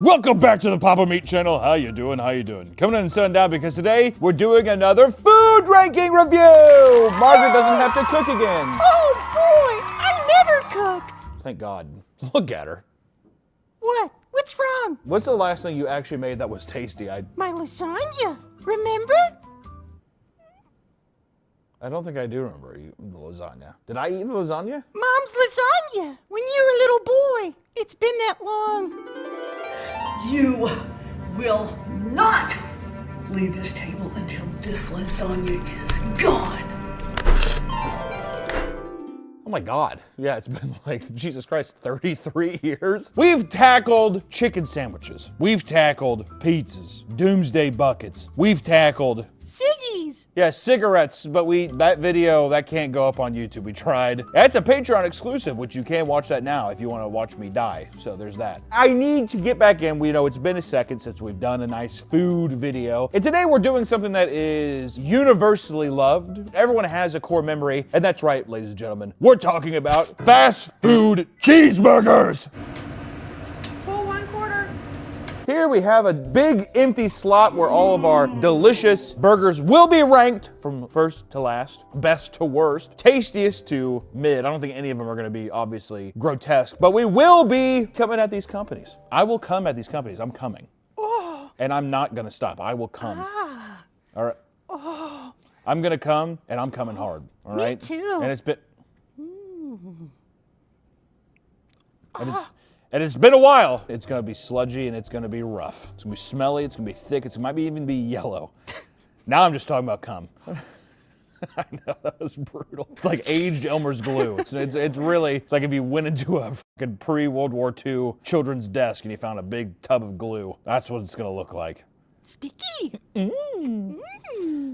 Welcome back to the Papa Meat channel. How you doing? How you doing? Coming in and sitting down because today we're doing another food ranking review. Margaret doesn't have to cook again. Oh boy, I never cook. Thank God. Look at her. What? What's wrong? What's the last thing you actually made that was tasty? My lasagna. Remember? I don't think I do remember the lasagna. Did I eat the lasagna? Mom's lasagna when you were a little boy. It's been that long. You will not leave this table until this lasagna is gone. Oh my God. Yeah, it's been like, Jesus Christ, 33 years. We've tackled chicken sandwiches. We've tackled pizzas, doomsday buckets. We've tackled Siggies. yeah, cigarettes, but that video, that can't go up on YouTube. We tried. That's a Patreon exclusive, which you can watch that now if you want to watch me die. So there's that. I need to get back in. We know it's been a second since we've done a nice food video. And today we're doing something that is universally loved. Everyone has a core memory. And that's right, ladies and gentlemen. We're talking about fast food cheeseburgers. Here we have a big empty slot where all of our delicious burgers will be ranked from first to last, best to worst, tastiest to mid. I don't think any of them are gonna be obviously grotesque, but we will be coming at these companies. I will come at these companies, I'm coming. Oh. And I'm not gonna stop, I will come. Ah. All right. Oh. I'm gonna come and I'm coming hard, all right? Me too. And it's been, and it's been a while. It's gonna be sludgy and it's gonna be rough. It's gonna be smelly, it's gonna be thick, it might even be yellow. Now I'm just talking about cum. I know, that was brutal. It's like aged Elmer's glue. It's really, it's like if you went into a fucking pre-World War II children's desk and you found a big tub of glue. That's what it's gonna look like. Sticky.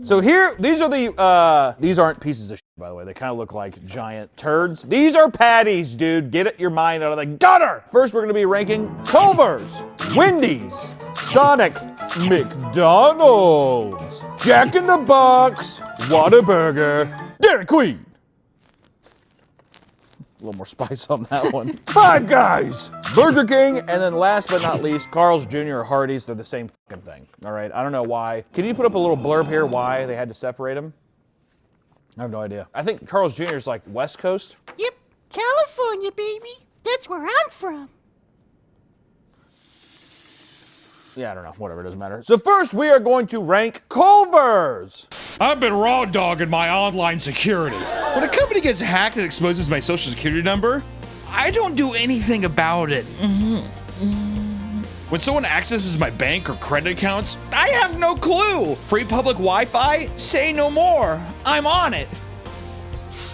So here, these aren't pieces of shit, by the way. They kind of look like giant turds. These are patties, dude. Get your mind out of the gutter. First, we're gonna be ranking Culver's, Wendy's, Sonic, McDonald's, Jack in the Box, Whataburger, Dairy Queen. A little more spice on that one. Five Guys, Burger King, and then last but not least, Carl's Jr. or Hardee's. They're the same fucking thing, all right? I don't know why. Can you put up a little blurb here why they had to separate them? I have no idea. I think Carl's Jr. is like West Coast. Yep, California, baby. That's where I'm from. Yeah, I don't know, whatever, it doesn't matter. So first, we are going to rank Culver's. I've been raw dogging my online security. When a company gets hacked and exposes my social security number, I don't do anything about it. When someone accesses my bank or credit accounts, I have no clue. Free public Wi-Fi? Say no more. I'm on it.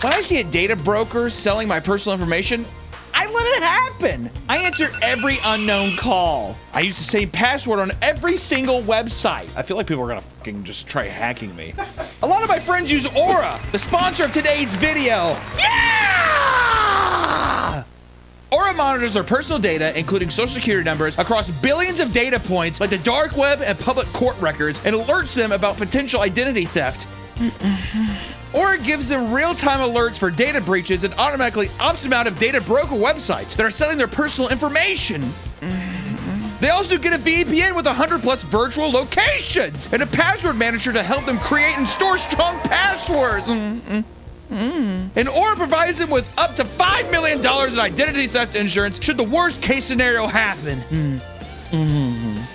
When I see a data broker selling my personal information, I let it happen. I answer every unknown call. I use the same password on every single website. I feel like people are gonna fucking just try hacking me. A lot of my friends use Aura, the sponsor of today's video. Yeah! Aura monitors their personal data, including social security numbers, across billions of data points like the dark web and public court records, and alerts them about potential identity theft. Aura gives them real-time alerts for data breaches and automatically opts them out of data broker websites that are selling their personal information. They also get a VPN with 100+ virtual locations and a password manager to help them create and store strong passwords. And Aura provides them with up to $5 million in identity theft insurance should the worst case scenario happen.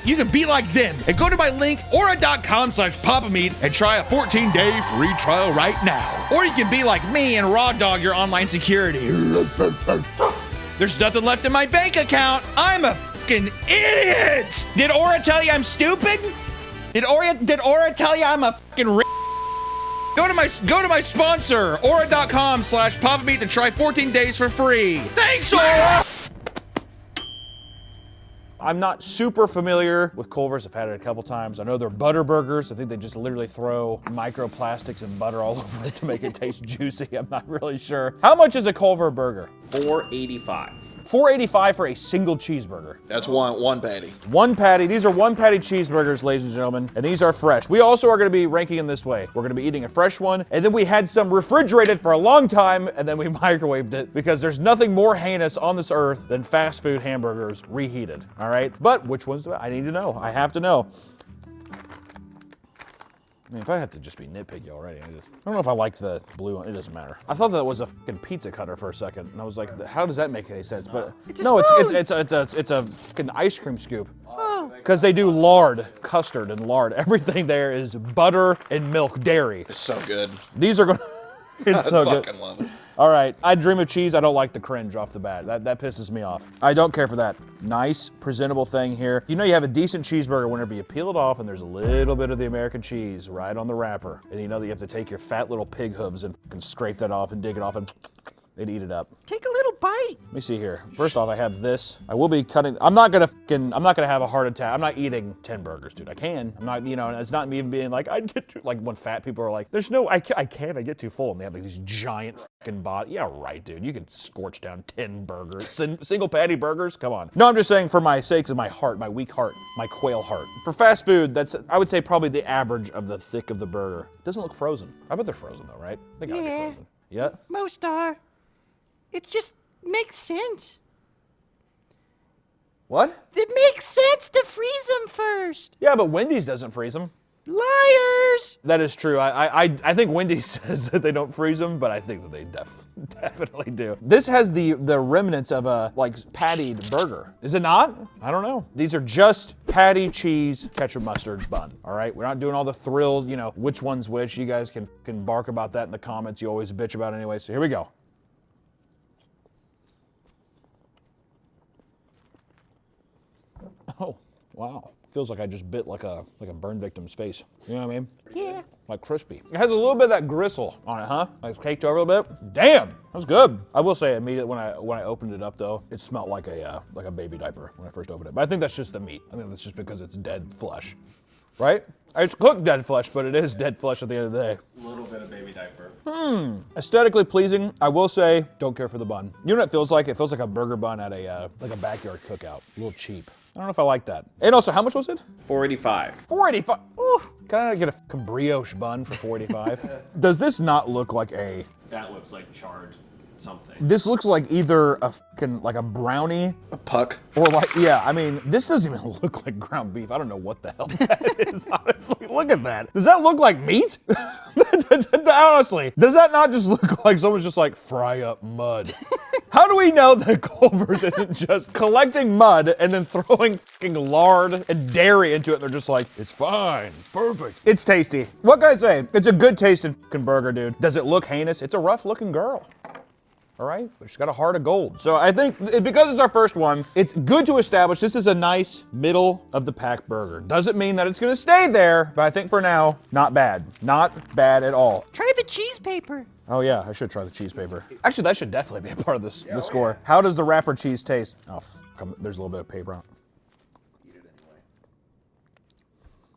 You can be like them and go to my link aura.com/papameat and try a 14-day free trial right now. Or you can be like me and raw dog your online security. There's nothing left in my bank account. I'm a fucking idiot. Did Aura tell you I'm stupid? Did Aura tell you I'm a fucking Go to my sponsor, aura.com/papameat to try 14 days for free. Thanks, Aura! I'm not super familiar with Culver's. I've had it a couple times. I know they're butter burgers. I think they just literally throw microplastics and butter all over it to make it taste juicy. I'm not really sure. How much is a Culver burger? $4.85. $4.85 for a single cheeseburger. That's one patty. One patty. These are one patty cheeseburgers, ladies and gentlemen, and these are fresh. We also are going to be ranking in this way. We're going to be eating a fresh one, and then we had some refrigerated for a long time, and then we microwaved it because there's nothing more heinous on this earth than fast food hamburgers reheated. All right, but which ones do I need to know? I have to know. I mean, if I have to just be nitpicky already, I don't know if I like the blue one. It doesn't matter. I thought that was a fucking pizza cutter for a second, and I was like, how does that make any sense? But It's a no, spoon. it's a fucking ice cream scoop. Because they do lard, custard, and lard. Everything there is butter and milk, dairy. It's so good. These are going. It's so I good. fucking love it. All right, I dream of cheese. I don't like the cringe off the bat. That pisses me off. I don't care for that. Nice, presentable thing here. You know you have a decent cheeseburger whenever you peel it off and there's a little bit of the American cheese right on the wrapper. And you know that you have to take your fat little pig hooves and scrape that off and dig it off and eat it up. Take a little bite. Let me see here. First off, I have this. I will be cutting. I'm not gonna have a heart attack. I'm not eating 10 burgers, dude. I can. I'm not, you know, it's not me even being like, I'd get too, like when fat people are like, there's no, I can't, I get too full. And they have like these giant fucking body. Yeah, right, dude. You can scorch down 10 burgers. Single patty burgers? Come on. No, I'm just saying for my sakes of my heart, my weak heart, my quail heart. For fast food, that's, I would say probably the average of the thick of the burger. It doesn't look frozen. I bet they're frozen though, right? They gotta be Yeah. frozen. Yeah? Most are. It just makes sense. What? It makes sense to freeze them first. Yeah, but Wendy's doesn't freeze them. Liars! That is true. I think Wendy's says that they don't freeze them, but I think that they definitely do. This has the remnants of a like pattied burger. Is it not? I don't know. These are just patty, cheese, ketchup, mustard bun. All right, we're not doing all the thrills. You know which one's which. You guys can bark about that in the comments. You always bitch about it anyway. So here we go. Oh, wow. Feels like I just bit like a burn victim's face. You know what I mean? Yeah. Like crispy. It has a little bit of that gristle on it, huh? Like it's caked over a little bit. Damn, that's good. I will say immediately when I opened it up though, it smelled like a baby diaper when I first opened it. But I think that's just the meat. I think that's just because it's dead flesh, right? It's cooked dead flesh, but it is dead flesh at the end of the day. A little bit of baby diaper. Aesthetically pleasing. I will say, don't care for the bun. You know what it feels like? It feels like a burger bun at a like a backyard cookout. A little cheap. I don't know if I like that. And also, how much was it? $4.85. $4.85. Ooh, can I get a fucking brioche bun for $4.85? Does this not look like a? That looks like charred something. This looks like either a fucking like a brownie A puck. or like I mean, this doesn't even look like ground beef. I don't know what the hell that is. Honestly, look at that. Does that look like meat? Honestly, does that not just look like someone's just like fry up mud? How do we know that Culver's isn't just collecting mud and then throwing fucking lard and dairy into it? They're just like, it's fine, perfect. It's tasty. What can I say? It's a good tasting fucking burger, dude. Does it look heinous? It's a rough looking girl. All right, but she's got a heart of gold. So I think because it's our first one, it's good to establish this is a nice middle of the pack burger. Doesn't mean that it's gonna stay there, but I think for now, not bad. Not bad at all. Try the cheese paper. Oh yeah, I should try the cheese paper. Actually, that should definitely be a part of this the score. Yeah. How does the wrapper cheese taste? Oh, there's a little bit of paper on it. Eat it anyway.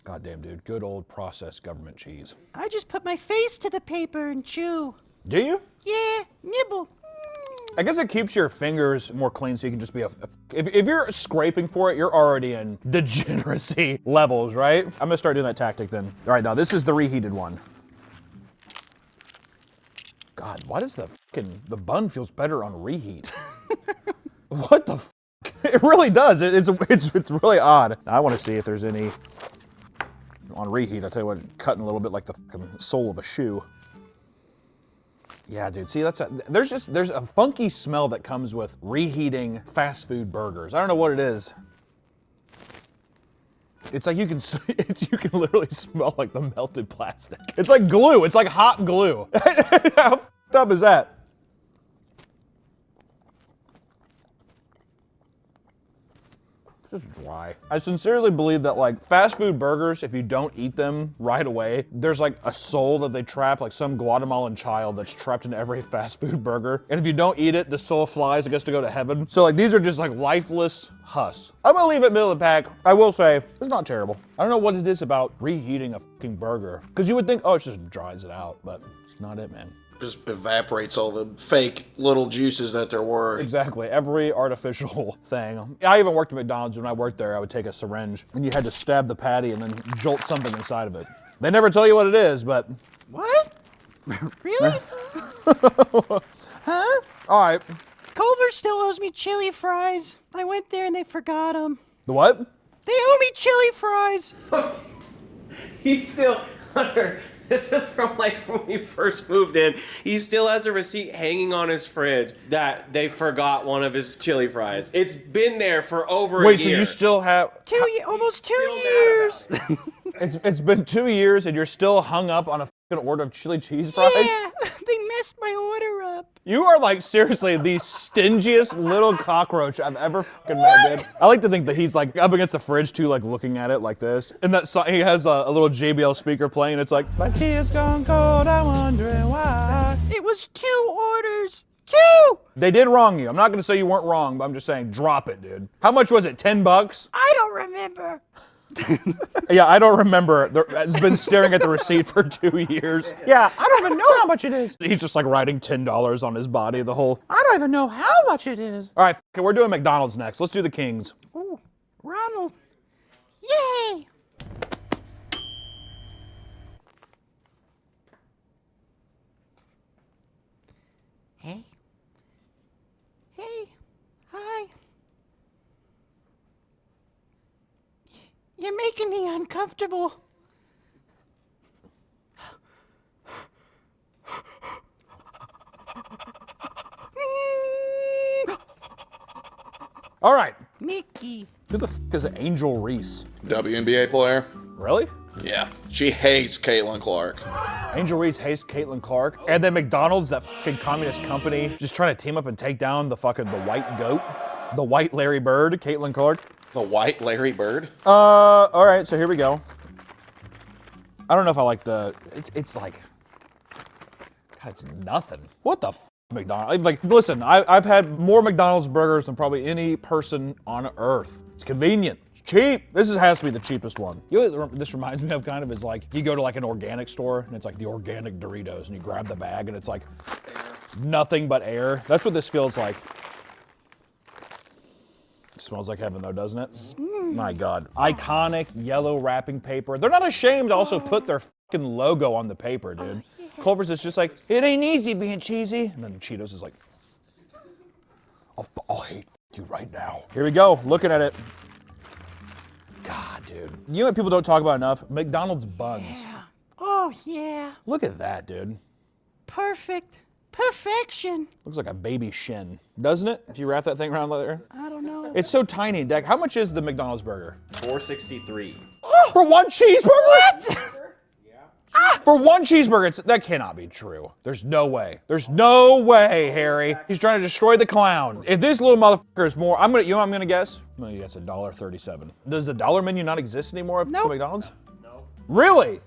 God damn, dude. Good old processed government cheese. I just put my face to the paper and chew. Do you? Yeah, nibble. I guess it keeps your fingers more clean so you can just be if you're scraping for it, you're already in degeneracy levels, right? I'm gonna start doing that tactic then. All right, now this is the reheated one. God, why does the bun feels better on reheat? What the f? It really does. It's really odd. I want to see if there's any on reheat. I tell you what, cutting a little bit like the sole of a shoe. Yeah, dude. See, there's a funky smell that comes with reheating fast food burgers. I don't know what it is. It's like you can literally smell like the melted plastic. It's like glue. It's like hot glue. How f***ed up is that? Just dry. I sincerely believe that like fast food burgers, if you don't eat them right away, there's like a soul that they trap, like some Guatemalan child that's trapped in every fast food burger. And if you don't eat it, the soul flies, it gets to go to heaven. So like these are just like lifeless husks. I'm gonna leave it middle of the pack. I will say, it's not terrible. I don't know what it is about reheating a fucking burger. Cause you would think, oh, it just dries it out, but it's not it, man. just evaporates all the fake little juices that there were. Exactly, every artificial thing. I even worked at McDonald's. When I worked there, I would take a syringe and you had to stab the patty and then jolt something inside of it. They never tell you what it is, but. What? Really? Huh? All right. Culver still owes me chili fries. I went there and they forgot them. The what? They owe me chili fries. He's still, Hunter, this is from like when we first moved in. He still has a receipt hanging on his fridge that they forgot one of his chili fries. It's been there for over a year. Wait, so you still have. Almost 2 years. It's been 2 years and you're still hung up on a fucking order of chili cheese fries? Yeah, they messed my order up. You are like seriously the stingiest little cockroach I've ever fucking met, dude. I like to think that he's like up against the fridge too, like looking at it like this. And that song, he has a little JBL speaker playing. It's like, my tea is gone cold, I'm wondering why. It was 2 orders. 2! They did wrong you. I'm not gonna say you weren't wrong, but I'm just saying, drop it, dude. How much was it, 10 bucks? I don't remember. Yeah, I don't remember. It's been staring at the receipt for 2 years. Yeah, I don't even know how much it is. He's just like writing $10 on his body the whole. I don't even know how much it is. All right, okay, we're doing McDonald's next. Let's do the Kings. Ooh, Ronald. Yay! Hey. Hey. Hi. You're making me uncomfortable. All right, Mickey. who the f is Angel Reese? WNBA player. Really? Yeah. She hates Caitlin Clark. Angel Reese hates Caitlin Clark. And then McDonald's, that fucking communist company, just trying to team up and take down the white goat. The white Larry Bird, Caitlin Clark. The white Larry Bird? All right, so here we go. I don't know if I like it's like, God, it's nothing. What the f, McDonald's? Like, listen, I've had more McDonald's burgers than probably any person on earth. It's convenient. It's cheap. This has to be the cheapest one. You know what this reminds me of kind of is like, you go to like an organic store and it's like the organic Doritos and you grab the bag and it's like nothing but air. That's what this feels like. Smells like heaven though, doesn't it? My God. Iconic yellow wrapping paper. They're not ashamed to also put their fucking logo on the paper, dude. Culver's is just like, it ain't easy being cheesy. And then Cheetos is like, I'll hate you right now. Here we go, looking at it. God, dude. You know what people don't talk about enough? McDonald's buns. Yeah. Oh, yeah. Look at that, dude. Perfect. Perfection. Looks like a baby shin, doesn't it? If you wrap that thing around there. I don't know. It's so tiny, Deck. How much is the McDonald's burger? $4.63. For one cheeseburger? What? For one cheeseburger, that cannot be true. There's no way. There's no way, Harry. He's trying to destroy the clown. If this little motherfucker is more, I'm gonna guess? I'm gonna guess $1.37. Does the dollar menu not exist anymore at Nope. McDonald's? No. Really?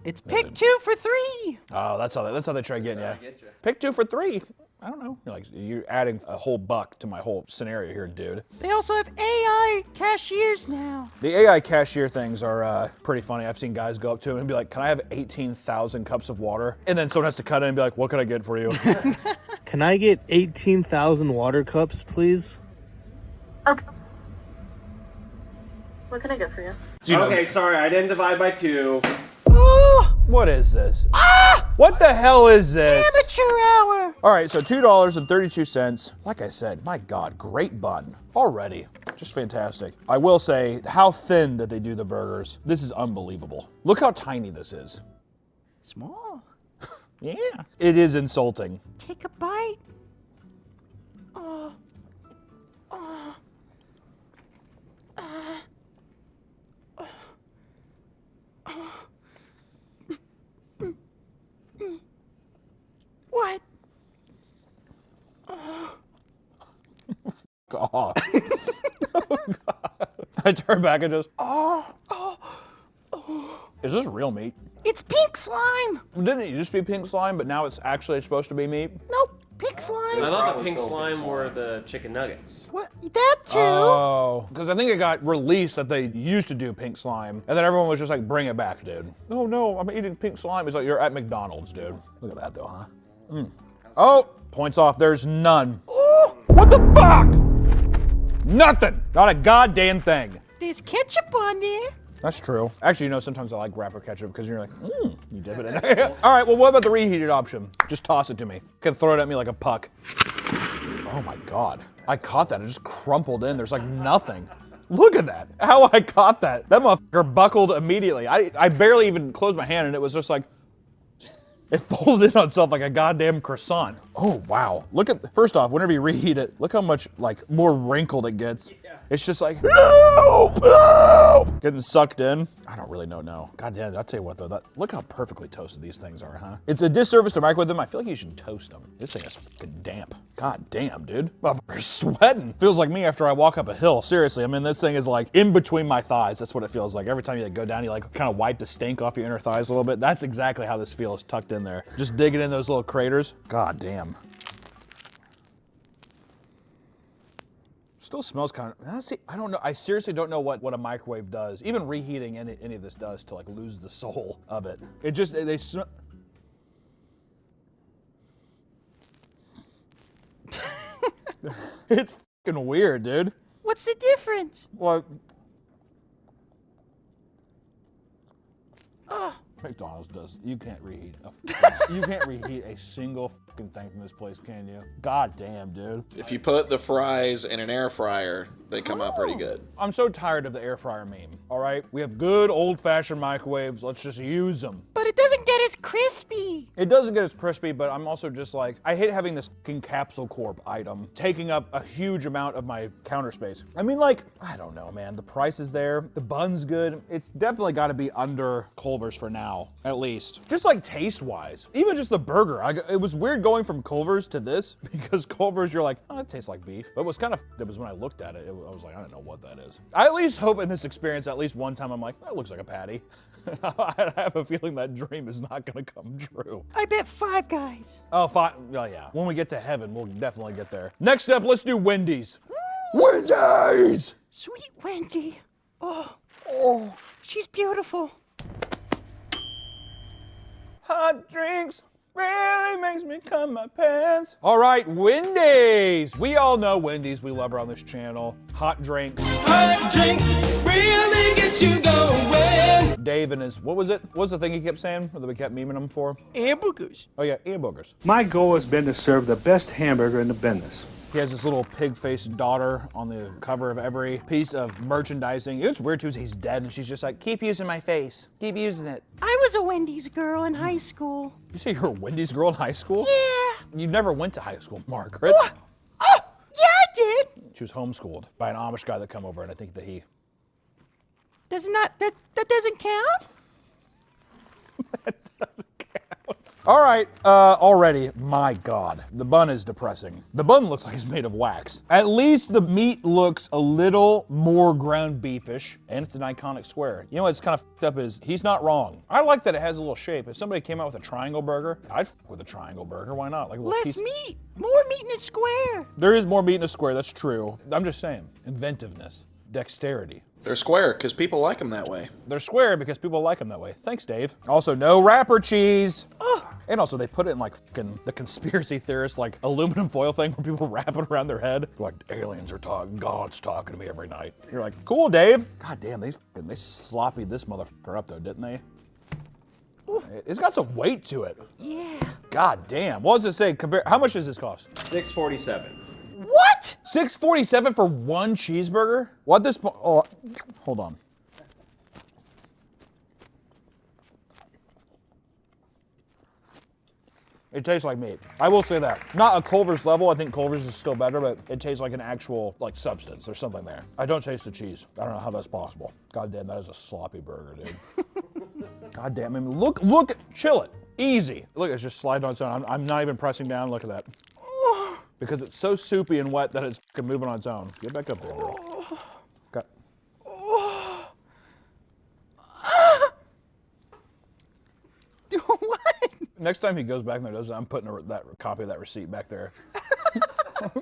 It's pick 2 for 3. Oh, that's how they try getting you. Pick 2 for 3. I don't know. You're adding a whole buck to my whole scenario here, dude. They also have AI cashiers now. The AI cashier things are pretty funny. I've seen guys go up to him and be like, can I have 18,000 cups of water? And then someone has to cut in and be like, what can I get for you? Can I get 18,000 water cups, please? Okay. What can I get for you? Okay, sorry, I didn't divide by 2. Oh, What is this? What the hell is this? amateur hour. All right, so $2.32. Like I said, my God, great bun. Already, just fantastic. I will say how thin that they do the burgers. This is unbelievable. Look how tiny this is. Small. Yeah. It is insulting. Take a bite. What? God. I turn back and just, Is this real meat? It's pink slime. Didn't it used to be pink slime, but now it's actually supposed to be meat? Nope, pink slime. I thought the pink slime were the chicken nuggets. What? That too. Oh, because I think it got released that they used to do pink slime, and then everyone was just like, bring it back, dude. Oh no, I'm eating pink slime. It's like, you're at McDonald's, dude. Look at that though, huh? Oh, points off. There's none. What the fuck? Nothing. Not a goddamn thing. There's ketchup on there. That's true. Actually, you know, sometimes I like wrapper ketchup because you're like, you dip it in there. All right, well, what about the reheated option? Just toss it to me. You can throw it at me like a puck. Oh my God. I caught that. It just crumpled in. There's like nothing. Look at that. How I caught that. That motherfucker buckled immediately. I barely even closed my hand and it was just like, it folded in on itself like a goddamn croissant. Oh, wow. Look at, first off, whenever you reheat it, look how much like more wrinkled it gets. Yeah. It's just like, help, help, getting sucked in. I don't really know now. God damn, I'll tell you what though, look how perfectly toasted these things are, huh? It's a disservice to microwave them. I feel like you should toast them. This thing is fucking damp. God damn, dude. Motherfucker's sweating. Feels like me after I walk up a hill. Seriously, I mean, this thing is like in between my thighs. That's what it feels like. Every time you like, go down, you like kind of wipe the stink off your inner thighs a little bit. That's exactly how this feels, tucked in there. Just digging in those little craters. God damn. Still smells kind of, see, I don't know. I seriously don't know what a microwave does. Even reheating any of this does to like lose the soul of it. It just, they smell. It's fucking weird, dude. What's the difference? Well, McDonald's does. You can't reheat a single fucking thing from this place, can you? God damn, dude. If you put the fries in an air fryer, they come out pretty good. I'm so tired of the air fryer meme, all right? We have good old-fashioned microwaves. Let's just use them. But it doesn't get as crispy. It doesn't get as crispy, but I'm also just like, I hate having this fucking Capsule Corp item taking up a huge amount of my counter space. I mean, like, I don't know, man. The price is there. The bun's good. It's definitely got to be under Culver's for now, at least. Just like taste-wise. Even just the burger. It was weird going from Culver's to this because Culver's, you're like, oh, it tastes like beef. But what's kind of, it was when I looked at it, I was like, I don't know what that is. I at least hope in this experience, at least one time, I'm like, that looks like a patty. I have a feeling that dream is not gonna come true. I bet Five Guys. Oh, yeah. When we get to heaven, we'll definitely get there. Next up, let's do Wendy's. Wendy's! Sweet Wendy. Oh, she's beautiful. Hot drinks really makes me cum my pants. All right, Wendy's. We all know Wendy's. We love her on this channel. Hot drinks. Hot drinks really get you going. Dave and his, what was it? What was the thing he kept saying that we kept memeing him for? Hamburgers. Oh yeah, hamburgers. My goal has been to serve the best hamburger in the business. He has this little pig-faced daughter on the cover of every piece of merchandising. It's weird too, he's dead and she's just like, keep using my face. Keep using it. I was a Wendy's girl in high school. You say you're a Wendy's girl in high school? Yeah. You never went to high school, Margaret. What? Oh, yeah, I did. She was homeschooled by an Amish guy that come over, and I think that he... That doesn't count? That doesn't count. All right, already, my God, the bun is depressing. The bun looks like it's made of wax. At least the meat looks a little more ground beefish, and it's an iconic square. You know what's kind of fucked up is, he's not wrong. I like that it has a little shape. If somebody came out with a triangle burger, I'd fuck with a triangle burger, why not? Like a little Less piece. meat. More meat in a square. There is more meat in a square, that's true. I'm just saying, inventiveness, dexterity. They're square because people like them that way. They're square because people like them that way. Thanks, Dave. Also, no wrapper cheese. And also, they put it in like fucking the conspiracy theorist, like aluminum foil thing where people wrap it around their head. Like, aliens are talking, God's talking to me every night. You're like, cool, Dave. God damn, they sloppied this motherfucker up though, didn't they? It's got some weight to it. Yeah. God damn. What does it say? How much does this cost? $6.47. What? $6.47 for one cheeseburger? What at this point? Oh, hold on. It tastes like meat. I will say that. Not a Culver's level. I think Culver's is still better, but it tastes like an actual like substance. There's something there. I don't taste the cheese. I don't know how that's possible. God damn, that is a sloppy burger, dude. God damn, I mean, look, chill it. Easy. Look, it's just sliding on its own. I'm not even pressing down. Look at that. Because it's so soupy and wet that it's fucking moving on its own. Get back up there, girl. Got. What? Next time he goes back there, I'm putting that copy of that receipt back there.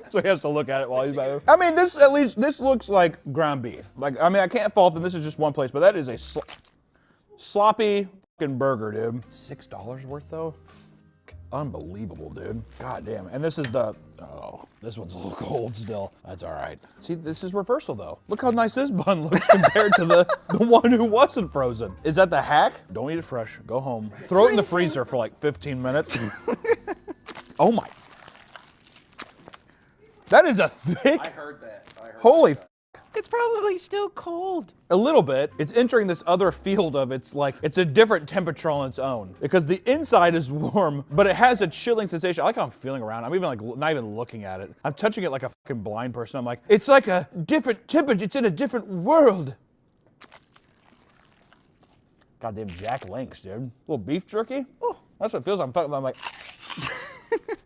So he has to look at it while he's back there. I mean, this looks like ground beef. Like, I mean, I can't fault them. This is just one place, but that is a sloppy fucking burger, dude. $6 worth though? Unbelievable, dude. God damn. And this is the, oh, this one's a little cold still. That's all right. See, this is reversal though. Look how nice this bun looks compared to the one who wasn't frozen. Is that the hack? Don't eat it fresh. Go home. Throw it in the freezer for like 15 minutes. Oh my. That is a thick. I heard that. Holy. It's probably still cold. A little bit. It's entering this other field of it's a different temperature on its own because the inside is warm, but it has a chilling sensation. I like how I'm feeling around. I'm even like not even looking at it. I'm touching it like a fucking blind person. I'm like, it's like a different temperature. It's in a different world. Goddamn Jack Links, dude. A little beef jerky. Oh, that's what it feels like. I'm like,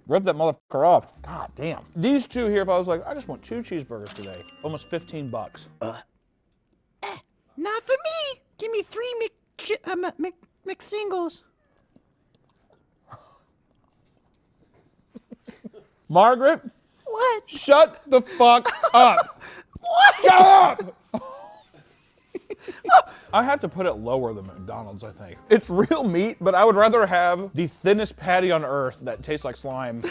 rip that motherfucker off. God damn. These two here, if I was like, I just want 2 cheeseburgers today, almost $15. Not for me. Give me 3 McSingles. Margaret, What? shut the fuck up. What? Shut up! I have to put it lower than McDonald's, I think. It's real meat, but I would rather have the thinnest patty on earth that tastes like slime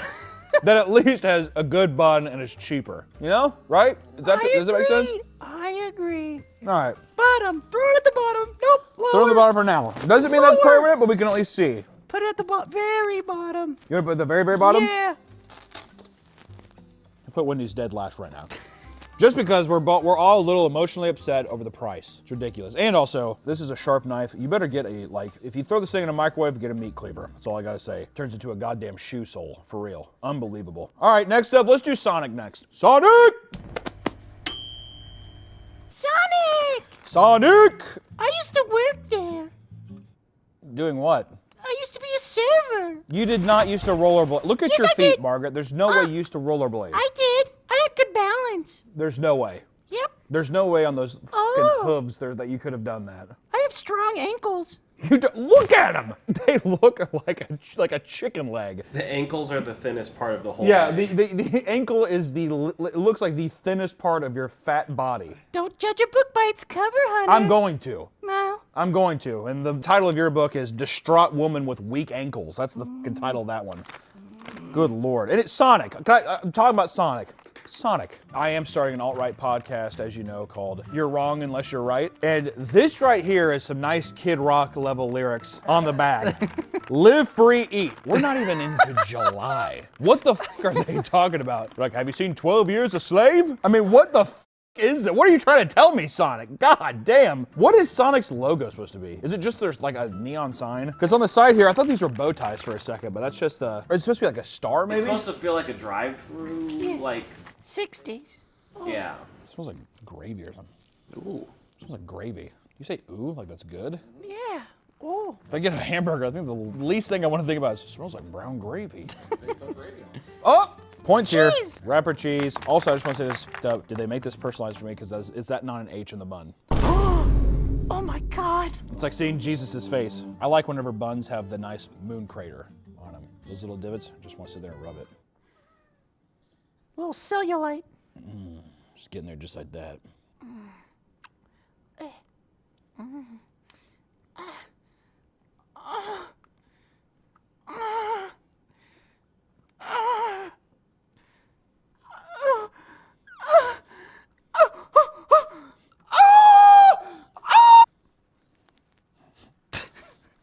that at least has a good bun and is cheaper. You know? Right? Does that make sense? I agree. All right. Bottom. Throw it at the bottom. Nope. Lower. Throw it on the bottom for now. Doesn't mean that's permanent, but we can at least see. Put it at the very bottom. You want to put it at the very, very bottom? Yeah. I'll put Wendy's dead last right now. Just because we're all a little emotionally upset over the price. It's ridiculous. And also, this is a sharp knife. You better get a, if you throw this thing in a microwave, get a meat cleaver. That's all I gotta say. Turns into a goddamn shoe sole, for real. Unbelievable. All right, next up, let's do Sonic next. Sonic! Sonic! Sonic! I used to work there. Doing what? I used to be a server. You did not used to rollerblade. Look at Yes, your I feet, did. Margaret. There's no way you used to rollerblade. I did. I had good balance. There's no way. Yep. There's no way on those fucking Oh. hooves there that you could have done that. I have strong ankles. You look at them. They look like a chicken leg. The ankles are the thinnest part of the whole Yeah, leg. the ankle is it looks like the thinnest part of your fat body. Don't judge a book by its cover, honey. I'm going to. No. I'm going to. And the title of your book is Distraught Woman with Weak Ankles. That's the fucking title of that one. Good Lord. And it's Sonic. I'm talking about Sonic. Sonic. I am starting an alt-right podcast, as you know, called You're Wrong Unless You're Right. And this right here is some nice Kid Rock level lyrics on the bag. Live free, eat. We're not even into July. What the fuck are they talking about? Like, have you seen 12 Years a Slave? I mean, what the fuck is it? What are you trying to tell me, Sonic? God damn. What is Sonic's logo supposed to be? Is it just there's like a neon sign? Because on the side here, I thought these were bow ties for a second, but that's just or it's supposed to be like a star, maybe? It's supposed to feel like a drive-through, like, 60s. yeah. It smells like gravy or something. Ooh. It smells like gravy. You say ooh, like that's good? Yeah. Oh. If I get a hamburger, I think the least thing I want to think about is it smells like brown gravy. Oh! Points here. Wrapper cheese. Also, I just want to say this. Did they make this personalized for me? Because is that not an H in the bun? Oh my God. It's like seeing Jesus' face. I like whenever buns have the nice moon crater on them. Those little divots. I just want to sit there and rub it. Little cellulite. Just getting there just like that.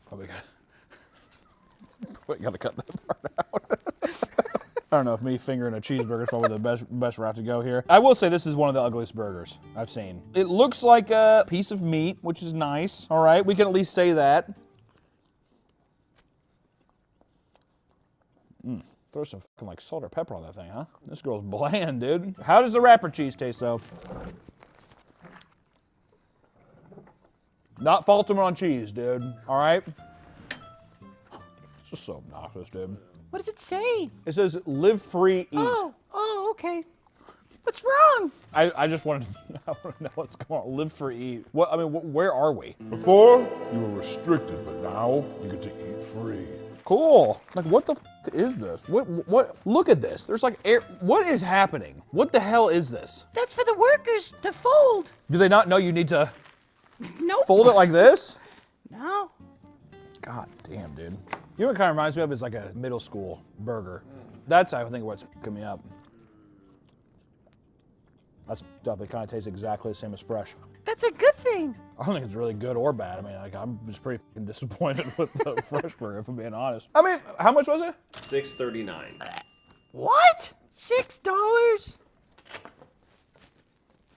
Probably gotta cut that part out. I don't know if me fingering a cheeseburger is probably the best route to go here. I will say this is one of the ugliest burgers I've seen. It looks like a piece of meat, which is nice. All right, we can at least say that. Throw some fucking like salt or pepper on that thing, huh? This girl's bland, dude. How does the wrapper cheese taste though? Not faulting on cheese, dude. All right? It's just so obnoxious, dude. What does it say? It says live free, eat. Oh, okay. What's wrong? I just wanted to know what's going on. Live free, eat. What? I mean, where are we? Before, you were restricted, but now you get to eat free. Cool. Like, what the f is this? What? Look at this. There's like air. What is happening? What the hell is this? That's for the workers to fold. Do they not know you need to Nope. fold it like this? No. God damn, dude. You know what it kind of reminds me of is like a middle school burger. That's, I think, what's fucking me up. That's fucked up. It kind of tastes exactly the same as fresh. That's a good thing. I don't think it's really good or bad. I mean, like, I'm just pretty fucking disappointed with the fresh burger, if I'm being honest. I mean, how much was it? $6.39. What? $6?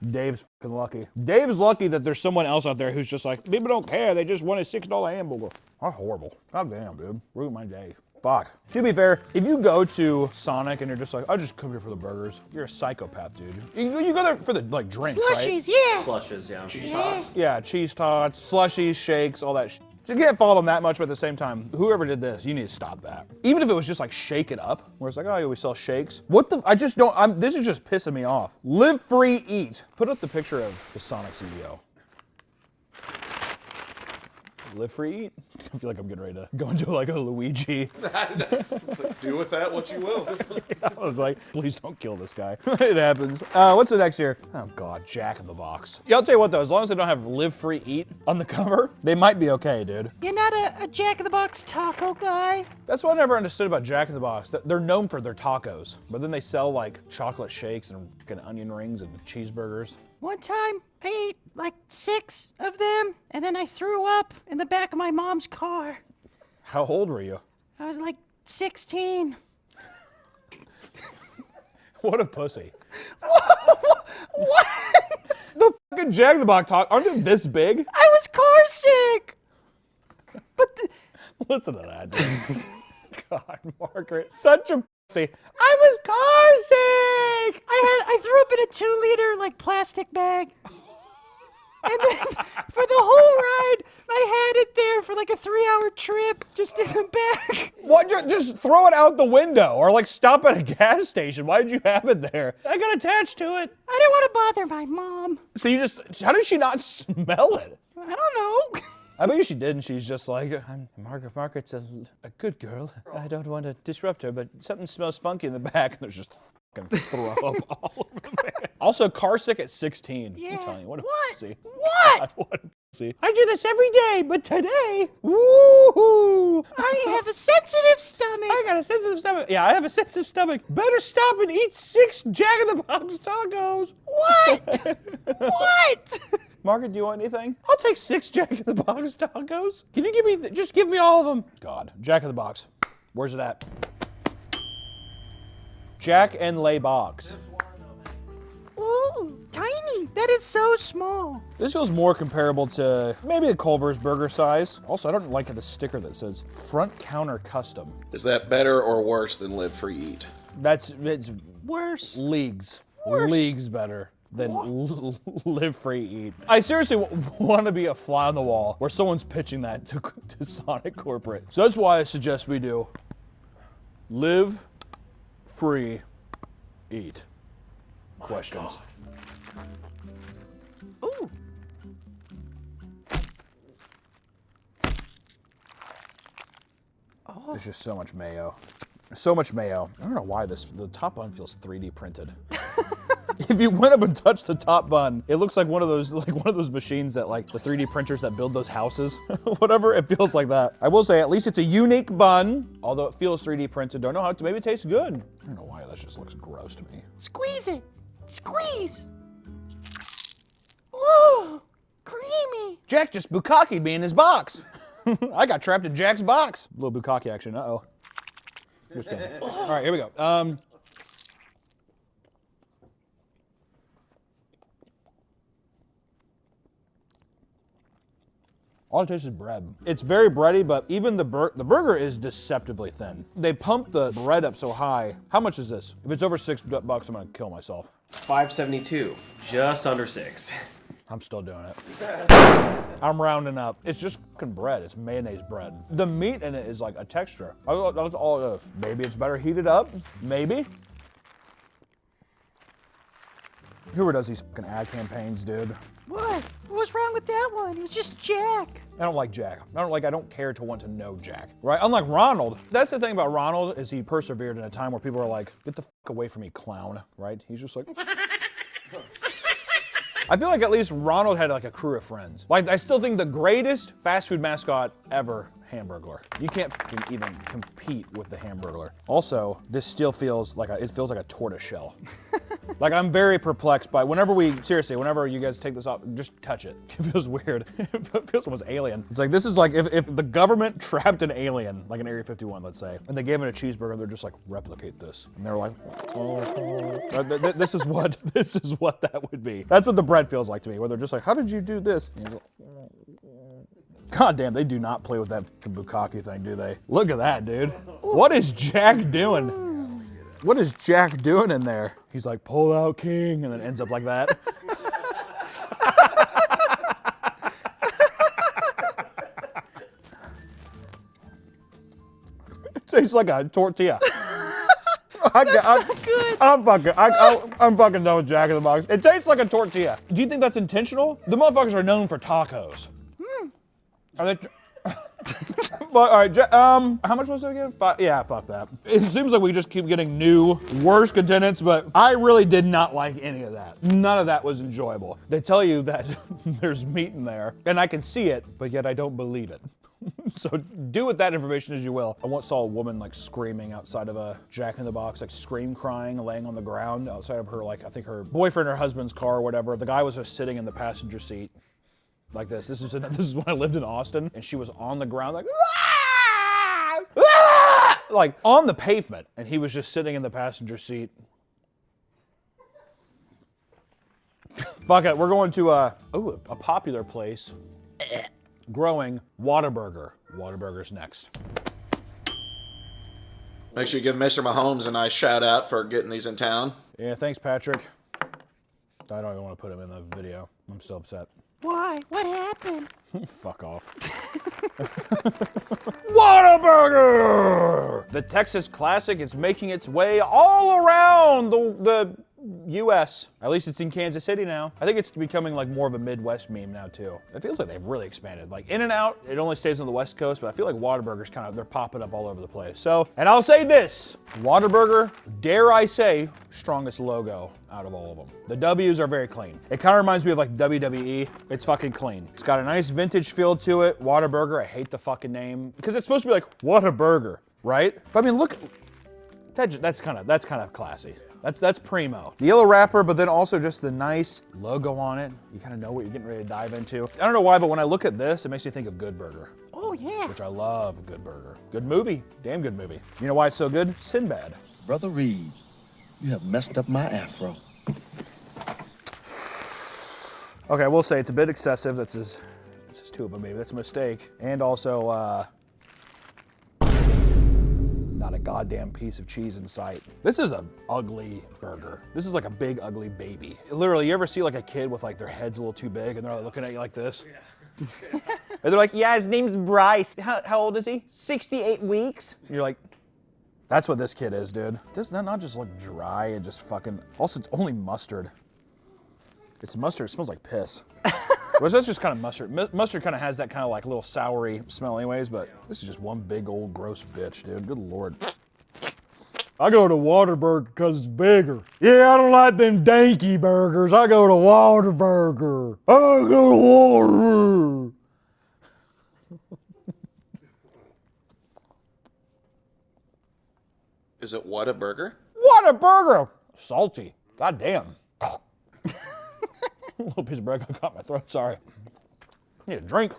Dave's fucking lucky. Dave's lucky that there's someone else out there who's just like, people don't care, they just want a $6 hamburger. That's horrible. God damn, dude. Ruined my day. Fuck. To be fair, if you go to Sonic and you're just like, I just come here for the burgers, you're a psychopath, dude. You go there for the, like, drink, right? Slushies, yeah. Slushes, yeah. Cheese tots. Yeah, cheese tots, slushies, shakes, all that shit. You can't follow them that much, but at the same time, whoever did this, you need to stop that. Even if it was just like shake it up, where it's like, oh, we sell shakes. What the, I just don't, this is just pissing me off. Live free, eat. Put up the picture of the Sonic CEO. Live free, eat. I feel like I'm getting ready to go into like a Luigi. Do with that what you will. I was like, please don't kill this guy. It happens. What's the next here? Oh God, Jack in the Box. Yeah, I'll tell you what though, as long as they don't have live free, eat on the cover, they might be okay, dude. You're not a Jack in the Box taco guy? That's what I never understood about Jack in the Box. They're known for their tacos, but then they sell like chocolate shakes and fucking onion rings and cheeseburgers. One time, I ate like 6 of them, and then I threw up in the back of my mom's car. How old were you? I was like 16. What a pussy. What? The fucking Jack in the Box aren't they this big? I was car sick. But Listen to that, dude. God, Margaret, such a pussy. I was car sick. I threw up in a 2-liter like plastic bag. And then for the whole ride, I had it there for like a 3-hour trip, just in the back. What? Just throw it out the window or like stop at a gas station. Why did you have it there? I got attached to it. I didn't want to bother my mom. So you just, how did she not smell it? I don't know. I bet she did, and she's just like, Margaret's a good girl. I don't want to disrupt her, but something smells funky in the back, and there's just fucking throw up all over the van. Also, car sick at 16. Yeah. I'm telling you, what a pussy. What? God, what a pussy. I do this every day, but today, woo-hoo. I have a sensitive stomach. I got a sensitive stomach. Yeah, I have a sensitive stomach. Better stop and eat 6 Jack in the Box tacos. What? What? Margaret, do you want anything? I'll take 6 Jack in the Box tacos. Can you give me, just give me all of them. God, Jack in the Box. Where's it at? Jack and Lay Box. Ooh, tiny. That is so small. This feels more comparable to maybe a Culver's burger size. Also, I don't like the sticker that says front counter custom. Is that better or worse than live free eat? It's Worse. leagues better than live free eat. I seriously want to be a fly on the wall where someone's pitching that to Sonic Corporate. So that's why I suggest we do live free eat. Questions. Ooh. There's just so much mayo. So much mayo. I don't know why the top bun feels 3D printed. If you went up and touched the top bun, it looks like one of those machines that like the 3D printers that build those houses. Whatever, it feels like that. I will say, at least it's a unique bun, although it feels 3D printed. Don't know how maybe it tastes good. I don't know why that just looks gross to me. Squeeze it. Squeeze. Ooh, creamy. Jack just bukkaki'd me in his box. I got trapped in Jack's box. A little bukkake action, uh-oh. Just kidding. All right, here we go. All it tastes is bread. It's very bready, but even the burger is deceptively thin. They pump the bread up so high. How much is this? If it's over $6, I'm gonna kill myself. $5.72, just under 6. I'm still doing it. I'm rounding up. It's just fucking bread. It's mayonnaise bread. The meat in it is like a texture. That's all it is. Maybe it's better heated up. Maybe. Whoever does these fucking ad campaigns, dude. What? What's wrong with that one? It was just Jack. I don't like Jack. I don't care to want to know Jack, right? Unlike Ronald. That's the thing about Ronald is he persevered in a time where people are like, get the fuck away from me, clown, right? He's just like, I feel like at least Ronald had like a crew of friends. Like, I still think the greatest fast food mascot ever, Hamburglar. You can't fucking even compete with the Hamburglar. Also, this still feels like it feels like a tortoise shell. Like, I'm very perplexed by whenever you guys take this off, just touch it. It feels weird. It feels almost alien. It's like, this is like if the government trapped an alien, like an Area 51, let's say, and they gave it a cheeseburger, they're just like, replicate this. And they're like, this is what that would be. That's what the bread feels like to me, where they're just like, how did you do this? God damn, they do not play with that bukkake thing, do they? Look at that, dude. What is Jack doing? What is Jack doing in there? He's like, pull out king, and then ends up like that. It tastes like a tortilla. I'm fucking done with Jack in the Box. It tastes like a tortilla. Do you think that's intentional? The motherfuckers are known for tacos. Are they? But, all right, how much was it again? Yeah, fuck that. It seems like we just keep getting new, worse contenders, but I really did not like any of that. None of that was enjoyable. They tell you that there's meat in there, and I can see it, but yet I don't believe it. So do with that information as you will. I once saw a woman like screaming outside of a Jack in the Box, like scream crying, laying on the ground outside of her, like I think her boyfriend or husband's car or whatever. The guy was just sitting in the passenger seat like this. This is when I lived in Austin, and she was on the ground like, ah! Ah! Like on the pavement, and he was just sitting in the passenger seat. Fuck it, we're going to a popular place. Growing, Whataburger. Whataburger's next. Make sure you give Mr. Mahomes a nice shout out for getting these in town. Yeah, thanks, Patrick. I don't even want to put him in the video. I'm still upset. Why? What happened? Fuck off. Whataburger! The Texas classic is making its way all around the U.S. At least it's in Kansas City now. I think it's becoming like more of a Midwest meme now too. It feels like they've really expanded. Like In-N-Out, it only stays on the West Coast, but I feel like Whataburger's they're popping up all over the place. So, and I'll say this, Whataburger, dare I say, strongest logo out of all of them. The W's are very clean. It kind of reminds me of like WWE. It's fucking clean. It's got a nice vintage feel to it. Whataburger, I hate the fucking name because it's supposed to be like, what a burger, right? But I mean, look, that's kind of classy. That's primo. The yellow wrapper, but then also just the nice logo on it. You kind of know what you're getting ready to dive into. I don't know why, but when I look at this, it makes me think of Good Burger. Oh, yeah. Which I love Good Burger. Good movie. Damn good movie. You know why it's so good? Sinbad. Brother Reed, you have messed up my afro. Okay, I will say it's a bit excessive. That's his two of them, maybe. That's a mistake. And also, not a goddamn piece of cheese in sight. This is an ugly burger. This is like a big, ugly baby. Literally, you ever see like a kid with like their head's a little too big and they're like, looking at you like this? Yeah. And they're like, yeah, his name's Bryce. How old is he? 68 weeks. And you're like, that's what this kid is, dude. Does that not just look dry and just fucking... Also, it's only mustard. It's mustard. It smells like piss. Well, that's just kind of mustard. Mustard kind of has that kind of like little soury smell anyways, but this is just one big old gross bitch, dude. Good Lord. I go to Whataburger because it's bigger. Yeah, I don't like them danky burgers. I go to Whataburger. I go to Whataburger. Is it Whataburger? Whataburger! Salty. God damn. A little piece of bread got caught in my throat, sorry. I need a drink.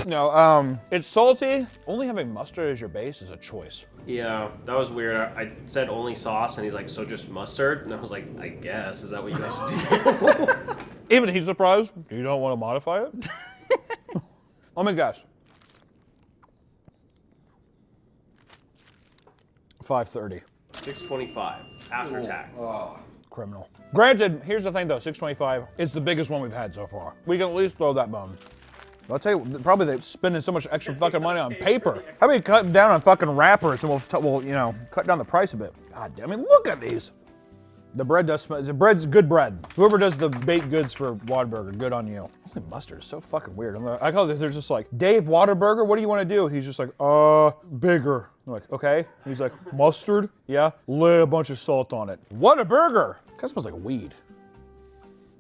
No, it's salty. Only having mustard as your base is a choice. Yeah, that was weird. I said only sauce, and he's like, so just mustard? And I was like, I guess. Is that what you guys do? Even he's surprised. You don't want to modify it? Let me guess. $5.30. $6.25 after tax. Oh. Criminal. Granted, here's the thing though, $6.25 is the biggest one we've had so far. We can at least throw that bone. I'll tell you, probably they're spending so much extra fucking money on paper. How about you cut down on fucking wrappers and we'll you know, cut down the price a bit. God damn, I mean, look at these. The bread does smell, the bread's good bread. Whoever does the baked goods for Whataburger, good on you. Holy mustard is so fucking weird. I call it, they're just like, Dave, Whataburger, what do you want to do? He's just like, bigger. I'm like, okay. He's like, mustard? Yeah. Lay a bunch of salt on it. Whataburger. Kind of smells like weed.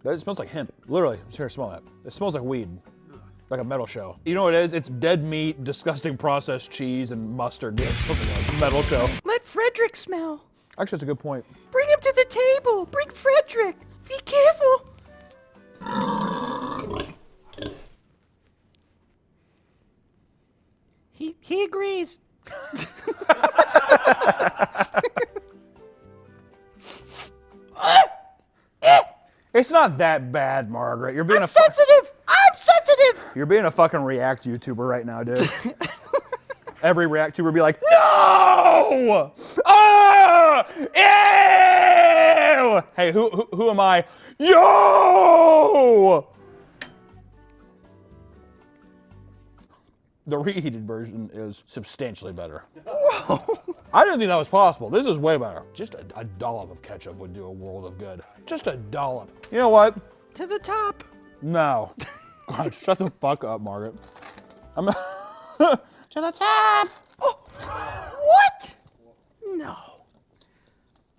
It smells like hemp. Literally, here, smell that. It smells like weed. Like a metal show. You know what it is? It's dead meat, disgusting processed cheese, and mustard. Yeah, it smells like a metal show. Let Frederick smell. Actually, that's a good point. Bring him to the table. Bring Frederick. Be careful. He agrees. It's not that bad, Margaret. You're being I'm sensitive. I'm sensitive. You're being a fucking React YouTuber right now, dude. Every React YouTuber be like, no! Ah! Ew! Hey, who am I? Yo! The reheated version is substantially better. I didn't think that was possible. This is way better. Just a dollop of ketchup would do a world of good. Just a dollop. You know what? To the top. No. God, shut the fuck up, Margaret. I'm To the top. Oh, what? No.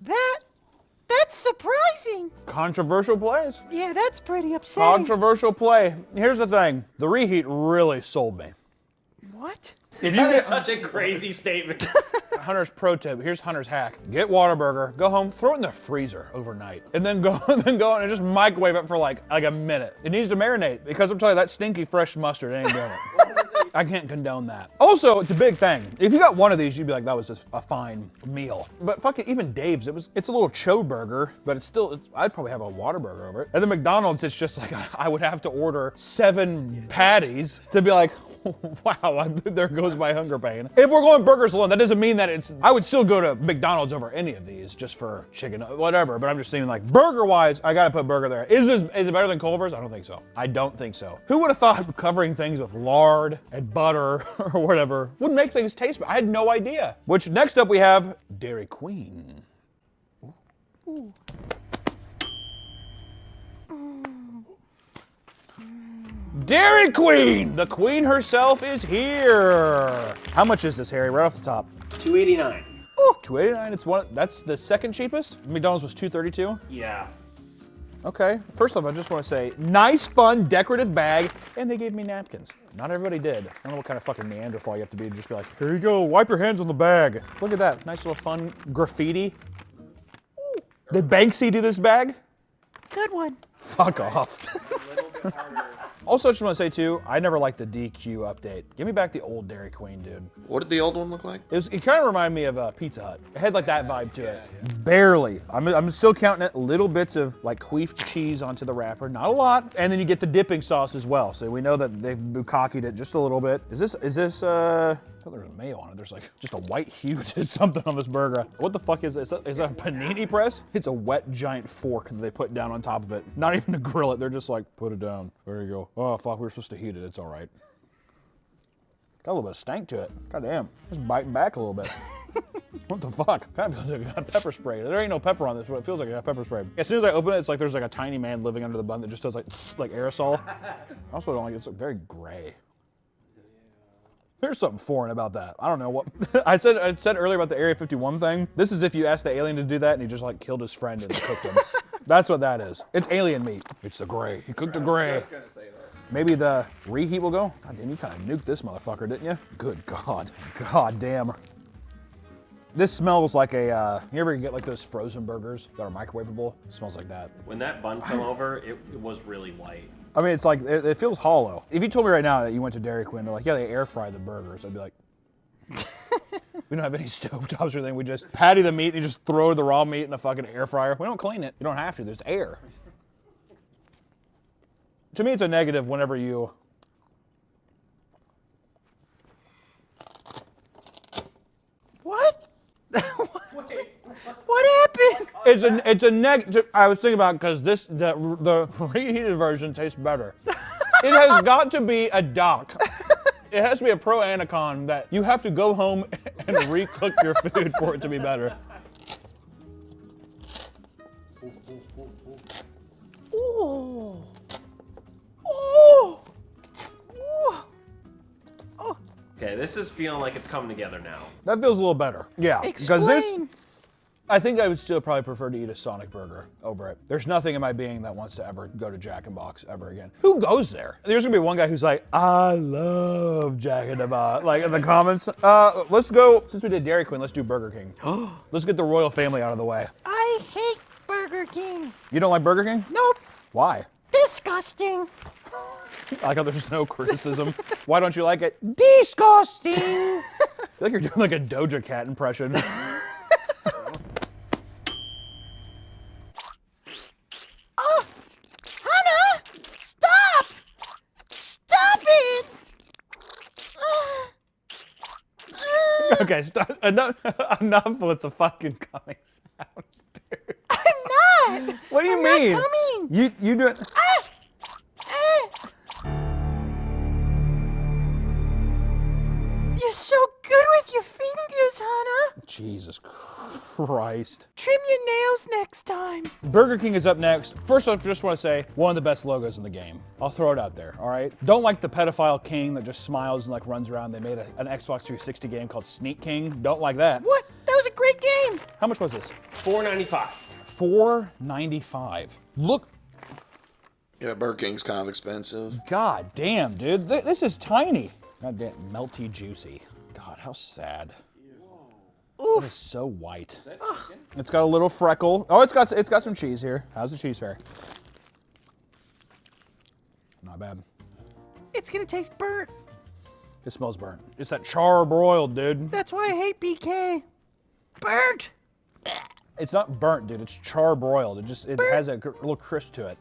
That's surprising. Controversial plays. Yeah, that's pretty upsetting. Controversial play. Here's the thing. The reheat really sold me. What? If you That get is such a crazy statement. Hunter's pro tip, here's Hunter's hack. Get Whataburger, go home, throw it in the freezer overnight, and then go and just microwave it for like a minute. It needs to marinate because I'm telling you, that stinky fresh mustard ain't doing it. I can't condone that. Also, it's a big thing. If you got one of these, you'd be like, that was just a fine meal. But fucking even Dave's, it's a little cho burger, but I'd probably have a Whataburger over it. And then McDonald's, it's just like, I would have to order 7 patties to be like, wow, there goes my hunger pain. If we're going burgers alone, that doesn't mean that I would still go to McDonald's over any of these just for chicken, whatever. But I'm just saying, like, burger-wise, I gotta put burger there. Is it better than Culver's? I don't think so. I don't think so. Who would have thought covering things with lard and butter or whatever would make things taste better? I had no idea. Which, next up we have Dairy Queen. Ooh. Dairy Queen! The queen herself is here. How much is this, Harry? Right off the top. $2.89. Ooh, $2.89. That's the second cheapest. McDonald's was $2.32. Yeah. Okay. First off, I just want to say, nice, fun, decorative bag, and they gave me napkins. Not everybody did. I don't know what kind of fucking Neanderthal you have to be to just be like, here you go, wipe your hands on the bag. Look at that, nice little fun graffiti. Ooh. Did Banksy do this bag? Good one. Fuck off. Also, I just want to say too, I never liked the DQ update. Give me back the old Dairy Queen, dude. What did the old one look like? It kind of reminded me of Pizza Hut. It had like that vibe to it. Barely. I'm still counting it. Little bits of like queefed cheese onto the wrapper, not a lot. And then you get the dipping sauce as well. So we know that they've bukkakied it just a little bit. Is this? Oh, there's mayo on it. There's like just a white hue to something on this burger. What the fuck is this? Is that a panini press? It's a wet giant fork that they put down on top of it. Not even to grill it. They're just like, put it down. There you go. Oh fuck, we were supposed to heat it. It's all right. Got a little bit of stank to it. God damn. Just biting back a little bit. What the fuck? Kind of feels like it got pepper spray. There ain't no pepper on this, but it feels like it got pepper spray. As soon as I open it, it's like there's like a tiny man living under the bun that just does like aerosol. Also, I don't like it. It's like very gray. There's something foreign about that. I don't know what. I said earlier about the Area 51 thing. This is if you asked the alien to do that and he just like killed his friend and cooked him. That's what that is. It's alien meat. It's the gray. He cooked the gray. I was just gonna say that. Maybe the reheat will go. God damn, you kind of nuked this motherfucker, didn't you? Good God. God damn. This smells like a, you ever get like those frozen burgers that are microwavable? It smells like that. When that bun fell over, it was really light. I mean, it's like, it feels hollow. If you told me right now that you went to Dairy Queen, they're like, yeah, they air fry the burgers, I'd be like, we don't have any stovetops or anything. We just patty the meat and you just throw the raw meat in a fucking air fryer. We don't clean it. You don't have to. There's air. To me, it's a negative whenever you... What? What happened? It's a negative. I was thinking about because the reheated version tastes better. It has got to be a doc. It has to be a pro Anacon that you have to go home and recook your food for it to be better. Ooh. Ooh. Ooh. Okay, this is feeling like it's coming together now. That feels a little better. Yeah, because Explain. I think I would still probably prefer to eat a Sonic burger over it. There's nothing in my being that wants to ever go to Jack in the Box ever again. Who goes there? There's gonna be one guy who's like, I love Jack in the Box. Like in the comments, let's go, since we did Dairy Queen, let's do Burger King. Let's get the royal family out of the way. I hate Burger King. You don't like Burger King? Nope. Why? Disgusting. I like how there's no criticism. Why don't you like it? Disgusting. I feel like you're doing like a Doja Cat impression. Oh, Hannah, stop! Stop it! Okay, stop. Enough with the fucking coming sounds, dude. I'm not. What do you I'm mean? Not coming. You do it. You're so good with your fingers, Hannah. Jesus Christ. Trim your nails next time. Burger King is up next. First off, just want to say, one of the best logos in the game. I'll throw it out there, all right? Don't like the pedophile king that just smiles and like runs around. They made an Xbox 360 game called Sneak King. Don't like that. What? That was a great game. How much was this? $4.95. $4.95. Look, Yeah, Burger King's kind of expensive. god damn, dude. This is tiny. God damn, melty juicy. God, how sad. It is so white. It's got a little freckle. Oh, it's got some cheese here. How's the cheese fare? Not bad. It's gonna taste burnt. It smells burnt. It's that char-broiled, dude. That's why I hate BK. Burnt. It's not burnt, dude. It's char-broiled. It has a little crisp to it.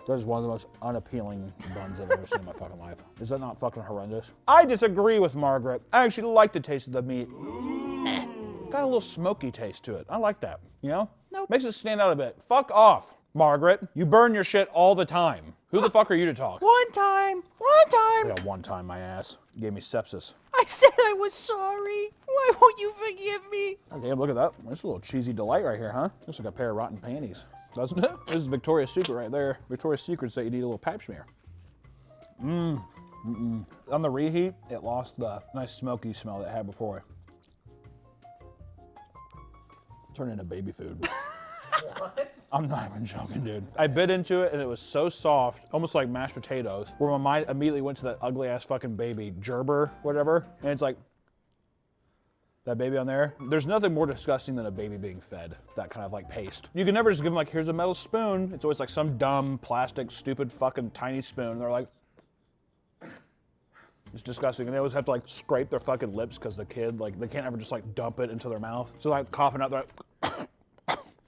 That is one of the most unappealing buns I've ever seen in my fucking life. Is that not fucking horrendous? I disagree with Margaret. I actually like the taste of the meat. Got a little smoky taste to it. I like that, you know? Nope. Makes it stand out a bit. Fuck off, Margaret. You burn your shit all the time. Who the fuck are you to talk? One time. Yeah, one time, my ass. Gave me sepsis. I said I was sorry. Why won't you forgive me? Okay, look at that. That's a little cheesy delight right here, huh? Looks like a pair of rotten panties, doesn't it? This is Victoria's Secret right there. Victoria's Secret that you need a little pap smear. On the reheat, it lost the nice smoky smell that it had before. Turned into baby food. What? I'm not even joking, dude. I bit into it and it was so soft, almost like mashed potatoes, where my mind immediately went to that ugly ass fucking baby, Gerber, whatever. And it's like, that baby on there. There's nothing more disgusting than a baby being fed that kind of like paste. You can never just give them like, here's a metal spoon. It's always like some dumb, plastic, stupid fucking tiny spoon. They're like, it's disgusting. And they always have to like scrape their fucking lips because the kid, like they can't ever just like dump it into their mouth. So like coughing out, they're like,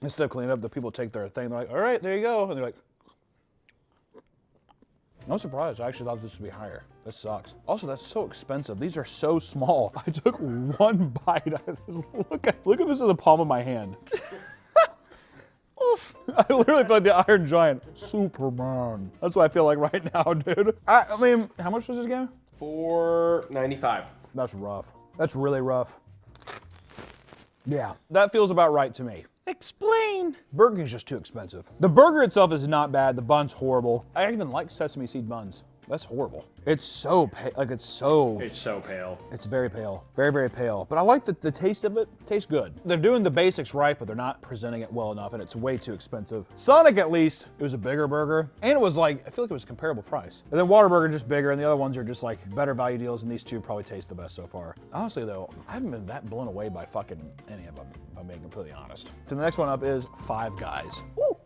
instead of cleaning up, the people take their thing. They're like, all right, there you go. And they're like, no surprise. I actually thought this would be higher. This sucks. Also, that's so expensive. These are so small. I took one bite out of this. Look at this in the palm of my hand. Oof. I literally feel like the Iron Giant. Superman. That's what I feel like right now, dude. I mean, how much was this again? $4.95. That's rough. That's really rough. Yeah, that feels about right to me. Explain. Burger King's just too expensive. The burger itself is not bad. The bun's horrible. I even like sesame seed buns. That's horrible. It's so It's so pale. It's very pale. Very, very pale. But I like the taste of it. Tastes good. They're doing the basics right, but they're not presenting it well enough, and it's way too expensive. Sonic, at least, it was a bigger burger, and it was like, I feel like it was a comparable price. And then Whataburger just bigger, and the other ones are just like better value deals, and these two probably taste the best so far. Honestly, though, I haven't been that blown away by fucking any of them, if I'm being completely honest. So the next one up is Five Guys. Ooh.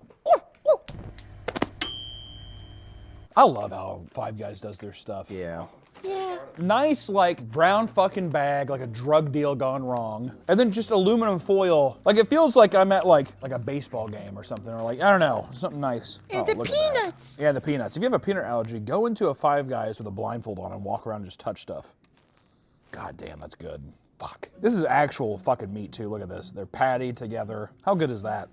I love how Five Guys does their stuff. Yeah. Yeah. Nice, like, brown fucking bag, like a drug deal gone wrong. And then just aluminum foil. Like, it feels like I'm at, like a baseball game or something. Or, like, I don't know, something nice. And Oh, the look at that. peanuts. Yeah, the peanuts. If you have a peanut allergy, go into a Five Guys with a blindfold on and walk around and just touch stuff. God damn, that's good. Fuck. This is actual fucking meat, too. Look at this. They're patty together. How good is that?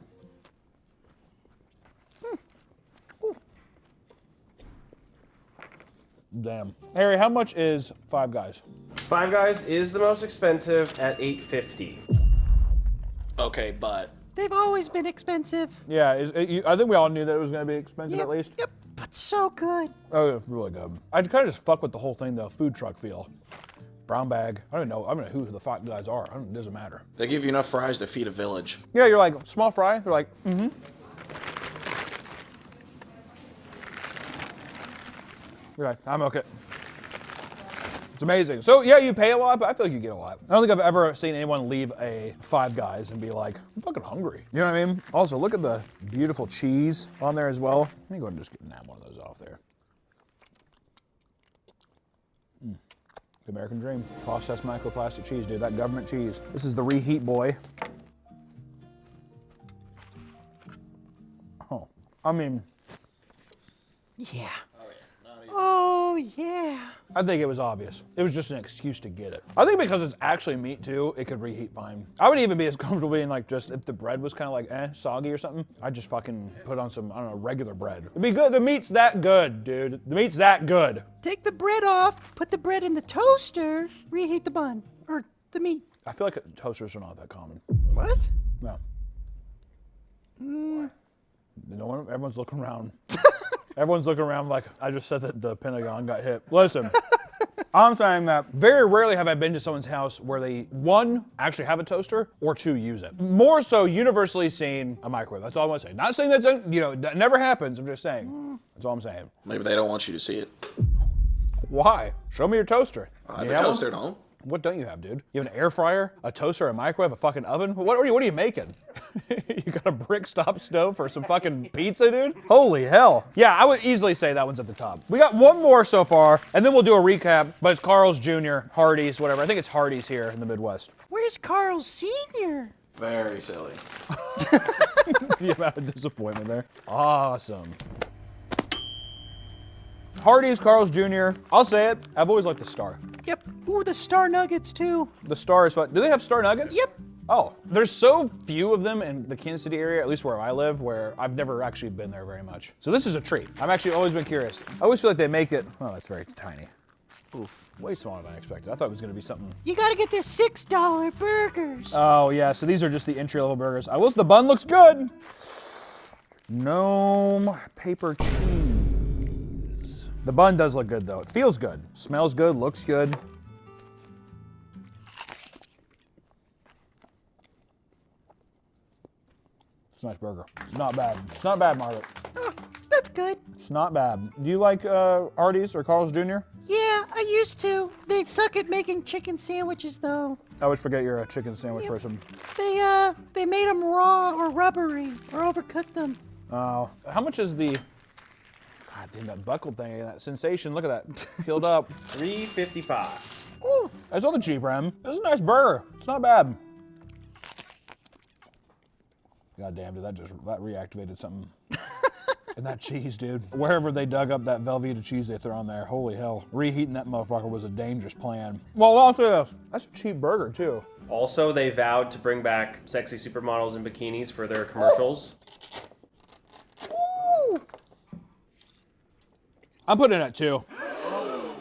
Damn. Harry, how much is Five Guys? Five Guys is the most expensive at $8.50. Okay, but They've always been expensive. Yeah, I think we all knew that it was going to be expensive at least. Yep. But so good. Oh, it's really good. I kind of just fuck with the whole thing, the food truck feel. Brown bag. I don't know who the fuck guys are. It doesn't matter. They give you enough fries to feed a village. Yeah, you're like, small fry? They're like, mm-hmm. You're like, I'm okay. It's amazing. So yeah, you pay a lot, but I feel like you get a lot. I don't think I've ever seen anyone leave a Five Guys and be like, I'm fucking hungry. You know what I mean? Also, look at the beautiful cheese on there as well. Let me go ahead and just nab one of those off there. The American dream. Processed microplastic cheese, dude. That government cheese. This is the reheat boy. Oh, I mean. Yeah. Oh, yeah. I think it was obvious. It was just an excuse to get it. I think because it's actually meat too, it could reheat fine. I would even be as comfortable being like just, if the bread was kind of like soggy or something, I'd just fucking put on some, I don't know, regular bread. It'd be good. The meat's that good, dude. The meat's that good. Take the bread off, put the bread in the toaster, reheat the bun, or the meat. I feel like toasters are not that common. What? No. No one, everyone's looking around. Everyone's looking around like, I just said that the Pentagon got hit. Listen, I'm saying that very rarely have I been to someone's house where they, one, actually have a toaster, or two, use it. More so universally seen a microwave. That's all I want to say. Not saying that's, that never happens. I'm just saying. That's all I'm saying. Maybe they don't want you to see it. Why? Show me your toaster. I have a toaster at home. What don't you have, dude? You have an air fryer, a toaster, a microwave, a fucking oven? What are you making? You got a brick stop stove for some fucking pizza, dude? Holy hell. Yeah, I would easily say that one's at the top. We got one more so far, and then we'll do a recap, but it's Carl's Jr., Hardee's, whatever. I think it's Hardee's here in the Midwest. Where's Carl Sr.? Very silly. The amount of disappointment there. Awesome. Hardee's, Carl's Jr. I'll say it, I've always liked the Star. Yep. Ooh, the Star Nuggets, too. The Star is fun. Do they have Star Nuggets? Yep. Oh, there's so few of them in the Kansas City area, at least where I live, where I've never actually been there very much. So this is a treat. I've actually always been curious. I always feel like they make it, oh, that's very tiny. Oof, way smaller than I expected. I thought it was gonna be something. You gotta get their $6 burgers. Oh yeah, so these are just the entry-level burgers. The bun looks good. Gnome paper cheese. The bun does look good though. It feels good, smells good, looks good. It's a nice burger. It's not bad. It's not bad, Margaret. Oh, that's good. It's not bad. Do you like Hardee's or Carl's Jr.? Yeah, I used to. They suck at making chicken sandwiches, though. I always forget you're a chicken sandwich person. They made them raw or rubbery or overcooked them. Oh, how much is the? God damn, that buckled thing, that sensation. Look at that, peeled up. $3.55. Ooh, that's all the cheap, Rem. This is a nice burger. It's not bad. God damn, dude, that reactivated something. And that cheese, dude. Wherever they dug up that Velveeta cheese they threw on there, holy hell. Reheating that motherfucker was a dangerous plan. Well, I'll say this, that's a cheap burger, too. Also, they vowed to bring back sexy supermodels in bikinis for their commercials. Ooh. I'm putting it at 2.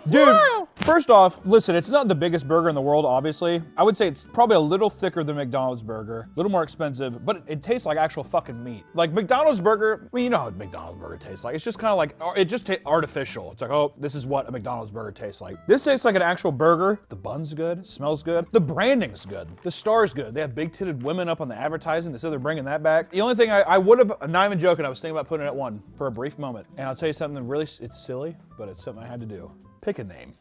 Dude, wow. First off, listen, it's not the biggest burger in the world, obviously. I would say it's probably a little thicker than McDonald's burger, a little more expensive, but it tastes like actual fucking meat. Like McDonald's burger, I mean, you know how a McDonald's burger tastes like. It's just kind of like, it just tastes artificial. It's like, oh, this is what a McDonald's burger tastes like. This tastes like an actual burger. The bun's good, it smells good. The branding's good. The Star's good. They have big-titted women up on the advertising. They said they're bringing that back. The only thing I would have, not even joking, I was thinking about putting it at 1 for a brief moment. And I'll tell you something really, it's silly, but it's something I had to do. Pick a name.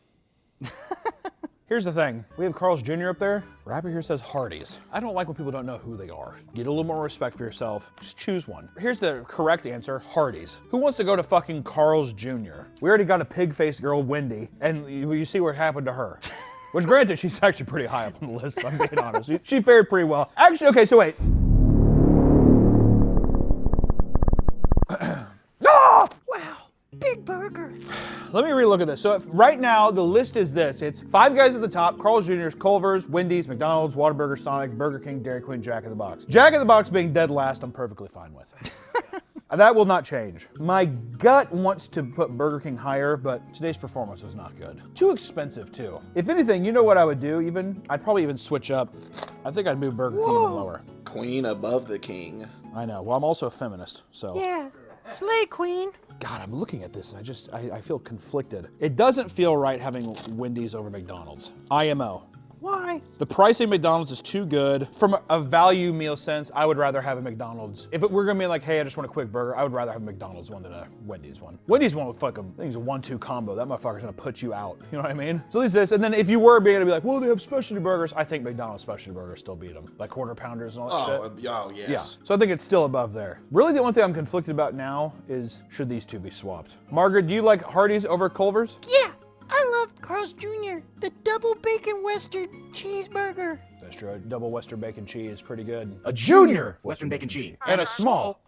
Here's the thing. We have Carl's Jr. up there. Rapper here says Hardee's. I don't like when people don't know who they are. Get a little more respect for yourself. Just choose one. Here's the correct answer, Hardee's. Who wants to go to fucking Carl's Jr.? We already got a pig-faced girl, Wendy, and you see what happened to her. Which granted, she's actually pretty high up on the list, if I'm being honest. She fared pretty well. Actually, okay, so wait. Wow, big burger. Let me relook at this. So right now, the list is this. It's Five Guys at the top, Carl's Jr.'s, Culver's, Wendy's, McDonald's, Whataburger, Sonic, Burger King, Dairy Queen, Jack in the Box. Jack in the Box being dead last, I'm perfectly fine with. That will not change. My gut wants to put Burger King higher, but today's performance was not good. Too expensive, too. If anything, you know what I would do even? I'd probably even switch up. I think I'd move Burger King even lower. Queen above the king. I know. Well, I'm also a feminist, so. Yeah. Slay Queen. God, I'm looking at this and I feel conflicted. It doesn't feel right having Wendy's over McDonald's. IMO. Why? The pricing at McDonald's is too good. From a value meal sense, I would rather have a McDonald's. If we're gonna be like, hey, I just want a quick burger, I would rather have a McDonald's one than a Wendy's one. Wendy's one with fucking, I think it's a 1-2 combo. That motherfucker's gonna put you out. You know what I mean? So at least this, and then if you were being to be like, well, they have specialty burgers, I think McDonald's specialty burgers still beat them. Like quarter pounders and all that shit. Oh, yes. Yeah, so I think it's still above there. Really the only thing I'm conflicted about now is, should these two be swapped? Margaret, do you like Hardee's over Culver's? Yeah, I love Carl's Jr., the double bacon Western cheeseburger. That's true. A double Western bacon cheese is pretty good. A junior Western bacon cheese. And a small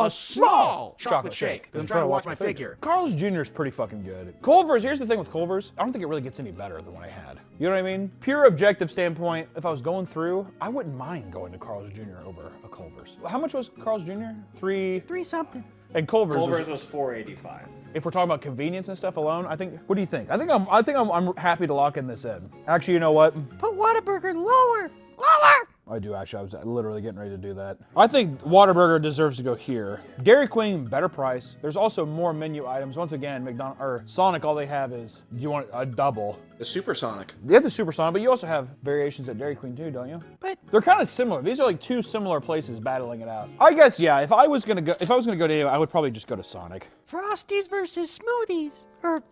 chocolate shake. Because I'm trying to watch my figure. Carl's Jr. is pretty fucking good. Culver's, here's the thing with Culver's, I don't think it really gets any better than what I had. You know what I mean? Pure objective standpoint, if I was going through, I wouldn't mind going to Carl's Jr. over a Culver's. How much was Carl's Jr.? Three something. And Culver's was $4.85. if we're talking about convenience and stuff alone, I think, what do you think? I think I'm happy to lock in this in. Actually, you know what? Put Whataburger lower. Lower! I do actually. I was literally getting ready to do that. I think Whataburger deserves to go here. Dairy Queen, better price. There's also more menu items. Once again, McDonald's or Sonic, all they have is, do you want a double? The Supersonic. They have the Supersonic, but you also have variations at Dairy Queen too, don't you? But they're kind of similar. These are like two similar places battling it out. I guess yeah. If I was gonna go to any, I would probably just go to Sonic. Frosties versus smoothies. Or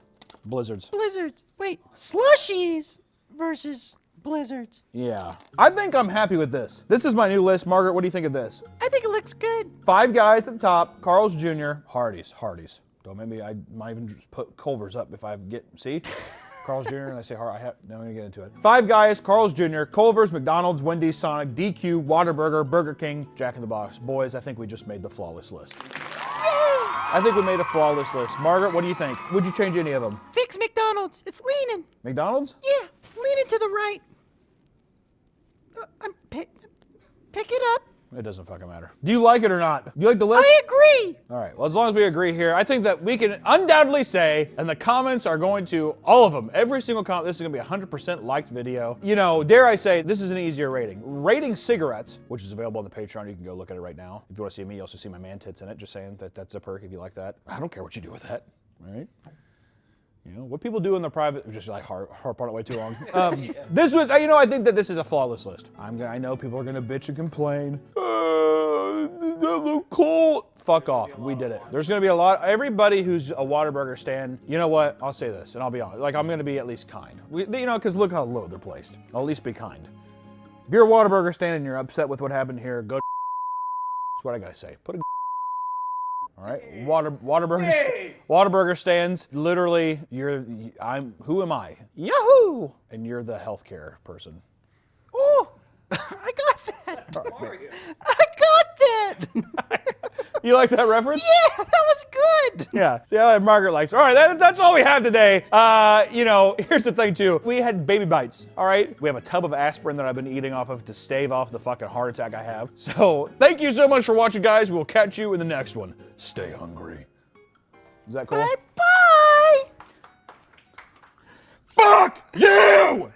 Blizzards. Blizzards. Wait, slushies versus Blizzards. Yeah. I think I'm happy with this. This is my new list. Margaret, what do you think of this? I think it looks good. Five Guys at the top, Carl's Jr., Hardee's. Don't make me, I might even just put Culver's up if I get, see? Carl's Jr., and I say, no, I'm gonna get into it. Five Guys, Carl's Jr., Culver's, McDonald's, Wendy's, Sonic, DQ, Whataburger, Burger King, Jack in the Box. Boys, I think we just made the flawless list. I think we made a flawless list. Margaret, what do you think? Would you change any of them? Fix McDonald's. It's leaning. McDonald's? Yeah, leaning to the right. Pick it up. It doesn't fucking matter. Do you like it or not? Do you like the list? I agree. All right, well, as long as we agree here, I think that we can undoubtedly say, and the comments are going to, all of them, every single comment, this is gonna be a 100% liked video. You know, dare I say, this is an easier rating. Rating cigarettes, which is available on the Patreon, you can go look at it right now. If you wanna see me, you also see my man tits in it, just saying that that's a perk if you like that. I don't care what you do with that, all right? You know, what people do in the private, just like harp on it way too long. This was, you know, I think that this is a flawless list. I know people are gonna bitch and complain. That look cool. Fuck off, we did it. There's gonna be a lot, everybody who's a Whataburger stand, you know what, I'll say this, and I'll be honest, like I'm gonna be at least kind. You know, cause look how low they're placed. I'll at least be kind. If you're a Whataburger stand and you're upset with what happened here, go that's what I gotta say. Put a all right, Whataburger stands. Literally, who am I? Yahoo! And you're the healthcare person. Oh, I got that. I got that. You like that reference? Yeah, that was good. Yeah. See how Margaret likes. All right, that's all we have today. You know, here's the thing too. We had baby bites. All right. We have a tub of aspirin that I've been eating off of to stave off the fucking heart attack I have. So thank you so much for watching, guys. We'll catch you in the next one. Stay hungry. Is that cool? Bye. Fuck you!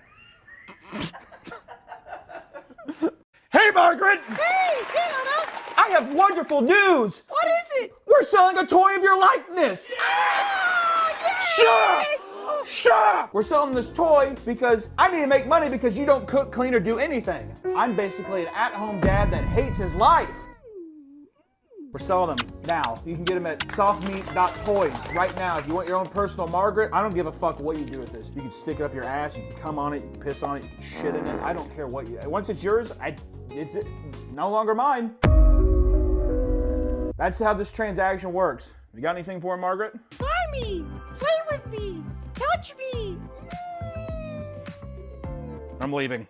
Hey, Margaret! Hey, Hannah! I have wonderful news! What is it? We're selling a toy of your likeness! Shut up! Shut up! We're selling this toy because I need to make money because you don't cook, clean, or do anything. I'm basically an at-home dad that hates his life. We're selling them now. You can get them at softmeat.toys right now. If you want your own personal Margaret, I don't give a fuck what you do with this. You can stick it up your ass, you can come on it, you can piss on it, you can shit in it. I don't care what you, once it's yours, it's no longer mine. That's how this transaction works. You got anything for him, Margaret? Buy me, play with me, touch me. I'm leaving.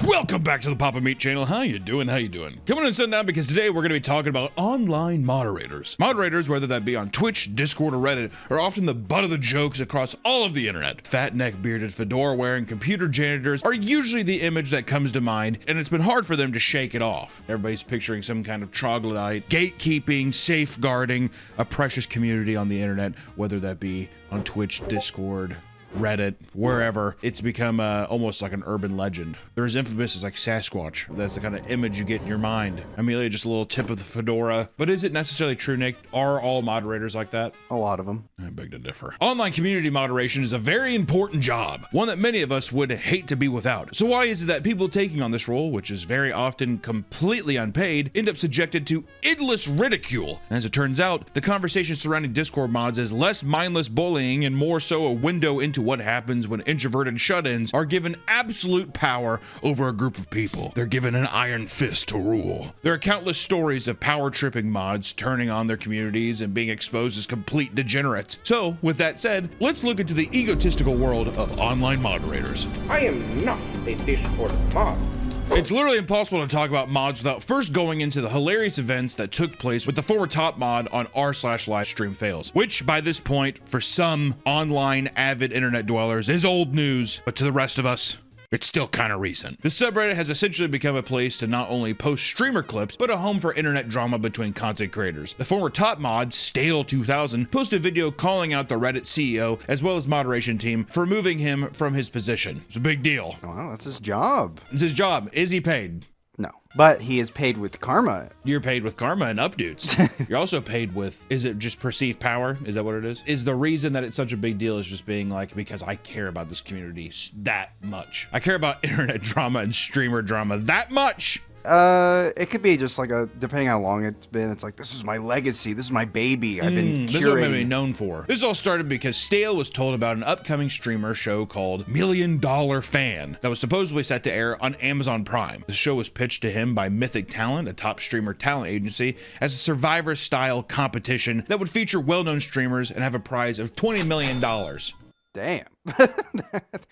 Welcome back to the Papa Meat channel. How you doing? Come on and sit down because today we're going to be talking about online moderators. Moderators, whether that be on Twitch, Discord, or Reddit, are often the butt of the jokes across all of the internet. Fat neck bearded fedora wearing computer janitors are usually the image that comes to mind, and it's been hard for them to shake it off. Everybody's picturing some kind of troglodyte, gatekeeping, safeguarding a precious community on the internet, whether that be on Twitch, Discord, Reddit, wherever, it's become almost like an urban legend. They're as infamous as like Sasquatch. That's the kind of image you get in your mind. Amelia, just a little tip of the fedora. But is it necessarily true, Nick? Are all moderators like that? A lot of them. I beg to differ. Online community moderation is a very important job, one that many of us would hate to be without. So why is it that people taking on this role, which is very often completely unpaid, end up subjected to endless ridicule? As it turns out, the conversation surrounding Discord mods is less mindless bullying and more so a window into what happens when introverted shut-ins are given absolute power over a group of people. They're given an iron fist to rule. There are countless stories of power-tripping mods turning on their communities and being exposed as complete degenerates. So, with that said, let's look into the egotistical world of online moderators. I am not a Discord mod. It's literally impossible to talk about mods without first going into the hilarious events that took place with the former top mod on r/livestream fails, which by this point, for some online avid internet dwellers, is old news, but to the rest of us, it's still kind of recent. The subreddit has essentially become a place to not only post streamer clips, but a home for internet drama between content creators. The former top mod, Stale2000, posted a video calling out the Reddit CEO, as well as moderation team, for removing him from his position. It's a big deal. Well, that's his job. It's his job. Is he paid? No, but he is paid with karma. You're paid with karma and updates. You're also paid with, is it just perceived power? Is that what it is? Is the reason that it's such a big deal is just being like, because I care about this community that much. I care about internet drama and streamer drama that much. It could be just like depending how long it's been, it's like, this is my legacy, this is my baby, I've been This is what I'm curating. known for. This all started because Stale was told about an upcoming streamer show called $1 Million Fan that was supposedly set to air on Amazon Prime. The show was pitched to him by Mythic Talent, a top streamer talent agency, as a Survivor-style competition that would feature well-known streamers and have a prize of $20 million. Damn.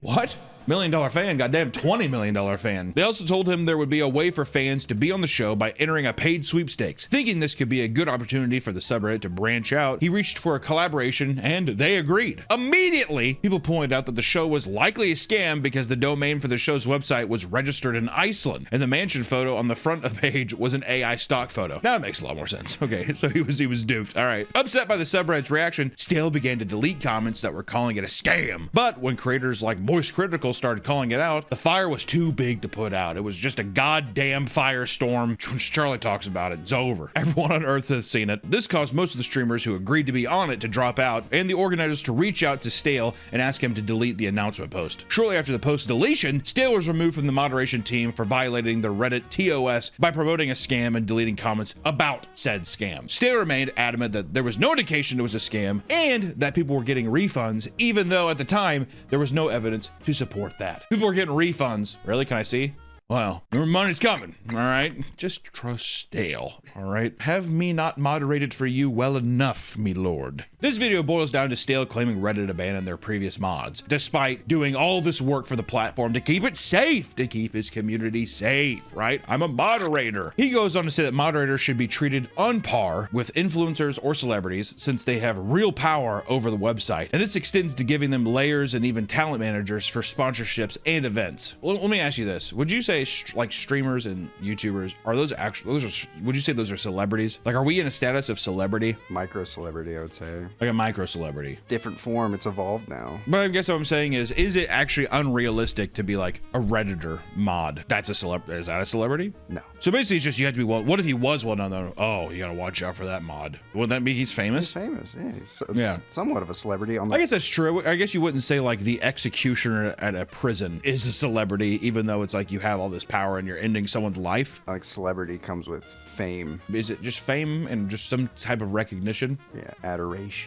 What? $1 Million Fan, goddamn $20 million fan. They also told him there would be a way for fans to be on the show by entering a paid sweepstakes. Thinking this could be a good opportunity for the subreddit to branch out, he reached for a collaboration and they agreed. Immediately, people pointed out that the show was likely a scam because the domain for the show's website was registered in Iceland, and the mansion photo on the front of the page was an AI stock photo. Now it makes a lot more sense. Okay, so he was duped. All right. Upset by the subreddit's reaction, Stale began to delete comments that were calling it a scam. But when creators like Moist Critical started calling it out, the fire was too big to put out. It was just a goddamn firestorm. When Charlie talks about it, it's over. Everyone on Earth has seen it. This caused most of the streamers who agreed to be on it to drop out, and the organizers to reach out to Stale and ask him to delete the announcement post. Shortly after the post's deletion, Stale was removed from the moderation team for violating the Reddit TOS by promoting a scam and deleting comments about said scam. Stale remained adamant that there was no indication it was a scam and that people were getting refunds, even though at the time there was no evidence to support that. People were getting refunds. Really? Can I see? Well, your money's coming, all right? Just trust Stale, all right? Have me not moderated for you well enough, me lord. This video boils down to Stale claiming Reddit abandoned their previous mods, despite doing all this work for the platform to keep it safe, to keep his community safe, right? I'm a moderator. He goes on to say that moderators should be treated on par with influencers or celebrities since they have real power over the website. And this extends to giving them layers and even talent managers for sponsorships and events. Well, let me ask you this. Would you say like streamers and YouTubers, are those actually, would you say those are celebrities? Like, are we in a status of celebrity? Micro celebrity, I would say. Like a micro celebrity. Different form, it's evolved now. But I guess what I'm saying is it actually unrealistic to be like a Redditor mod? That's a celebrity. Is that a celebrity? No. So basically it's just you have to be well, what if he was well known? Oh, you gotta watch out for that mod. Wouldn't that be he's famous? He's famous, yeah. He's somewhat of a celebrity on the I guess that's true. I guess you wouldn't say like the executioner at a prison is a celebrity, even though it's like you have all this power and you're ending someone's life. Like celebrity comes with fame. Is it just fame and just some type of recognition? Yeah, adoration.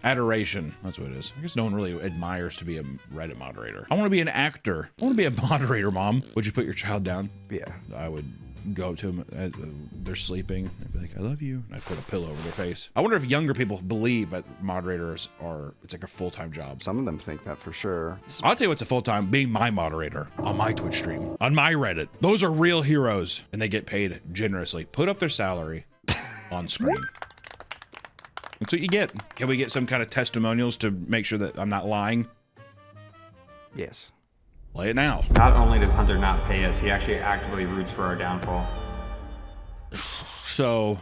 Adoration, that's what it is. I guess no one really admires to be a Reddit moderator. I want to be an actor. I want to be a moderator, Mom. Would you put your child down? Yeah. I would go up to them as they're sleeping. I'd be like, I love you. And I'd put a pillow over their face. I wonder if younger people believe that moderators are, it's like a full-time job. Some of them think that for sure. I'll tell you what's a full-time, being my moderator on my Twitch stream, on my Reddit. Those are real heroes and they get paid generously. Put up their salary on screen. That's what you get. Can we get some kind of testimonials to make sure that I'm not lying? Yes. Play it now. Not only does Hunter not pay us, he actually actively roots for our downfall. So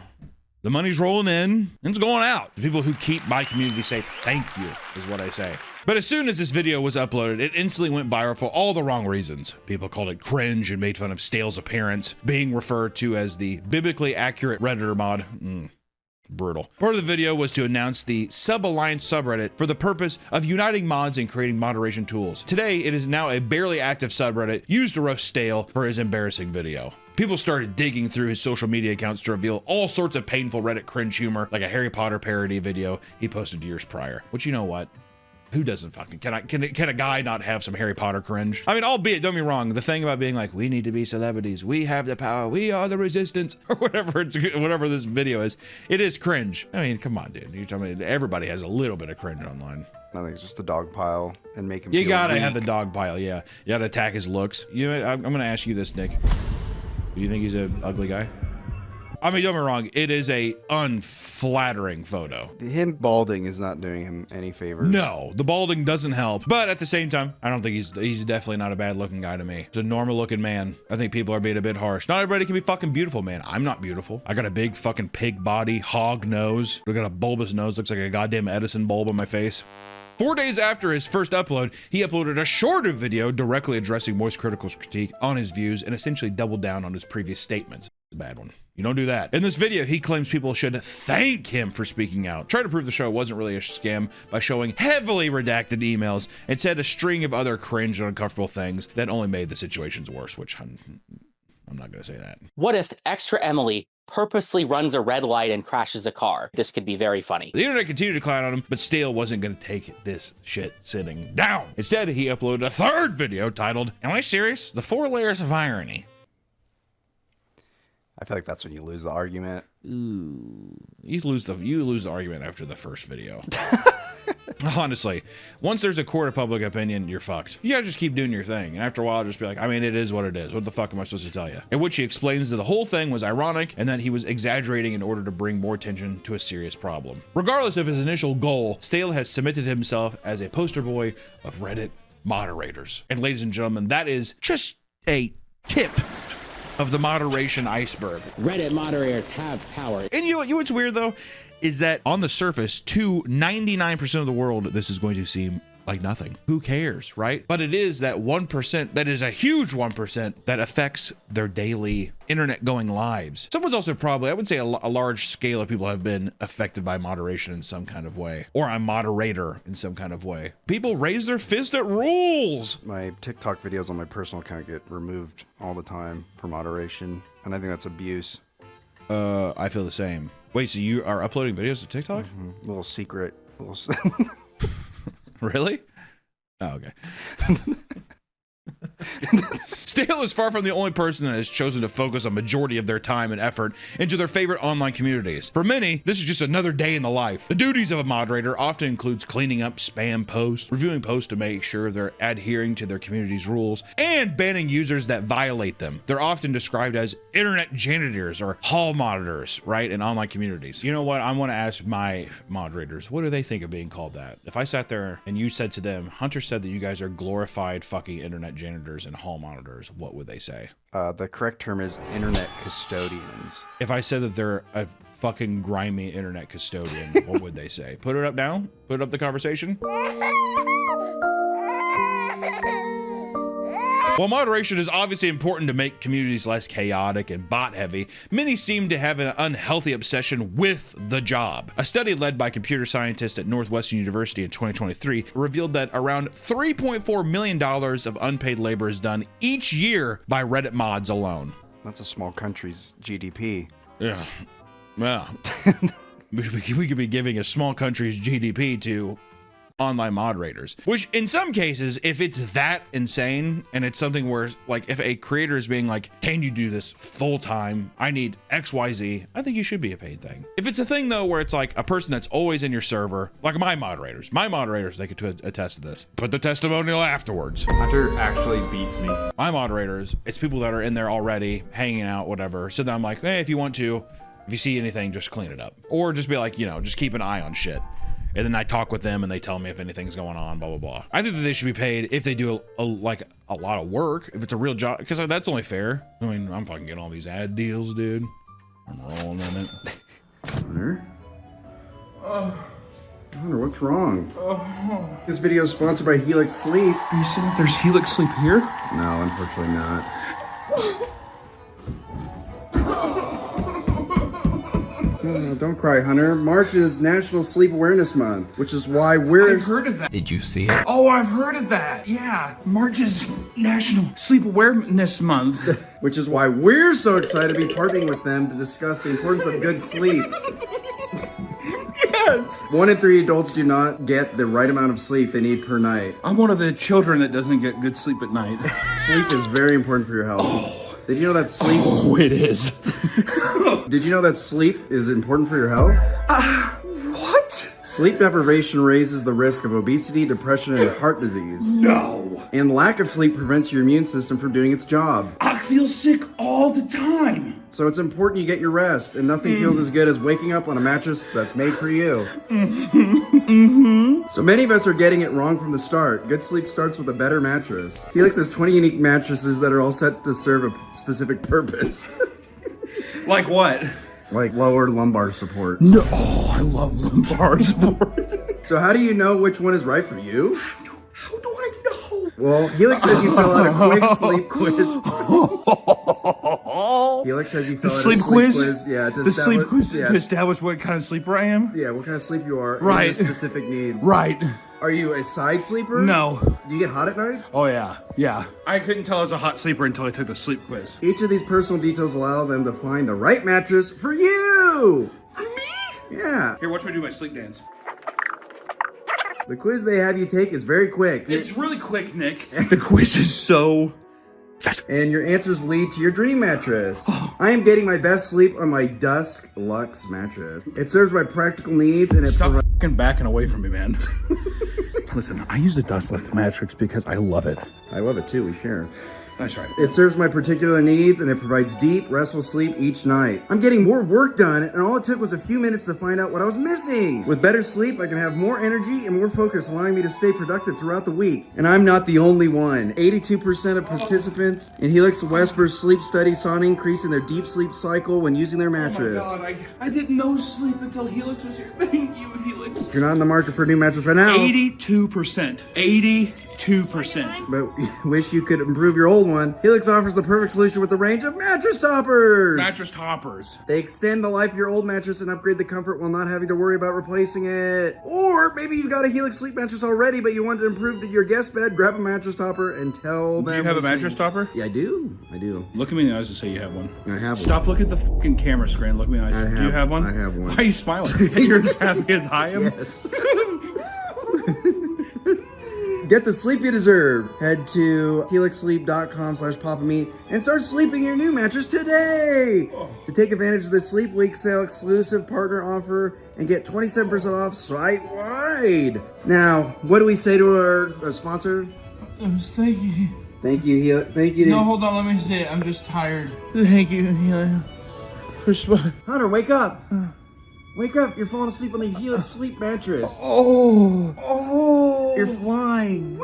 the money's rolling in and it's going out. The people who keep my community safe, thank you, is what I say. But as soon as this video was uploaded, it instantly went viral for all the wrong reasons. People called it cringe and made fun of Stale's appearance, being referred to as the biblically accurate Redditor mod. Brutal. Part of the video was to announce the Sub-Alliance subreddit for the purpose of uniting mods and creating moderation tools. Today, it is now a barely active subreddit used to roast Stale for his embarrassing video. People started digging through his social media accounts to reveal all sorts of painful Reddit cringe humor, like a Harry Potter parody video he posted years prior. Which, you know what? Who doesn't fucking, can a guy not have some Harry Potter cringe? I mean, albeit, don't be wrong, the thing about being like, we need to be celebrities, we have the power, we are the resistance, or whatever this video is, it is cringe. I mean, come on, dude. You tell me everybody has a little bit of cringe online. I think it's just the dog pile and make him You feel gotta weak. have the dog pile, yeah. You gotta attack his looks. You know, I'm gonna ask you this, Nick. Do you think he's an ugly guy? I mean, don't get me wrong, it is a unflattering photo. Him balding is not doing him any favors. No, the balding doesn't help. But at the same time, I don't think he's definitely not a bad looking guy to me. He's a normal looking man. I think people are being a bit harsh. Not everybody can be fucking beautiful, man. I'm not beautiful. I got a big fucking pig body, hog nose. I got a bulbous nose, looks like a goddamn Edison bulb on my face. 4 days after his first upload, he uploaded a shorter video directly addressing Moist Critical's critique on his views and essentially doubled down on his previous statements. A bad one. You don't do that. In this video, he claims people should thank him for speaking out. Tried to prove the show wasn't really a scam by showing heavily redacted emails and said a string of other cringe and uncomfortable things that only made the situations worse, which I'm not gonna say that. What if Extra Emily purposely runs a red light and crashes a car? This could be very funny. The internet continued to clown on him, but Stale wasn't going to take this shit sitting down. Instead, he uploaded a third video titled, "Am I serious? The 4 layers of irony." I feel like that's when you lose the argument. Ooh, you lose the argument after the first video. Honestly, once there's a court of public opinion, you're fucked. You gotta just keep doing your thing, and after a while, just be like, I mean, it is what it is. What the fuck am I supposed to tell you? In which he explains that the whole thing was ironic and that he was exaggerating in order to bring more attention to a serious problem. Regardless of his initial goal, Stale has cemented himself as a poster boy of Reddit moderators. And ladies and gentlemen, that is just a tip of the moderation iceberg. Reddit moderators have power. And you know what's weird though? Is that on the surface, to 99% of the world, this is going to seem like nothing. Who cares, right? But it is that 1%, that is a huge 1%, that affects their daily internet going lives. Someone's also probably, I would say a large scale of people have been affected by moderation in some kind of way, or a moderator in some kind of way. People raise their fist at rules. My TikTok videos on my personal account get removed all the time for moderation, and I think that's abuse. I feel the same. Wait, so you are uploading videos to TikTok? Mm-hmm. Little secret. Really? Oh, okay. Stale is far from the only person that has chosen to focus a majority of their time and effort into their favorite online communities. For many, this is just another day in the life. The duties of a moderator often includes cleaning up spam posts, reviewing posts to make sure they're adhering to their community's rules, and banning users that violate them. They're often described as internet janitors or hall monitors, right, in online communities. You know what? I want to ask my moderators, what do they think of being called that? If I sat there and you said to them, Hunter said that you guys are glorified fucking internet janitors and hall monitors, what would they say? The correct term is internet custodians. If I said that they're a fucking grimy internet custodian, what would they say? Put it up now? Put up the conversation? While moderation is obviously important to make communities less chaotic and bot heavy, many seem to have an unhealthy obsession with the job. A study led by computer scientists at Northwestern University in 2023 revealed that around $3.4 million of unpaid labor is done each year by Reddit mods alone. That's a small country's GDP. Yeah. Well, we could be giving a small country's GDP to online moderators, which in some cases, if it's that insane and it's something where like if a creator is being like, can you do this full time? I need XYZ. I think you should be a paid thing. If it's a thing though, where it's like a person that's always in your server, like my moderators, they could attest to this. Put the testimonial afterwards. Hunter actually beats me. My moderators, it's people that are in there already hanging out, whatever. So then I'm like, hey, if you see anything, just clean it up, or just be like, just keep an eye on shit. And then I talk with them and they tell me if anything's going on, blah, blah, blah. I think that they should be paid if they do a lot of work, if it's a real job, because that's only fair. I mean, I'm fucking getting all these ad deals, dude. I'm rolling in it. Hunter? Hunter, What's wrong? This video is sponsored by Helix Sleep. Are you saying there's Helix Sleep here? No, unfortunately not. Don't cry, Hunter. March is National Sleep Awareness Month, which is why we're... I've heard of that. Did you see it? Oh, I've heard of that. Yeah. March is National Sleep Awareness Month. which is why we're so excited to be partnering with them to discuss the importance of good sleep. Yes. 1 in 3 adults do not get the right amount of sleep they need per night. I'm one of the children that doesn't get good sleep at night. Sleep is very important for your health. Did you know that sleep... Oh, it is. Did you know that sleep is important for your health? What? Sleep deprivation raises the risk of obesity, depression, and heart disease. No. And lack of sleep prevents your immune system from doing its job. I feel sick all the time. So it's important you get your rest, and nothing feels as good as waking up on a mattress that's made for you. So many of us are getting it wrong from the start. Good sleep starts with a better mattress. Helix has 20 unique mattresses that are all set to serve a specific purpose. Like what? Like lower lumbar support. No, oh, I love lumbar support. So how do you know which one is right for you? How do I know? Well, Helix says you fill out a quick sleep quiz. Helix says you fill out a sleep quiz. Yeah, to establish what kind of sleeper I am. Yeah, what kind of sleep you are. Right. And your specific needs. Right. Are you a side sleeper? No. Do you get hot at night? Oh yeah, yeah. I couldn't tell I was a hot sleeper until I took the sleep quiz. Each of these personal details allow them to find the right mattress for you. For me? Yeah. Here, watch me do my sleep dance. The quiz they have you take is very quick. It's really quick, Nick. The quiz is so fast. And your answers lead to your dream mattress. I am getting my best sleep on my Dusk Luxe mattress. It serves my practical needs and it Stop fucking backing away from me, man. Listen, I use the Dusk Luxe mattress because I love it. I love it too, we share. That's right. It serves my particular needs and it provides deep, restful sleep each night. I'm getting more work done and all it took was a few minutes to find out what I was missing. With better sleep, I can have more energy and more focus, allowing me to stay productive throughout the week. And I'm not the only one. 82% of participants in Helix Wesper's sleep study saw an increase in their deep sleep cycle when using their mattress. Oh my God, I didn't know sleep until Helix was here. Thank you, Helix. If you're not in the market for a new mattress right now, 82%. 82%. but wish you could improve your old one, Helix offers the perfect solution with a range of mattress toppers. Mattress toppers. They extend the life of your old mattress and upgrade the comfort while not having to worry about replacing it. Or maybe you've got a Helix sleep mattress already, but you want to improve your guest bed, grab a mattress topper and tell them. Do you have a mattress topper? Yeah, I do. I do. Look at me in the eyes and say you have one. I have one. Stop looking at the fucking camera screen. Look me in the eyes. Do you have one? I have one. Why are you smiling? You're as happy as I am? Yes. Get the sleep you deserve. Head to helixsleep.com/papameat and start sleeping your new mattress today. To take advantage of this Sleep Week sale exclusive partner offer and get 27% off site-wide. Now, what do we say to our sponsor? Thank you. Thank you, thank you. No, hold on. Let me say it. I'm just tired. Thank you, Hunter, wake up. Wake up, you're falling asleep on the Helix sleep mattress. Oh. You're flying.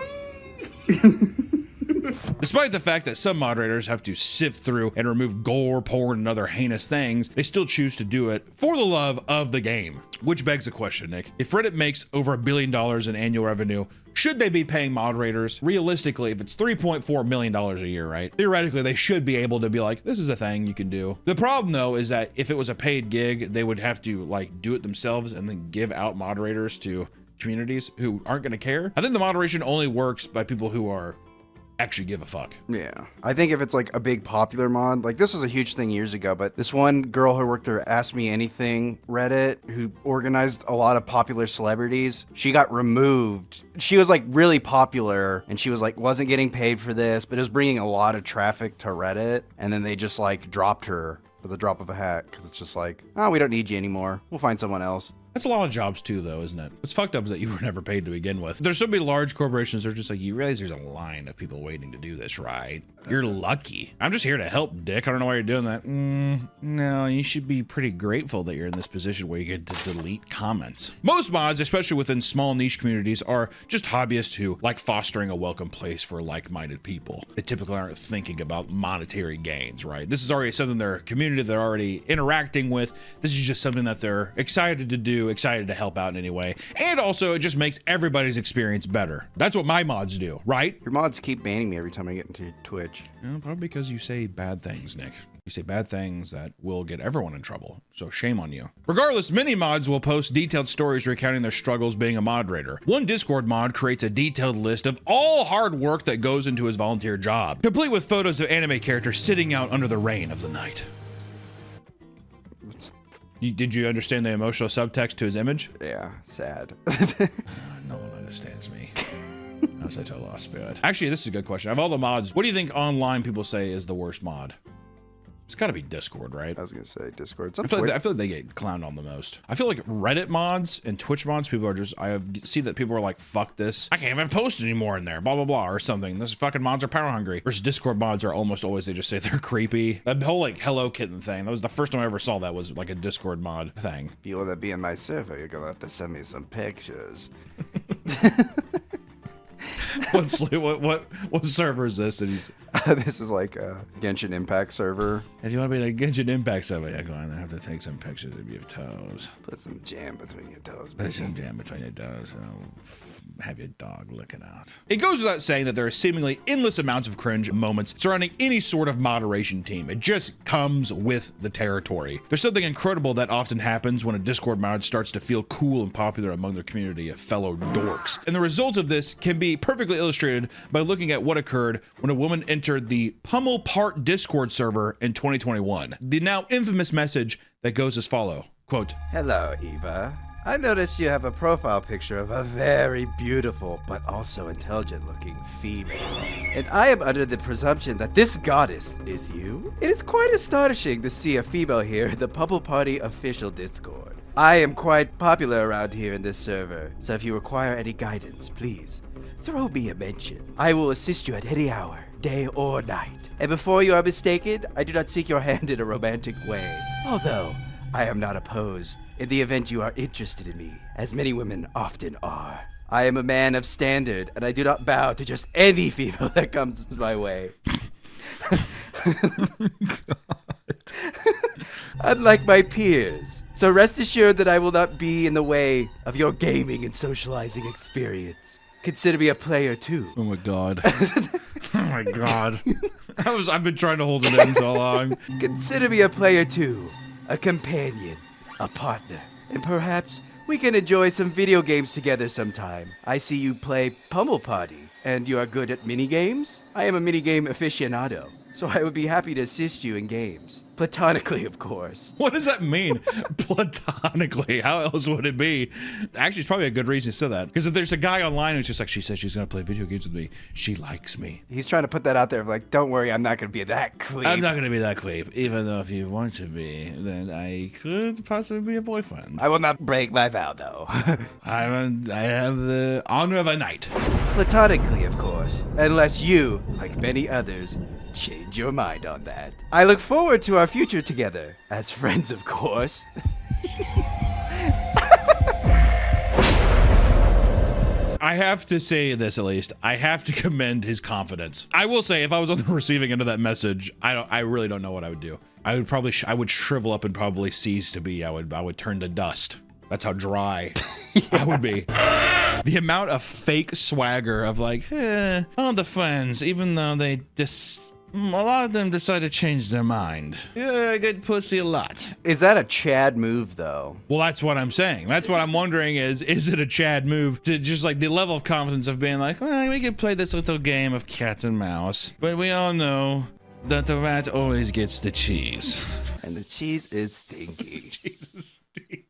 Despite the fact that some moderators have to sift through and remove gore, porn, and other heinous things, they still choose to do it for the love of the game. Which begs the question, Nick. If Reddit makes over $1 billion in annual revenue, should they be paying moderators? Realistically, if it's $3.4 million a year, right? Theoretically, they should be able to be like, this is a thing you can do. The problem though is that if it was a paid gig, they would have to like do it themselves and then give out moderators to communities who aren't gonna care. I think the moderation only works by people who are actually give a fuck. Yeah. I think if it's like a big popular mod, like this was a huge thing years ago, but this one girl who worked there, Ask Me Anything Reddit, who organized a lot of popular celebrities, she got removed. She was like really popular and she was like, wasn't getting paid for this, but it was bringing a lot of traffic to Reddit. And then they just like dropped her with a drop of a hat because it's just like, oh, we don't need you anymore. We'll find someone else. That's a lot of jobs too, though, isn't it? What's fucked up is that you were never paid to begin with. There's so many large corporations that are just like, you realize there's a line of people waiting to do this, right? You're lucky. I'm just here to help, Dick. I don't know why you're doing that. No, you should be pretty grateful that you're in this position where you get to delete comments. Most mods, especially within small niche communities, are just hobbyists who like fostering a welcome place for like-minded people. They typically aren't thinking about monetary gains, right? This is already something their community they're already interacting with. This is just something that they're excited to do to, excited to help out in any way. And also, it just makes everybody's experience better. That's what my mods do, right? Your mods keep banning me every time I get into Twitch. Probably because you say bad things, Nick. You say bad things that will get everyone in trouble, so shame on you. Regardless, many mods will post detailed stories recounting their struggles being a moderator. One Discord mod creates a detailed list of all hard work that goes into his volunteer job, complete with photos of anime characters sitting out under the rain of the night. Did you understand the emotional subtext to his image? Yeah, sad. No one understands me. I'm such a lost spirit. Actually, this is a good question. Of all the mods, what do you think online people say is the worst mod? It's got to be Discord, right? I was gonna say Discord. I feel like they get clowned on the most. I feel like Reddit mods and Twitch mods, people are just, see that people are like, fuck this. I can't even post anymore in there, blah, blah, blah, or something. This fucking mods are power hungry. Versus Discord mods are almost always, they just say they're creepy. That whole like Hello Kitten thing, that was the first time I ever saw that was like a Discord mod thing. If you want to be in my server, you're gonna have to send me some pictures. What server is this? This is like a Genshin Impact server. If you want to be in a Genshin Impact server, you're going to have to take some pictures of your toes. Put some jam between your toes, baby. Put some jam between your toes. Have your dog looking out. It goes without saying that there are seemingly endless amounts of cringe moments surrounding any sort of moderation team. It just comes with the territory. There's something incredible that often happens when a Discord mod starts to feel cool and popular among their community of fellow dorks. And the result of this can be perfectly illustrated by looking at what occurred when a woman entered the Pummel Part Discord server in 2021. The now infamous message that goes as follow, quote, "Hello, Eva. I noticed you have a profile picture of a very beautiful but also intelligent looking female. And I am under the presumption that this goddess is you? It is quite astonishing to see a female here in the Pummel Party official Discord. I am quite popular around here in this server, so if you require any guidance, please throw me a mention. I will assist you at any hour, day or night. And before you are mistaken, I do not seek your hand in a romantic way, although I am not opposed in the event you are interested in me, as many women often are. I am a man of standard, and I do not bow to just any female that comes my way." Unlike my peers. So rest assured that I will not be in the way of your gaming and socializing experience. Consider me a player too. Oh my god. Oh my god. I've been trying to hold it in so long. Consider me a player too. A companion. A partner. And perhaps we can enjoy some video games together sometime. I see you play Pummel Party, and you are good at minigames? I am a minigame aficionado, so I would be happy to assist you in games. Platonically, of course. What does that mean? Platonically? How else would it be? Actually, it's probably a good reason to say that. Because if there's a guy online who's just like, she says she's going to play video games with me, she likes me. He's trying to put that out there of like, don't worry, I'm not going to be that creep. I'm not going to be that creep. Even though if you want to be, then I could possibly be a boyfriend. I will not break my vow, though. I have the honor of a knight. Platonically, of course. Unless you, like many others, change your mind on that. I look forward to our future together. As friends, of course. I have to say this, at least. I have to commend his confidence. I will say, if I was on the receiving end of that message, I really don't know what I would do. I would probably, I would shrivel up and probably cease to be. I would turn to dust. That's how dry I would be. The amount of fake swagger of like, all the friends, even though they just, a lot of them decide to change their mind. Yeah, I get pussy a lot. Is that a Chad move, though? Well, that's what I'm saying. That's what I'm wondering is it a Chad move to just like the level of confidence of being like, well, we could play this little game of cat and mouse, but we all know that the rat always gets the cheese. And the cheese is stinky. Cheese is stinky.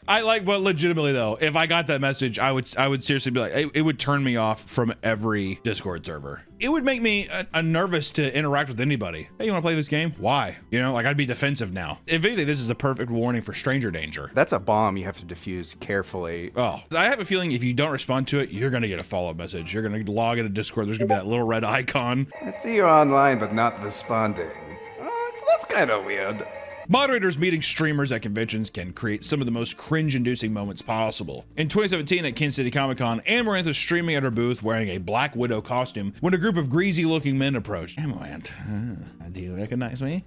I like, but legitimately though, if I got that message, I would seriously be like, it would turn me off from every Discord server. It would make me nervous to interact with anybody. Hey, you want to play this game? Why? You know, like I'd be defensive now. If anything, this is a perfect warning for stranger danger. That's a bomb you have to defuse carefully. Oh, I have a feeling if you don't respond to it, you're gonna get a follow-up message. You're gonna log into Discord. There's gonna be that little red icon. I see you're online, but not responding. That's kind of weird. Moderators meeting streamers at conventions can create some of the most cringe-inducing moments possible. In 2017 at Kansas City Comic-Con, Amaranth was streaming at her booth wearing a Black Widow costume when a group of greasy-looking men approached. Amaranth, do you recognize me?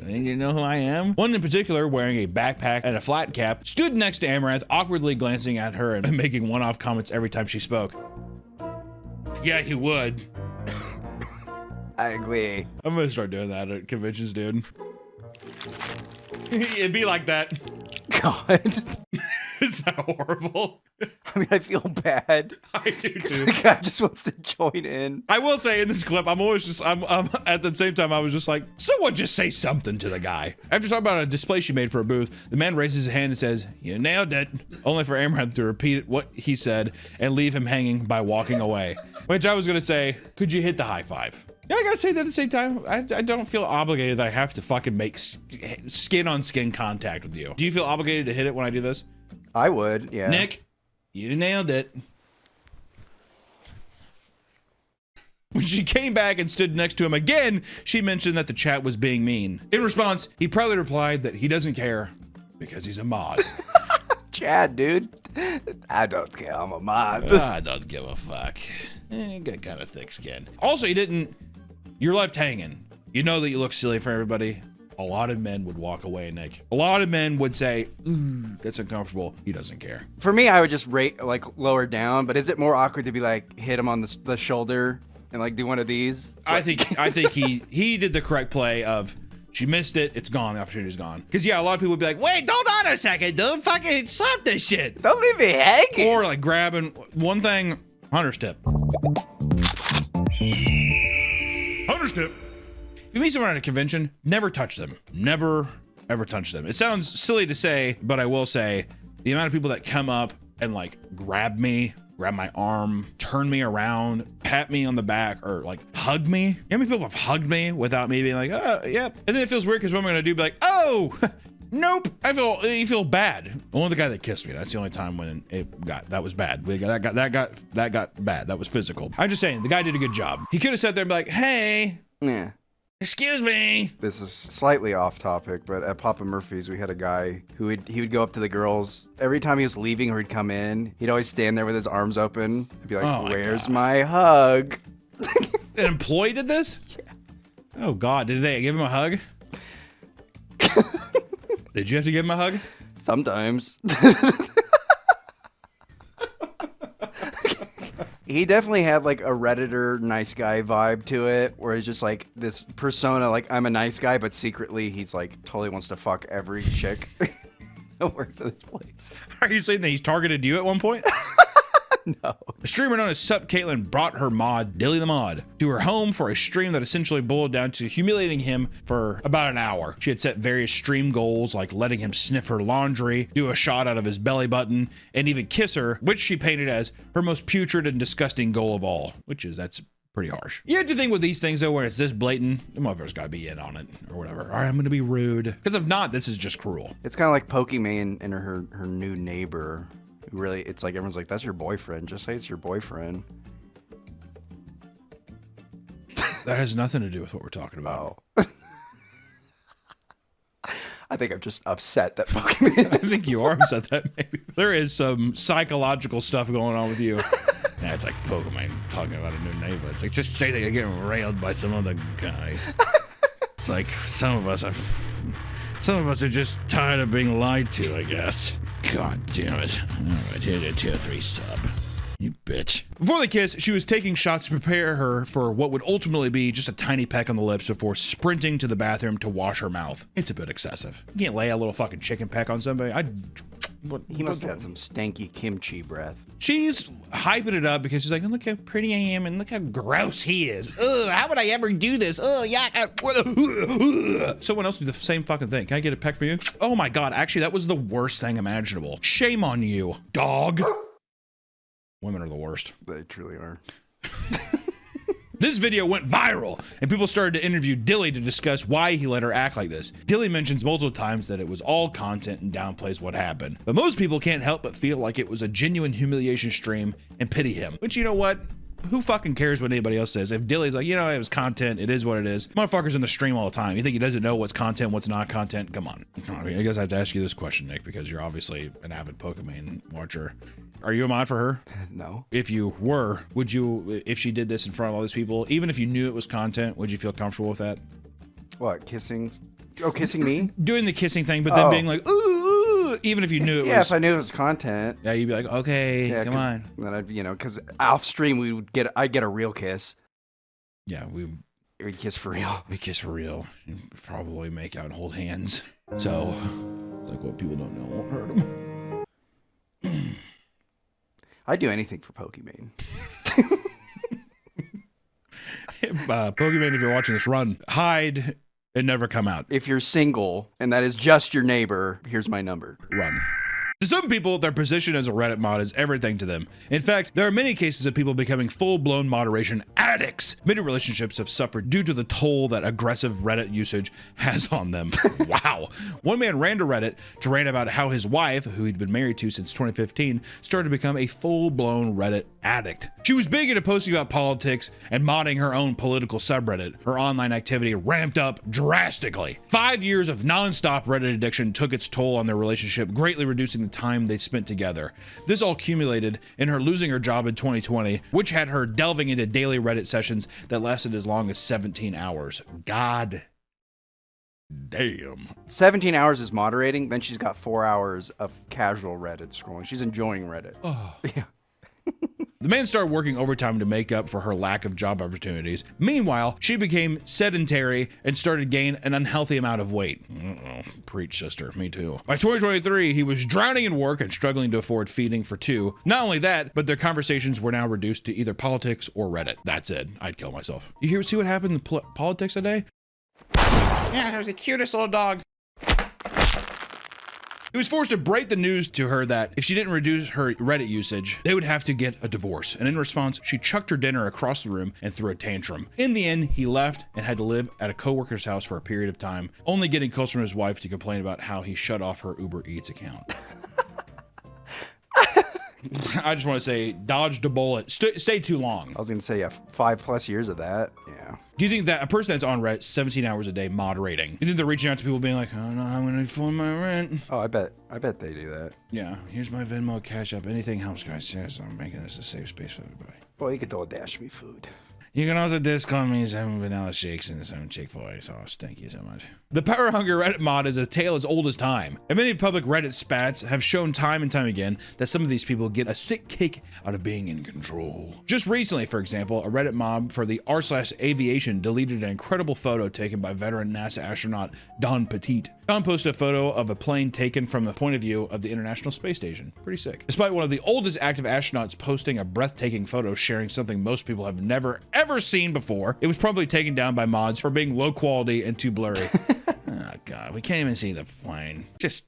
You know who I am? One in particular, wearing a backpack and a flat cap, stood next to Amaranth, awkwardly glancing at her and making one-off comments every time she spoke. Yeah, he would. I agree. I'm gonna start doing that at conventions, dude. It'd be like that. God. Is that horrible? I mean, I feel bad. I do too. The guy just wants to join in. I will say in this clip, I'm at the same time, I was just like, someone just say something to the guy. After talking about a display she made for a booth, the man raises his hand and says, "You nailed it," only for Amaranth to repeat what he said and leave him hanging by walking away. Which I was gonna say, could you hit the high five? Yeah, I gotta say that at the same time, I don't feel obligated that I have to fucking make skin on skin contact with you. Do you feel obligated to hit it when I do this? I would, yeah. Nick, you nailed it. When she came back and stood next to him again, she mentioned that the chat was being mean. In response, he proudly replied that he doesn't care because he's a mod. Chad, dude. I don't care, I'm a mod. I don't give a fuck. Got kind of thick skin. Also, you're left hanging. You know that you look silly for everybody. A lot of men would walk away, Nick. A lot of men would say, "Ooh, that's uncomfortable." He doesn't care. For me, I would just lower down, but is it more awkward to be like, hit him on the shoulder and like do one of these? I think he did the correct play of, she missed it, it's gone, the opportunity's gone. Because yeah, a lot of people would be like, wait, hold on a second, dude, fucking slap this shit. Don't leave me hanging. Or like grabbing one thing, Hunter's tip. Hunter's tip. If you meet someone at a convention, never touch them. Never, ever touch them. It sounds silly to say, but I will say, the amount of people that come up and like grab my arm, turn me around, pat me on the back, or like hug me. You know how many people have hugged me without me being like, oh, yep. And then it feels weird because what am I gonna do? Be like, oh, nope. You feel bad. Only the guy that kissed me. That's the only time when that was bad. That got bad. That was physical. I'm just saying, the guy did a good job. He could have sat there and be like, hey. Yeah. Excuse me. This is slightly off topic, but at Papa Murphy's, we had a guy who would go up to the girls every time he was leaving or he'd come in. He'd always stand there with his arms open. He'd be like, oh "Where's my hug?" An employee did this? Yeah. Oh God, did they give him a hug? Did you have to give him a hug? Sometimes. He definitely had like a Redditor nice guy vibe to it, where he's just like this persona, like I'm a nice guy, but secretly he's like totally wants to fuck every chick that works at this place. Are you saying that he's targeted you at one point? No. A streamer known as Sup Caitlin brought her mod, Dilly the Mod, to her home for a stream that essentially boiled down to humiliating him for about an hour. She had set various stream goals, like letting him sniff her laundry, do a shot out of his belly button, and even kiss her, which she painted as her most putrid and disgusting goal of all, that's pretty harsh. You have to think with these things though, where it's this blatant, the motherfucker's gotta be in on it or whatever. All right, I'm gonna be rude. Because if not, this is just cruel. It's kind of like Pokimane and her new neighbor. Really, it's like everyone's like, that's your boyfriend. Just say it's your boyfriend. That has nothing to do with what we're talking about. Oh. I think I'm just upset that Pokemon. I think you are upset that maybe there is some psychological stuff going on with you. Yeah, it's like Pokemon talking about a new neighbor. It's like, just say that you're getting railed by some other guy. It's like some of us are just tired of being lied to, I guess. God damn it. All right, here's a tier 3 sub. You bitch. Before they kissed, she was taking shots to prepare her for what would ultimately be just a tiny peck on the lips before sprinting to the bathroom to wash her mouth. It's a bit excessive. You can't lay a little fucking chicken peck on somebody. He must have had some stanky kimchi breath. She's hyping it up because she's like, oh, look how pretty I am and look how gross he is. Ugh, how would I ever do this? Ugh, yeah. Someone else do the same fucking thing. Can I get a peck for you? Oh my God, actually, that was the worst thing imaginable. Shame on you, dog. Women are the worst. They truly are. This video went viral, and people started to interview Dilly to discuss why he let her act like this. Dilly mentions multiple times that it was all content and downplays what happened. But most people can't help but feel like it was a genuine humiliation stream and pity him. Which, you know what? who fucking cares what anybody else says? If Dilly's like, you know, it was content, it is what it is. Motherfucker's in the stream all the time. You think he doesn't know what's content, what's not content? Come on. I guess I have to ask you this question, Nick, because you're obviously an avid Pokemon watcher. Are you a mod for her? No. If you were, would you, if she did this in front of all these people, even if you knew it was content, would you feel comfortable with that? What, kissing? Oh, kissing me? Doing the kissing thing, but then being like, ooh, even if you knew it was. Yeah, if I knew it was content. Yeah, you'd be like, okay, Yeah, come on. Then I'd, you know, because off stream I'd get a real kiss. Yeah, we'd kiss for real. We kiss for real. And probably make out and hold hands. So, it's like what people don't know won't hurt them. I'd do anything for Pokemon. Pokemon, if you're watching this, run, hide, and never come out. If you're single and that is just your neighbor, here's my number. Run. To some people, their position as a Reddit mod is everything to them. In fact, there are many cases of people becoming full-blown moderation addicts. Many relationships have suffered due to the toll that aggressive Reddit usage has on them. Wow. One man ran to Reddit to rant about how his wife, who he'd been married to since 2015, started to become a full-blown Reddit addict. She was big into posting about politics and modding her own political subreddit. Her online activity ramped up drastically. 5 years of non-stop Reddit addiction took its toll on their relationship, greatly reducing the time they spent together. This all accumulated in her losing her job in 2020, which had her delving into daily Reddit sessions that lasted as long as 17 hours. God damn. 17 hours is moderating, then she's got 4 hours of casual Reddit scrolling. She's enjoying Reddit. Oh. Yeah. The man started working overtime to make up for her lack of job opportunities. Meanwhile, she became sedentary and started to gain an unhealthy amount of weight. Preach, sister. Me too. By 2023, he was drowning in work and struggling to afford feeding for two. Not only that, but their conversations were now reduced to either politics or Reddit. That's it. I'd kill myself. You see what happened in politics today? Yeah, it was the cutest little dog. He was forced to break the news to her that if she didn't reduce her Reddit usage, they would have to get a divorce. And in response, she chucked her dinner across the room and threw a tantrum. In the end, he left and had to live at a coworker's house for a period of time, only getting calls from his wife to complain about how he shut off her Uber Eats account. I just want to say, dodged a bullet. Stayed too long. I was going to say, yeah, 5+ years of that. Yeah. Do you think that a person that's on Reddit 17 hours a day moderating, you think they're reaching out to people being like, oh no, I'm going to phone my rent? Oh, I bet they do that. Yeah. Here's my Venmo, Cash App. Anything helps, guys. Yes, I'm making this a safe space for everybody. Well, you could throw a dash me food. You can also discount me 7 vanilla shakes and some Chick-fil-A sauce. Thank you so much. The Power Hunger Reddit mod is a tale as old as time, and many public Reddit spats have shown time and time again that some of these people get a sick kick out of being in control. Just recently, for example, a Reddit mob for the r/aviation deleted an incredible photo taken by veteran NASA astronaut Don Petit. Don posted a photo of a plane taken from the point of view of the International Space Station. Pretty sick. Despite one of the oldest active astronauts posting a breathtaking photo sharing something most people have never ever seen before, it was probably taken down by mods for being low quality and too blurry. Oh god, we can't even see the plane. Just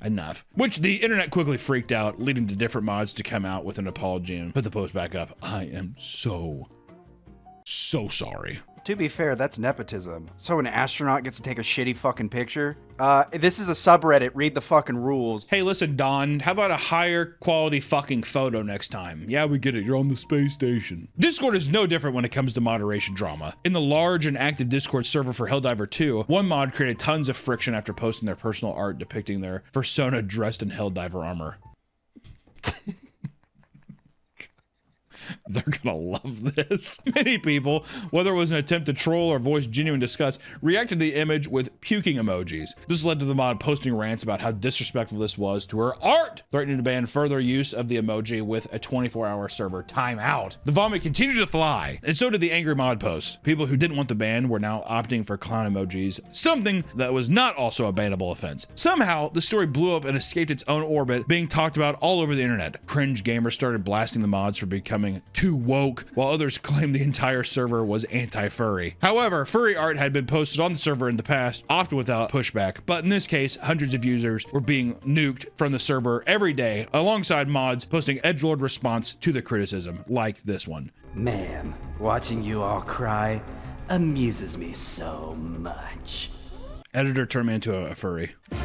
enough. Which the internet quickly freaked out, leading to different mods to come out with an apology and put the post back up. I am so sorry. To be fair, that's nepotism. So an astronaut gets to take a shitty fucking picture? This is a subreddit. Read the fucking rules. Hey, listen, Don, how about a higher quality fucking photo next time? Yeah, we get it. You're on the space station. Discord is no different when it comes to moderation drama. In the large and active Discord server for Helldiver 2, one mod created tons of friction after posting their personal art depicting their persona dressed in Helldiver armor. They're gonna love this. Many people, whether it was an attempt to troll or voice genuine disgust, reacted to the image with puking emojis. This led to the mod posting rants about how disrespectful this was to her art, threatening to ban further use of the emoji with a 24-hour server timeout. The vomit continued to fly, and so did the angry mod posts. People who didn't want the ban were now opting for clown emojis, something that was not also a bannable offense. Somehow, the story blew up and escaped its own orbit, being talked about all over the internet. Cringe gamers started blasting the mods for becoming too woke, while others claimed the entire server was anti-furry. However, furry art had been posted on the server in the past, often without pushback, but in this case, hundreds of users were being nuked from the server every day, alongside mods posting edgelord response to the criticism, like this one. Man, watching you all cry amuses me so much. Editor turned me into a furry. My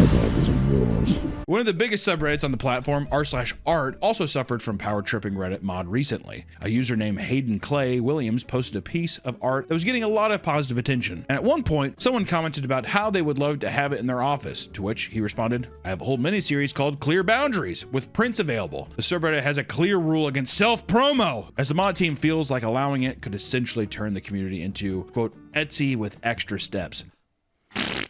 dog was rules. One of the biggest subreddits on the platform, r/art, also suffered from power tripping Reddit mod recently. A user named Hayden Clay Williams posted a piece of art that was getting a lot of positive attention. And at one point, someone commented about how they would love to have it in their office, to which he responded, "I have a whole miniseries called Clear Boundaries with prints available. The subreddit has a clear rule against self-promo, as the mod team feels like allowing it could essentially turn the community into, quote, Etsy with extra steps."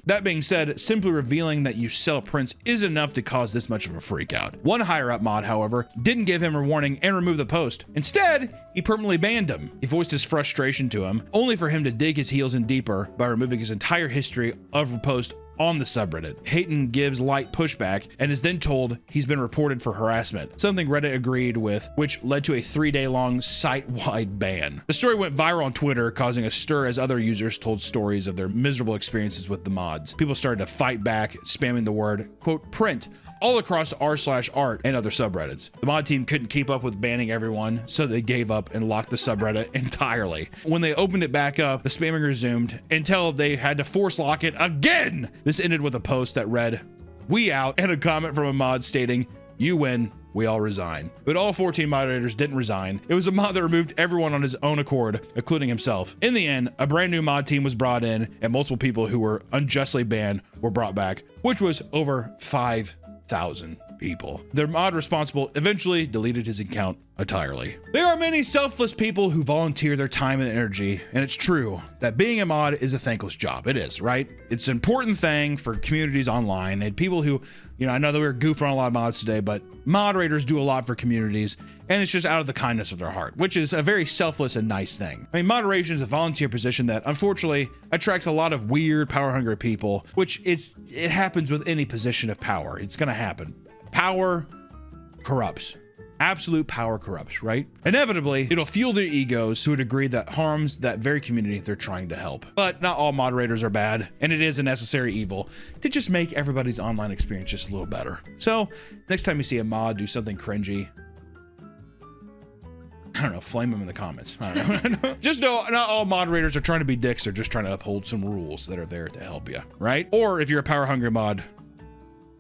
That being said, simply revealing that you sell prints isn't enough to cause this much of a freak out. One higher up mod, however, didn't give him a warning and remove the post. Instead, he permanently banned him. He voiced his frustration to him, only for him to dig his heels in deeper by removing his entire history of the post on the subreddit. Hayden gives light pushback and is then told he's been reported for harassment, something Reddit agreed with, which led to a 3-day-long site-wide ban. The story went viral on Twitter, causing a stir as other users told stories of their miserable experiences with the mods. People started to fight back, spamming the word, quote, print, all across r/art and other subreddits. The mod team couldn't keep up with banning everyone, so they gave up and locked the subreddit entirely. When they opened it back up, the spamming resumed until they had to force lock it again. This ended with a post that read, "We out," and a comment from a mod stating, "You win, we all resign." But all 14 moderators didn't resign. It was a mod that removed everyone on his own accord, including himself. In the end, a brand new mod team was brought in, and multiple people who were unjustly banned were brought back, which was over 5,000 people. The mod responsible eventually deleted his account entirely. There are many selfless people who volunteer their time and energy, and it's true that being a mod is a thankless job. It is, right? It's an important thing for communities online and people who, I know that we're goofing on a lot of mods today, but moderators do a lot for communities, and it's just out of the kindness of their heart, which is a very selfless and nice thing. I mean, moderation is a volunteer position that unfortunately attracts a lot of weird, power-hungry people, which it happens with any position of power. It's gonna happen. Power corrupts. Absolute power corrupts, right? Inevitably, it'll fuel their egos to a degree that harms that very community they're trying to help. But not all moderators are bad, and it is a necessary evil to just make everybody's online experience just a little better. So, next time you see a mod do something cringy, I don't know, flame them in the comments. I don't know. Just know, not all moderators are trying to be dicks, they're just trying to uphold some rules that are there to help you, right? Or if you're a power-hungry mod,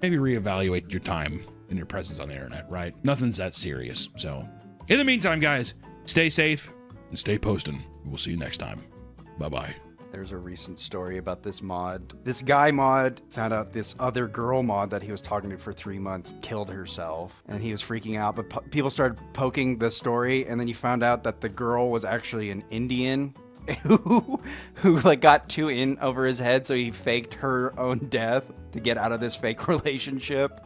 maybe reevaluate your time and your presence on the internet, right? Nothing's that serious. So, in the meantime, guys, stay safe and stay posting. We'll see you next time. Bye-bye. There's a recent story about this mod. This guy mod found out this other girl mod that he was talking to for 3 months killed herself, and he was freaking out. But people started poking the story, and then you found out that the girl was actually an Indian who like got too in over his head, so he faked her own death to get out of this fake relationship.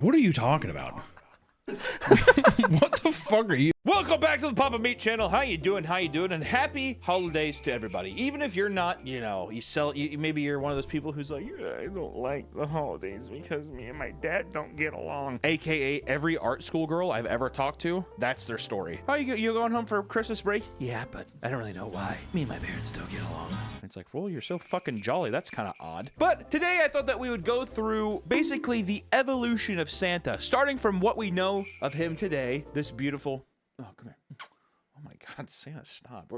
What are you talking about? What the fuck are you? Welcome back to the Papa Meat channel. How you doing? And happy holidays to everybody. Even if you're not, maybe you're one of those people who's like, I don't like the holidays because me and my dad don't get along. AKA every art school girl I've ever talked to, that's their story. Oh, you going home for Christmas break? Yeah, but I don't really know why. Me and my parents don't get along. It's like, well, you're so fucking jolly. That's kind of odd. But today I thought that we would go through basically the evolution of Santa, starting from what we know of him today, this beautiful... Oh, come here. Oh my God, Santa, stop.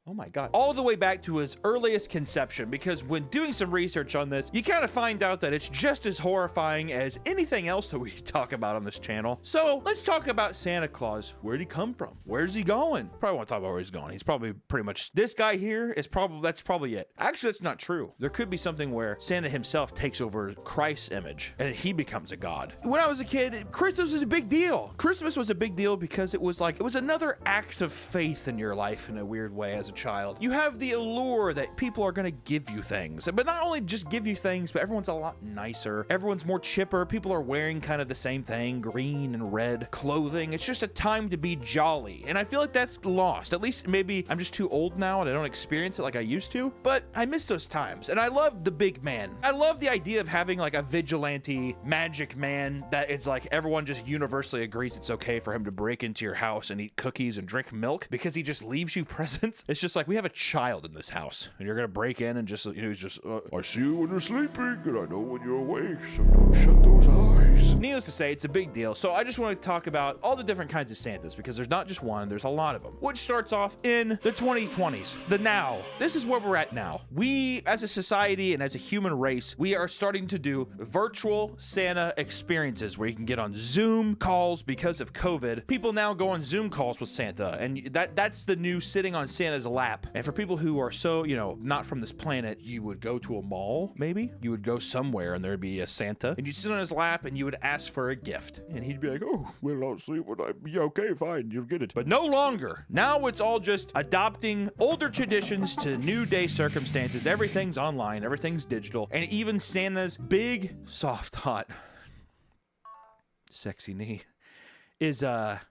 Oh my God. All the way back to his earliest conception, because when doing some research on this, you kind of find out that it's just as horrifying as anything else that we talk about on this channel. So let's talk about Santa Claus. Where'd he come from? Where's he going? Probably want to talk about where he's going. He's probably pretty much, this guy here is that's probably it. Actually, that's not true. There could be something where Santa himself takes over Christ's image and he becomes a god. When I was a kid, Christmas was a big deal. Christmas was a big deal because it was another act of faith in your life in a weird way as a child. You have the allure that people are going to give you things, but not only just give you things, but everyone's a lot nicer. Everyone's more chipper. People are wearing kind of the same thing, green and red clothing. It's just a time to be jolly. And I feel like that's lost. At least maybe I'm just too old now and I don't experience it like I used to, but I miss those times. And I love the big man. I love the idea of having like a vigilante magic man that it's like everyone just universally agrees it's okay for him to break into your house and eat cookies and drink milk because he just leaves you presents. It's just just like, we have a child in this house, and you're gonna break in and just, you know, he's just, I see you when you're sleeping, and I know when you're awake, so don't shut those eyes. Needless to say, it's a big deal. So I just want to talk about all the different kinds of Santas, because there's not just one, there's a lot of them. Which starts off in the 2020s, the now. This is where we're at now. We, as a society and as a human race, we are starting to do virtual Santa experiences where you can get on Zoom calls because of COVID. People now go on Zoom calls with Santa, and that's the new sitting on Santa's lap. And for people who are so, you know, not from this planet, you would go to a mall, maybe? You would go somewhere and there'd be a Santa, and you'd sit on his lap and you would ask for a gift. And he'd be like, oh, well, I'll see what yeah, okay, fine, you'll get it. But no longer. Now it's all just adopting older traditions to new day circumstances. Everything's online, everything's digital, and even Santa's big, soft, hot, sexy knee is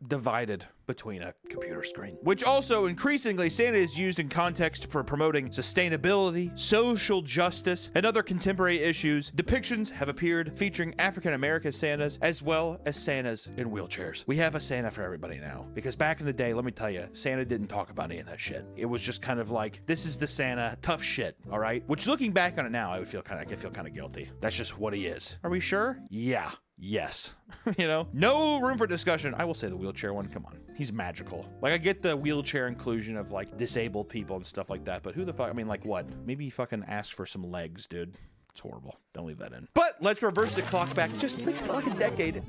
divided between a computer screen. Which also, increasingly, Santa is used in context for promoting sustainability, social justice, and other contemporary issues. Depictions have appeared featuring African-American Santas, as well as Santas in wheelchairs. We have a Santa for everybody now. Because back in the day, let me tell you, Santa didn't talk about any of that shit. It was just kind of like, this is the Santa, tough shit, all right? Which, looking back on it now, I feel kind of guilty. That's just what he is. Are we sure? Yeah. Yes. You know? No room for discussion. I will say the wheelchair one, come on. He's magical. Like, I get the wheelchair inclusion of, like, disabled people and stuff like that, but who the fuck, I mean, like, what? Maybe he fucking asked for some legs, dude. It's horrible. Don't leave that in. But let's reverse the clock back just like a decade.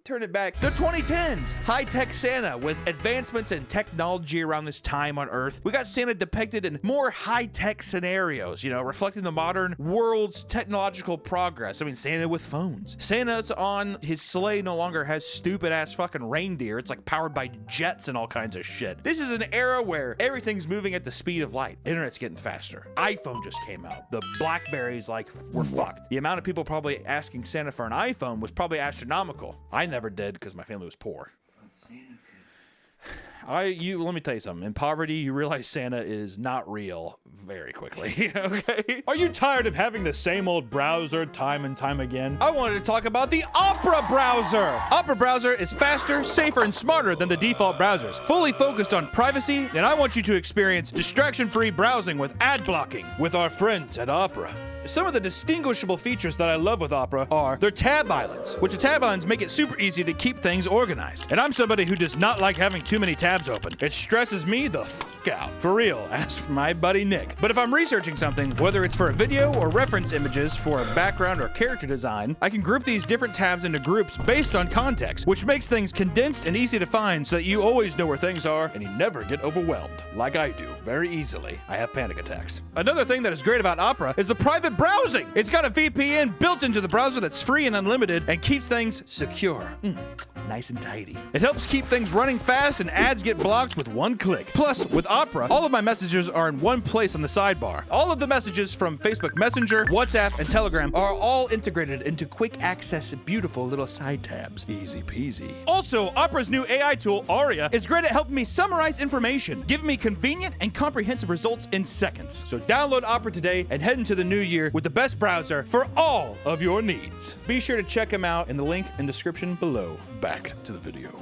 Turn it back. The 2010s. High-tech Santa with advancements in technology around this time on Earth. We got Santa depicted in more high-tech scenarios, you know, reflecting the modern world's technological progress. I mean, Santa with phones. Santa's on his sleigh no longer has stupid-ass fucking reindeer. It's like powered by jets and all kinds of shit. This is an era where everything's moving at the speed of light. Internet's getting faster. iPhone just came out. The Blackberries, like, were fucked. The amount of people probably asking Santa for an iPhone was probably astronomical. I never did because my family was poor. Let me tell you something. In poverty, you realize Santa is not real very quickly, okay? Are you tired of having the same old browser time and time again? I wanted to talk about the Opera browser. Opera browser is faster, safer, and smarter than the default browsers. Fully focused on privacy, and I want you to experience distraction-free browsing with ad blocking with our friends at Opera. Some of the distinguishable features that I love with Opera are their tab islands, which the tab islands make it super easy to keep things organized. And I'm somebody who does not like having too many tabs open. It stresses me the fuck out. For real, ask my buddy Nick. But if I'm researching something, whether it's for a video or reference images for a background or character design, I can group these different tabs into groups based on context, which makes things condensed and easy to find so that you always know where things are and you never get overwhelmed, like I do, very easily. I have panic attacks. Another thing that is great about Opera is the private browsing. It's got a VPN built into the browser that's free and unlimited and keeps things secure. Nice and tidy. It helps keep things running fast and ads get blocked with one click. Plus, with Opera, all of my messages are in one place on the sidebar. All of the messages from Facebook Messenger, WhatsApp, and Telegram are all integrated into quick access, beautiful little side tabs. Easy peasy. Also, Opera's new AI tool, Aria, is great at helping me summarize information, giving me convenient and comprehensive results in seconds. So download Opera today and head into the new year with the best browser for all of your needs. Be sure to check them out in the link in the description below. Back to the video.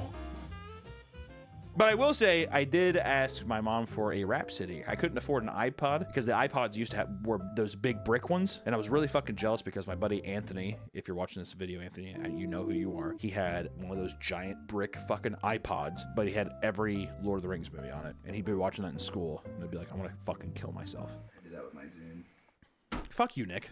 But I will say, I did ask my mom for a Rhapsody. I couldn't afford an iPod because the iPods used to were those big brick ones, and I was really fucking jealous because my buddy Anthony, if you're watching this video, Anthony, you know who you are, he had one of those giant brick fucking iPods, but he had every Lord of the Rings movie on it, and he'd be watching that in school, and I'd be like, I want to fucking kill myself. I did that with my Zune. Fuck you, Nick.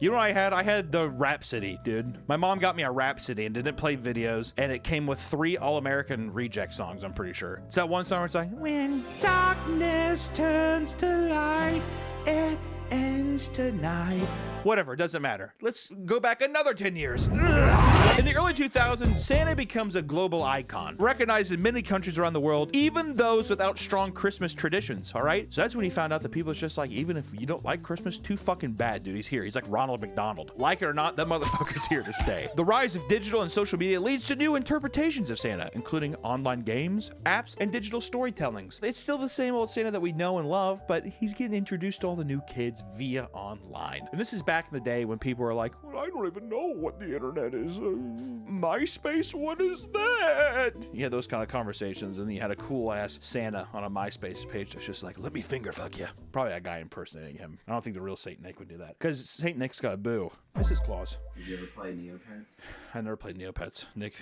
You know what I had? I had the Rhapsody, dude. My mom got me a Rhapsody and didn't play videos, and it came with 3 All-American Reject songs, I'm pretty sure. It's that one song where it's like, when darkness turns to light, it ends tonight. Whatever, doesn't matter. Let's go back another 10 years. In the early 2000s, Santa becomes a global icon, recognized in many countries around the world, even those without strong Christmas traditions, all right? So that's when he found out that people is just like, even if you don't like Christmas, too fucking bad, dude. He's here. He's like Ronald McDonald. Like it or not, that motherfucker's here to stay. The rise of digital and social media leads to new interpretations of Santa, including online games, apps, and digital storytellings. It's still the same old Santa that we know and love, but he's getting introduced to all the new kids via online. And this is back in the day when people were like, well, I don't even know what the internet is. MySpace, what is that? You had those kind of conversations, and you had a cool-ass Santa on a MySpace page that's just like, let me finger fuck you. Probably that guy impersonating him. I don't think the real Saint Nick would do that. Because Saint Nick's got a boo. Mrs. Claus. Did you ever play Neopets? I never played Neopets. Nick,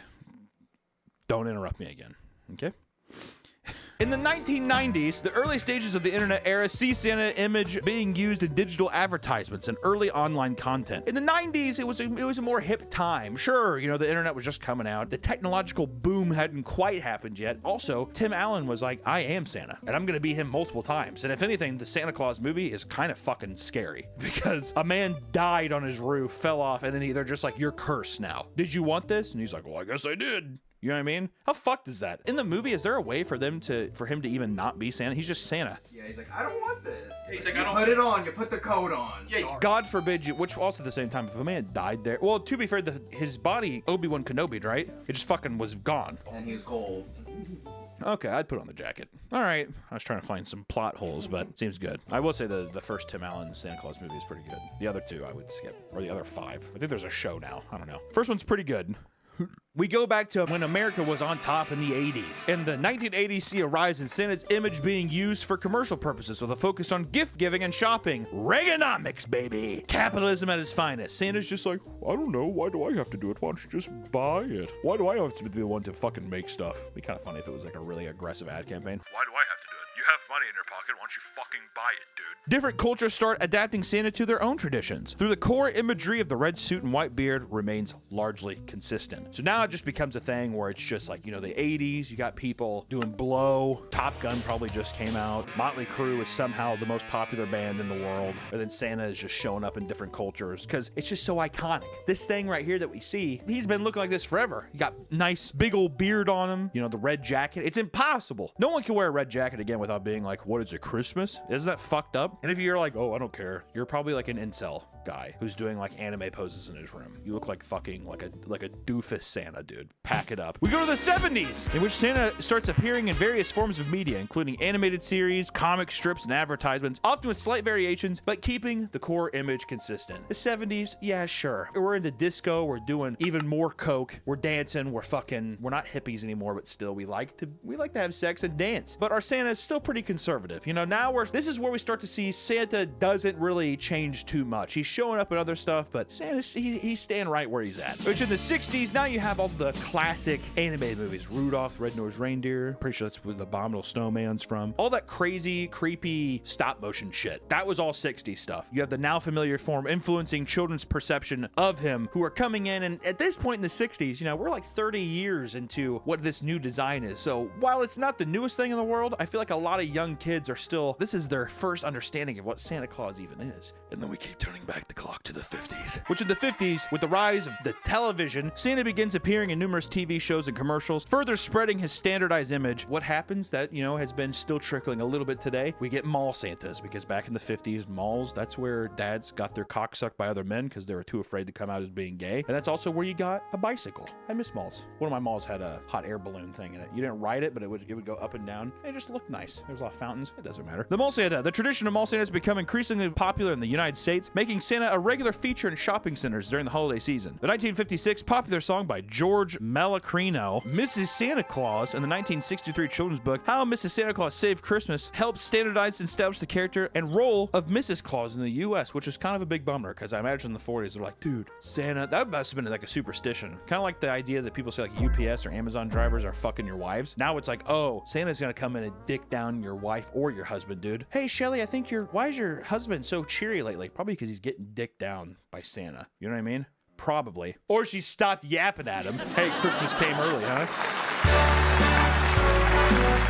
don't interrupt me again, okay? In the 1990s, the early stages of the internet era see Santa image being used in digital advertisements and early online content. In the 90s, it was a more hip time. Sure, you know, the internet was just coming out. The technological boom hadn't quite happened yet. Also, Tim Allen was like, I am Santa, and I'm gonna be him multiple times. And if anything, the Santa Claus movie is kind of fucking scary because a man died on his roof, fell off, and then they're just like, you're cursed now. Did you want this? And he's like, well, I guess I did. You know what I mean? How fucked is that? In the movie, is there a way for him to even not be Santa? He's just Santa. Yeah, he's like, I don't want this. He's like, I don't put it on. You put the coat on. Yeah, Sorry. God forbid you. Which also at the same time, if a man died there, well, to be fair, his body, Obi-Wan Kenobi'd, right? It just fucking was gone. And he was cold. Okay, I'd put on the jacket. All right, I was trying to find some plot holes, but it seems good. I will say the first Tim Allen Santa Claus movie is pretty good. The other two I would skip, or the other 5. I think there's a show now. I don't know. First one's pretty good. We go back to when America was on top in the 80s. In the 1980s, see a rise in Santa's image being used for commercial purposes with a focus on gift giving and shopping. Reaganomics, baby! Capitalism at its finest. Santa's just like, I don't know, why do I have to do it? Why don't you just buy it? Why do I have to be the one to fucking make stuff? It'd be kind of funny if it was like a really aggressive ad campaign. Why do I have to do it? You have money in your pocket, why don't you fucking buy it, dude? Different cultures start adapting Santa to their own traditions. Through the core imagery of the red suit and white beard remains largely consistent. So now it just becomes a thing where it's just like, you know, the 80s, you got people doing Blow, Top Gun probably just came out, Motley Crue is somehow the most popular band in the world, and then Santa is just showing up in different cultures because it's just so iconic. This thing right here that we see, he's been looking like this forever. He got nice big old beard on him, you know, the red jacket. It's impossible. No one can wear a red jacket again without being like, what is it, Christmas? Isn't that fucked up? And if you're like, oh, I don't care, you're probably like an incel guy who's doing like anime poses in his room. You look like fucking like a doofus Santa, dude. Pack it up. We go to the 70s, in which Santa starts appearing in various forms of media, including animated series, comic strips, and advertisements, often with slight variations, but keeping the core image consistent. The 70s, yeah, sure. We're into disco, we're doing even more coke, we're dancing, we're not hippies anymore, but still we like to have sex and dance. But our Santa is still pretty conservative. You know, now this is where we start to see Santa doesn't really change too much. He's showing up in other stuff, but Santa's he's staying right where he's at. Which in the 60s, now you have all the classic animated movies. Rudolph, Red-Nosed Reindeer, pretty sure that's where the Abominable Snowman's from. All that crazy, creepy stop motion shit. That was all 60s stuff. You have the now familiar form influencing children's perception of him who are coming in, and at this point in the 60s, you know, we're like 30 years into what this new design is. So while it's not the newest thing in the world, I feel like a lot of young kids are still, this is their first understanding of what Santa Claus even is. And then we keep turning back the clock to the 50s. Which in the 50s, with the rise of the television, Santa begins appearing in numerous TV shows and commercials, further spreading his standardized image. What happens that, you know, has been still trickling a little bit today? We get mall Santas, because back in the 50s, malls, that's where dads got their cock sucked by other men because they were too afraid to come out as being gay. And that's also where you got a bicycle. I miss malls. One of my malls had a hot air balloon thing in it. You didn't ride it, but it would go up and down. It just looked nice. There was a lot of fountains. It doesn't matter. The mall Santa. The tradition of mall Santa has become increasingly popular in the United States, making Santa a regular feature in shopping centers during the holiday season. The 1956 popular song by George Malacrino, Mrs. Santa Claus, and the 1963 children's book How Mrs. Santa Claus Saved Christmas helped standardize and establish the character and role of Mrs. Claus in the U.S., which is kind of a big bummer because I imagine in the 40s they're like, dude, Santa, that must have been like a superstition. Kind of like the idea that people say like UPS or Amazon drivers are fucking your wives. Now it's like, oh, Santa's gonna come in and dick down your wife or your husband, dude. Hey, Shelly, I think why is your husband so cheery lately? Probably because he's getting dicked down by Santa. You know what I mean? Probably. Or she stopped yapping at him. Hey, Christmas came early, huh?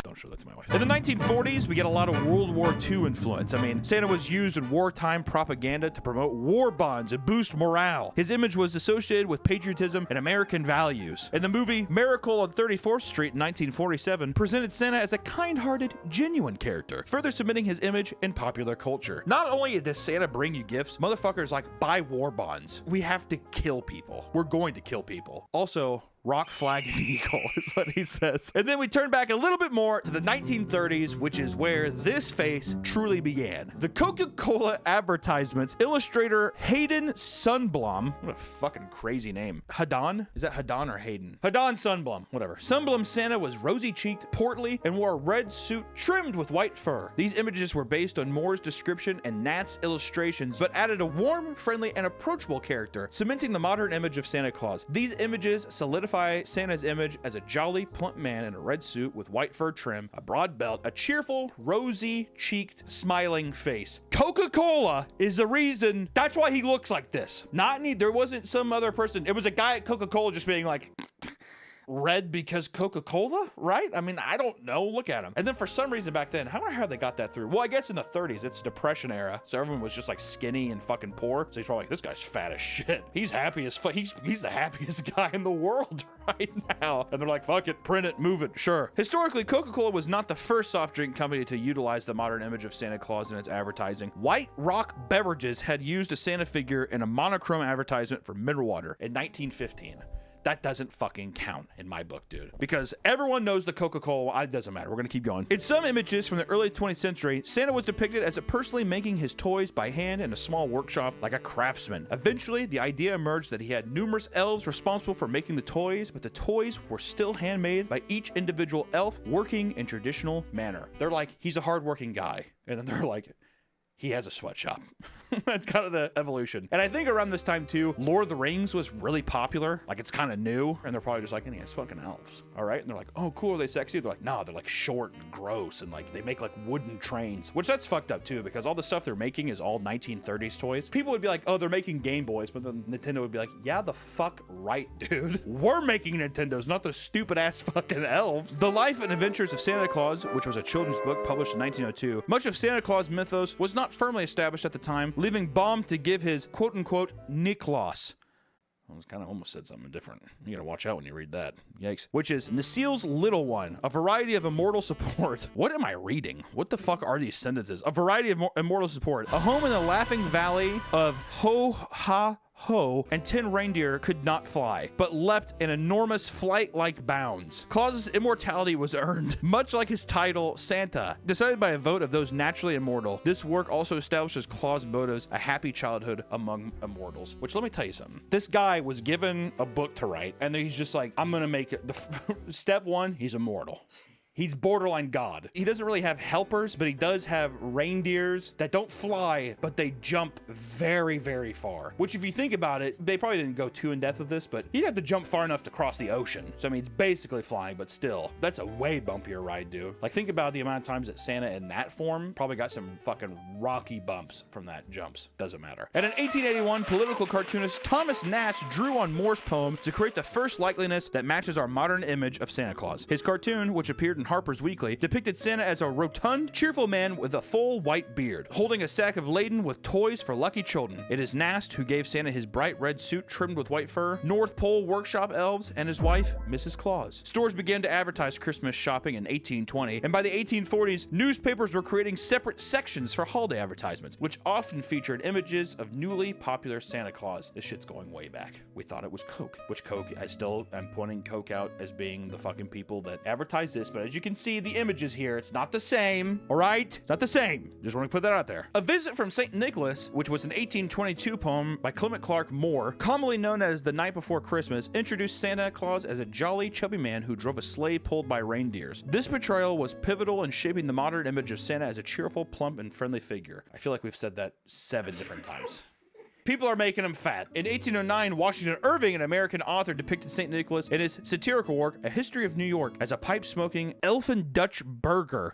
Don't show that to my wife. In the 1940s, we get a lot of World War II influence. I mean, Santa was used in wartime propaganda to promote war bonds and boost morale. His image was associated with patriotism and American values. In the movie Miracle on 34th Street in 1947, presented Santa as a kind-hearted, genuine character, further cementing his image in popular culture. Not only does Santa bring you gifts, motherfuckers like buy war bonds. We have to kill people. We're going to kill people. Also, rock, flag, and eagle is what he says. And then we turn back a little bit more to the 1930s, which is where this face truly began. The Coca-Cola advertisements, illustrator Hayden Sundblom, what a fucking crazy name. Hadan? Is that Hadan or Hayden? Hadan Sundblom, whatever. Sundblom Santa was rosy-cheeked, portly, and wore a red suit trimmed with white fur. These images were based on Moore's description and Nat's illustrations, but added a warm, friendly, and approachable character, cementing the modern image of Santa Claus. These images solidify Santa's image as a jolly, plump man in a red suit with white fur trim, a broad belt, a cheerful, rosy-cheeked, smiling face. Coca-Cola is the reason, that's why he looks like this. There wasn't some other person. It was a guy at Coca-Cola just being like, red because Coca-Cola, right? I mean, I don't know. Look at him. And then for some reason back then, how they got that through? Well, I guess in the 30s, it's Depression era, so everyone was just like skinny and fucking poor. So he's probably like, this guy's fat as shit. He's happy as fuck. He's the happiest guy in the world right now. And they're like, fuck it, print it, move it, sure. Historically, Coca-Cola was not the first soft drink company to utilize the modern image of Santa Claus in its advertising. White Rock Beverages had used a Santa figure in a monochrome advertisement for mineral water in 1915. That doesn't fucking count in my book, dude. Because everyone knows the Coca-Cola. It doesn't matter. We're going to keep going. In some images from the early 20th century, Santa was depicted as personally making his toys by hand in a small workshop like a craftsman. Eventually, the idea emerged that he had numerous elves responsible for making the toys, but the toys were still handmade by each individual elf working in traditional manner. They're like, he's a hardworking guy. And then they're like, he has a sweatshop. That's kind of the evolution. And I think around this time too, Lord of the Rings was really popular. Like it's kind of new. And they're probably just like, it's fucking elves. All right. And they're like, oh, cool. Are they sexy? They're like, no, they're like short and gross. And like, they make like wooden trains, which that's fucked up too, because all the stuff they're making is all 1930s toys. People would be like, oh, they're making Game Boys. But then Nintendo would be like, yeah, the fuck right, dude. We're making Nintendos, not those stupid ass fucking elves. The Life and Adventures of Santa Claus, which was a children's book published in 1902. Much of Santa Claus mythos was not firmly established at the time, leaving Baum to give his quote-unquote Nikolaus. I was kind of almost said something different. You gotta watch out when you read that. Yikes. Which is Nasile's little one, a variety of immortal support. What am I reading? What the fuck are these sentences? A variety of immortal support. A home in the laughing valley of Ho-Ha-Ho, and 10 reindeer could not fly, but leapt in enormous flight-like bounds. Claus's immortality was earned, much like his title, Santa. Decided by a vote of those naturally immortal, this work also establishes Claus Moto's A Happy Childhood Among Immortals. Which, let me tell you something. This guy was given a book to write, and then he's just like, I'm gonna make it. Step one, he's immortal. He's borderline God. He doesn't really have helpers, but he does have reindeers that don't fly, but they jump very, very far. Which, if you think about it, they probably didn't go too in depth with this, but he'd have to jump far enough to cross the ocean. So, I mean, it's basically flying, but still, that's a way bumpier ride, dude. Like, think about the amount of times that Santa in that form probably got some fucking rocky bumps from that jumps. Doesn't matter. And in 1881, political cartoonist Thomas Nast drew on Moore's poem to create the first likeliness that matches our modern image of Santa Claus. His cartoon, which appeared in Harper's Weekly, depicted Santa as a rotund, cheerful man with a full white beard, holding a sack of laden with toys for lucky children. It is Nast who gave Santa his bright red suit trimmed with white fur, North Pole workshop elves, and his wife, Mrs. Claus. Stores began to advertise Christmas shopping in 1820, and by the 1840s, newspapers were creating separate sections for holiday advertisements, which often featured images of newly popular Santa Claus. This shit's going way back. We thought it was Coke, which Coke, I still am pointing Coke out as being the fucking people that advertise this, but as you can see the images here, it's not the same, all right? It's not the same. Just want to put that out there. A Visit from St. Nicholas, which was an 1822 poem by Clement Clark Moore, commonly known as The Night Before Christmas, introduced Santa Claus as a jolly, chubby man who drove a sleigh pulled by reindeers. This portrayal was pivotal in shaping the modern image of Santa as a cheerful, plump, and friendly figure. I feel like we've said that 7 different times. People are making him fat. In 1809, Washington Irving, an American author, depicted St. Nicholas in his satirical work, A History of New York, as a pipe-smoking, elfin Dutch burgher.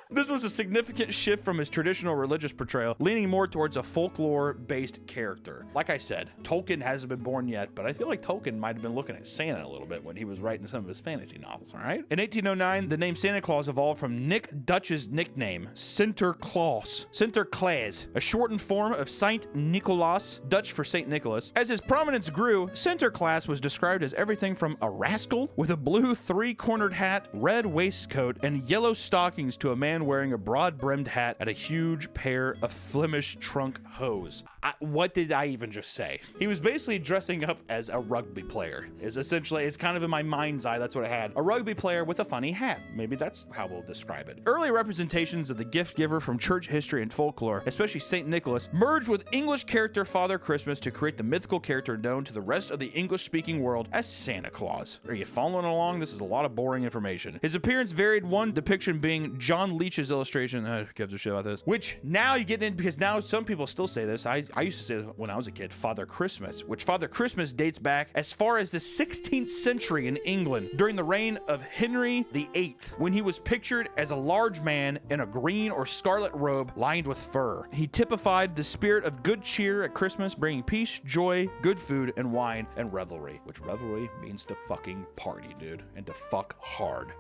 This was a significant shift from his traditional religious portrayal, leaning more towards a folklore-based character. Like I said, Tolkien hasn't been born yet, but I feel like Tolkien might have been looking at Santa a little bit when he was writing some of his fantasy novels, all right? In 1809, the name Santa Claus evolved from Nick Dutch's nickname, Sinterklaas. Sinterklaas, a shortened form of Saint Nicholas, Dutch for St. Nicholas. As his prominence grew, Sinterklaas was described as everything from a rascal with a blue 3-cornered hat, red waistcoat, and yellow stockings to a man wearing a broad-brimmed hat and a huge pair of Flemish trunk hose. what did I even just say? He was basically dressing up as a rugby player. It's kind of in my mind's eye, that's what I had. A rugby player with a funny hat. Maybe that's how we'll describe it. Early representations of the gift giver from church history and folklore, especially St. Nicholas, merged with English character Father Christmas to create the mythical character known to the rest of the English-speaking world as Santa Claus. Are you following along? This is a lot of boring information. His appearance varied, one depiction being John Leach's illustration. Who gives a shit about this? Which now you get in, because now some people still say this. I used to say this when I was a kid, Father Christmas, which Father Christmas dates back as far as the 16th century in England during the reign of Henry VIII, when he was pictured as a large man in a green or scarlet robe lined with fur. He typified the spirit of good cheer at Christmas, bringing peace, joy, good food, and wine, and revelry, which revelry means to fucking party, dude, and to fuck hard.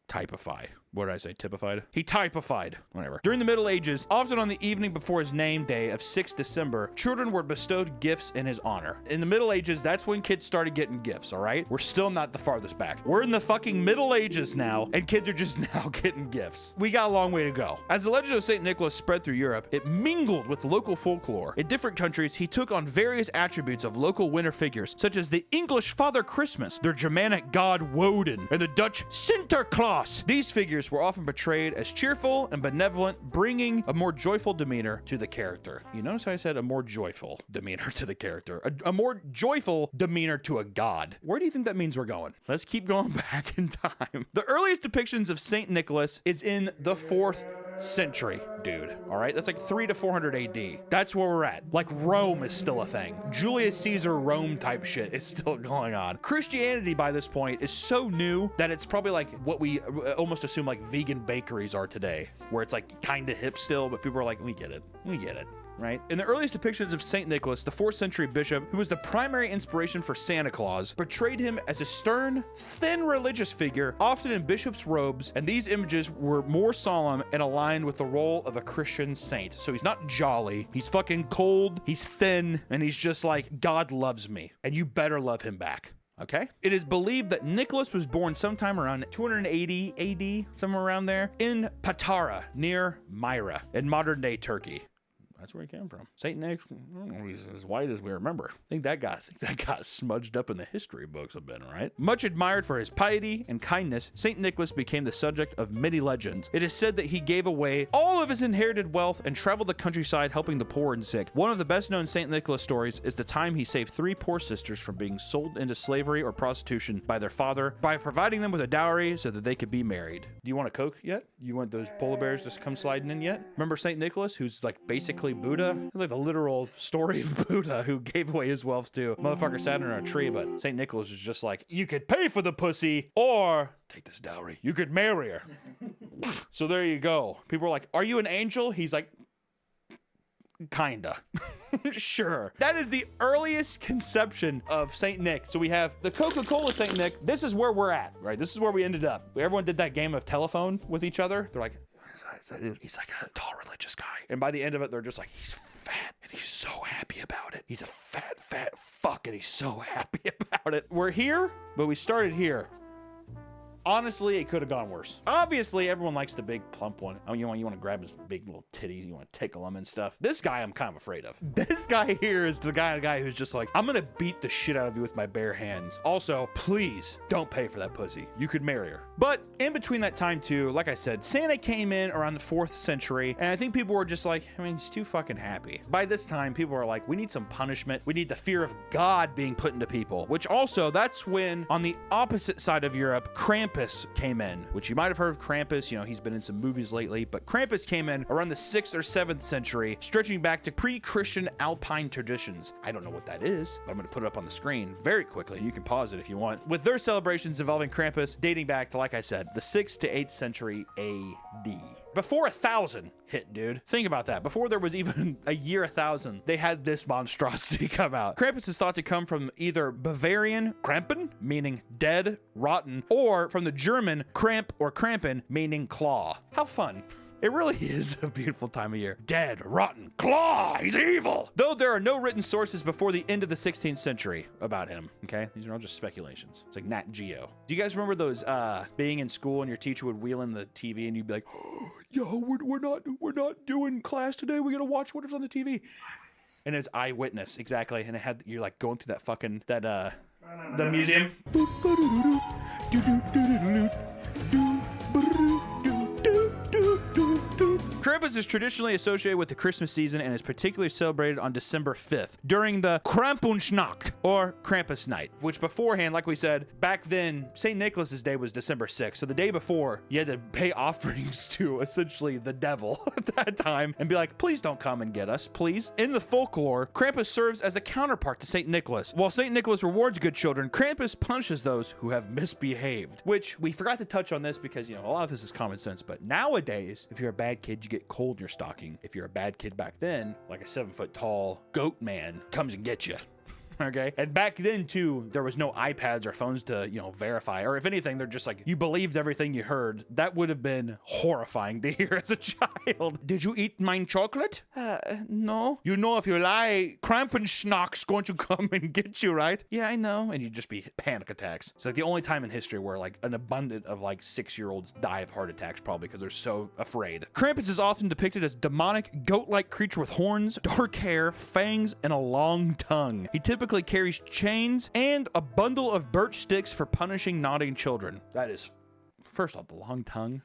Typify. What did I say? Typified? He typified. Whatever. During the Middle Ages, often on the evening before his name day of 6 December, children were bestowed gifts in his honor. In the Middle Ages, that's when kids started getting gifts, all right? We're still not the farthest back. We're in the fucking Middle Ages now, and kids are just now getting gifts. We got a long way to go. As the legend of St. Nicholas spread through Europe, it mingled with local folklore. In different countries, he took on various attributes of local winter figures, such as the English Father Christmas, their Germanic god Woden, and the Dutch Sinterklaas. These figures were often portrayed as cheerful and benevolent, bringing a more joyful demeanor to the character. You notice how I said a more joyful demeanor to the character? A more joyful demeanor to a god. Where do you think that means we're going? Let's keep going back in time. The earliest depictions of St. Nicholas is in the 4th century, dude. All right, that's like 300 to 400 AD. That's where we're at. Like Rome is still a thing. Julius Caesar Rome type shit is still going on. Christianity by this point is so new that it's probably like what we almost assume like vegan bakeries are today, where it's like kind of hip still, but people are like, we get it, right? In the earliest depictions of St. Nicholas, the 4th century bishop, who was the primary inspiration for Santa Claus, portrayed him as a stern, thin religious figure, often in bishop's robes, and these images were more solemn and aligned with the role of a Christian saint. So he's not jolly, he's fucking cold, he's thin, and he's just like, God loves me, and you better love him back. Okay? It is believed that Nicholas was born sometime around 280 AD, somewhere around there, in Patara, near Myra, in modern-day Turkey. That's where he came from. Saint Nick, I don't know, he's as white as we remember. I think that got smudged up in the history books a bit, right? Much admired for his piety and kindness, Saint Nicholas became the subject of many legends. It is said that he gave away all of his inherited wealth and traveled the countryside helping the poor and sick. One of the best-known Saint Nicholas stories is the time he saved 3 poor sisters from being sold into slavery or prostitution by their father by providing them with a dowry so that they could be married. Do you want a Coke yet? You want those polar bears just come sliding in yet? Remember Saint Nicholas, who's like basically Buddha? It's like the literal story of Buddha who gave away his wealth to motherfucker sat under a tree, but St. Nicholas was just like, you could pay for the pussy or take this dowry. You could marry her. So there you go. People are like, are you an angel? He's like, kinda. Sure. That is the earliest conception of Saint Nick. So we have the Coca-Cola Saint Nick. This is where we're at, right? This is where we ended up. Everyone did that game of telephone with each other. They're like, he's like a tall religious guy. And by the end of it, they're just like, he's fat and he's so happy about it. He's a fat fuck and he's so happy about it. We're here, but we started here. Honestly, it could have gone worse. Obviously, everyone likes the big plump one. Oh, you want to grab his big little titties, you want to tickle him and stuff. This guy I'm kind of afraid of. This guy here is the guy who's just like, I'm gonna beat the shit out of you with my bare hands. Also, please don't pay for that pussy. You could marry her. But in between that time too, like I said, Santa came in around the 4th century, and I think people were just like, I mean, he's too fucking happy. By this time, people are like, we need some punishment. We need the fear of God being put into people, which also, that's when on the opposite side of Europe, Krampus came in, which you might have heard of Krampus. You know, he's been in some movies lately, but Krampus came in around the 6th or 7th century, stretching back to pre-Christian Alpine traditions. I don't know what that is, but I'm going to put it up on the screen very quickly, and you can pause it if you want. With their celebrations involving Krampus dating back to, like I said, the 6th to 8th century AD. Before 1000 hit, dude. Think about that. Before there was even a year 1000, they had this monstrosity come out. Krampus is thought to come from either Bavarian Krampen, meaning dead, rotten, or from the German Kramp or Krampen, meaning claw. How fun. It really is a beautiful time of year. Dead, rotten, claw, he's evil. Though there are no written sources before the end of the 16th century about him, okay? These are all just speculations. It's like Nat Geo. Do you guys remember those, being in school and your teacher would wheel in the TV and you'd be like, oh, yo, we're not doing class today. We gotta watch whatever's on the TV. And it's Eyewitness, exactly. And it had, you're like going through that fucking, the museum. Krampus is traditionally associated with the Christmas season and is particularly celebrated on December 5th during the Krampusnacht, or Krampus night, which beforehand, like we said, back then, St. Nicholas's Day was December 6th. So the day before, you had to pay offerings to essentially the devil at that time and be like, please don't come and get us, please. In the folklore, Krampus serves as the counterpart to St. Nicholas. While St. Nicholas rewards good children, Krampus punishes those who have misbehaved, which we forgot to touch on this because, you know, a lot of this is common sense, but nowadays, if you're a bad kid, you get cold in your stocking. If you're a bad kid back then, like a 7-foot tall goat man comes and gets you. Okay. And back then too, there was no iPads or phones to, you know, verify, or if anything, they're just like, you believed everything you heard. That would have been horrifying to hear as a child. Did you eat mine chocolate? No. You know, if you lie, Krampusnacht's going to come and get you, right? Yeah, I know. And you'd just be panic attacks. It's like the only time in history where like an abundance of like 6-year-olds die of heart attacks, probably because they're so afraid. Krampus is often depicted as demonic, goat-like creature with horns, dark hair, fangs, and a long tongue. He typically carries chains and a bundle of birch sticks for punishing naughty children. That is, first off, the long tongue.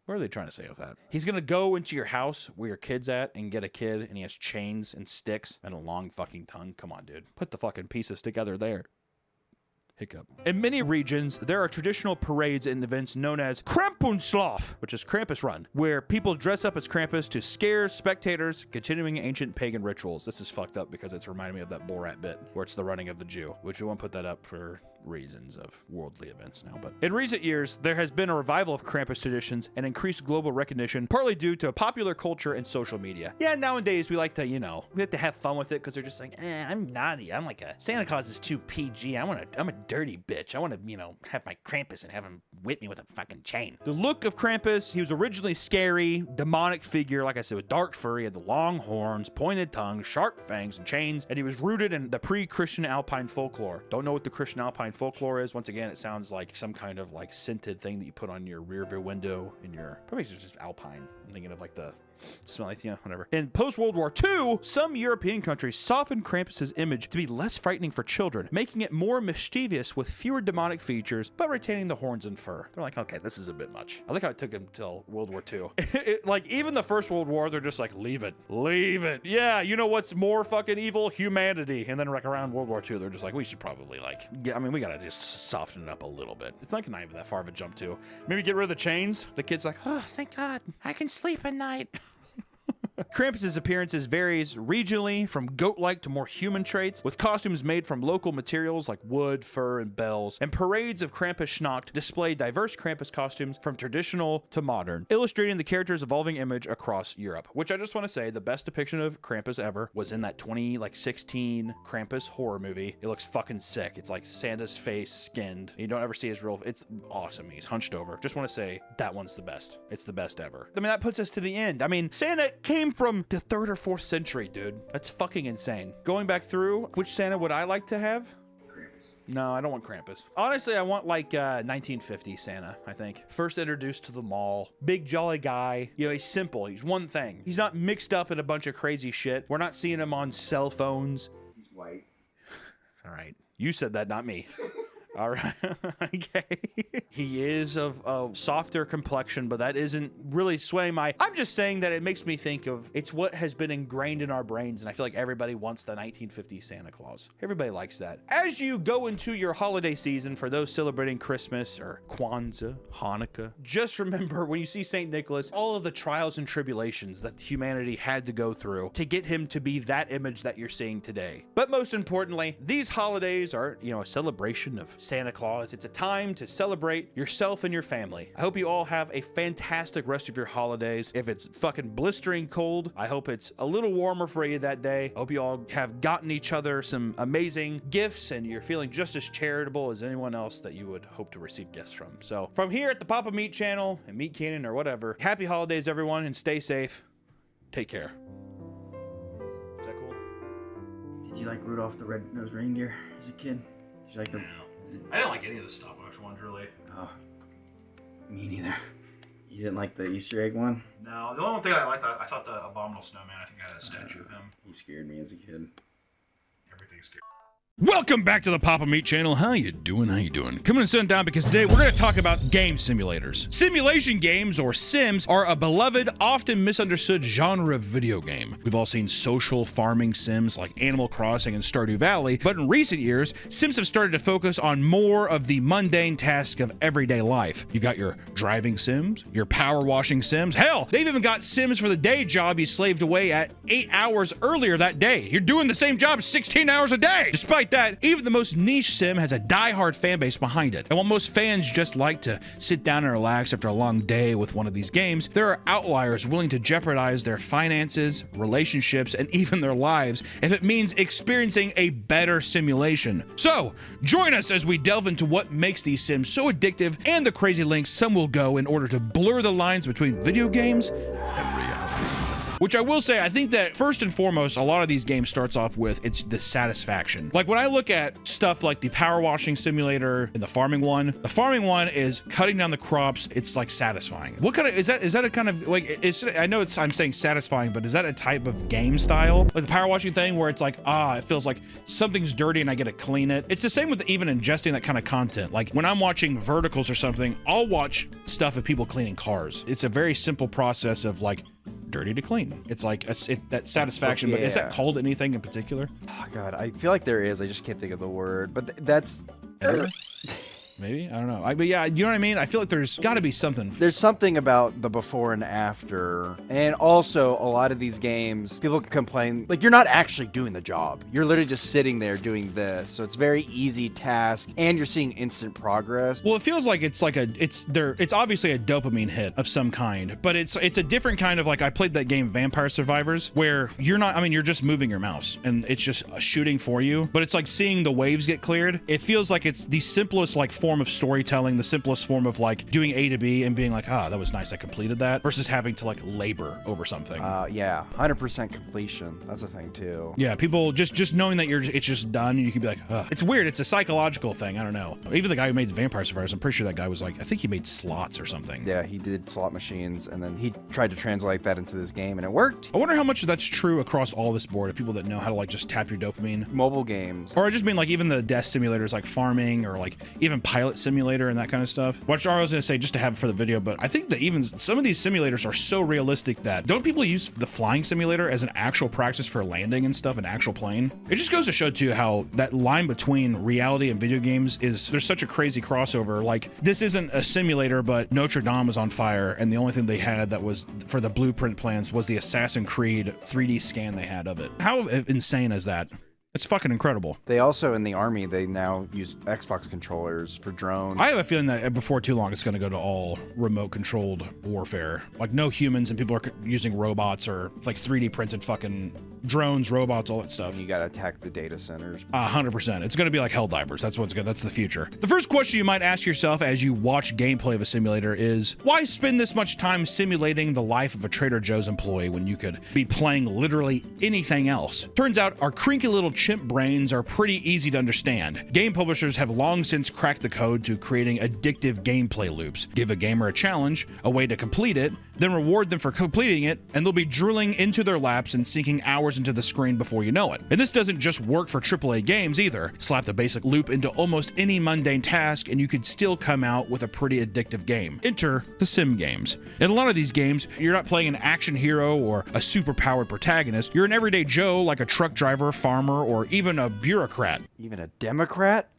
What are they trying to say with that? He's gonna go into your house where your kid's at and get a kid, and he has chains and sticks and a long fucking tongue. Come on, dude. Put the fucking pieces together there. Hiccup. In many regions, there are traditional parades and events known as Krampusnacht, which is Krampus Run, where people dress up as Krampus to scare spectators, continuing ancient pagan rituals. This is fucked up because it's reminding me of that Borat bit, where it's the running of the Jew, which we won't put that up for reasons of worldly events now. But in recent years, there has been a revival of Krampus traditions and increased global recognition, partly due to popular culture and social media. Yeah, nowadays we like to, you know, we have to have fun with it because they're just like, I'm naughty. I'm like a Santa Claus is too PG. I'm a dirty bitch. I want to, you know, have my Krampus and have him whip me with a fucking chain. The look of Krampus, he was originally scary, demonic figure, like I said, with dark fur. He had the long horns, pointed tongue, sharp fangs, and chains, and he was rooted in the pre-Christian Alpine folklore. Don't know what the Christian Alpine folklore is. Once again, it sounds like some kind of like scented thing that you put on your rear view window in your, probably just Alpine. I'm thinking of like the smelly, yeah, whatever. In post-World War II, some European countries softened Krampus's image to be less frightening for children, making it more mischievous with fewer demonic features, but retaining the horns and fur. They're like, okay, this is a bit much. I like how it took him till World War II. Like, even the First World War, they're just like, leave it. Leave it. Yeah, you know what's more fucking evil? Humanity. And then like around World War II, they're just like, we should probably like, yeah, I mean, we gotta just soften it up a little bit. It's like not even that far of a jump too. Maybe get rid of the chains. The kid's like, oh, thank God, I can sleep at night. Krampus's appearances varies regionally from goat-like to more human traits, with costumes made from local materials like wood, fur, and bells, and parades of Krampusnacht display diverse Krampus costumes from traditional to modern, illustrating the character's evolving image across Europe. Which I just want to say, the best depiction of Krampus ever was in that 2016 Krampus horror movie. It looks fucking sick. It's like Santa's face skinned. You don't ever see his real. It's awesome. He's hunched over. Just want to say that one's the best. It's the best ever. I mean, that puts us to the end. I mean, Santa came from the 3rd or 4th century, dude. That's fucking insane. Going back through, which Santa would I like to have? Krampus. No, I don't want Krampus. Honestly, I want like 1950 Santa, I think. First introduced to the mall. Big jolly guy. You know, he's simple. He's one thing. He's not mixed up in a bunch of crazy shit. We're not seeing him on cell phones. He's white. All right. You said that, not me. All right. Okay. He is of a softer complexion, but that isn't really swaying my... I'm just saying that it makes me think of... It's what has been ingrained in our brains, and I feel like everybody wants the 1950s Santa Claus. Everybody likes that. As you go into your holiday season, for those celebrating Christmas or Kwanzaa, Hanukkah, just remember when you see St. Nicholas, all of the trials and tribulations that humanity had to go through to get him to be that image that you're seeing today. But most importantly, these holidays are, you know, a celebration of Santa Claus. It's a time to celebrate yourself and your family. I hope you all have a fantastic rest of your holidays. If it's fucking blistering cold, I hope it's a little warmer for you that day. I hope you all have gotten each other some amazing gifts and you're feeling just as charitable as anyone else that you would hope to receive gifts from. So from here at the Papa Meat channel and Meat Cannon or whatever, happy holidays everyone and stay safe. Take care. Is that cool? Did you like Rudolph the Red-Nosed Reindeer as a kid? Did you like the... I didn't like any of the stop motion ones really. Oh, me neither. You didn't like the Easter egg one? No, the only one thing I liked, I thought the Abominable Snowman, I think I had a statue of him. He scared me as a kid. Everything's scary. Welcome back to the Papa Meat channel. How you doing? How you doing? Coming and sitting down because today we're going to talk about game simulators. Simulation games, or Sims, are a beloved, often misunderstood genre of video game. We've all seen social farming sims like Animal Crossing and Stardew Valley, but in recent years, Sims have started to focus on more of the mundane tasks of everyday life. You got your driving sims, your power washing sims. Hell, they've even got sims for the day job you slaved away at 8 hours earlier that day. You're doing the same job 16 hours a day. Despite that, even the most niche sim has a die-hard fan base behind it. And while most fans just like to sit down and relax after a long day with one of these games, there are outliers willing to jeopardize their finances, relationships, and even their lives if it means experiencing a better simulation. So, join us as we delve into what makes these sims so addictive and the crazy lengths some will go in order to blur the lines between video games and reality. Which I will say, I think that first and foremost, a lot of these games starts off with, it's the satisfaction. Like when I look at stuff like the power washing simulator and the farming one is cutting down the crops. It's like satisfying. What kind of, is that a kind of like, I know I'm saying satisfying, but is that a type of game style? Like the power washing thing where it's like, it feels like something's dirty and I get to clean it. It's the same with even ingesting that kind of content. Like when I'm watching Verticals or something, I'll watch stuff of people cleaning cars. It's a very simple process of like, dirty to clean. It's like that satisfaction, but is that called anything in particular? Oh God, I feel like there is. I just can't think of the word, but that's... Maybe? I don't know. But yeah, you know what I mean? I feel like there's got to be something. There's something about the before and after. And also, a lot of these games, people complain, like, you're not actually doing the job. You're literally just sitting there doing this. So it's a very easy task, and you're seeing instant progress. Well, it feels like it's obviously a dopamine hit of some kind, but it's a different kind of, like, I played that game Vampire Survivors, where you're not, I mean, you're just moving your mouse, and it's just shooting for you, but it's like seeing the waves get cleared. It feels like it's the simplest, like, form of storytelling, the simplest form of like doing A to B and being like, that was nice, I completed that, versus having to like labor over something. Yeah, 100% completion. That's a thing too. Yeah, people just knowing that it's just done, and you can be like, it's weird. It's a psychological thing. I don't know. Even the guy who made Vampire Survivors, I'm pretty sure that guy was like, I think he made slots or something. Yeah, he did slot machines, and then he tried to translate that into this game, and it worked. I wonder how much that's true across all this board of people that know how to like just tap your dopamine. Mobile games. Or I just mean like even the desk simulators like farming or like even pilot simulator and that kind of stuff. What I was gonna say just to have for the video, but I think that even some of these simulators are so realistic that don't people use the flying simulator as an actual practice for landing and stuff, an actual plane? It just goes to show too how that line between reality and video games is, there's such a crazy crossover. Like this isn't a simulator, but Notre Dame was on fire, and the only thing they had that was for the blueprint plans was the Assassin's Creed 3D scan they had of it. How insane is that? It's fucking incredible. They also, in the army, they now use Xbox controllers for drones. I have a feeling that before too long, it's going to go to all remote-controlled warfare. Like, no humans, and people are using robots or, like, 3D printed fucking drones, robots, all that stuff. And you got to attack the data centers. 100%. It's going to be like Helldivers. That's what's good. That's the future. The first question you might ask yourself as you watch gameplay of a simulator is, why spend this much time simulating the life of a Trader Joe's employee when you could be playing literally anything else? Turns out our crinky little chimp brains are pretty easy to understand. Game publishers have long since cracked the code to creating addictive gameplay loops. Give a gamer a challenge, a way to complete it, then reward them for completing it, and they'll be drooling into their laps and sinking hours into the screen before you know it. And this doesn't just work for AAA games either. Slap the basic loop into almost any mundane task and you could still come out with a pretty addictive game. Enter the sim games. In a lot of these games, you're not playing an action hero or a super-powered protagonist. You're an everyday Joe like a truck driver, farmer, or even a bureaucrat. Even a Democrat?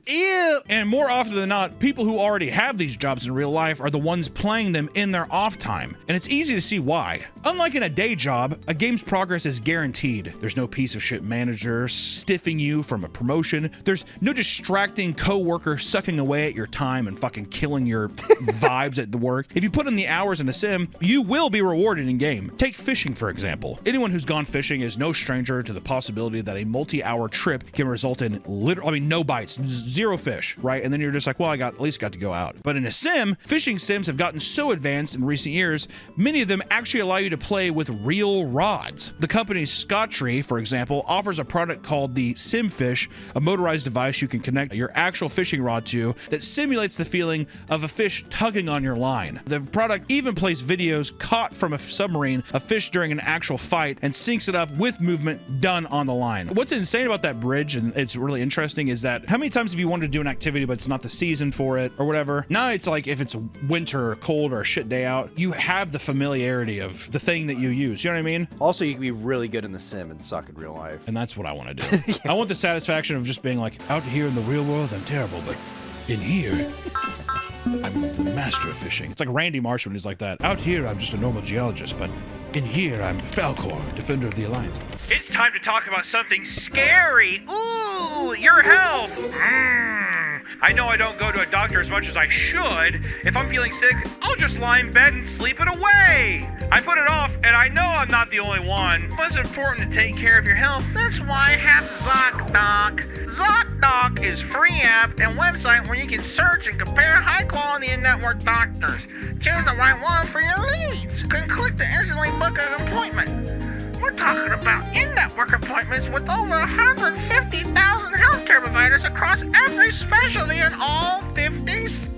Ew. And more often than not, people who already have these jobs in real life are the ones playing them in their off time. And it's easy to see why. Unlike in a day job, a game's progress is guaranteed. There's no piece of shit manager stiffing you from a promotion. There's no distracting coworker sucking away at your time and fucking killing your vibes at the work. If you put in the hours in a sim, you will be rewarded in game. Take fishing, for example. Anyone who's gone fishing is no stranger to the possibility that a multi-hour trip can result in no bites, zero fish, right? And then you're just like, well, I at least got to go out. But in a sim, fishing sims have gotten so advanced in recent years, many of them actually allow you to play with real rods. The company Scottree, for example, offers a product called the SimFish, a motorized device you can connect your actual fishing rod to that simulates the feeling of a fish tugging on your line. The product even plays videos caught from a submarine of fish during an actual fight and syncs it up with movement done on the line. What's insane about that bridge, and it's really interesting, is that how many times have you wanted to do an activity but it's not the season for it or whatever? Now it's like if it's winter or cold or a shit day out, you have the familiarity of the thing that you use. You know what I mean? Also, you can be really good in the sim and suck in real life. And that's what I want to do. I want the satisfaction of just being like, out here in the real world, I'm terrible, but in here, I'm the master of fishing. It's like Randy Marsh when he's like that. Out here, I'm just a normal geologist, but in here, I'm Falcor, defender of the Alliance. It's time to talk about something scary. Ooh, your health. I know I don't go to a doctor as much as I should. If I'm feeling sick, I'll just lie in bed and sleep it away. I put it off, and I know I'm not the only one, but it's important to take care of your health. That's why I have ZocDoc. ZocDoc is a free app and website where you can search and compare high-quality in-network doctors. Choose the right one for your needs. You can click to instantly book an appointment. We're talking about in-network appointments with over 150,000 healthcare providers across every specialty in all 50 states.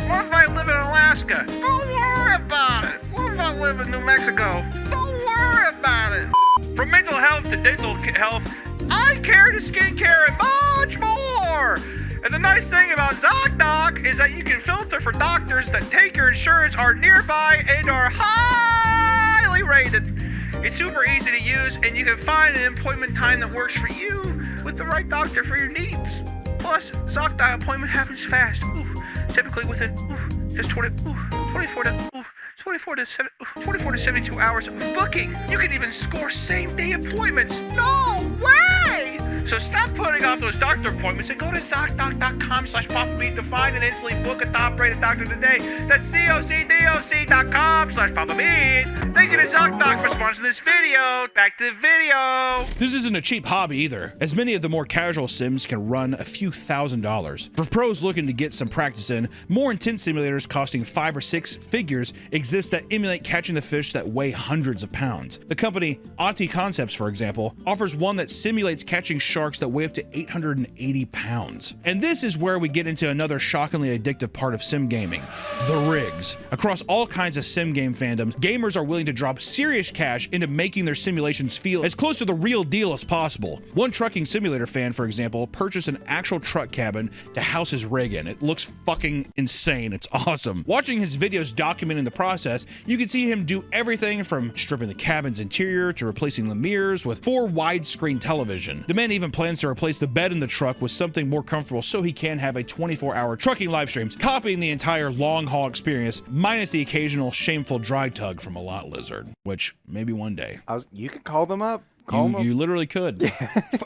What if I live in Alaska? Don't worry about it. What if I live in New Mexico? Don't worry about it. From mental health to dental health, eye care to skincare, and much more. And the nice thing about ZocDoc is that you can filter for doctors that take your insurance, are nearby, and are highly rated. It's super easy to use, and you can find an appointment time that works for you with the right doctor for your needs. Plus, ZocDoc appointment happens fast. Typically within just 24 to 72 hours of booking. You can even score same-day appointments. No way! So stop putting off those doctor appointments and go to ZocDoc.com/PapaBeat to find and instantly book a top-rated doctor today. That's ZocDoc.com/PapaBeat. Thank you to ZocDoc for sponsoring this video. Back to the video. This isn't a cheap hobby either, as many of the more casual sims can run a few $1,000s. For pros looking to get some practice in, more intense simulators costing 5 or 6 figures exist that emulate catching the fish that weigh hundreds of pounds. The company Ati Concepts, for example, offers one that simulates catching sharks that weigh up to 880 pounds. And this is where we get into another shockingly addictive part of sim gaming, the rigs. Across all kinds of sim game fandoms, gamers are willing to drop serious cash into making their simulations feel as close to the real deal as possible. One trucking simulator fan, for example, purchased an actual truck cabin to house his rig in. It looks fucking insane. It's awesome. Watching his videos documenting the process, you can see him do everything from stripping the cabin's interior to replacing the mirrors with 4 widescreen television. The man even plans to replace the bed in the truck with something more comfortable so he can have a 24-hour trucking live streams, copying the entire long haul experience, minus the occasional shameful dry tug from a lot lizard, which maybe one day. You could call them up. You literally could.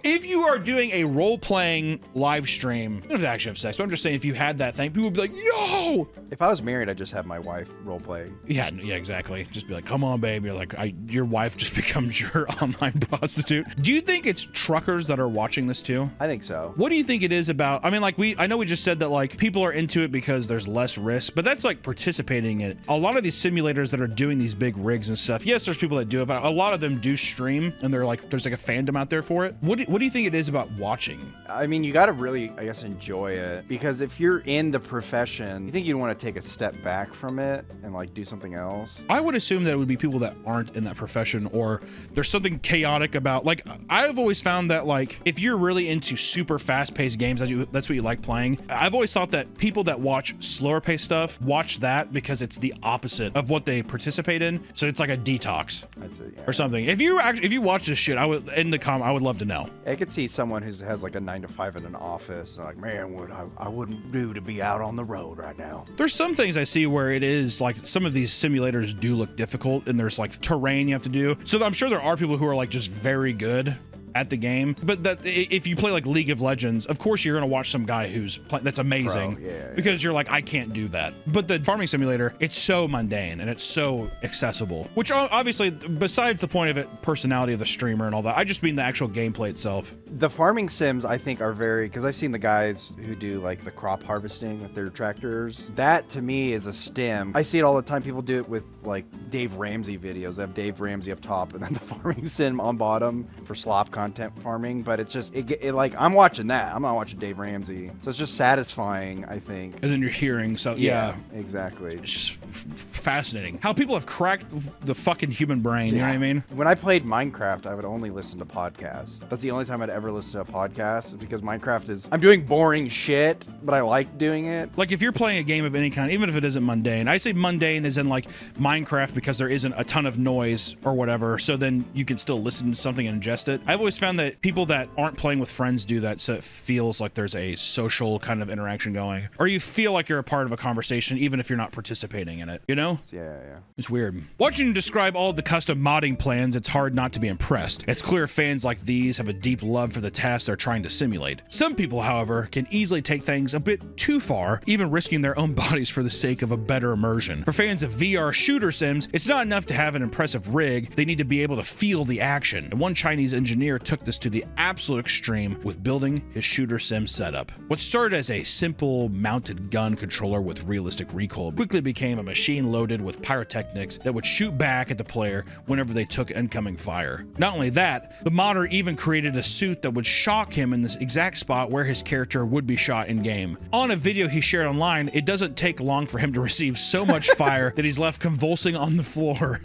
If you are doing a role-playing live stream, you don't have to actually have sex, but I'm just saying if you had that thing, people would be like, yo! If I was married, I'd just have my wife role play. Yeah, exactly. Just be like, come on, babe. You're like, your wife just becomes your online prostitute. Do you think it's truckers that are watching this too? I think so. What do you think it is about? I mean, like, I know we just said that, like, people are into it because there's less risk, but that's like participating in it. A lot of these simulators that are doing these big rigs and stuff, yes, there's people that do it, but a lot of them do stream, and they're like, there's like a fandom out there for it. What do you think it is about watching? I mean, you got to really, I guess, enjoy it, because if you're in the profession, you think you'd want to take a step back from it and like do something else. I would assume that it would be people that aren't in that profession, or there's something chaotic about, like, I've always found that, like, if you're really into super fast-paced games, that's what you like playing. I've always thought that people that watch slower paced stuff watch that because it's the opposite of what they participate in, so it's like a detox That's it, yeah. or something. If you watch the this shit? I would I would love to know. I could see someone who has like a 9 to 5 in an office, and like, man, what I wouldn't do to be out on the road right now. There's some things I see where it is like some of these simulators do look difficult, and there's like terrain you have to do. So I'm sure there are people who are like just very good at the game, but that if you play like League of Legends, of course you're gonna watch some guy who's that's amazing. Pro, yeah. Because you're like, I can't do that. But the farming simulator, it's so mundane and it's so accessible, which obviously, besides the point of it, personality of the streamer and all that, I just mean the actual gameplay itself. The farming sims, I think, are very, because I've seen the guys who do like the crop harvesting with their tractors. That to me is a stim. I see it all the time. People do it with like Dave Ramsey videos. They have Dave Ramsey up top and then the farming sim on bottom for slop content farming. But it's just, it like, I'm watching that. I'm not watching Dave Ramsey. So it's just satisfying, I think. And then you're hearing, so yeah. Exactly. It's just fascinating how people have cracked the fucking human brain. You know what I mean? When I played Minecraft, I would only listen to podcasts. That's the only time I'd ever listen to a podcast, because Minecraft is, I'm doing boring shit, but I like doing it. Like if you're playing a game of any kind, even if it isn't mundane, I say mundane as in like Minecraft because there isn't a ton of noise or whatever, so then you can still listen to something and ingest it. I've always found that people that aren't playing with friends do that, so it feels like there's a social kind of interaction going, or you feel like you're a part of a conversation even if you're not participating in it, you know? Yeah. It's weird. Watching you describe all of the custom modding plans, it's hard not to be impressed. It's clear fans like these have a deep love for the tasks they're trying to simulate. Some people, however, can easily take things a bit too far, even risking their own bodies for the sake of a better immersion. For fans of VR shooter sims, it's not enough to have an impressive rig, they need to be able to feel the action. And one Chinese engineer took this to the absolute extreme with building his shooter sim setup. What started as a simple mounted gun controller with realistic recoil quickly became a machine loaded with pyrotechnics that would shoot back at the player whenever they took incoming fire. Not only that, the modder even created a suit that would shock him in this exact spot where his character would be shot in game. On a video he shared online, it doesn't take long for him to receive so much fire that he's left convulsing on the floor.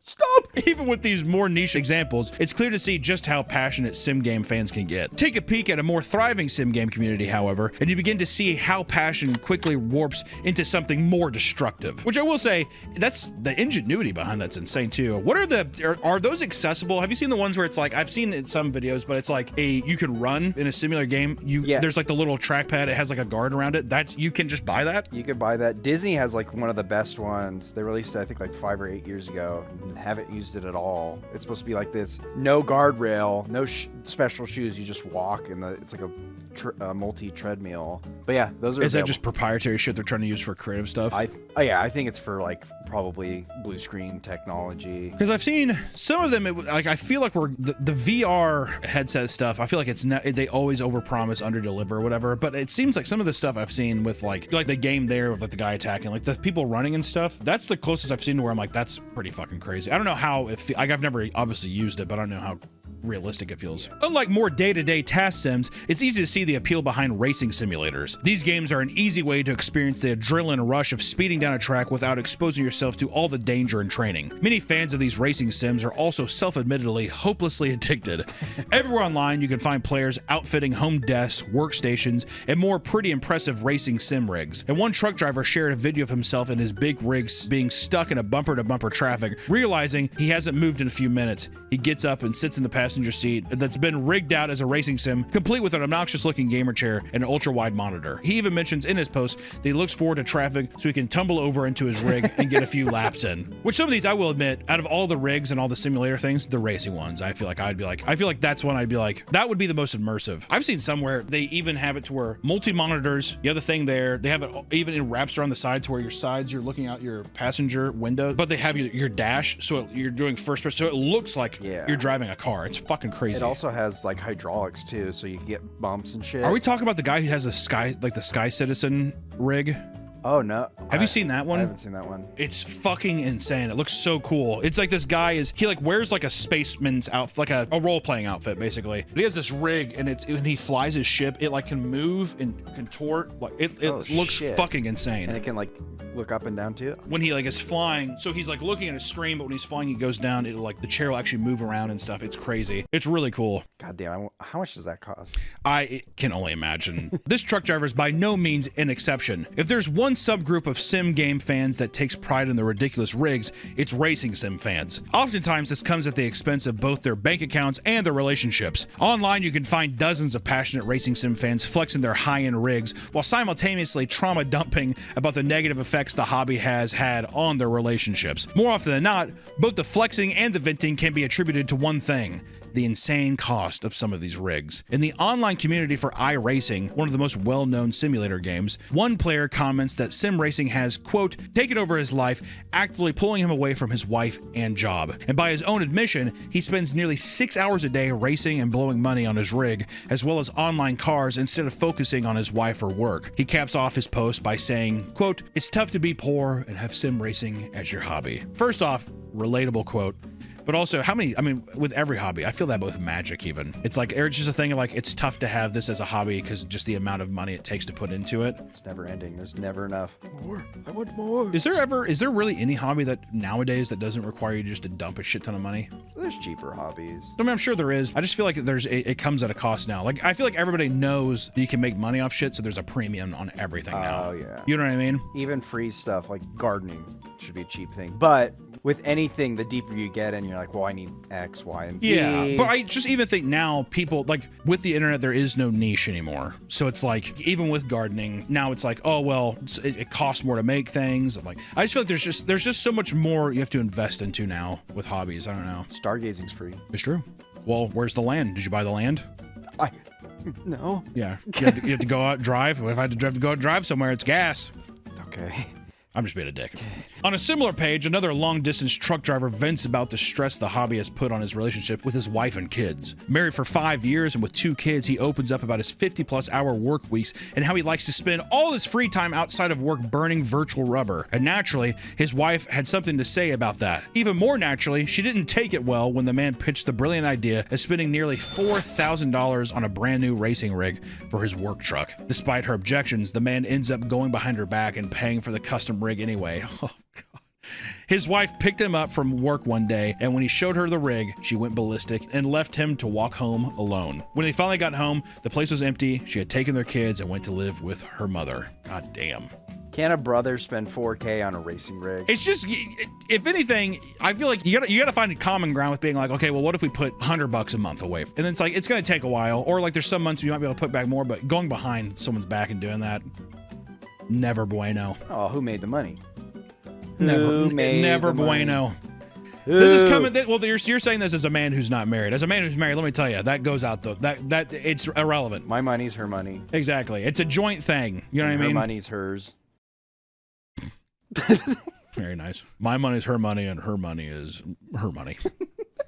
Stop! Even with these more niche examples, it's clear to see just how passionate sim game fans can get. Take a peek at a more thriving sim game community, however, and you begin to see how passion quickly warps into something more destructive. Which I will say, that's the ingenuity behind that's insane too. What are those accessible? Have you seen the ones where it's like, I've seen it in some videos, but it's like you can run in a similar game. There's like the little trackpad, it has like a guard around it. You can just buy that? You could buy that. Disney has like one of the best ones. They released it, I think, like 5 or 8 years ago. Haven't used it at all. It's supposed to be like this, no guardrail, no special shoes, you just walk, and it's like a multi-treadmill. But yeah, those are Is that just proprietary shit they're trying to use for creative stuff? I think it's for like probably blue screen technology. Because I've seen some of them, I feel like the VR headset stuff, I feel like they always overpromise, underdeliver, or whatever, but it seems like some of the stuff I've seen with like the game there with like the guy attacking, like the people running and stuff, that's the closest I've seen to where I'm like, that's pretty fucking crazy. I don't know how, I've never obviously used it, but I don't know how realistic it feels. Unlike more day-to-day task sims, it's easy to see the appeal behind racing simulators. These games are an easy way to experience the adrenaline rush of speeding down a track without exposing yourself to all the danger and training. Many fans of these racing sims are also self-admittedly hopelessly addicted. Everywhere online, you can find players outfitting home desks, workstations, and more pretty impressive racing sim rigs. And one truck driver shared a video of himself in his big rigs being stuck in a bumper-to-bumper traffic. Realizing he hasn't moved in a few minutes, he gets up and sits in the passenger seat that's been rigged out as a racing sim, complete with an obnoxious looking gamer chair and an ultra wide monitor. He even mentions in his post that he looks forward to traffic so he can tumble over into his rig and get a few laps in. Which some of these, I will admit, out of all the rigs and all the simulator things, the racing ones, I feel like that's one I'd be like, that would be the most immersive. I've seen somewhere they even have it to where multi-monitors, you have the thing there, they have it even in wraps around the side to where you're looking out your passenger window, but they have your dash, so you're doing first person, so it looks like you're driving a car. It's fucking crazy. It also has like hydraulics too, so you can get bumps and shit. Are we talking about the guy who has the Sky Citizen rig? Oh no. Have you seen that one? I haven't seen that one. It's fucking insane. It looks so cool. It's like this guy he like wears like a spaceman's outfit, like a role-playing outfit basically. But he has this rig and when he flies his ship, it like can move and contort. Like it looks fucking insane. And it can like look up and down too? When he like is flying, so he's like looking at a screen, but when he's flying, he goes down, it'll like the chair will actually move around and stuff. It's crazy. It's really cool. God damn, How much does that cost? I can only imagine. This truck driver is by no means an exception. If there's one subgroup of sim game fans that takes pride in their ridiculous rigs, it's racing sim fans. Oftentimes, this comes at the expense of both their bank accounts and their relationships. Online, you can find dozens of passionate racing sim fans flexing their high-end rigs while simultaneously trauma dumping about the negative effects the hobby has had on their relationships. More often than not, both the flexing and the venting can be attributed to one thing: the insane cost of some of these rigs. In the online community for iRacing, one of the most well-known simulator games, one player comments that sim racing has, quote, taken over his life, actively pulling him away from his wife and job. And by his own admission, he spends nearly 6 hours a day racing and blowing money on his rig, as well as online cars, instead of focusing on his wife or work. He caps off his post by saying, quote, it's tough to be poor and have sim racing as your hobby. First off, relatable quote. But also, with every hobby, I feel that with Magic even. It's like, it's just a thing of like, it's tough to have this as a hobby because just the amount of money it takes to put into it. It's never ending. There's never enough. More. I want more. Is there really any hobby that nowadays that doesn't require you just to dump a shit ton of money? There's cheaper hobbies. I mean, I'm sure there is. I just feel like it comes at a cost now. Like, I feel like everybody knows that you can make money off shit, so there's a premium on everything now. Oh, yeah. You know what I mean? Even free stuff like gardening should be a cheap thing. But with anything, the deeper you get in, you're like, well, I need X, Y, and Z. Yeah, but I just even think now people, like, with the internet, there is no niche anymore. So it's like, even with gardening, now it's like, oh, well, it costs more to make things. I'm like, I just feel like there's just so much more you have to invest into now with hobbies. I don't know. Stargazing's free. It's true. Well, where's the land? Did you buy the land? No. Yeah. You have to go out drive. If I had to go out drive somewhere, it's gas. Okay. I'm just being a dick. On a similar page, another long-distance truck driver vents about the stress the hobby has put on his relationship with his wife and kids. Married for 5 years and with 2 kids, he opens up about his 50-plus hour work weeks and how he likes to spend all his free time outside of work burning virtual rubber. And naturally, his wife had something to say about that. Even more naturally, she didn't take it well when the man pitched the brilliant idea of spending nearly $4,000 on a brand new racing rig for his work truck. Despite her objections, the man ends up going behind her back and paying for the custom rig anyway. Oh, God. His wife picked him up from work one day, and when he showed her the rig, she went ballistic and left him to walk home alone. When they finally got home, the place was empty. She had taken their kids and went to live with her mother. God damn. Can a brother spend $4K on a racing rig? It's just, if anything, I feel like you gotta find a common ground with being like, okay, well, what if we put $100 a month away? And then it's like, it's gonna take a while, or like there's some months you might be able to put back more, but going behind someone's back and doing that, never bueno. Oh, who made the money? Never bueno. This is coming. Well, you're saying this as a man who's not married. As a man who's married, let me tell you, that goes out though. That it's irrelevant. My money's her money. Exactly. It's a joint thing. You know what I mean? Her money's hers. Very nice. My money's her money, and her money is her money.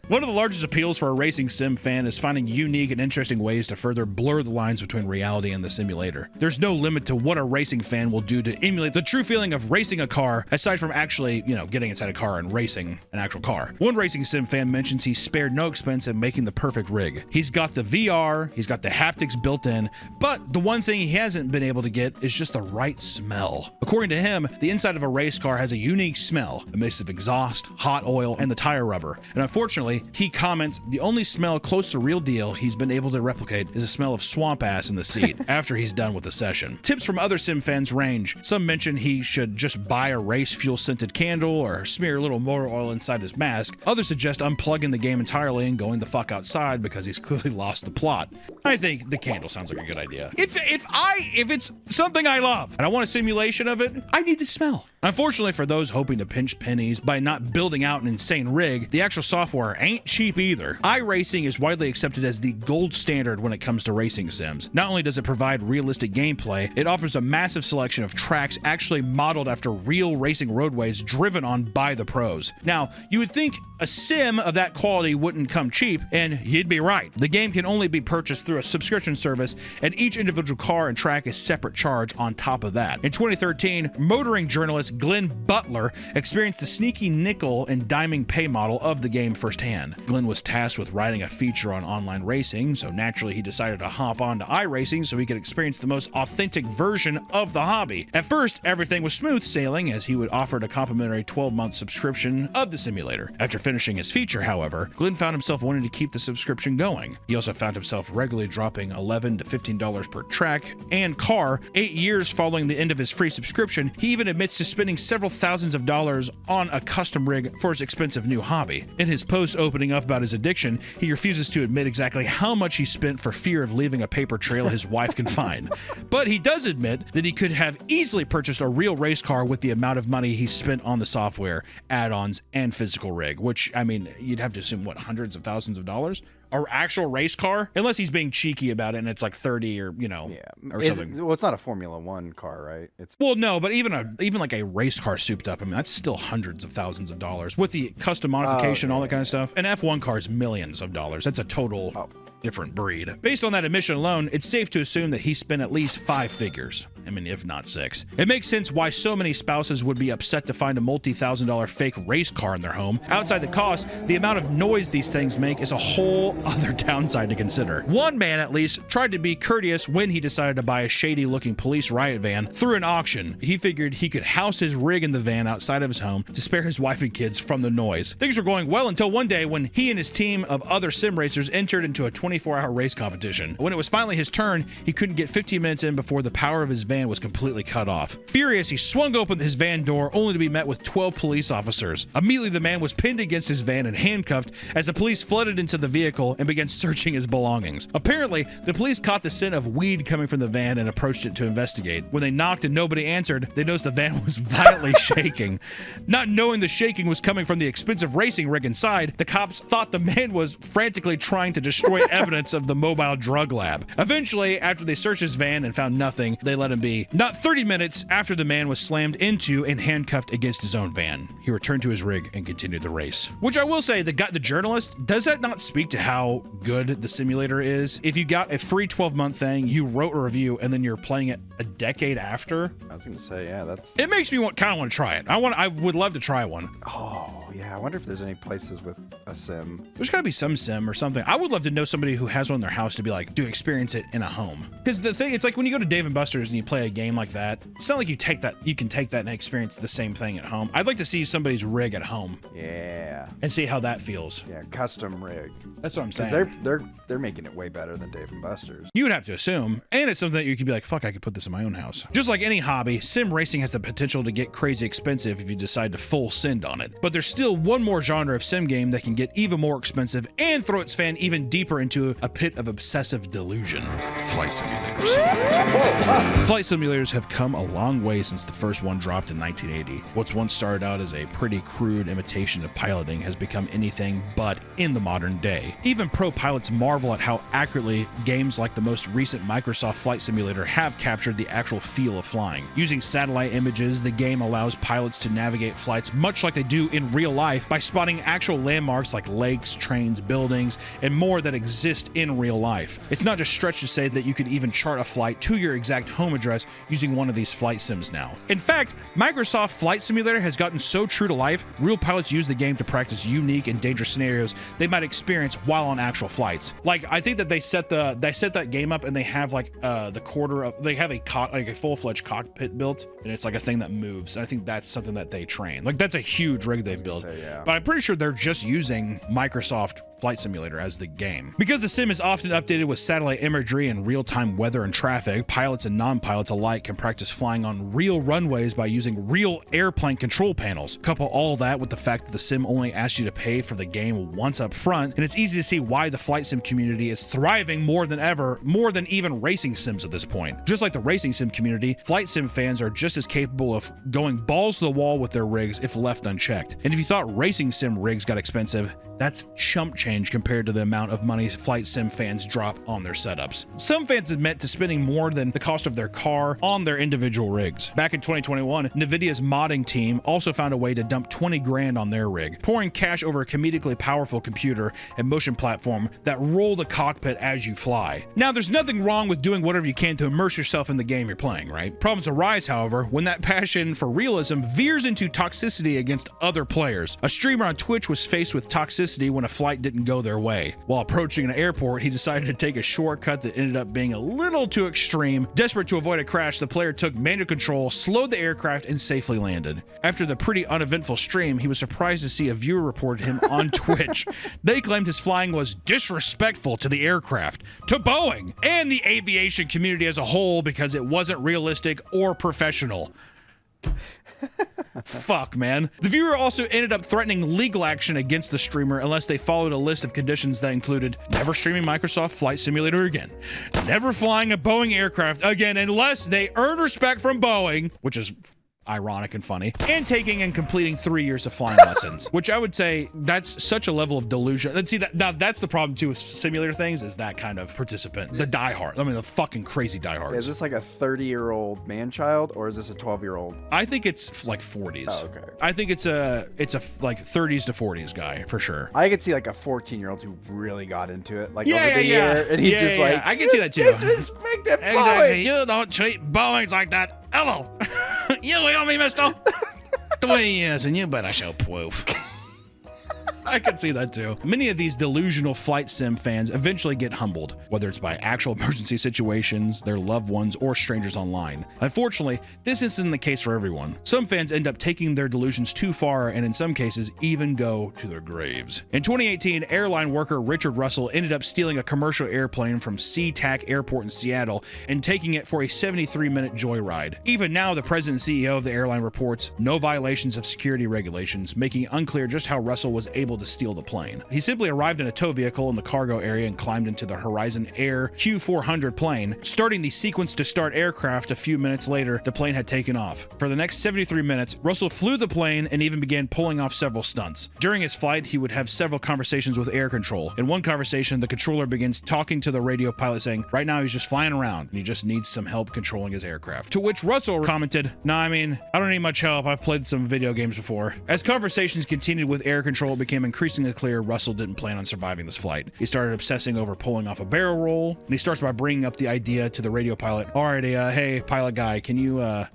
One of the largest appeals for a racing sim fan is finding unique and interesting ways to further blur the lines between reality and the simulator. There's no limit to what a racing fan will do to emulate the true feeling of racing a car, aside from actually, getting inside a car and racing an actual car. One racing sim fan mentions he spared no expense in making the perfect rig. He's got the VR, he's got the haptics built in, but the one thing he hasn't been able to get is just the right smell. According to him, the inside of a race car has a unique smell, a mix of exhaust, hot oil, and the tire rubber. And unfortunately, he comments the only smell close to real deal he's been able to replicate is a smell of swamp ass in the seat after he's done with the session. Tips from other sim fans range. Some mention he should just buy a race fuel scented candle or smear a little motor oil inside his mask. Others suggest unplugging the game entirely and going the fuck outside because he's clearly lost the plot. I think the candle sounds like a good idea. If it's something I love and I want a simulation of it, I need to smell. Unfortunately for those hoping to pinch pennies by not building out an insane rig, the actual software ain't cheap either. iRacing is widely accepted as the gold standard when it comes to racing sims. Not only does it provide realistic gameplay, it offers a massive selection of tracks actually modeled after real racing roadways driven on by the pros. Now, you would think a sim of that quality wouldn't come cheap, and you'd be right. The game can only be purchased through a subscription service, and each individual car and track is separate charge on top of that. In 2013, motoring journalist Glenn Butler experienced the sneaky nickel and diming pay model of the game firsthand. van. Glenn was tasked with writing a feature on online racing, so naturally he decided to hop on to iRacing so he could experience the most authentic version of the hobby. At first, everything was smooth sailing as he would offer a complimentary 12-month subscription of the simulator. After finishing his feature, however, Glenn found himself wanting to keep the subscription going. He also found himself regularly dropping $11 to $15 per track and car. 8 years following the end of his free subscription, he even admits to spending several thousands of dollars on a custom rig for his expensive new hobby. In his post opening up about his addiction, he refuses to admit exactly how much he spent for fear of leaving a paper trail his wife can find. But he does admit that he could have easily purchased a real race car with the amount of money he spent on the software, add-ons, and physical rig, which, I mean, you'd have to assume, what, hundreds of thousands of dollars? Or actual race car? Unless he's being cheeky about it and it's like 30 or, you know, or something. Well, it's not a Formula One car, right? It's Well, no, but even like a race car souped up, I mean, that's still hundreds of thousands of dollars with the custom modification, all that kind of stuff. An F1 car is millions of dollars. That's a total different breed. Based on that admission alone, it's safe to assume that he spent at least 5 figures. I mean, if not 6. It makes sense why so many spouses would be upset to find a multi-$1,000 fake race car in their home. Outside the cost, the amount of noise these things make is a whole other downside to consider. One man, at least, tried to be courteous when he decided to buy a shady-looking police riot van through an auction. He figured he could house his rig in the van outside of his home to spare his wife and kids from the noise. Things were going well until one day when he and his team of other sim racers entered into a 24-hour race competition. When it was finally his turn, he couldn't get 15 minutes in before the power of his van was completely cut off. Furious, he swung open his van door only to be met with 12 police officers. Immediately, the man was pinned against his van and handcuffed as the police flooded into the vehicle and began searching his belongings. Apparently, the police caught the scent of weed coming from the van and approached it to investigate. When they knocked and nobody answered, they noticed the van was violently shaking. Not knowing the shaking was coming from the expensive racing rig inside, the cops thought the man was frantically trying to destroy evidence of the mobile drug lab. Eventually, after they searched his van and found nothing, they let him be. Not 30 minutes after the man was slammed into and handcuffed against his own van, he returned to his rig and continued the race. Which I will say, the journalist, does that not speak to how good the simulator is? If you got a free 12-month thing, you wrote a review, and then you're playing it a decade after? I was gonna say, yeah, that's... It makes me kind of want to try it. I would love to try one. Oh, yeah, I wonder if there's any places with a sim. There's gotta be some sim or something. I would love to know somebody who has one in their house to be like, to experience it in a home. Because the thing, it's like when you go to Dave & Buster's and you play a game like that, it's not like you can take that and experience the same thing at home. I'd like to see somebody's rig at home. Yeah. And see how that feels. Yeah, custom rig. That's what I'm saying. They're making it way better than Dave & Buster's. You would have to assume. And it's something that you could be like, fuck, I could put this in my own house. Just like any hobby, sim racing has the potential to get crazy expensive if you decide to full send on it. But there's still one more genre of sim game that can get even more expensive and throw its fan even deeper into a pit of obsessive delusion. Flight simulators. Flight simulators have come a long way since the first one dropped in 1980. What's once started out as a pretty crude imitation of piloting has become anything but in the modern day. Even pro pilots marvel at how accurately games like the most recent Microsoft Flight Simulator have captured the actual feel of flying. Using satellite images, the game allows pilots to navigate flights much like they do in real life by spotting actual landmarks like lakes, trains, buildings, and more that exist in real life. It's not just stretch to say that you could even chart a flight to your exact home address using one of these flight sims now. In fact, Microsoft Flight Simulator has gotten so true to life, real pilots use the game to practice unique and dangerous scenarios they might experience while on actual flights. Like, I think that they set that game up and they have like they have a full-fledged cockpit built, and it's like a thing that moves. And I think that's something that they train. Like, that's a huge rig they've built. But I'm pretty sure they're just using Microsoft Flight Simulator as the game. Because the sim is often updated with satellite imagery and real-time weather and traffic, pilots and non-pilots alike can practice flying on real runways by using real airplane control panels. Couple all that with the fact that the sim only asks you to pay for the game once up front, and it's easy to see why the flight sim community is thriving more than ever, more than even racing sims at this point. Just like the racing sim community, flight sim fans are just as capable of going balls to the wall with their rigs if left unchecked. And if you thought racing sim rigs got expensive, that's chump change change compared to the amount of money flight sim fans drop on their setups. Some fans admit to spending more than the cost of their car on their individual rigs. Back in 2021, NVIDIA's modding team also found a way to dump 20 grand on their rig, pouring cash over a comedically powerful computer and motion platform that roll the cockpit as you fly. Now, there's nothing wrong with doing whatever you can to immerse yourself in the game you're playing, right? Problems arise, however, when that passion for realism veers into toxicity against other players. A streamer on Twitch was faced with toxicity when a flight didn't go their way. While approaching an airport, he decided to take a shortcut that ended up being a little too extreme. Desperate to avoid a crash, the player took manual control, slowed the aircraft, and safely landed. After the pretty uneventful stream, he was surprised to see a viewer report him on Twitch. They claimed his flying was disrespectful to the aircraft, to Boeing, and the aviation community as a whole because it wasn't realistic or professional. Fuck, man. The viewer also ended up threatening legal action against the streamer unless they followed a list of conditions that included never streaming Microsoft Flight Simulator again, never flying a Boeing aircraft again unless they earn respect from Boeing, which is ironic and funny, and taking and completing 3 years of flying lessons, which I would say that's such a level of delusion. Let's see, now that's the problem too with simulator things, is that kind of participant, the diehard. I mean, the fucking crazy diehards. Is this like a 30-year-old man-child, or is this a 12-year-old? I think it's like 40s. Oh, okay. I think it's a like 30s to 40s guy for sure. I could see like a 14-year-old who really got into it, like Yeah, over the yeah, year, and he's yeah, just yeah. like, I can see that too. Disrespected Boeing. Exactly. You don't treat Boeings like that. Hello. You hear me, mister? 20 years and you better show proof. I can see that too. Many of these delusional flight sim fans eventually get humbled, whether it's by actual emergency situations, their loved ones, or strangers online. Unfortunately, this isn't the case for everyone. Some fans end up taking their delusions too far and in some cases even go to their graves. In 2018, airline worker Richard Russell ended up stealing a commercial airplane from SeaTac Airport in Seattle and taking it for a 73-minute joyride. Even now, the president and CEO of the airline reports no violations of security regulations, making it unclear just how Russell was able to steal the plane. He simply arrived in a tow vehicle in the cargo area and climbed into the Horizon Air Q400 plane. Starting the sequence to start aircraft a few minutes later, the plane had taken off. For the next 73 minutes, Russell flew the plane and even began pulling off several stunts. During his flight, he would have several conversations with air control. In one conversation, the controller begins talking to the radio pilot saying, right now he's just flying around and he just needs some help controlling his aircraft. To which Russell commented, nah, I mean, I don't need much help. I've played some video games before. As conversations continued with air control, it became increasingly clear Russell didn't plan on surviving this flight. He started obsessing over pulling off a barrel roll, and he starts by bringing up the idea to the radio pilot. Alrighty, hey, pilot guy, can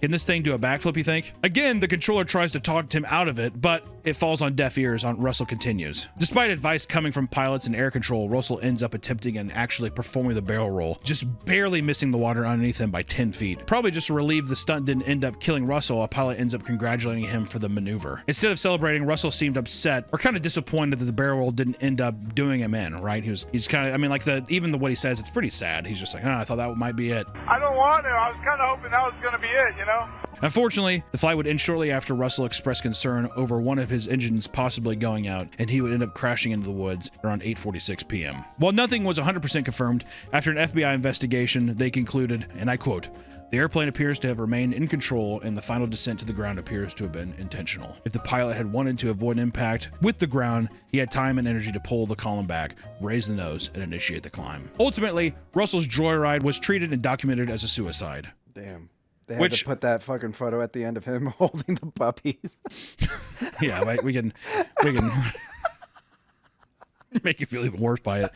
this thing do a backflip, you think? Again, the controller tries to talk him out of it, but it falls on deaf ears. Russell continues. Despite advice coming from pilots and air control, Russell ends up attempting and actually performing the barrel roll, just barely missing the water underneath him by 10 feet. Probably just to relieve the stunt didn't end up killing Russell, a pilot ends up congratulating him for the maneuver. Instead of celebrating, Russell seemed upset or kind of disappointed that the barrel roll didn't end up doing him in, right? He's kind of, I mean, like what he says, it's pretty sad. He's just like, I thought that might be it. I don't want to. I was kind of hoping that was going to be it, you know? Unfortunately, the flight would end shortly after Russell expressed concern over one of his engines possibly going out, and he would end up crashing into the woods around 8:46 p.m. While nothing was 100% confirmed, after an FBI investigation, they concluded, and I quote, the airplane appears to have remained in control and the final descent to the ground appears to have been intentional. If the pilot had wanted to avoid impact with the ground, he had time and energy to pull the column back, raise the nose, and initiate the climb. Ultimately, Russell's joyride was treated and documented as a suicide. Damn. They had to put that fucking photo at the end of him holding the puppies. Yeah, right, we can make you feel even worse by it.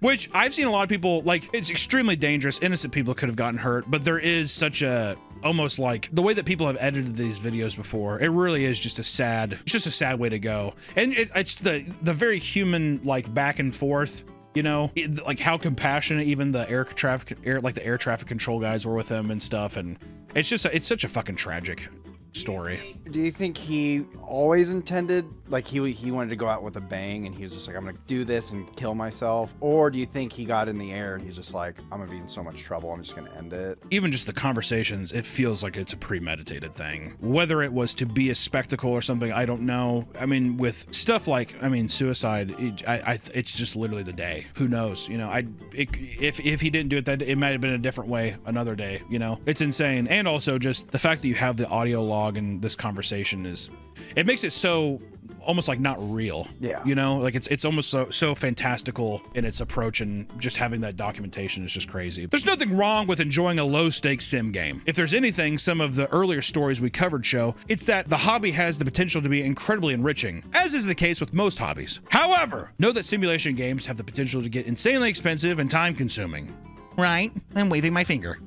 Which I've seen a lot of people, like, it's extremely dangerous. Innocent people could have gotten hurt, but there is such a, almost like, the way that people have edited these videos before, it really is just a sad way to go. And it's the very human, like, back and forth, you know, like how compassionate even the air traffic control guys were with him and stuff. And it's such a fucking tragic story. Do you think he always intended, like he wanted to go out with a bang and he was just like, I'm gonna do this and kill myself? Or do you think he got in the air and he's just like, I'm gonna be in so much trouble, I'm just gonna end it? Even just the conversations, it feels like it's a premeditated thing. Whether it was to be a spectacle or something, I don't know. I mean, with stuff like, suicide, it's just literally the day. Who knows? You know, if he didn't do it, that it might have been a different way another day, you know? It's insane. And also just the fact that you have the audio log and this conversation it makes it so almost like not real. Yeah. You know, like it's almost so fantastical in its approach, and just having that documentation is just crazy. There's nothing wrong with enjoying a low stakes sim game. If there's anything some of the earlier stories we covered show, it's that the hobby has the potential to be incredibly enriching, as is the case with most hobbies. However, know that simulation games have the potential to get insanely expensive and time consuming. Right? I'm waving my finger.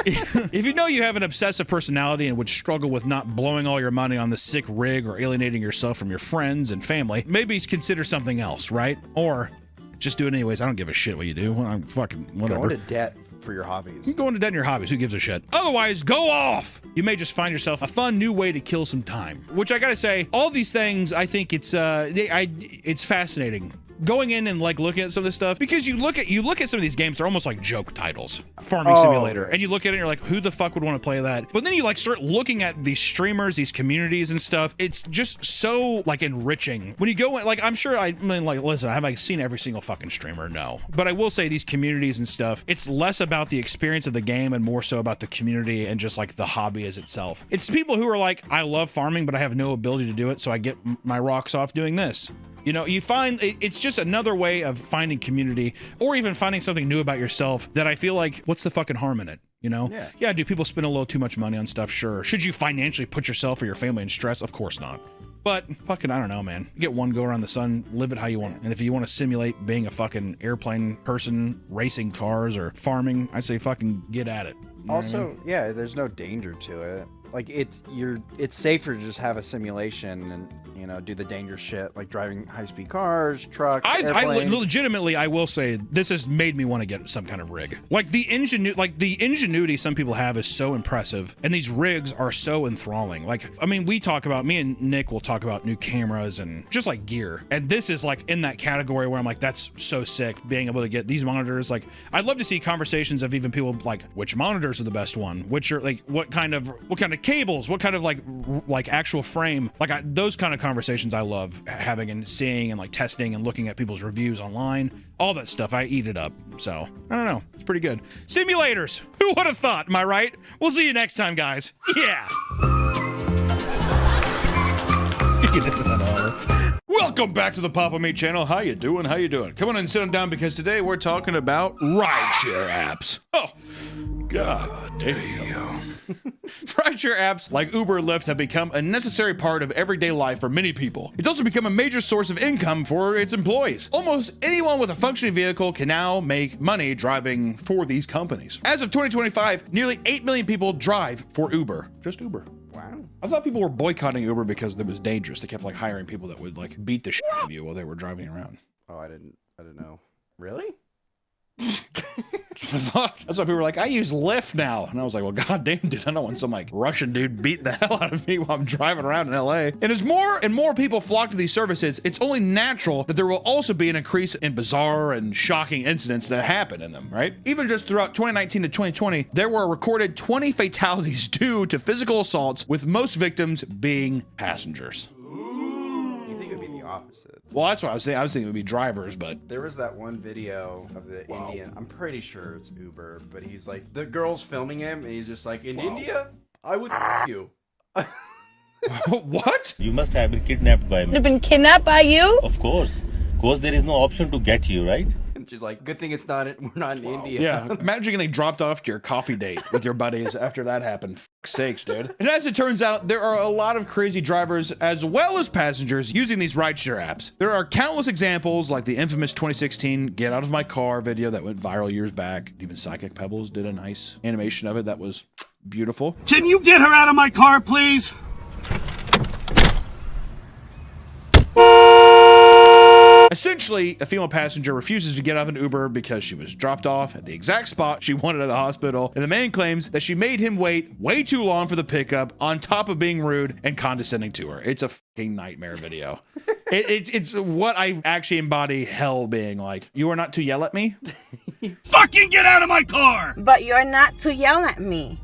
If you know you have an obsessive personality and would struggle with not blowing all your money on the sick rig or alienating yourself from your friends and family, maybe consider something else, right? Or just do it anyways. I don't give a shit what you do. I'm fucking whatever. Go into debt for your hobbies. You can go into debt in your hobbies. Who gives a shit? Otherwise, go off. You may just find yourself a fun new way to kill some time. Which I gotta say, all these things, I think it's fascinating. Going in and like looking at some of this stuff, because you look at some of these games, they're almost like joke titles. Farming Simulator, and you look at it and you're like, who the fuck would want to play that? But then you like start looking at these streamers, these communities and stuff. It's just so like enriching when you go in. Like, I'm sure listen, I haven't seen every single fucking streamer, no, but I will say these communities and stuff, it's less about the experience of the game and more so about the community and just like the hobby as itself. It's people who are like, I love farming, but I have no ability to do it, so I get my rocks off doing this. You know, you find it's just another way of finding community, or even finding something new about yourself that I feel like, what's the fucking harm in it? You know? Yeah, do people spend a little too much money on stuff? Sure. Should you financially put yourself or your family in stress? Of course not. But fucking, I don't know, man. You get one go around the sun, live it how you want. And if you want to simulate being a fucking airplane person, racing cars, or farming, I say fucking get at it. You know Also, what I mean? yeah, there's no danger to it. Like it's safer to just have a simulation and, you know, do the dangerous shit like driving high-speed cars, trucks, airplanes. Legitimately, I will say this has made me want to get some kind of rig. Like the ingenuity some people have is so impressive, and these rigs are so enthralling. Like, I mean, me and Nick will talk about new cameras and just like gear, and this is like in that category where I'm like, that's so sick, being able to get these monitors. Like, I'd love to see conversations of even people like, which monitors are the best one, which are like, what kind of cables, what kind of like actual frame, like those kind of conversations I love having and seeing and like testing and looking at people's reviews online, all that stuff. I eat it up. So I don't know, it's pretty good. Simulators, who would have thought? Am I right? We'll see you next time, guys. Yeah. Welcome back to the Papa Me channel. How you doing? Come on and sit down, because today we're talking about rideshare apps. Oh, god damn. Rideshare apps like Uber and Lyft have become a necessary part of everyday life for many people. It's also become a major source of income for its employees. Almost anyone with a functioning vehicle can now make money driving for these companies. As of 2025, nearly 8 million people drive for Uber. Just Uber. Wow. I thought people were boycotting Uber because it was dangerous. They kept like hiring people that would like beat the shit out of you while they were driving around. Oh, I didn't know. Really? That's why people were like, I use Lyft now. And I was like, well, goddamn, dude, I don't want some like Russian dude beating the hell out of me while I'm driving around in LA. And as more and more people flock to these services, it's only natural that there will also be an increase in bizarre and shocking incidents that happen in them, right? Even just throughout 2019 to 2020, there were recorded 20 fatalities due to physical assaults, with most victims being passengers. You think it would be the opposite? Well, that's what I was saying. I was thinking it would be drivers, but there was that one video of the Indian. I'm pretty sure it's Uber, but he's like, the girl's filming him, and he's just like, in India, I would you. What? You must have been kidnapped by me. You've been kidnapped by you? Of course. Because there is no option to get you, right? And she's like, good thing it's not. We're not in India. Yeah. Imagine getting dropped off to your coffee date with your buddies after that happened. Fuck's sakes, dude. And as it turns out, there are a lot of crazy drivers as well as passengers using these rideshare apps. There are countless examples, like the infamous 2016 "Get Out of My Car" video that went viral years back. Even Psychic Pebbles did a nice animation of it that was beautiful. Can you get her out of my car, please? Essentially, a female passenger refuses to get off an Uber because she was dropped off at the exact spot she wanted at the hospital, and the man claims that she made him wait way too long for the pickup, on top of being rude and condescending to her. It's a fucking nightmare video. It's what I actually embody hell being like. You are not to yell at me? Fucking get out of my car! But you're not to yell at me.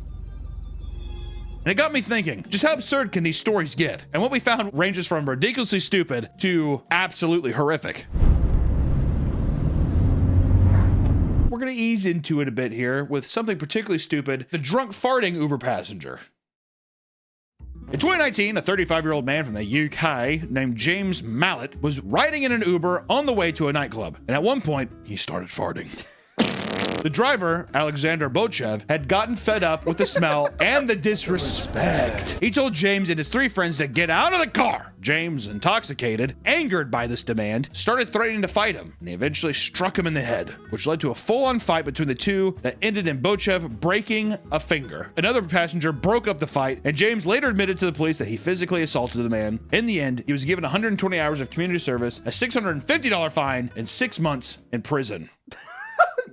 And it got me thinking, just how absurd can these stories get? And what we found ranges from ridiculously stupid to absolutely horrific. We're gonna ease into it a bit here with something particularly stupid: the drunk farting Uber passenger. In 2019, a 35-year-old man from the UK named James Mallet was riding in an Uber on the way to a nightclub, and at one point, he started farting. The driver, Alexander Bochev, had gotten fed up with the smell and the disrespect. He told James and his 3 friends to get out of the car. James, intoxicated, angered by this demand, started threatening to fight him, and he eventually struck him in the head, which led to a full-on fight between the two that ended in Bochev breaking a finger. Another passenger broke up the fight, and James later admitted to the police that he physically assaulted the man. In the end, he was given 120 hours of community service, a $650 fine, and 6 months in prison.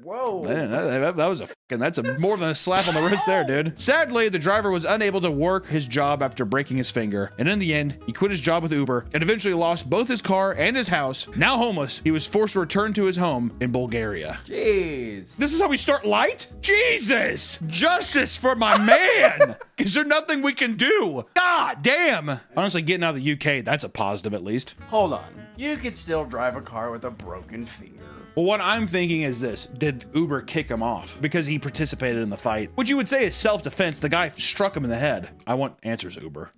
Whoa. Man, that was that's more than a slap on the wrist there, dude. Sadly, the driver was unable to work his job after breaking his finger, and in the end, he quit his job with Uber and eventually lost both his car and his house. Now homeless, he was forced to return to his home in Bulgaria. Jeez. This is how we start light? Jesus! Justice for my man! Is there nothing we can do? God damn! Honestly, getting out of the UK, that's a positive at least. Hold on. You could still drive a car with a broken finger. Well, what I'm thinking is this. Did Uber kick him off because he participated in the fight? Which you would say is self-defense. The guy struck him in the head. I want answers, Uber.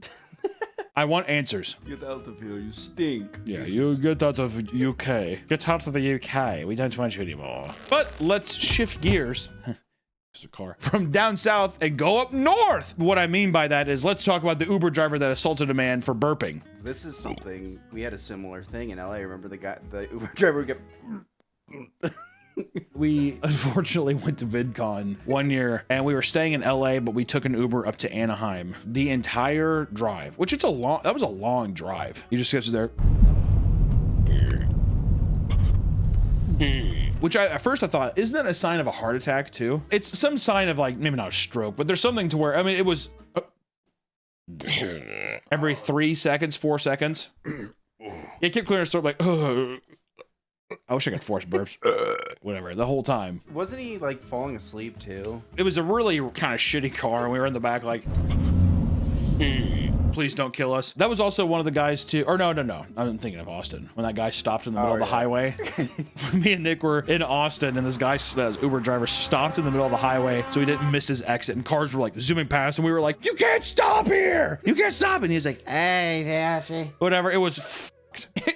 I want answers. Get out of here, you stink. Yeah, you get out of UK. Get out of the UK. We don't want you anymore. But let's shift gears. There's a car. From down south and go up north. What I mean by that is let's talk about the Uber driver that assaulted a man for burping. This is something, we had a similar thing in LA. Remember the Uber driver kept... We unfortunately went to VidCon one year and we were staying in LA, but we took an Uber up to Anaheim. The entire drive, which that was a long drive. You just get to there. Which at first I thought, isn't that a sign of a heart attack too? It's some sign of like, maybe not a stroke, but there's something to where, I mean, it was every 3 seconds, 4 seconds. It kept clearing his throat like, I wish I could force burps. Whatever, the whole time. Wasn't he like falling asleep too? It was a really kind of shitty car, and we were in the back like, please don't kill us. That was also one of the guys too, or no. I'm thinking of Austin. When that guy stopped in the middle of the highway. Me and Nick were in Austin, and this guy, this Uber driver, stopped in the middle of the highway so he didn't miss his exit, and cars were like zooming past, and we were like, you can't stop here! You can't stop! And he was like, hey, yeah, whatever, it was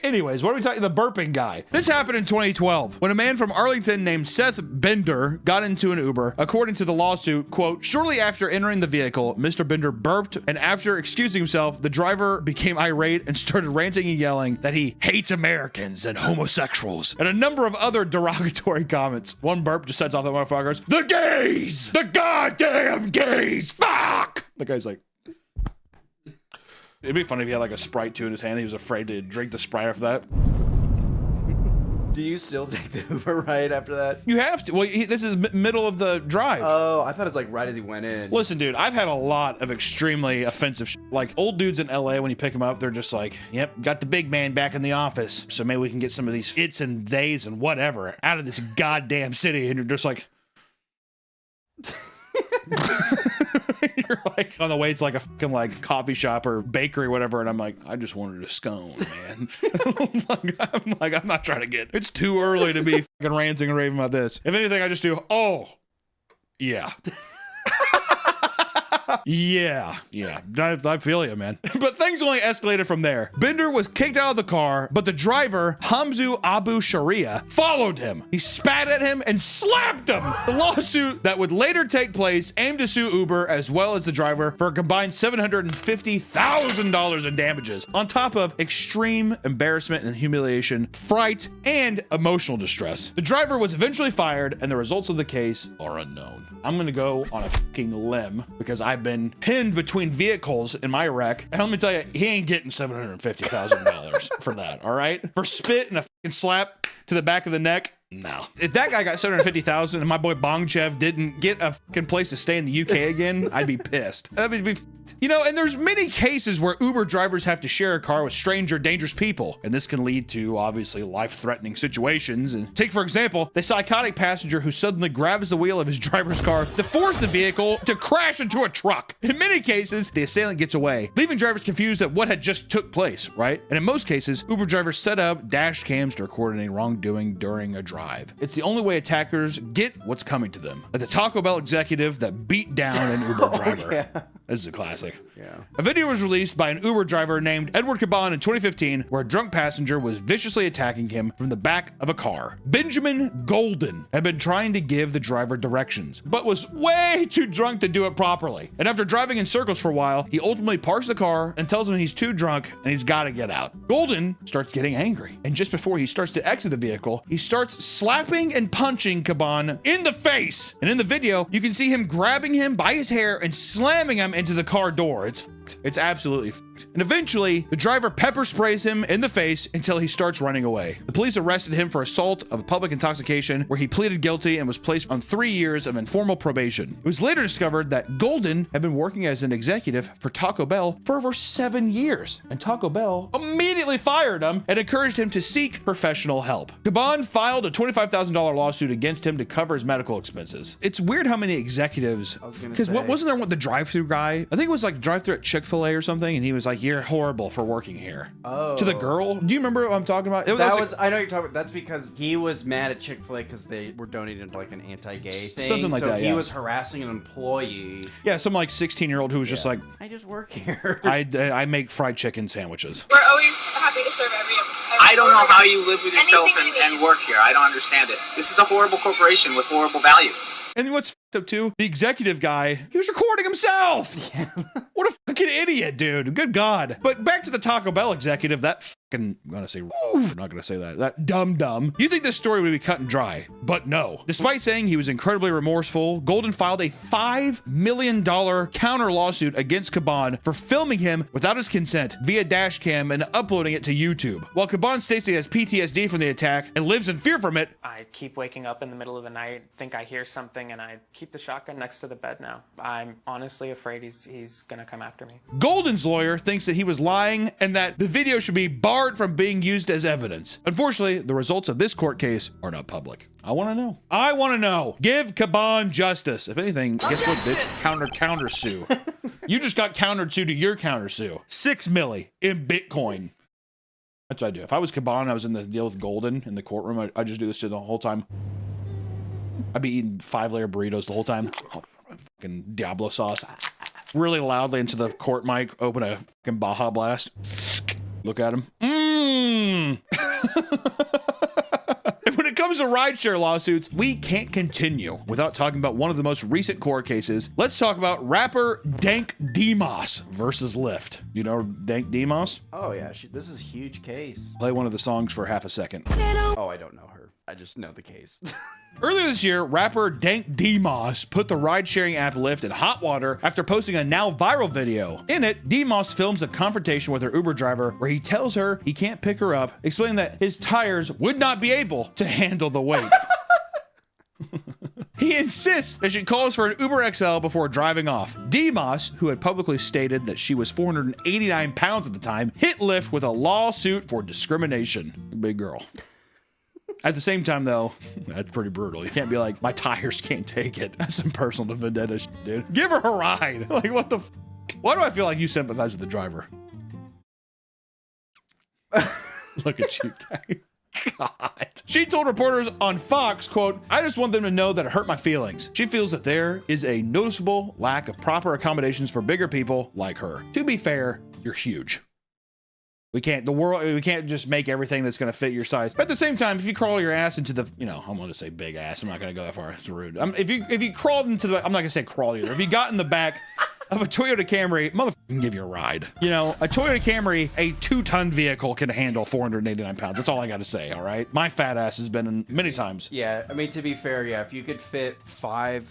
Anyways, what are we talking? The burping guy. This happened in 2012 when a man from Arlington named Seth Bender got into an Uber. According to the lawsuit, quote, shortly after entering the vehicle, Mr. Bender burped, and after excusing himself, the driver became irate and started ranting and yelling that he hates Americans and homosexuals and a number of other derogatory comments. One burp just sets off the motherfuckers. The gays! The goddamn gays! Fuck! The guy's like, it'd be funny if he had like a Sprite too in his hand. He was afraid to drink the Sprite after that. Do you still take the Uber ride after that? You have to. Well, this is middle of the drive. Oh, I thought it was like right as he went in. Listen, dude, I've had a lot of extremely offensive like old dudes in LA, when you pick them up, they're just like, yep, got the big man back in the office. So maybe we can get some of these its and theys and whatever out of this goddamn city. And you're just like... You're like on the way to like a fucking like coffee shop or bakery or whatever, and I'm like, I just wanted a scone, man. I'm not trying to get, it's too early to be fucking ranting and raving about this. If anything, I just do, oh, yeah. Yeah. I feel you, man. But things only escalated from there. Bender was kicked out of the car, but the driver, Hamzu Abu Sharia, followed him. He spat at him and slapped him. The lawsuit that would later take place aimed to sue Uber as well as the driver for a combined $750,000 in damages, on top of extreme embarrassment and humiliation, fright, and emotional distress. The driver was eventually fired, and the results of the case are unknown. I'm gonna go on a fucking limb because I've been pinned between vehicles in my wreck, and let me tell you, he ain't getting $750,000 for that, all right? For spit and a fucking slap to the back of the neck, no. If that guy got $750,000 and my boy Bongchev didn't get a fucking place to stay in the UK again, I'd be pissed. That'd be, you know, and there's many cases where Uber drivers have to share a car with stranger, dangerous people, and this can lead to obviously life-threatening situations. And take, for example, the psychotic passenger who suddenly grabs the wheel of his driver's car to force the vehicle to crash into a truck. In many cases, the assailant gets away, leaving drivers confused at what had just took place, right? And in most cases, Uber drivers set up dash cams to record any wrongdoing during a drive. It's the only way attackers get what's coming to them. Like the Taco Bell executive that beat down an Uber driver. Yeah. This is a classic. Yeah. A video was released by an Uber driver named Edward Caban in 2015 where a drunk passenger was viciously attacking him from the back of a car. Benjamin Golden had been trying to give the driver directions, but was way too drunk to do it properly. And after driving in circles for a while, he ultimately parks the car and tells him he's too drunk and he's got to get out. Golden starts getting angry, and just before he starts to exit the vehicle, he starts slapping and punching Caban in the face. And in the video, you can see him grabbing him by his hair and slamming him into the car door. It's absolutely f***ed. And eventually, the driver pepper sprays him in the face until he starts running away. The police arrested him for assault of public intoxication, where he pleaded guilty and was placed on 3 years of informal probation. It was later discovered that Golden had been working as an executive for Taco Bell for over 7 years, and Taco Bell immediately fired him and encouraged him to seek professional help. Caban filed a $25,000 lawsuit against him to cover his medical expenses. It's weird how many executives, because wasn't there the drive-thru guy? I think it was like drive-thru at Chick-fil-A or something, and he was like, "You're horrible for working here." Oh. To the girl. Do you remember what I'm talking about? I know what you're talking about. That's because he was mad at Chick-fil-A because they were donating to like an anti-gay thing. Something like that, He yeah. was harassing an employee. Yeah, some like 16-year-old who was just like, I just work here. I make fried chicken sandwiches. We're always happy to serve every I don't know how you live with yourself and work here. I don't understand it. This is a horrible corporation with horrible values. And what's f***ed up too, the executive guy, he was recording himself. Yeah. What a fucking idiot, dude. Good God. But back to the Taco Bell executive, that fucking, I'm gonna say, I'm not gonna say that. That dumb. You think this story would be cut and dry, but no. Despite saying he was incredibly remorseful, Golden filed a $5 million counter lawsuit against Caban for filming him without his consent via dash cam and uploading it to YouTube. While Caban states he has PTSD from the attack and lives in fear from it, I keep waking up in the middle of the night, think I hear something, and I keep the shotgun next to the bed now. I'm honestly afraid he's gonna come after me. Golden's lawyer thinks that he was lying and that the video should be barred from being used as evidence. Unfortunately, the results of this court case are not public. I want to know. I want to know. Give Caban justice. If anything, guess what, bitch? Counter sue. You just got countered sue to your counter sue. $6 million in Bitcoin. That's what I do. If I was Caban, I was in the deal with Golden in the courtroom, I'd just do this to the whole time. I'd be eating 5-layer burritos the whole time. Oh, fucking Diablo sauce. Really loudly into the court mic, open a fucking Baja Blast. Look at him. And when it comes to rideshare lawsuits, we can't continue without talking about one of the most recent court cases. Let's talk about rapper Dank Demos versus Lyft. You know Dank Demos? Oh yeah, this is a huge case. Play one of the songs for half a second. Oh, I don't know her. I just know the case. Earlier this year, rapper Dank Demos put the ride-sharing app Lyft in hot water after posting a now viral video. In it, Demos films a confrontation with her Uber driver where he tells her he can't pick her up, explaining that his tires would not be able to handle the weight. He insists that she calls for an Uber XL before driving off. Demos, who had publicly stated that she was 489 pounds at the time, hit Lyft with a lawsuit for discrimination. Big girl. At the same time, though, that's pretty brutal. You can't be like, my tires can't take it. That's some personal vendetta shit, dude. Give her a ride. Like, what the Why do I feel like you sympathize with the driver? Look at you, guy. God. She told reporters on Fox, quote, "I just want them to know that it hurt my feelings." She feels that there is a noticeable lack of proper accommodations for bigger people like her. To be fair, you're huge. We can't just make everything that's going to fit your size. But at the same time, if you crawl your ass into the, I'm going to say big ass. I'm not going to go that far. It's rude. If you crawled into the, I'm not going to say crawl either. If you got in the back of a Toyota Camry, motherfucking give you a ride. A Toyota Camry, a 2-ton vehicle can handle 489 pounds. That's all I got to say, all right? My fat ass has been in many times. Yeah, I mean, to be fair, yeah, if you could fit 5,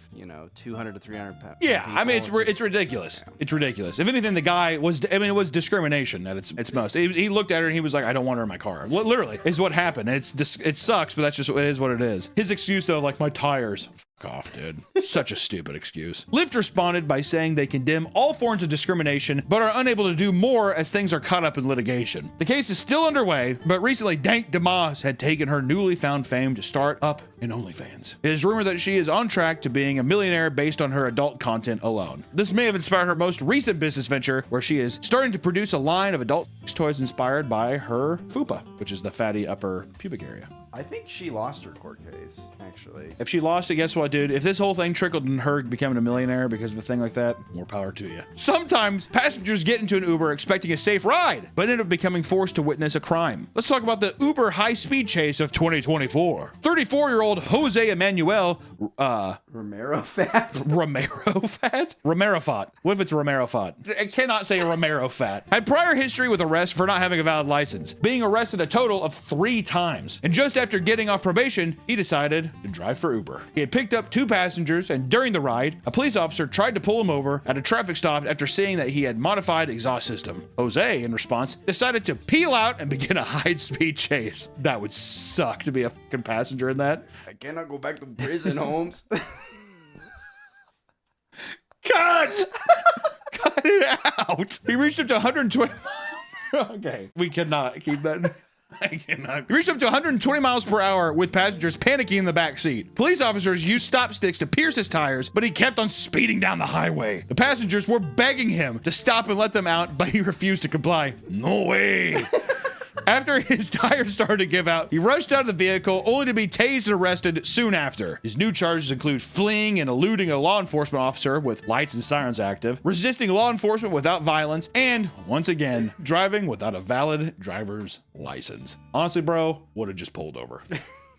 200 to 300 pounds. Yeah, I mean, it's ridiculous. Yeah. It's ridiculous. If anything, the guy was, it was discrimination at its most. He looked at her and he was like, I don't want her in my car. Literally, is what happened. And it sucks, but that's just, it is what it is. His excuse, though, like, my tires. Off, dude. Such a stupid excuse. Lyft responded by saying they condemn all forms of discrimination, but are unable to do more as things are caught up in litigation. The case is still underway, but recently Dank Demos had taken her newly found fame to start up in OnlyFans. It is rumored that she is on track to being a millionaire based on her adult content alone. This may have inspired her most recent business venture, where she is starting to produce a line of adult toys inspired by her fupa, which is the fatty upper pubic area. I think she lost her court case, actually. If she lost it, guess what, dude? If this whole thing trickled in her becoming a millionaire because of a thing like that, more power to you. Sometimes passengers get into an Uber expecting a safe ride, but end up becoming forced to witness a crime. Let's talk about the Uber high-speed chase of 2024. 34-year-old Jose Emmanuel, Romero Fat? Romero Fat? Romero Fat. What if it's Romero Fat? I cannot say Romero Fat. Had prior history with arrest for not having a valid license, being arrested a total of 3 times. And just after getting off probation, he decided to drive for Uber. He had picked up 2 passengers, and during the ride, a police officer tried to pull him over at a traffic stop after seeing that he had modified exhaust system. Jose, in response, decided to peel out and begin a high-speed chase. That would suck to be a fucking passenger in that. I cannot go back to prison, Holmes. Cut! Cut it out! He reached up to 120. Okay, we cannot keep that. I cannot. He reached up to 120 miles per hour with passengers panicking in the back seat. Police officers used stop sticks to pierce his tires, but he kept on speeding down the highway. The passengers were begging him to stop and let them out, but he refused to comply. No way. After his tires started to give out, he rushed out of the vehicle only to be tased and arrested soon after. His new charges include fleeing and eluding a law enforcement officer with lights and sirens active, resisting law enforcement without violence, and, once again, driving without a valid driver's license. Honestly, bro, would have just pulled over.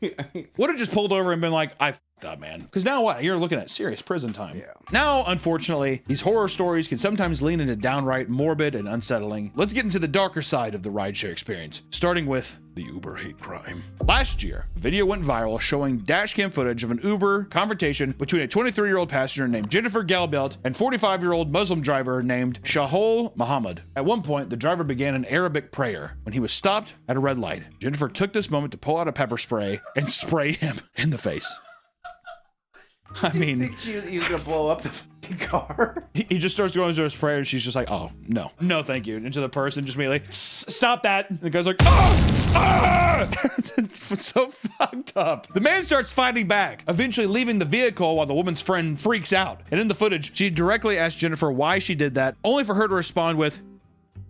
Would have just pulled over and been like, I f***ed up, man. Because now what? You're looking at serious prison time. Yeah. Now, unfortunately, these horror stories can sometimes lean into downright morbid and unsettling. Let's get into the darker side of the rideshare experience, starting with the Uber hate crime. Last year, a video went viral showing dashcam footage of an Uber confrontation between a 23-year-old passenger named Jennifer Galbelt and 45-year-old Muslim driver named Shahol Muhammad. At one point, the driver began an Arabic prayer when he was stopped at a red light. Jennifer took this moment to pull out a pepper spray and spray him in the face. I mean, I think he was gonna blow up the fucking car. He just starts going into his prayer, and she's just like, "Oh no, no, thank you." And to the person, just immediately, stop that. And the guy's like, "Oh, ah!" It's so fucked up. The man starts fighting back, eventually leaving the vehicle while the woman's friend freaks out. And in the footage, she directly asked Jennifer why she did that, only for her to respond with,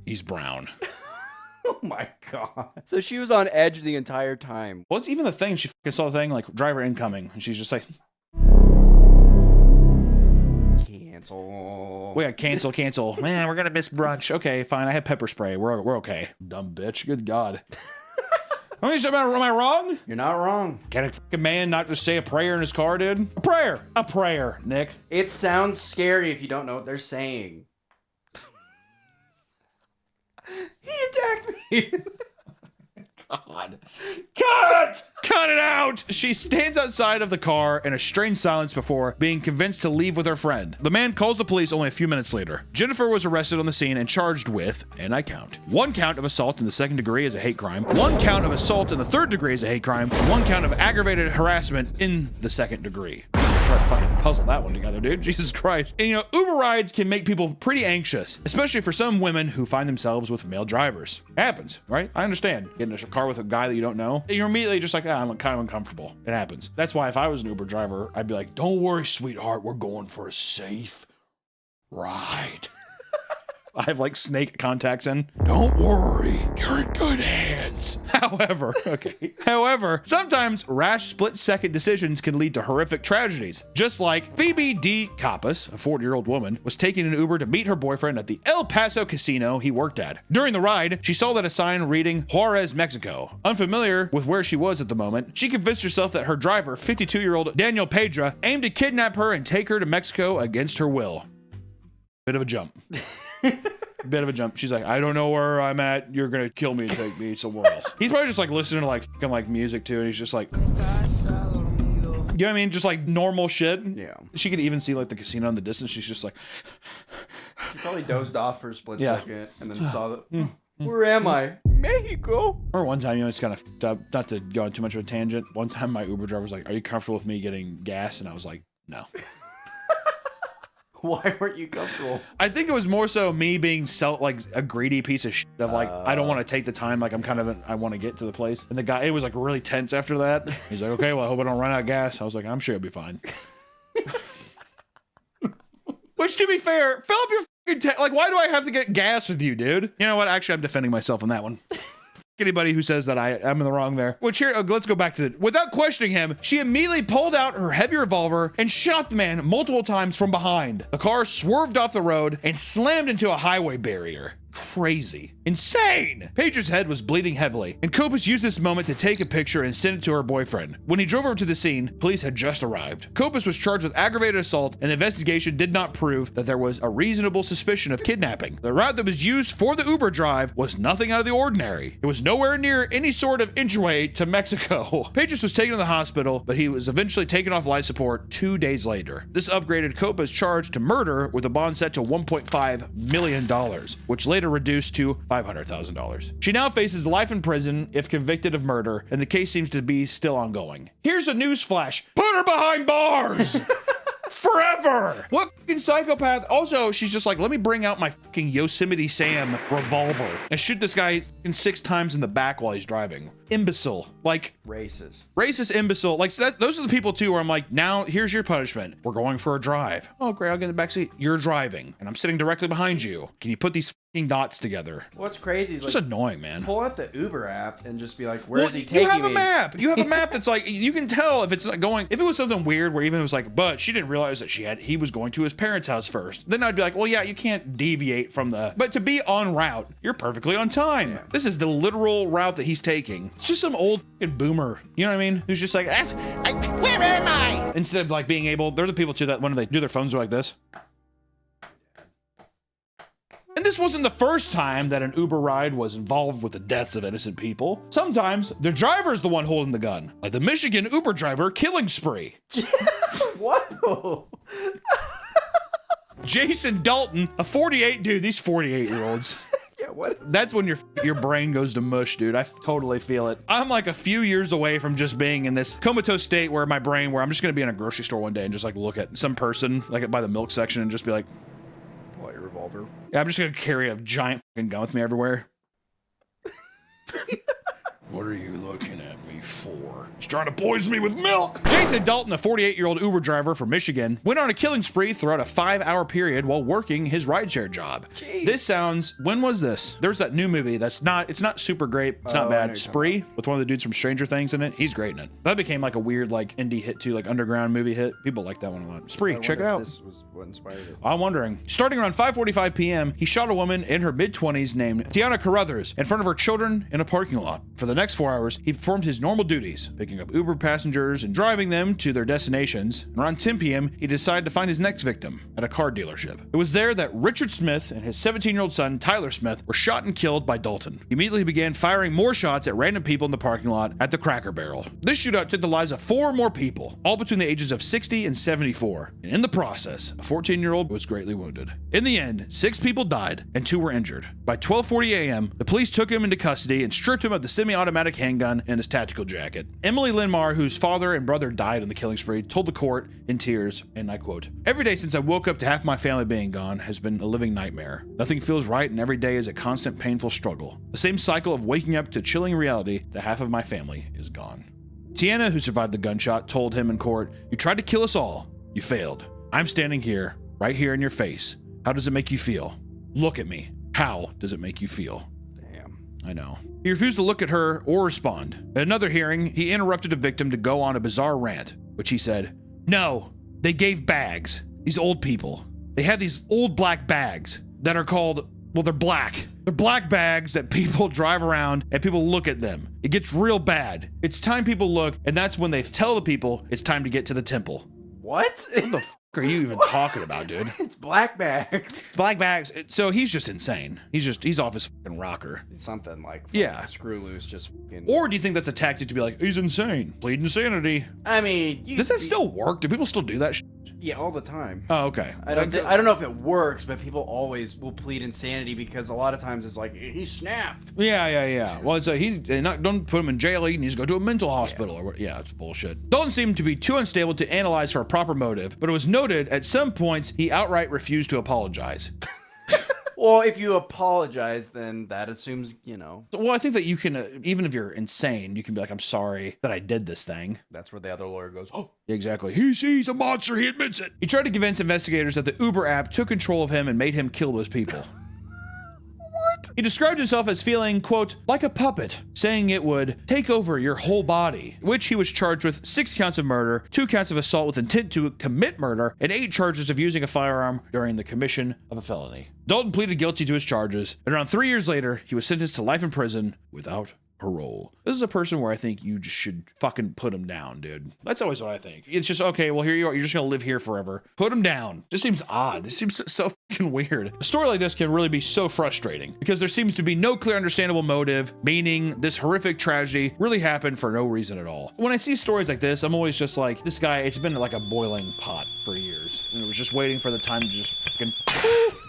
"He's brown." Oh my god. So she was on edge the entire time. Well, it's even the thing. She fucking saw the thing like driver incoming, and she's just like. Cancel. We got cancel. Man, we're gonna miss brunch. Okay, fine. I have pepper spray. We're okay. Dumb bitch. Good God. Am I wrong? You're not wrong. Can a fucking man not just say a prayer in his car, dude? A prayer, Nick. It sounds scary if you don't know what they're saying. He attacked me. God. Cut it out! She stands outside of the car in a strange silence before being convinced to leave with her friend. The man calls the police only a few minutes later. Jennifer was arrested on the scene and charged with, and I count, 1 count of assault in the 2nd degree as a hate crime, 1 count of assault in the 3rd degree as a hate crime, and 1 count of aggravated harassment in the 2nd degree. Try to fucking puzzle that one together, dude. Jesus Christ. And, Uber rides can make people pretty anxious, especially for some women who find themselves with male drivers. It happens, right? I understand. Getting in a car with a guy that you don't know, you're immediately just like, I'm kind of uncomfortable. It happens. That's why if I was an Uber driver, I'd be like, don't worry, sweetheart. We're going for a safe ride. I have like snake contacts in. Don't worry, you're in good hands. However, sometimes rash split-second decisions can lead to horrific tragedies. Just like Phoebe D. Kappas, a 40-year-old woman, was taking an Uber to meet her boyfriend at the El Paso casino he worked at. During the ride, she saw that a sign reading Juarez, Mexico. Unfamiliar with where she was at the moment, she convinced herself that her driver, 52-year-old Daniel Pedra, aimed to kidnap her and take her to Mexico against her will. Bit of a jump. Bit of a jump. She's like, I don't know where I'm at. You're gonna kill me and take me somewhere else. He's probably just like listening to like fucking like music too, and he's just like, you know what I mean? Just like normal shit. Yeah. She could even see like the casino in the distance. She's just like, she probably dozed off for a split second and then saw that. Where am I? Mexico. Or one time, it's kind of fucked up. Not to go on too much of a tangent. One time, my Uber driver was like, "Are you comfortable with me getting gas?" And I was like, "No." Why weren't you comfortable? I think it was more so me being like a greedy piece of shit of like, I don't want to take the time. Like I'm kind of, I want to get to the place. And the guy, it was like really tense after that. He's like, okay, well, I hope I don't run out of gas. I was like, I'm sure it'll be fine. Which to be fair, fill up your like, why do I have to get gas with you, dude? You know what? Actually, I'm defending myself on that one. Anybody who says that I'm in the wrong there. Which here, let's go back to it. Without questioning him, she immediately pulled out her heavy revolver and shot the man multiple times from behind. The car swerved off the road and slammed into a highway barrier. Crazy. Insane! Page's head was bleeding heavily, and Kopis used this moment to take a picture and send it to her boyfriend. When he drove over to the scene, police had just arrived. Kopis was charged with aggravated assault, and the investigation did not prove that there was a reasonable suspicion of kidnapping. The route that was used for the Uber drive was nothing out of the ordinary. It was nowhere near any sort of entryway to Mexico. Pages was taken to the hospital, but he was eventually taken off life support 2 days later. This upgraded Kopis' charge to murder with a bond set to $1.5 million, which later reduced to $500,000. She now faces life in prison if convicted of murder, and the case seems to be still ongoing. Here's a news flash. Put her behind bars! Forever! What fucking psychopath? Also, she's just like, let me bring out my fucking Yosemite Sam revolver and shoot this guy fucking 6 times in the back while he's driving. Imbecile. Like, racist imbecile. Like, so those are the people too where I'm like, now here's your punishment. We're going for a drive. Oh great, I'll get in the back seat. You're driving and I'm sitting directly behind you. Can you put these fucking dots together? What's crazy is it's like, just annoying, man. Pull out the Uber app and just be like, where's he taking me? You have a map. You have a map that's like, you can tell if it's not going, if it was something weird where even it was like, but she didn't realize that he was going to his parents' house first. Then I'd be like, well, yeah, you can't deviate from but to be en route, you're perfectly on time. Yeah. This is the literal route that he's taking. It's just some old fucking boomer, you know what I mean? Who's just like, where am I? Instead of like being able, they're the people too that when they do their phones are like this. And this wasn't the first time that an Uber ride was involved with the deaths of innocent people. Sometimes the driver's the one holding the gun, like the Michigan Uber driver killing spree. What? Jason Dalton, a 48 dude, these 48-year-olds. Yeah, what? That's when your brain goes to mush, dude. I totally feel it. I'm like a few years away from just being in this comatose state where I'm just gonna be in a grocery store one day and just like look at some person like by the milk section and just be like, pull out your revolver. Yeah, I'm just gonna carry a giant fucking gun with me everywhere. What are you looking at me for? He's trying to poison me with milk! Jason Dalton, a 48-year-old Uber driver from Michigan, went on a killing spree throughout a 5-hour period while working his rideshare job. Jeez. This sounds, when was this? There's that new movie it's not super great, it's not bad. Spree, with one of the dudes from Stranger Things in it. He's great in it. That became like a weird like indie hit too, like underground movie hit. People like that one a lot. Spree, check it out. This was what inspired it. I'm wondering. Starting around 5:45 p.m., he shot a woman in her mid-20s named Tiana Carruthers in front of her children in a parking lot. For the next 4 hours, he performed his normal duties, picking up Uber passengers and driving them to their destinations. And around 10 p.m., he decided to find his next victim at a car dealership. It was there that Richard Smith and his 17-year-old son, Tyler Smith, were shot and killed by Dalton. He immediately began firing more shots at random people in the parking lot at the Cracker Barrel. This shootout took the lives of 4 more people, all between the ages of 60 and 74. And in the process, a 14-year-old was greatly wounded. In the end, 6 people died and 2 were injured. By 12:40 a.m., the police took him into custody and stripped him of the semi-automatic handgun and his tactical jacket. Emily Linmar, whose father and brother died in the killing spree, told the court in tears, and I quote, "Every day since I woke up to half my family being gone has been a living nightmare. Nothing feels right and every day is a constant painful struggle. The same cycle of waking up to chilling reality that half of my family is gone." Tiana, who survived the gunshot, told him in court, "You tried to kill us all. You failed. I'm standing here, right here in your face. How does it make you feel? Look at me. How does it make you feel?" Damn. I know. He refused to look at her or respond. At another hearing, he interrupted a victim to go on a bizarre rant, which he said, "No, they gave bags. These old people. They have these old black bags that are called, well, they're black. They're black bags that people drive around and people look at them. It gets real bad. It's time people look, and that's when they tell the people it's time to get to the temple." What? What the fuck are you even talking about, dude? It's black bags. Black bags. So he's just insane. He's off his fucking rocker. Something like screw loose, just fucking. Or do you think that's a tactic to be like, he's insane, plead insanity? I mean, does that still work? Do people still do that shit? Yeah, all the time. Oh, okay. I don't know if it works, but people always will plead insanity because a lot of times it's like he snapped. Yeah. Well, it's don't put him in jail. He needs to go to a mental hospital or it's bullshit. Dalton seemed to be too unstable to analyze for a proper motive, but it was noted at some points he outright refused to apologize. Well, if you apologize, then that assumes, you know. Well, I think that you can, even if you're insane, you can be like, I'm sorry that I did this thing. That's where the other lawyer goes, oh. Exactly. He's a monster. He admits it. He tried to convince investigators that the Uber app took control of him and made him kill those people. What? He described himself as feeling, quote, like a puppet, saying it would take over your whole body, which he was charged with 6 counts of murder, 2 counts of assault with intent to commit murder, and 8 charges of using a firearm during the commission of a felony. Dalton pleaded guilty to his charges, and around 3 years later, he was sentenced to life in prison without parole. This is a person where I think you just should fucking put him down, dude. That's always what I think. It's just, okay, well, here you are. You're just gonna live here forever. Put him down. Just seems odd. It seems so fucking weird. A story like this can really be so frustrating because there seems to be no clear understandable motive, meaning this horrific tragedy really happened for no reason at all. When I see stories like this, I'm always just like, this guy, it's been like a boiling pot for years, and it was just waiting for the time to just fucking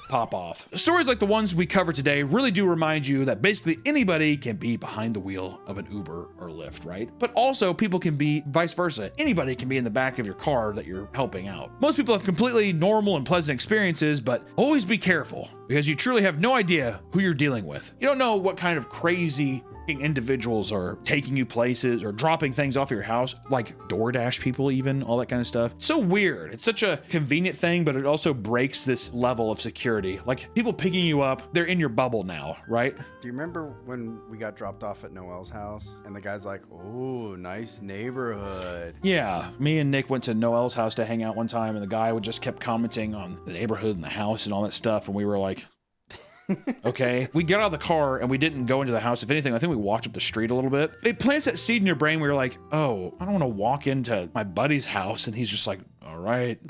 pop off. Stories like the ones we cover today really do remind you that basically anybody can be behind the wheel of an Uber or Lyft, right? But also people can be vice versa. Anybody can be in the back of your car that you're helping out. Most people have completely normal and pleasant experiences, but always be careful because you truly have no idea who you're dealing with. You don't know what kind of crazy individuals are taking you places or dropping things off your house, like DoorDash people, even all that kind of stuff. So weird. It's such a convenient thing, but it also breaks this level of security. Like people picking you up, they're in your bubble now, right? Do you remember when we got dropped off at Noel's house and the guy's like, oh, nice neighborhood? Yeah, me and Nick went to Noel's house to hang out one time, and the guy would just kept commenting on the neighborhood and the house and all that stuff, and we were like, okay. We got out of the car and we didn't go into the house. If anything, I think we walked up the street a little bit. It plants that seed in your brain where you're like, oh, I don't want to walk into my buddy's house. And he's just like, all right,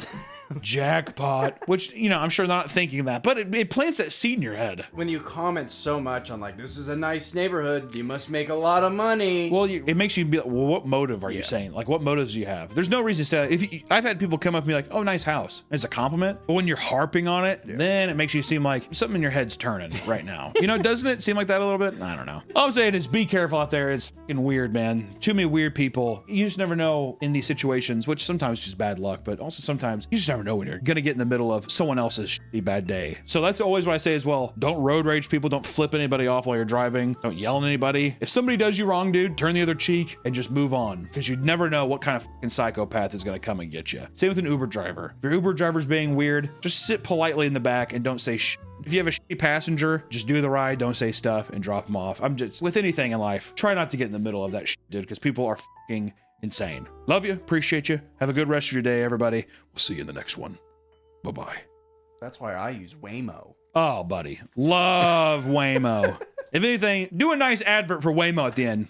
jackpot. Which, you know, I'm sure they're not thinking that, but it plants that seed in your head. When you comment so much on like, this is a nice neighborhood, you must make a lot of money. Well, it makes you be like, well, what motive are you saying? Like, what motives do you have? There's no reason to say that. I've had people come up and be like, oh, nice house. It's a compliment. But when you're harping on it, then it makes you seem like something in your head's turning right now. You know, doesn't it seem like that a little bit? I don't know. All I'm saying is be careful out there. It's fucking weird, man. Too many weird people. You just never know in these situations, which sometimes is just bad luck, but also sometimes you just never know when you're gonna get in the middle of someone else's shitty bad day. So that's always what I say as well. Don't road rage people. Don't flip anybody off while you're driving. Don't yell at anybody. If somebody does you wrong, dude, turn the other cheek and just move on, because you never know what kind of fucking psychopath is gonna come and get you. Same with an Uber driver. If your Uber driver's being weird, just sit politely in the back and don't say shit. If you have a shitty passenger, just do the ride, don't say stuff, and drop them off. I'm just, with anything in life, try not to get in the middle of that shit, dude, because people are fucking insane. Love you, appreciate you. Have a good rest of your day, everybody. We'll see you in the next one. Bye-bye. That's why I use Waymo. Oh, buddy. Love Waymo. If anything, do a nice advert for Waymo at the end.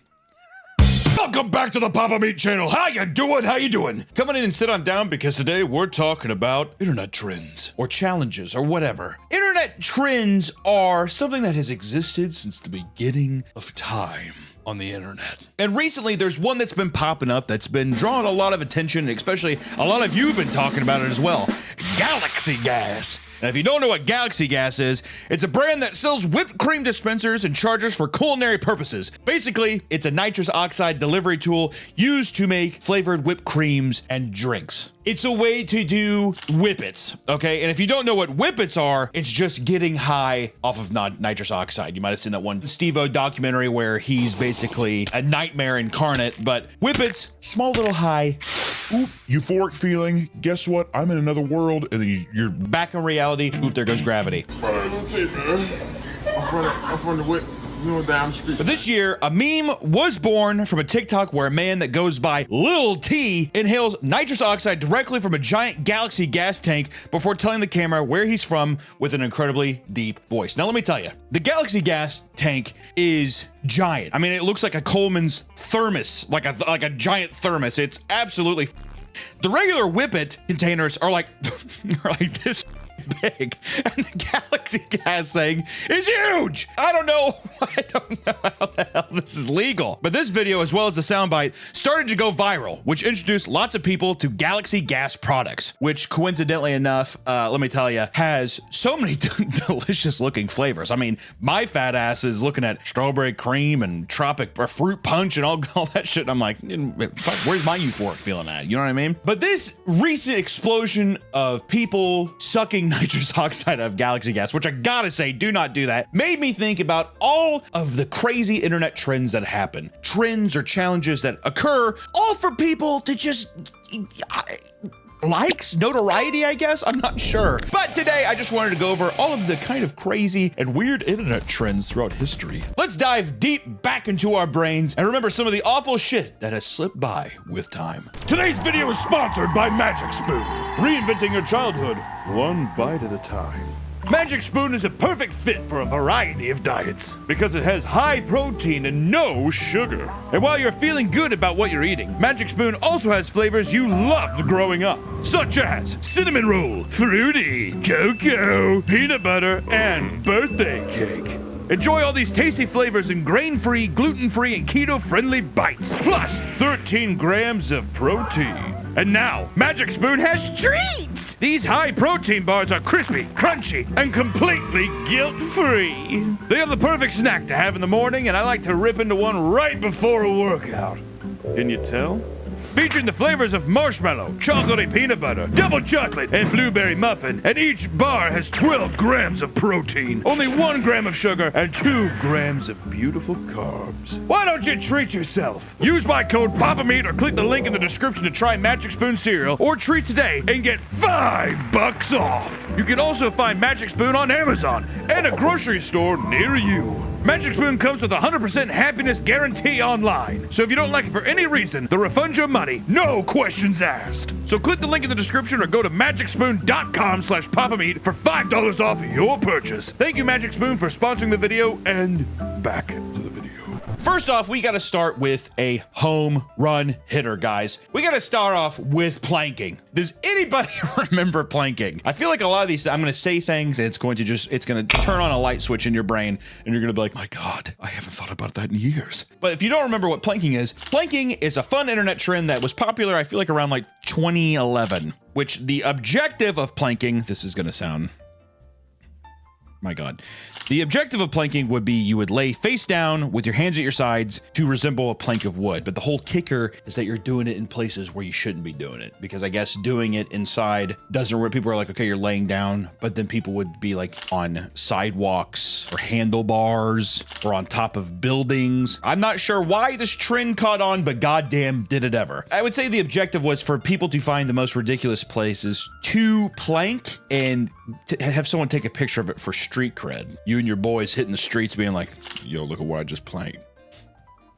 Welcome back to the Papa Meat channel. How you doing? How you doing? Come in and sit on down because today we're talking about internet trends or challenges or whatever. Internet trends are something that has existed since the beginning of time on the internet. And recently there's one that's been popping up that's been drawing a lot of attention, and especially a lot of you have been talking about it as well. Galaxy Gas. And if you don't know what Galaxy Gas is, it's a brand that sells whipped cream dispensers and chargers for culinary purposes. Basically, it's a nitrous oxide delivery tool used to make flavored whipped creams and drinks. It's a way to do whippets, okay? And if you don't know what whippets are, it's just getting high off of nitrous oxide. You might have seen that one Steve-O documentary where he's basically a nightmare incarnate, but whippets, small little high. Oop, euphoric feeling. Guess what? I'm in another world, and then you're back in reality. Oop, there goes gravity. Let's see, man. I'm from the whip. Down the street. But this year, a meme was born from a TikTok where a man that goes by Lil T inhales nitrous oxide directly from a giant Galaxy Gas tank before telling the camera where he's from with an incredibly deep voice. Now, let me tell you, the Galaxy Gas tank is giant. I mean, it looks like a Coleman's thermos, like a giant thermos. It's absolutely. The regular Whippet containers are like this big, and the Galaxy Gas thing is huge. I don't know how the hell this is legal. But this video, as well as the soundbite, started to go viral, which introduced lots of people to Galaxy Gas products, which coincidentally enough, let me tell you, has so many delicious looking flavors. I mean, my fat ass is looking at strawberry cream and tropic or fruit punch and all that shit. And I'm like, where's my euphoric feeling at? You know what I mean? But this recent explosion of people sucking nitrous oxide of galaxy gas, which I gotta say, do not do that, made me think about all of the crazy internet trends that happen. Trends or challenges that occur, all for people to just likes, notoriety, I guess? I'm not sure. But today I just wanted to go over all of the kind of crazy and weird internet trends throughout history. Let's dive deep back into our brains and remember some of the awful shit that has slipped by with time. Today's video is sponsored by Magic Spoon. Reinventing your childhood, one bite at a time. Magic Spoon is a perfect fit for a variety of diets because it has high protein and no sugar. And while you're feeling good about what you're eating, Magic Spoon also has flavors you loved growing up, such as cinnamon roll, fruity, cocoa, peanut butter, and birthday cake. Enjoy all these tasty flavors in grain-free, gluten-free, and keto-friendly bites, plus 13 grams of protein. And now, Magic Spoon has treats! These high-protein bars are crispy, crunchy, and completely guilt-free. They have the perfect snack to have in the morning, and I like to rip into one right before a workout. Can you tell? Featuring the flavors of marshmallow, chocolatey peanut butter, double chocolate, and blueberry muffin, and each bar has 12 grams of protein, only 1 gram of sugar, and 2 grams of beautiful carbs. Why don't you treat yourself? Use my code PAPAMEAT or click the link in the description to try Magic Spoon cereal, or treat today and get $5 off. You can also find Magic Spoon on Amazon and a grocery store near you. Magic Spoon comes with a 100% happiness guarantee online. So if you don't like it for any reason, they'll refund your money, no questions asked. So click the link in the description or go to magicspoon.com/papameat for $5 off your purchase. Thank you, Magic Spoon, for sponsoring the video, and back to the video. First off, we gotta start with a home run hitter, guys. We gotta start off with planking. Does anybody remember planking? I feel like a lot of these, I'm gonna say things and it's gonna turn on a light switch in your brain and you're gonna be like, my God, I haven't thought about that in years. But if you don't remember what planking is a fun internet trend that was popular, I feel like around like 2011, which the objective of planking, this is gonna sound, my God. The objective of planking would be you would lay face down with your hands at your sides to resemble a plank of wood. But the whole kicker is that you're doing it in places where you shouldn't be doing it. Because I guess doing it inside doesn't work. People are like, okay, you're laying down, but then people would be like on sidewalks or handlebars or on top of buildings. I'm not sure why this trend caught on, but goddamn did it ever. I would say the objective was for people to find the most ridiculous places to plank and to have someone take a picture of it for street cred. You and your boys hitting the streets being like, yo, look at what I just planked.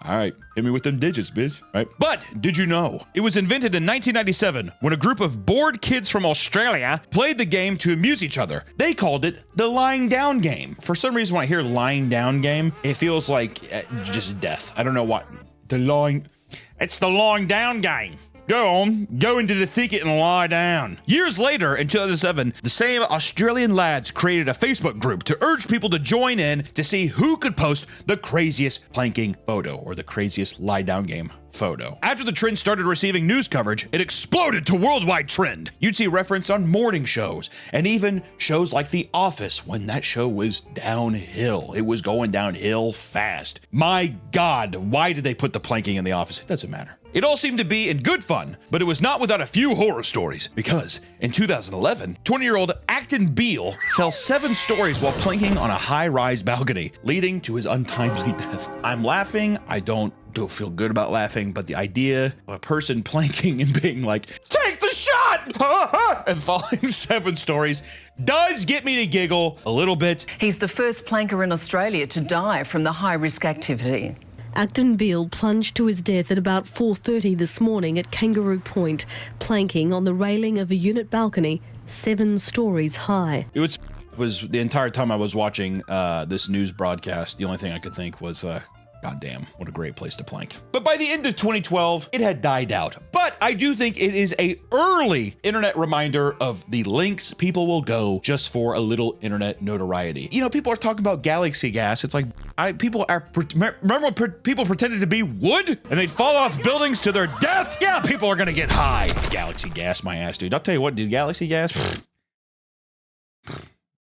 All right, hit me with them digits, bitch, right? But did you know it was invented in 1997 when a group of bored kids from Australia played the game to amuse each other. They called it the lying down game. For some reason, when I hear lying down game, it feels like just death. I don't know what. It's the lying down game. Go into the thicket and lie down. Years later, in 2007, the same Australian lads created a Facebook group to urge people to join in to see who could post the craziest planking photo or the craziest lie down game photo. After the trend started receiving news coverage, it exploded to worldwide trend. You'd see reference on morning shows and even shows like The Office when that show was downhill. It was going downhill fast. My God, why did they put the planking in The Office? It doesn't matter. It all seemed to be in good fun, but it was not without a few horror stories, because in 2011, 20-year-old Acton Beale fell 7 stories while planking on a high-rise balcony, leading to his untimely death. I'm laughing. I don't feel good about laughing, but the idea of a person planking and being like, take the shot, and falling 7 stories does get me to giggle a little bit. He's the first planker in Australia to die from the high-risk activity. Acton Beale plunged to his death at about 4:30 this morning at Kangaroo Point, planking on the railing of a unit balcony 7 stories high. It was the entire time I was watching this news broadcast, the only thing I could think was, goddamn, what a great place to plank. But by the end of 2012, it had died out. But I do think it is an early internet reminder of the lengths people will go just for a little internet notoriety. You know, people are talking about galaxy gas. It's like, remember when people pretended to be wood and they'd fall off buildings to their death? Yeah, people are gonna get high. Galaxy gas, my ass, dude. I'll tell you what, dude, galaxy gas,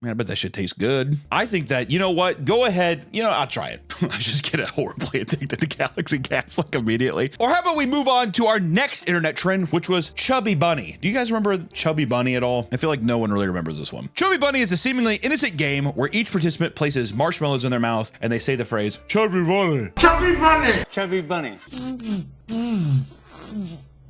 Man, I bet that shit tastes good. I think that, you know what? Go ahead. You know, I'll try it. I just get horribly addicted to Galaxy Gas like immediately. Or how about we move on to our next internet trend, which was Chubby Bunny. Do you guys remember Chubby Bunny at all? I feel like no one really remembers this one. Chubby Bunny is a seemingly innocent game where each participant places marshmallows in their mouth and they say the phrase, Chubby Bunny. Chubby Bunny. Chubby Bunny.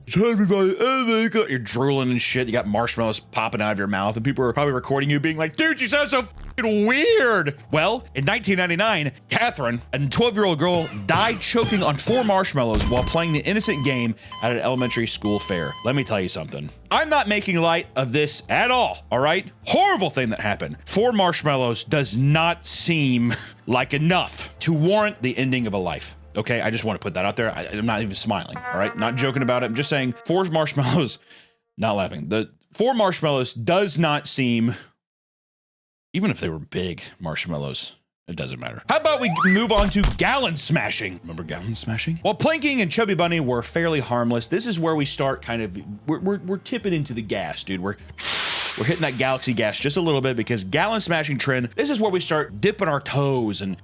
You're drooling and shit. You got marshmallows popping out of your mouth, and people are probably recording you being like, dude, you sound so fucking weird. Well, in 1999, Catherine, a 12-year-old girl, died choking on 4 marshmallows while playing the innocent game at an elementary school fair. Let me tell you something. I'm not making light of this at all right? Horrible thing that happened. 4 marshmallows does not seem like enough to warrant the ending of a life. Okay, I just want to put that out there. I'm not even smiling, all right? Not joking about it. I'm just saying 4 marshmallows, not laughing. The 4 marshmallows does not seem, even if they were big marshmallows, it doesn't matter. How about we move on to gallon smashing? Remember gallon smashing? While Planking and Chubby Bunny were fairly harmless, this is where we start kind of, we're tipping into the gas, dude. We're hitting that Galaxy Gas just a little bit because gallon smashing trend, this is where we start dipping our toes and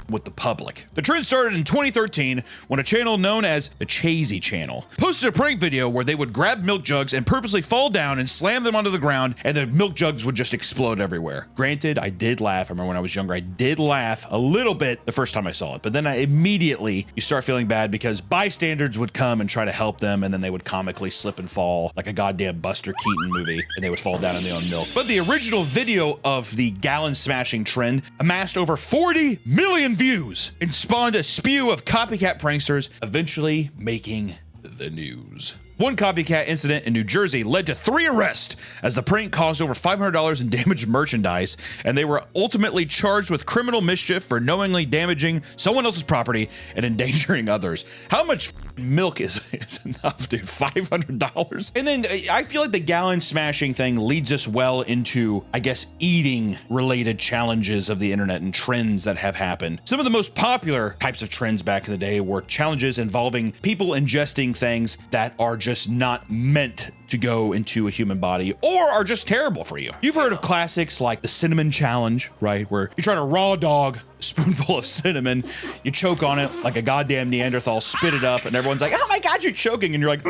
with the public. The trend started in 2013 when a channel known as the Chazy Channel posted a prank video where they would grab milk jugs and purposely fall down and slam them onto the ground, and the milk jugs would just explode everywhere. Granted, I did laugh. I remember when I was younger, I did laugh a little bit the first time I saw it, but then you start feeling bad because bystanders would come and try to help them, and then they would comically slip and fall like a goddamn Buster Keaton movie, and they would fall down in their own milk. But the original video of the gallon smashing trend amassed over 40 million views and spawned a spew of copycat pranksters, eventually making the news. One copycat incident in New Jersey led to 3 arrests as the prank caused over $500 in damaged merchandise, and they were ultimately charged with criminal mischief for knowingly damaging someone else's property and endangering others. How much milk is enough, dude? $500? And then I feel like the gallon smashing thing leads us well into, I guess, eating related challenges of the internet and trends that have happened. Some of the most popular types of trends back in the day were challenges involving people ingesting things that are just not meant to go into a human body or are just terrible for you. You've heard of classics like the cinnamon challenge, right? Where you try to raw dog a spoonful of cinnamon, you choke on it like a goddamn Neanderthal, spit it up, and everyone's like, oh my God, you're choking. And you're like,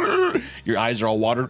your eyes are all watered.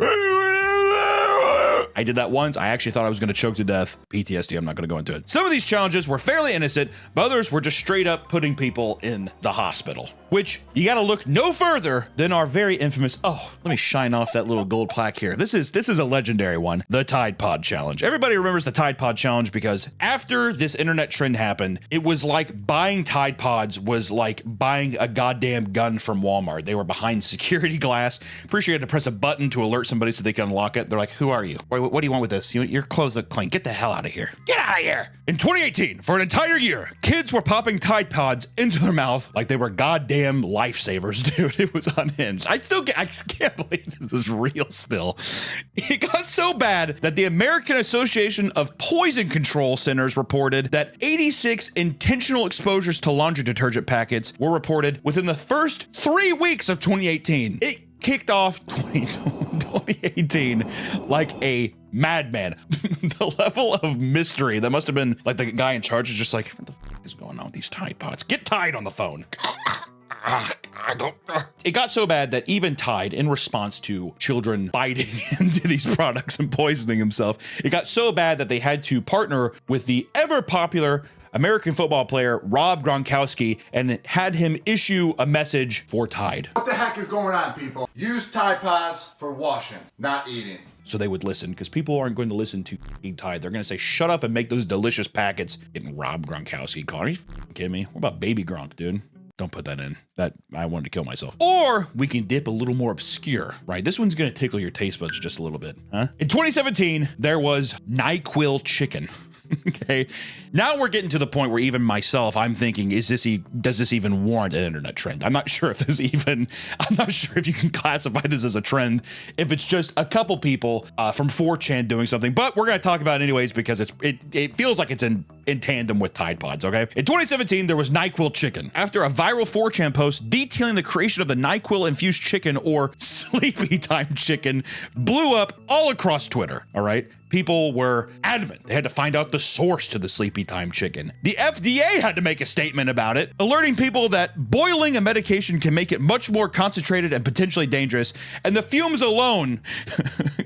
I did that once. I actually thought I was going to choke to death. PTSD, I'm not going to go into it. Some of these challenges were fairly innocent, but others were just straight up putting people in the hospital. Which, you got to look no further than our very infamous, oh, let me shine off that little gold plaque here. This is a legendary one, the Tide Pod Challenge. Everybody remembers the Tide Pod Challenge because after this internet trend happened, it was like buying Tide Pods was like buying a goddamn gun from Walmart. They were behind security glass. Pretty sure you had to press a button to alert somebody so they could unlock it. They're like, who are you? What do you want with this? Your clothes look clean. Get the hell out of here. Get out of here. In 2018, for an entire year, kids were popping Tide Pods into their mouth like they were goddamn lifesavers, dude. It was unhinged. I can't believe this is real still. It got so bad that the American Association of Poison Control Centers reported that 86 intentional exposures to laundry detergent packets were reported within the first 3 weeks of 2018. It kicked off 2018 like a madman. The level of mystery that must have been like the guy in charge is just like, what the fuck is going on with these Tide Pods? Get Tide on the phone. It got so bad that even Tide, in response to children biting into these products and poisoning themselves, it got so bad that they had to partner with the ever popular American football player Rob Gronkowski and had him issue a message for Tide. What the heck is going on, people? Use Tide Pods for washing, not eating. So they would listen, because people aren't going to listen to Tide. They're going to say, shut up and make those delicious packets. Getting Rob Gronkowski called. Are you kidding me? What about Baby Gronk, dude? Don't put that in. That I wanted to kill myself. Or we can dip a little more obscure, right? This one's gonna tickle your taste buds just a little bit, huh? In 2017, there was NyQuil chicken. Okay, now we're getting to the point where even myself, I'm thinking, does this even warrant an internet trend? I'm not sure if I'm not sure if you can classify this as a trend, if it's just a couple people from 4chan doing something, but we're gonna talk about it anyways because it feels like it's in in tandem with Tide Pods, okay? In 2017, there was NyQuil chicken. After a viral 4chan post detailing the creation of the NyQuil infused chicken, or Sleepy Time chicken, blew up all across Twitter, all right? People were adamant. They had to find out the source to the Sleepy Time chicken. The FDA had to make a statement about it, alerting people that boiling a medication can make it much more concentrated and potentially dangerous, and the fumes alone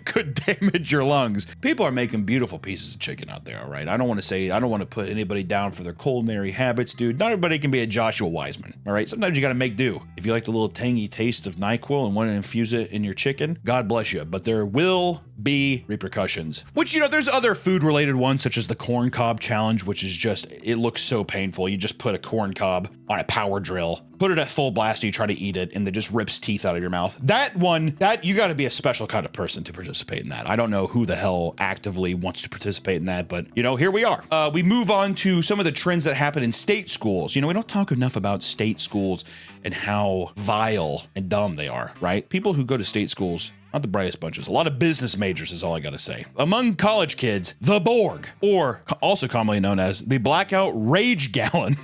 could damage your lungs. People are making beautiful pieces of chicken out there, all right? I don't want to put anybody down for their culinary habits, dude. Not everybody can be a Joshua Wiseman, all right? Sometimes you got to make do. If you like the little tangy taste of NyQuil and want to infuse it in your chicken, God bless you, but there will be repercussions. Which, you know, there's other food related ones, such as the corn cob challenge, which is just, it looks so painful. You just put a corn cob on a power drill, put it at full blast, and you try to eat it, and it just rips teeth out of your mouth. That one, you got to be a special kind of person to participate in that. I don't know who the hell actively wants to participate in that, but, you know, here we are. We move on to some of the trends that happen in state schools. You know, we don't talk enough about state schools and how vile and dumb they are, right? People who go to state schools, not the brightest bunches. A lot of business majors is all I gotta say. Among college kids, the Borg, or also commonly known as the Blackout Rage Gallon,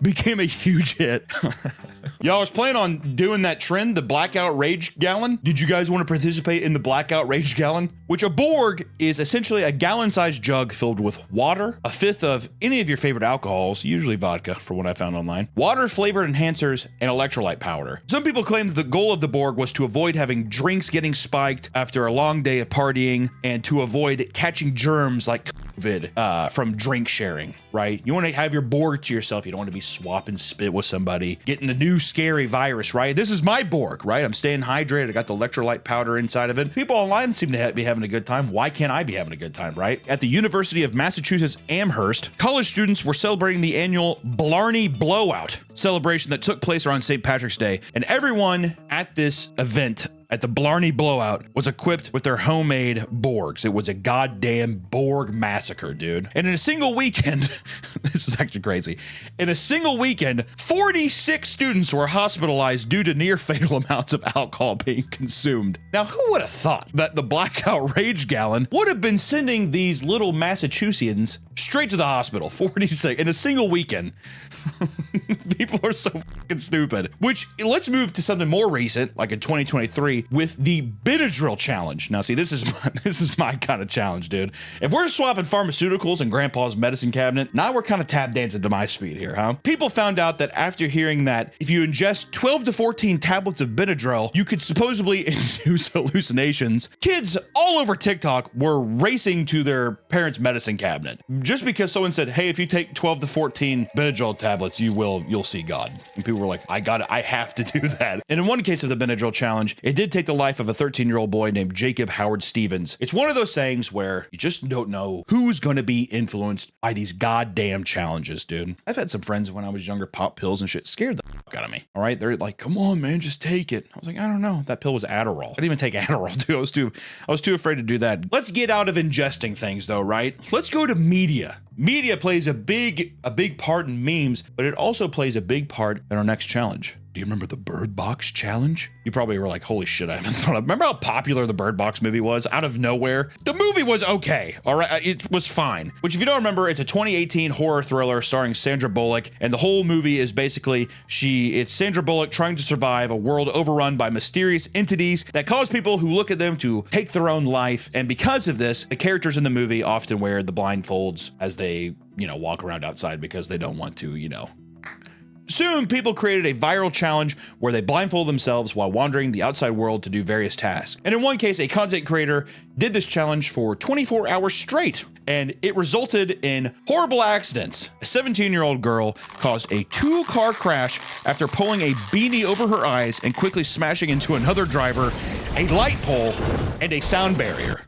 became a huge hit. Y'all was planning on doing that trend, the Blackout Rage Gallon. Did you guys want to participate in the Blackout Rage Gallon? Which a Borg is essentially a gallon-sized jug filled with water, a fifth of any of your favorite alcohols, usually vodka, from what I found online, water-flavored enhancers, and electrolyte powder. Some people claim that the goal of the Borg was to avoid having drinks getting spiked after a long day of partying and to avoid catching germs like COVID from drink sharing, right? You want to have your Borg to yourself. You don't want to be swapping spit with somebody, getting the new scary virus, right? This is my Borg, right? I'm staying hydrated. I got the electrolyte powder inside of it. People online seem to be having a good time. Why can't I be having a good time, right? At the University of Massachusetts Amherst, college students were celebrating the annual Blarney Blowout celebration that took place around St. Patrick's Day. And everyone at this event, at the Blarney Blowout, was equipped with their homemade Borgs. It was a goddamn Borg massacre, dude. And in a single weekend, this is actually crazy. In a single weekend, 46 students were hospitalized due to near fatal amounts of alcohol being consumed. Now, who would have thought that the Blackout Rage Gallon would have been sending these little Massachusettsians straight to the hospital? 46 in a single weekend. People are so fucking stupid. Which, let's move to something more recent, like in 2023, with the Benadryl challenge. Now, see, this is my kind of challenge, dude. If we're swapping pharmaceuticals in Grandpa's medicine cabinet, now we're kind of tap dancing to my speed here, huh? People found out that after hearing that if you ingest 12 to 14 tablets of Benadryl, you could supposedly induce hallucinations. Kids all over TikTok were racing to their parents' medicine cabinet just because someone said, hey, if you take 12 to 14 Benadryl tablets, you'll see God. And people were like, I have to do that. And in one case of the Benadryl challenge, it did take the life of a 13-year-old boy named Jacob Howard Stevens. It's one of those sayings where you just don't know who's going to be influenced by these goddamn challenges, dude. I've had some friends when I was younger pop pills and shit, scared the fuck out of me. All right, they're like, come on, man, just take it. I was like, I don't know. That pill was Adderall. I didn't even take Adderall, dude. I was too afraid to do that. Let's get out of ingesting things, though, right? Let's go to media. Media plays a big part in memes, but it also plays a big part in our next challenge. Do you remember the Bird Box challenge? You probably were like, holy shit, I haven't thought of. Remember how popular the Bird Box movie was? Out of nowhere. The movie was okay, all right? It was fine. Which, if you don't remember, it's a 2018 horror thriller starring Sandra Bullock, and the whole movie is basically it's Sandra Bullock trying to survive a world overrun by mysterious entities that cause people who look at them to take their own life. And because of this, the characters in the movie often wear the blindfolds as they, walk around outside because they don't want to, Soon, people created a viral challenge where they blindfold themselves while wandering the outside world to do various tasks. And in one case, a content creator did this challenge for 24 hours straight, and it resulted in horrible accidents. A 17-year-old girl caused a 2-car crash after pulling a beanie over her eyes and quickly smashing into another driver, a light pole, and a sound barrier.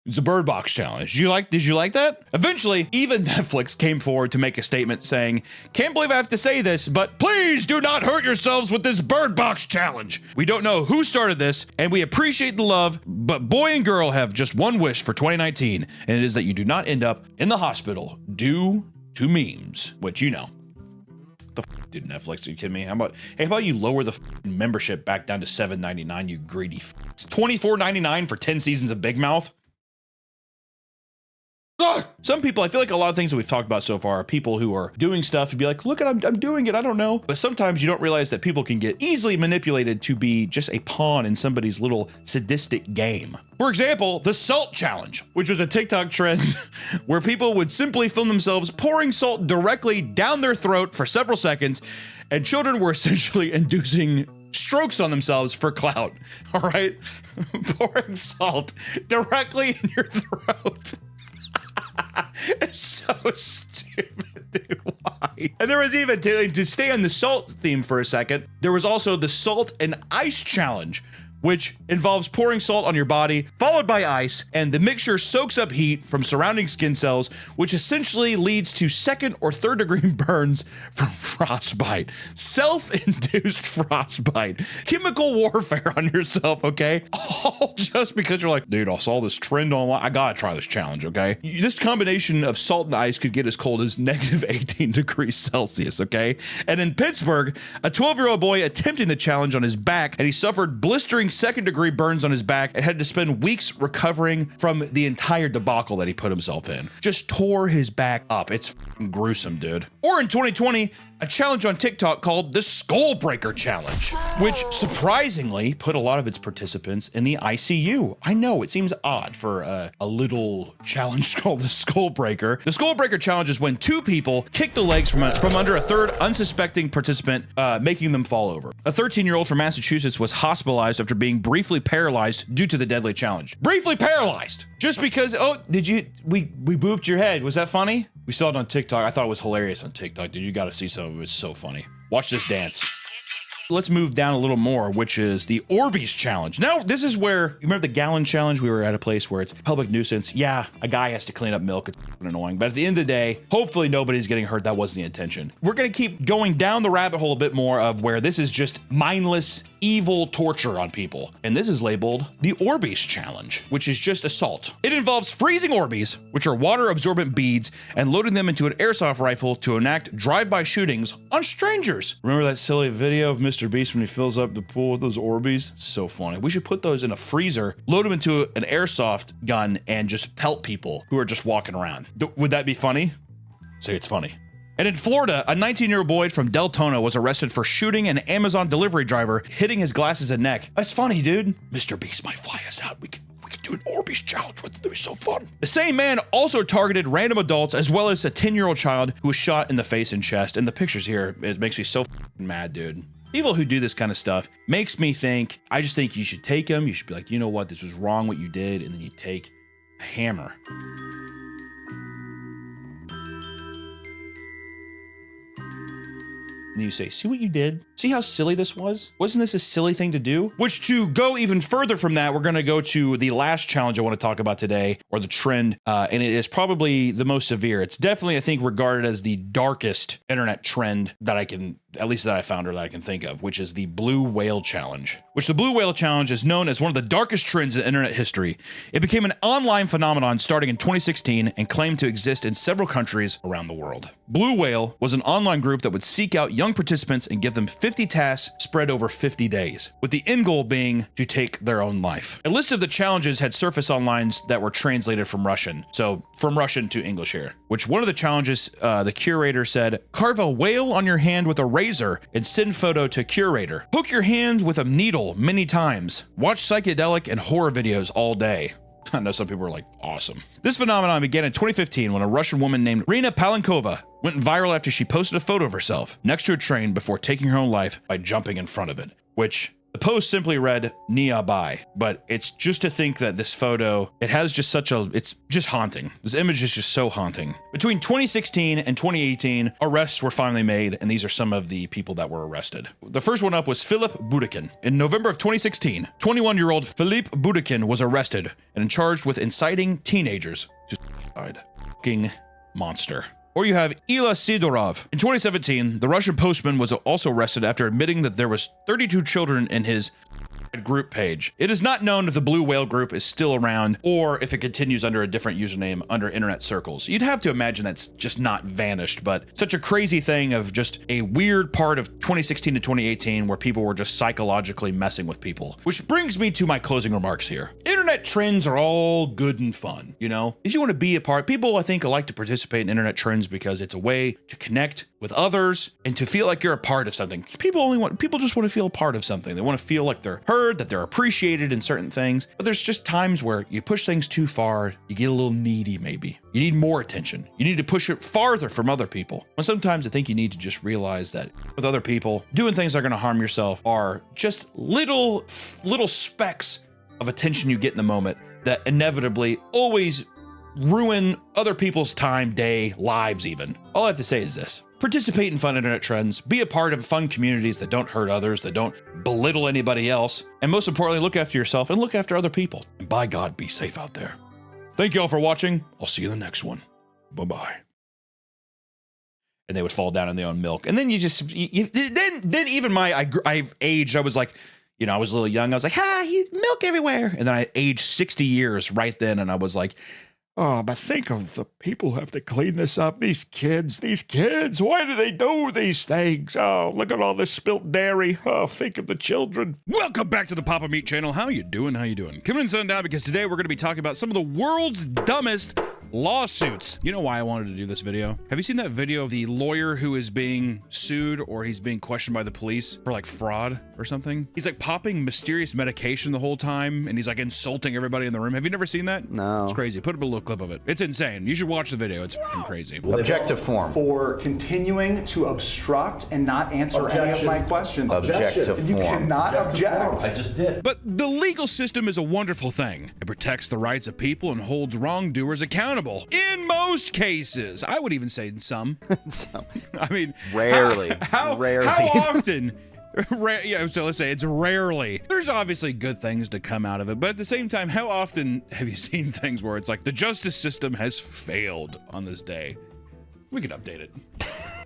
It's a Bird Box challenge. Did you like that? Eventually, even Netflix came forward to make a statement saying, can't believe I have to say this, but please do not hurt yourselves with this Bird Box challenge. We don't know who started this, and we appreciate the love, but boy and girl have just one wish for 2019, and it is that you do not end up in the hospital due to memes, which The f dude, Netflix, are you kidding me? How about you lower the membership back down to $7.99, you greedy f. $24.99 for 10 seasons of Big Mouth? Some people, I feel like a lot of things that we've talked about so far are people who are doing stuff and be like, look, I'm doing it, I don't know. But sometimes you don't realize that people can get easily manipulated to be just a pawn in somebody's little sadistic game. For example, the salt challenge, which was a TikTok trend where people would simply film themselves pouring salt directly down their throat for several seconds, and children were essentially inducing strokes on themselves for clout. All right? Pouring salt directly in your throat. It's so stupid, dude. Why? And there was even, to stay on the salt theme for a second, there was also the salt and ice challenge, which involves pouring salt on your body, followed by ice, and the mixture soaks up heat from surrounding skin cells, which essentially leads to second or third degree burns from frostbite. Self-induced frostbite. Chemical warfare on yourself, okay? All just because you're like, dude, I saw this trend online. I gotta try this challenge, okay? This combination of salt and ice could get as cold as negative 18 degrees Celsius, okay? And in Pittsburgh, a 12-year-old boy attempting the challenge on his back, and he suffered blistering second-degree burns on his back and had to spend weeks recovering from the entire debacle that he put himself in. Just tore his back up. It's f***ing gruesome, dude. Or in 2020, a challenge on TikTok called the Skull Breaker Challenge, which surprisingly put a lot of its participants in the ICU. I know, it seems odd for a little challenge called the Skull Breaker. The Skull Breaker Challenge is when two people kick the legs from under a third unsuspecting participant, making them fall over. A 13-year-old from Massachusetts was hospitalized after being briefly paralyzed due to the deadly challenge. Briefly paralyzed! Just because, oh, we booped your head. Was that funny? We saw it on TikTok. I thought it was hilarious on TikTok, dude. You gotta see some of it. It's so funny. Watch this dance. Let's move down a little more, which is the Orbeez challenge. Now, this is where, you remember the gallon challenge? We were at a place where it's public nuisance. Yeah, a guy has to clean up milk. It's annoying. But at the end of the day, hopefully nobody's getting hurt. That wasn't the intention. We're going to keep going down the rabbit hole a bit more of where this is just mindless, evil torture on people. And this is labeled the Orbeez challenge, which is just assault. It involves freezing Orbeez, which are water-absorbent beads, and loading them into an airsoft rifle to enact drive-by shootings on strangers. Remember that silly video of Mr. Beast when he fills up the pool with those Orbeez? So funny. We should put those in a freezer, load them into an airsoft gun, and just pelt people who are just walking around. Would that be funny? Say it's funny. And in Florida, a 19-year-old boy from Deltona was arrested for shooting an Amazon delivery driver, hitting his glasses and neck. That's funny, dude. Mr. Beast might fly us out. We could do an Orbeez challenge with it. That'd be so fun. The same man also targeted random adults as well as a 10-year-old child who was shot in the face and chest. And the pictures here, it makes me so mad, dude. People who do this kind of stuff makes me think, I just think you should take them. You should be like, you know what? This was wrong what you did. And then you take a hammer. And you say, see what you did? See how silly this was? Wasn't this a silly thing to do? Which, to go even further from that, we're going to go to the last challenge I want to talk about today, or the trend, and it is probably the most severe. It's definitely, I think, regarded as the darkest internet trend that I can, at least that I found or that I can think of, which is the Blue Whale Challenge. Which the Blue Whale Challenge is known as one of the darkest trends in internet history. It became an online phenomenon starting in 2016 and claimed to exist in several countries around the world. Blue Whale was an online group that would seek out young participants and give them 50 tasks spread over 50 days, with the end goal being to take their own life. A list of the challenges had surfaced online that were translated from Russian, so from Russian to English here, which one of the challenges, the curator said, carve a whale on your hand with a razor and send photo to curator. Poke your hand with a needle many times. Watch psychedelic and horror videos all day. I know some people are like, awesome. This phenomenon began in 2015 when a Russian woman named Rina Palenkova went viral after she posted a photo of herself next to a train before taking her own life by jumping in front of it, which the post simply read Nia Bai, but it's just to think that this photo, it has just such a, it's just haunting. This image is just so haunting. Between 2016 and 2018, arrests were finally made, and these are some of the people that were arrested. The first one up was Philip Budikin. In November of 2016, 21-year-old Philippe Budikin was arrested and charged with inciting teenagers to suicide. Fucking monster. Or you have Ila Sidorov. In 2017, the Russian postman was also arrested after admitting that there was 32 children in his group page. It is not known if the Blue Whale group is still around or if it continues under a different username under internet circles. You'd have to imagine that's just not vanished, but such a crazy thing of just a weird part of 2016 to 2018 where people were just psychologically messing with people. Which brings me to my closing remarks here. Internet trends are all good and fun, you know? If you want to be a part, people I think like to participate in internet trends because it's a way to connect with others and to feel like you're a part of something. People just want to feel a part of something. They want to feel like they're heard, that they're appreciated in certain things. But there's just times where you push things too far, you get a little needy maybe. You need more attention. You need to push it farther from other people. And sometimes I think you need to just realize that with other people, doing things that are going to harm yourself are just little specks of attention you get in the moment that inevitably always ruin other people's time, day, lives even. All I have to say is this. Participate in fun internet trends, be a part of fun communities that don't hurt others, that don't belittle anybody else, and most importantly, look after yourself and look after other people. And by God, be safe out there. Thank you all for watching. I'll see you in the next one. Bye-bye. And they would fall down in their own milk. And then then even I've aged, I was like, you know, I was a little young. I was like, milk everywhere. And then I aged 60 years right then. And I was like, oh, but think of the people who have to clean this up. These kids, why do they do these things? Oh, look at all this spilt dairy. Oh, think of the children. Welcome back to the Papa Meat channel. How you doing? Coming in sundown because today we're going to be talking about some of the world's dumbest lawsuits. You know why I wanted to do this video? Have you seen that video of the lawyer who is being sued or he's being questioned by the police for like fraud or something? He's like popping mysterious medication the whole time and he's like insulting everybody in the room. Have you never seen that? No. It's crazy. Put up a little clip of it. It's insane. You should watch the video. It's fucking crazy. Objective form. For continuing to obstruct and not answer any of my questions. Objective form. You cannot object. I just did. But the legal system is a wonderful thing. It protects the rights of people and holds wrongdoers accountable. In most cases. I would even say in some. I mean, rarely. How often? Yeah, so let's say it's rarely. There's obviously good things to come out of it, but at the same time, how often have you seen things where it's like the justice system has failed on this day? We could update it.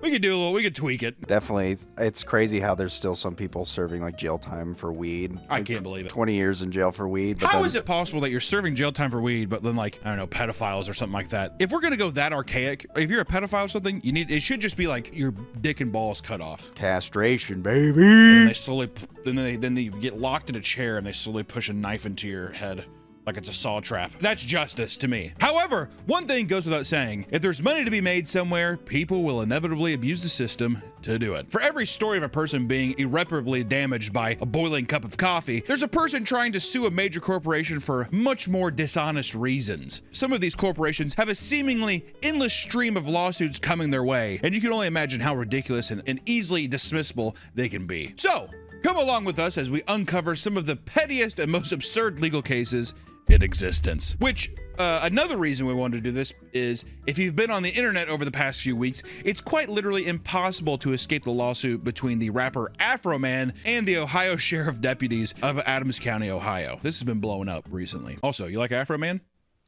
We could tweak it. Definitely. It's crazy how there's still some people serving like jail time for weed. I can't believe it. 20 years in jail for weed. How is it possible that you're serving jail time for weed, but then like, I don't know, pedophiles or something like that? If we're going to go that archaic, if you're a pedophile or something, it should just be like your dick and balls cut off. Castration, baby. And they slowly, then they get locked in a chair and they slowly push a knife into your head. Like it's a saw trap. That's justice to me. However, one thing goes without saying. If there's money to be made somewhere, people will inevitably abuse the system to do it. For every story of a person being irreparably damaged by a boiling cup of coffee, there's a person trying to sue a major corporation for much more dishonest reasons. Some of these corporations have a seemingly endless stream of lawsuits coming their way, and you can only imagine how ridiculous and easily dismissible they can be. So, come along with us as we uncover some of the pettiest and most absurd legal cases in existence. Which, another reason we wanted to do this is, if you've been on the internet over the past few weeks, it's quite literally impossible to escape the lawsuit between the rapper Afroman and the Ohio Sheriff Deputies of Adams County, Ohio. This has been blowing up recently. Also, you like Afroman?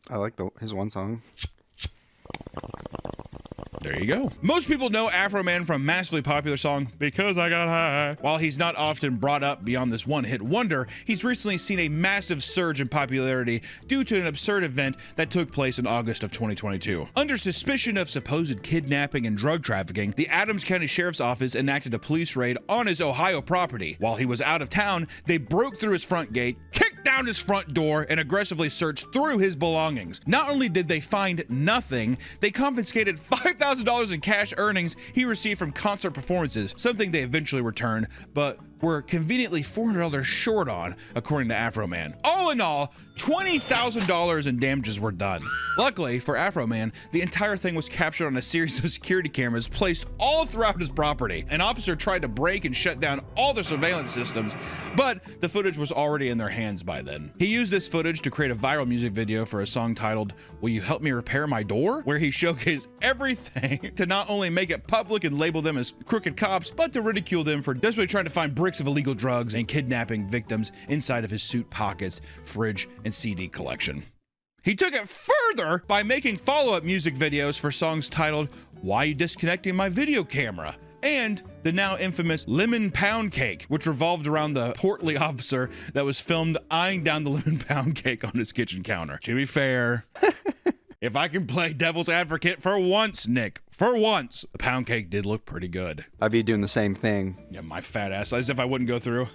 I like his one song. There you go. Most people know Afroman from massively popular song, Because I Got High. While he's not often brought up beyond this one-hit wonder, he's recently seen a massive surge in popularity due to an absurd event that took place in August of 2022. Under suspicion of supposed kidnapping and drug trafficking, the Adams County Sheriff's Office enacted a police raid on his Ohio property. While he was out of town, they broke through his front gate, kicked down his front door, and aggressively searched through his belongings. Not only did they find nothing, they confiscated $5,000 in cash earnings he received from concert performances, something they eventually returned, but were conveniently $400 short on, according to Afroman. All in all, $20,000 in damages were done. Luckily for Afroman, the entire thing was captured on a series of security cameras placed all throughout his property. An officer tried to break and shut down all the surveillance systems, but the footage was already in their hands by then. He used this footage to create a viral music video for a song titled, Will You Help Me Repair My Door? Where he showcased everything to not only make it public and label them as crooked cops, but to ridicule them for desperately trying to find bricks of illegal drugs and kidnapping victims inside of his suit pockets, fridge, and CD collection. He took it further by making follow-up music videos for songs titled, Why You Disconnecting My Video Camera? and the now infamous lemon pound cake, which revolved around the portly officer that was filmed eyeing down the lemon pound cake on his kitchen counter. To be fair, if I can play devil's advocate for once, Nick, for once, the pound cake did look pretty good. I'd be doing the same thing. Yeah, my fat ass, as if I wouldn't go through.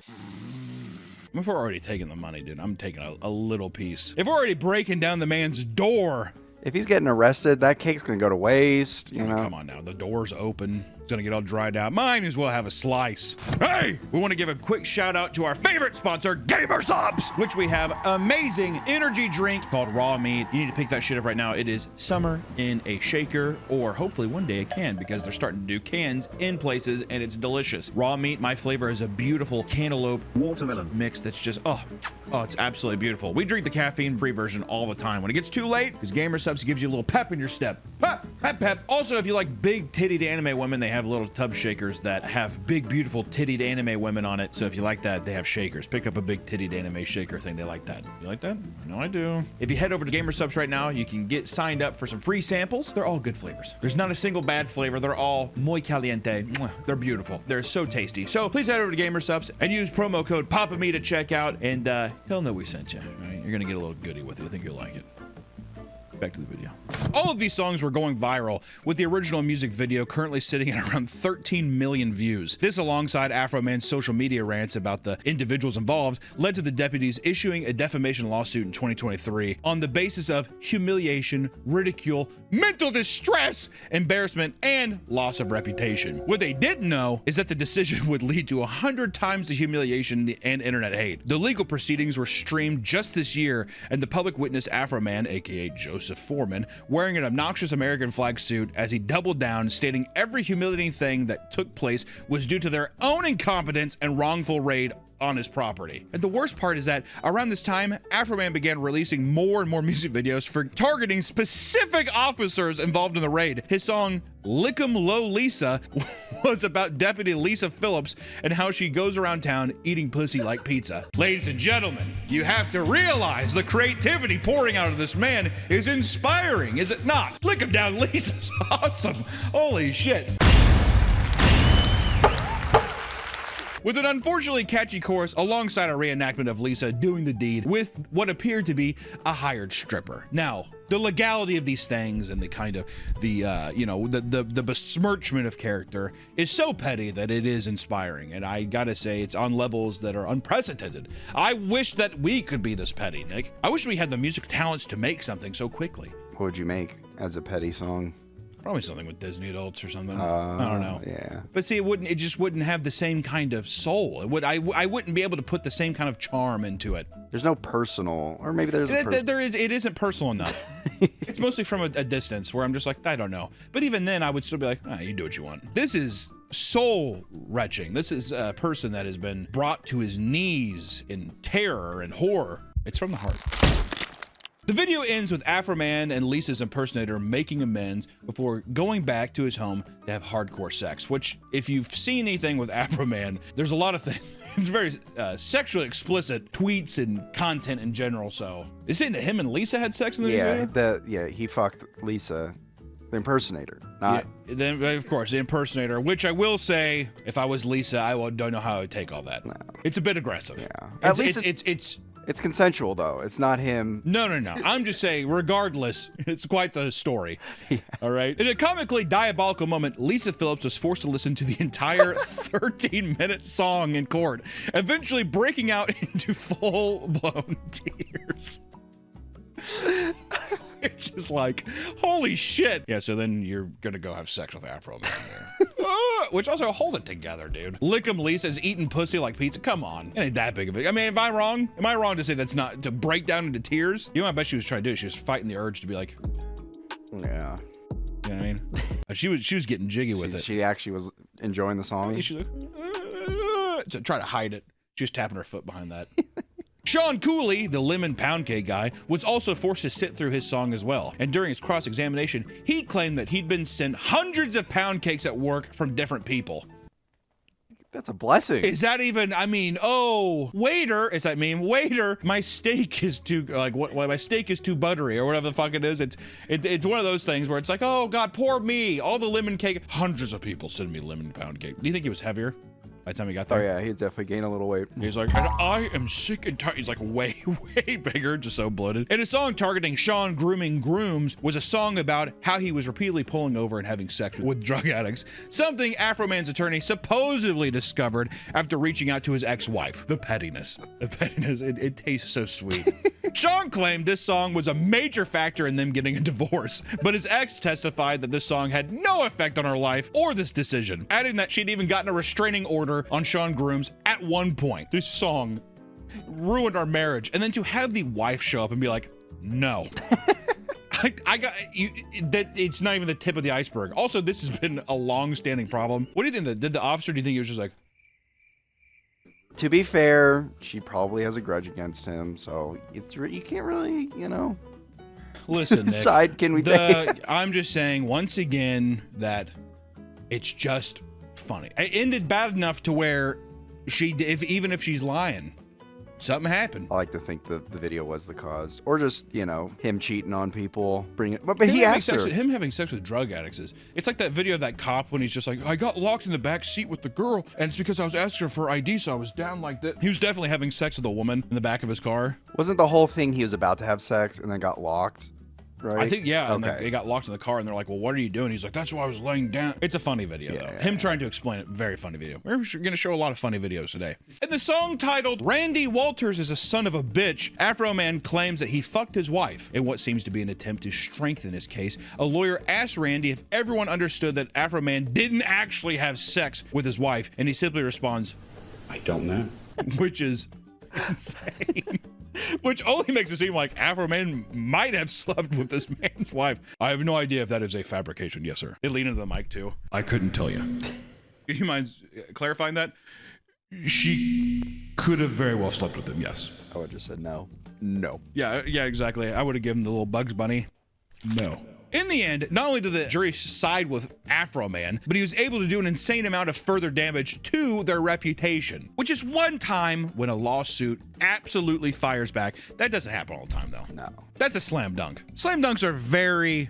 If we're already taking the money, dude, I'm taking a little piece. If we're already breaking down the man's door. If he's getting arrested, that cake's gonna go to waste, you know? Come on now, the door's open. It's gonna get all dried out. Might as well have a slice. Hey, we want to give a quick shout out to our favorite sponsor, GamerSupps, which we have amazing energy drink called Raw Meat. You need to pick that shit up right now. It is summer in a shaker, or hopefully one day a can, because they're starting to do cans in places, and it's delicious. Raw Meat, my flavor is a beautiful cantaloupe watermelon mix that's just, oh, it's absolutely beautiful. We drink the caffeine-free version all the time. When it gets too late, because GamerSupps gives you a little pep in your step. Pep, pep, pep. Also, if you like big tittied anime women, they have little tub shakers that have big, beautiful tittied anime women on it. So if you like that, they have shakers. Pick up a big tittied anime shaker thing. They like that. You like that? I know I do. If you head over to GamerSupps right now, you can get signed up for some free samples. They're all good flavors. There's not a single bad flavor. They're all muy caliente. Mwah. They're beautiful. They're so tasty. So please head over to GamerSupps and use promo code PAPAMeat at checkout, and tell them that we sent you. All right? You're gonna get a little goodie with it. I think you'll like it. Back to the video. All of these songs were going viral, with the original music video currently sitting at around 13 million views. This, alongside Afroman's social media rants about the individuals involved, led to the deputies issuing a defamation lawsuit in 2023 on the basis of humiliation, ridicule, mental distress, embarrassment, and loss of reputation. What they didn't know is that the decision would lead to 100 times the humiliation and internet hate. The legal proceedings were streamed just this year, and the public witnessed Afroman, aka Joseph Foreman, wearing an obnoxious American flag suit as he doubled down, stating every humiliating thing that took place was due to their own incompetence and wrongful raid on his property. And the worst part is that around this time, Afroman began releasing more and more music videos for targeting specific officers involved in the raid. His song Lick 'em Low Lisa was about Deputy Lisa Phillips and how she goes around town eating pussy like pizza. Ladies and gentlemen, you have to realize the creativity pouring out of this man is inspiring, is it not? Lick 'em down Lisa's awesome. Holy shit. With an unfortunately catchy chorus alongside a reenactment of Lisa doing the deed with what appeared to be a hired stripper. Now, the legality of these things and the kind of the besmirchment of character is so petty that it is inspiring, and I gotta say it's on levels that are unprecedented. I wish that we could be this petty, Nick. I wish we had the music talents to make something so quickly. What would you make as a petty song? Probably something with Disney adults or something. I don't know. Yeah. But see, it just wouldn't have the same kind of soul. I wouldn't be able to put the same kind of charm into it. There's no personal, or maybe there's it isn't personal enough. It's mostly from a distance where I'm just like, I don't know. But even then, I would still be like, you do what you want. This is soul wrenching. This is a person that has been brought to his knees in terror and horror. It's from the heart. The video ends with Afroman and Lisa's impersonator making amends before going back to his home to have hardcore sex, which, if you've seen anything with Afroman, there's a lot of things. It's very sexually explicit tweets and content in general, so. Is it that him and Lisa had sex in the video? He fucked Lisa, the impersonator. Not. Yeah, then, of course, the impersonator, which I will say, if I was Lisa, don't know how I would take all that. No. It's a bit aggressive. Yeah. At least it's consensual, though. It's not him. No. I'm just saying, regardless, it's quite the story. Yeah. All right? In a comically diabolical moment, Lisa Phillips was forced to listen to the entire 13-minute song in court, eventually breaking out into full-blown tears. It's just like, holy shit. Yeah, so then you're gonna go have sex with Afroman there. Which also, hold it together, dude. Lick 'em Lisa's eating pussy like pizza. Come on. It ain't that big of a... I mean, am I wrong? Am I wrong to say that's not... to break down into tears? You know what I bet she was trying to do? She was fighting the urge to be like... Yeah. You know what I mean? She was getting jiggy with it. She actually was enjoying the song? She was like... to try to hide it. She was tapping her foot behind that. Sean Cooley, the lemon pound cake guy, was also forced to sit through his song as well. And during his cross-examination, he claimed that he'd been sent hundreds of pound cakes at work from different people. That's a blessing. Is that even, I mean, oh, waiter, is that mean, waiter, my steak is too, like, what, my steak is too buttery, or whatever the fuck it is. It's one of those things where it's like, oh God, poor me, all the lemon cake. Hundreds of people send me lemon pound cake. Do you think he was heavier by the time he got there? Oh yeah, he's definitely gained a little weight. He's like, and I am sick and tired. He's like way, way bigger, just so bloated. And a song targeting Sean grooming grooms was a song about how he was repeatedly pulling over and having sex with drug addicts. Something Afroman's attorney supposedly discovered after reaching out to his ex-wife. The pettiness. The pettiness, it tastes so sweet. Sean claimed this song was a major factor in them getting a divorce, but his ex testified that this song had no effect on her life or this decision, adding that she'd even gotten a restraining order on Sean Grooms at one point. This song ruined our marriage. And then to have the wife show up and be like, no. I got you, that it's not even the tip of the iceberg. Also, this has been a long-standing problem. What do you think? Did the officer, do you think he was just like... To be fair, she probably has a grudge against him, so you can't really, you know. Listen, Nick, side can we take? I'm just saying once again that it's just funny. It ended bad enough to where even if she's lying, something happened. I like to think that the video was the cause, or just, you know, him cheating on people. But he asked her. Him having sex with drug addicts it's like that video of that cop when he's just like, I got locked in the back seat with the girl, and it's because I was asking her for ID, so I was down like that. He was definitely having sex with a woman in the back of his car. Wasn't the whole thing he was about to have sex and then got locked? Right? I think, yeah. Okay. And they got locked in the car, and they're like, well, what are you doing? He's like, that's why I was laying down. It's a funny video, though. Him trying to explain it, very funny video. We're going to show a lot of funny videos today. In the song titled, Randy Walters is a Son of a Bitch, Afroman claims that he fucked his wife. In what seems to be an attempt to strengthen his case, a lawyer asked Randy if everyone understood that Afroman didn't actually have sex with his wife, and he simply responds, I don't know. Which is insane. Which only makes it seem like Afroman might have slept with this man's wife. I have no idea if that is a fabrication. Yes, sir. It leaned into the mic, too. I couldn't tell you. Do you mind clarifying that? She could have very well slept with him, yes. I would have just said no. No. Yeah, exactly. I would have given the little Bugs Bunny. No. In the end, not only did the jury side with Afroman, but he was able to do an insane amount of further damage to their reputation, which is one time when a lawsuit absolutely fires back. That doesn't happen all the time, though. No. That's a slam dunk. Slam dunks are very,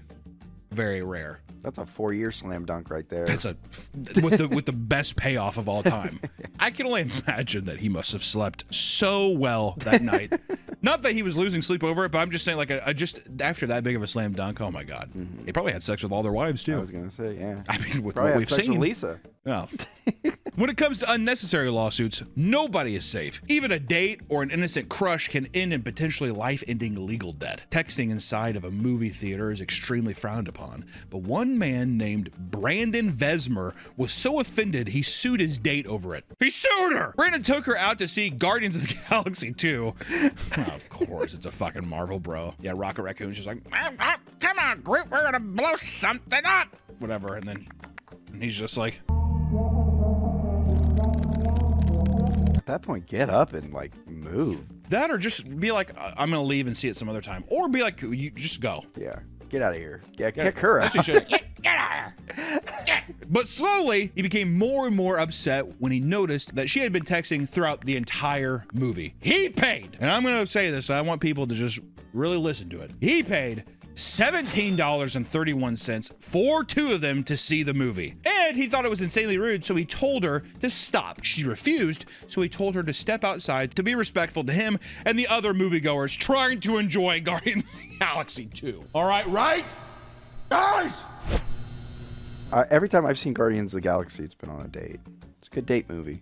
very rare. That's a 4-year slam dunk right there. That's with the best payoff of all time. I can only imagine that he must have slept so well that night. Not that he was losing sleep over it, but I'm just saying, like, just after that big of a slam dunk, oh my God. He probably had sex with all their wives, too. I was going to say, yeah. I mean, with probably what we've had sex seen. with Lisa. Oh. When it comes to unnecessary lawsuits, nobody is safe. Even a date or an innocent crush can end in potentially life-ending legal debt. Texting inside of a movie theater is extremely frowned upon, but one man named Brandon Vesmer was so offended he sued his date over it. He sued her! Brandon took her out to see Guardians of the Galaxy 2. Oh, of course, it's a fucking Marvel, bro. Yeah, Rocket Raccoon's just like, come on, Groot, we're gonna blow something up! Whatever, and he's just like... At that point, get up and, like, move. That or just be like, I'm gonna leave and see it some other time. Or be like, you just go. Yeah, get out of here. Yeah, kick her out. Get out of here. But slowly, he became more and more upset when he noticed that she had been texting throughout the entire movie. He paid, and I'm gonna say this, I want people to just really listen to it. He paid $17.31 for 2 of them to see the movie. And he thought it was insanely rude, so he told her to stop. She refused, so he told her to step outside to be respectful to him and the other moviegoers trying to enjoy Guardians of the Galaxy 2. All right, guys? Every time I've seen Guardians of the Galaxy, it's been on a date. It's a good date movie.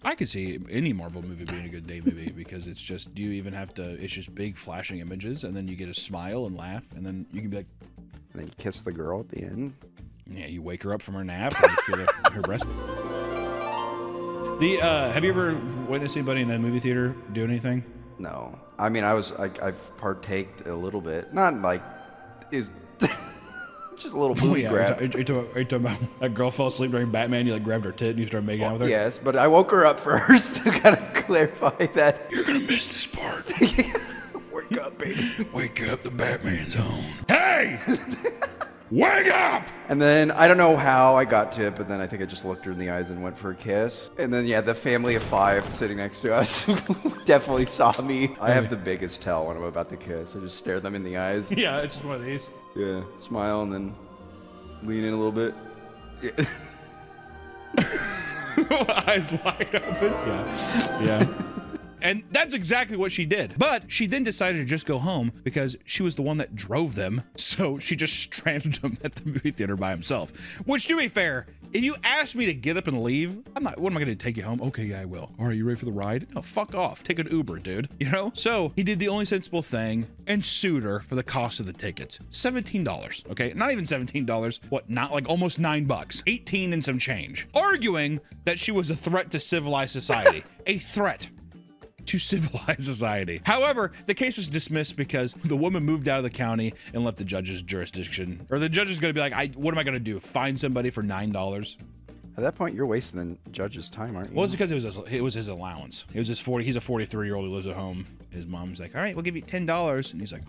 I could see any Marvel movie being a good date movie because it's just, do you even have to, it's just big flashing images and then you get a smile and laugh and then you can be like. And then you kiss the girl at the end. Yeah, you wake her up from her nap and you feel her breast. Have you ever witnessed anybody in a movie theater do anything? No. I mean, I've partaked a little bit. Not like, just a little booty grab. Are you talking about that girl fell asleep during Batman? You like grabbed her tit and you started making out with her? Yes, but I woke her up first to kind of clarify that. You're gonna miss this part. Wake up, baby. Wake up, the Batman's on. Hey! Wake up! And then I don't know how I got to it, but then I think I just looked her in the eyes and went for a kiss. And then, yeah, the family of 5 sitting next to us definitely saw me. I have the biggest tell when I'm about to kiss. I just stare them in the eyes. Yeah, it's just one of these. Yeah, smile and then lean in a little bit. Yeah. Eyes wide open. Yeah. And that's exactly what she did. But she then decided to just go home because she was the one that drove them. So she just stranded him at the movie theater by himself. Which, to be fair, if you asked me to get up and leave, what am I going to take you home? Okay, yeah, I will. All right, you ready for the ride? No, fuck off. Take an Uber, dude. You know? So he did the only sensible thing and sued her for the cost of the tickets. $17, okay? Not even $17. What, not like almost $9. 18 and some change. Arguing that she was a threat to civilized society. A threat to civilized society. However, the case was dismissed because the woman moved out of the county and left the judge's jurisdiction. Or the judge is going to be like, what am I going to do? Find somebody for $9? At that point, you're wasting the judge's time, aren't you? Well, it's because it was his allowance. It was his 40. He's a 43-year-old who lives at home. His mom's like, all right, we'll give you $10. And he's like,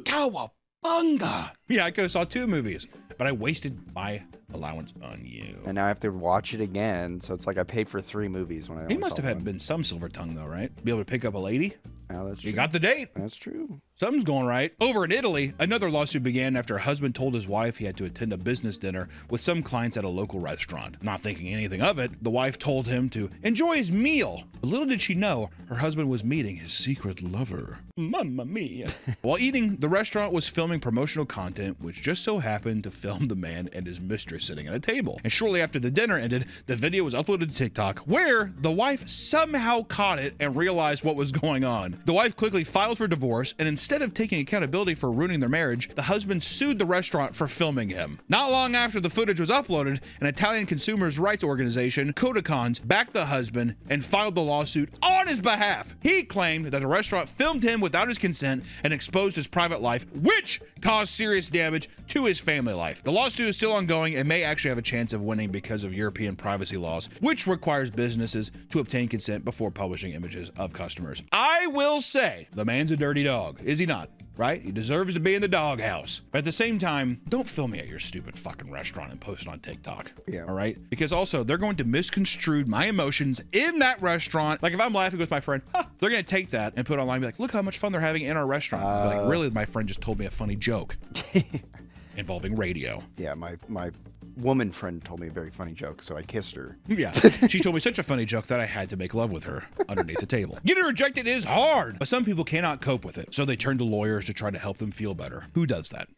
cowabunga. Yeah, I could have saw 2 movies, but I wasted my allowance on you. And now I have to watch it again, so it's like I paid for 3 movies when I He must have had been some silver tongue though, right? Be able to pick up a lady? Oh, that's true. You got the date. That's true. Something's going right. Over in Italy, another lawsuit began after a husband told his wife he had to attend a business dinner with some clients at a local restaurant. Not thinking anything of it, the wife told him to enjoy his meal. But little did she know, her husband was meeting his secret lover. Mamma mia. While eating, the restaurant was filming promotional content, which just so happened to film the man and his mistress sitting at a table. And shortly after the dinner ended, the video was uploaded to TikTok, where the wife somehow caught it and realized what was going on. The wife quickly filed for divorce, and instead of taking accountability for ruining their marriage, the husband sued the restaurant for filming him. Not long after the footage was uploaded, an Italian consumers' rights organization, Codicons, backed the husband and filed the lawsuit on his behalf. He claimed that the restaurant filmed him without his consent and exposed his private life, which caused serious damage to his family life. The lawsuit is still ongoing and may actually have a chance of winning because of European privacy laws, which requires businesses to obtain consent before publishing images of customers. I will say, the man's a dirty dog, is he not? Right? He deserves to be in the doghouse. But at the same time, don't film me at your stupid fucking restaurant and post it on TikTok. Yeah. All right? Because also, they're going to misconstrue my emotions in that restaurant. Like if I'm laughing with my friend, they're going to take that and put it online and be like, look how much fun they're having in our restaurant. Like, really, my friend just told me a funny joke involving radio. Yeah, my woman friend told me a very funny joke, so I kissed her. Yeah, she told me such a funny joke that I had to make love with her underneath the table. Getting rejected is hard, but some people cannot cope with it, so they turn to lawyers to try to help them feel better. Who does that?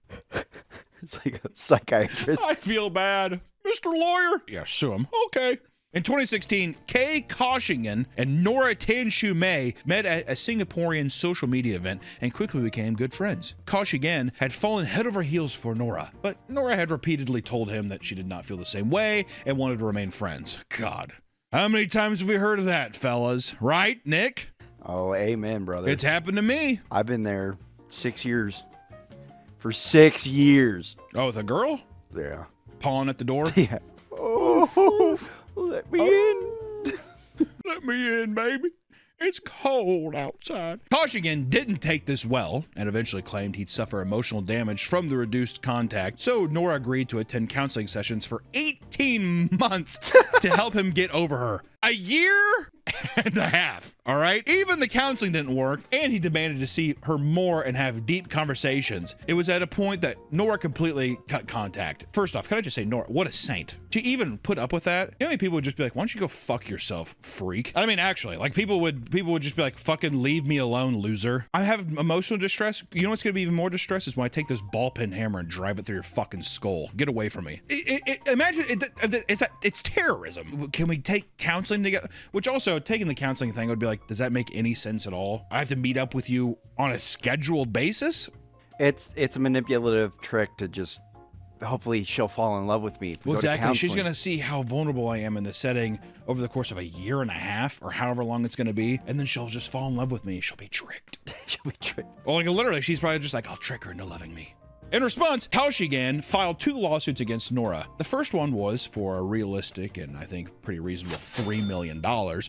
It's like a psychiatrist. I feel bad. Mr. Lawyer? Yeah, sue him. Okay. In 2016, Kay Koshingen and Nora Tanshu-May met at a Singaporean social media event and quickly became good friends. Koshingen had fallen head over heels for Nora, but Nora had repeatedly told him that she did not feel the same way and wanted to remain friends. God, how many times have we heard of that, fellas? Right, Nick? Oh, amen, brother. It's happened to me. I've been there 6 years. For 6 years. Oh, with a girl? Yeah. Pawing at the door? Yeah. Oh, let me in. Let me in, baby. It's cold outside. Koshingen didn't take this well and eventually claimed he'd suffer emotional damage from the reduced contact, so Nora agreed to attend counseling sessions for 18 months to help him get over her. A year and a half, all right? Even the counseling didn't work, and he demanded to see her more and have deep conversations. It was at a point that Nora completely cut contact. First off, can I just say, Nora, what a saint. To even put up with that, you know how many people would just be like, why don't you go fuck yourself, freak? I mean, actually, like people would just be like, fucking leave me alone, loser. I have emotional distress. You know what's gonna be even more distress is when I take this ball peen hammer and drive it through your fucking skull. Get away from me. Imagine, it's terrorism. Can we take counseling together? Which also, taking the counseling thing would be like, does that make any sense at all? I have to meet up with you on a scheduled basis? It's a manipulative trick to just, hopefully she'll fall in love with me. If we go to Exactly. She's counseling. going to see how vulnerable I am in this setting over the course of a year and a half or however long it's going to be. And then she'll just fall in love with me. She'll be tricked. She'll be tricked. Well, like literally, she's probably just like, I'll trick her into loving me. In response, Kaushigan filed 2 lawsuits against Nora. The first one was for a realistic and I think pretty reasonable $3 million,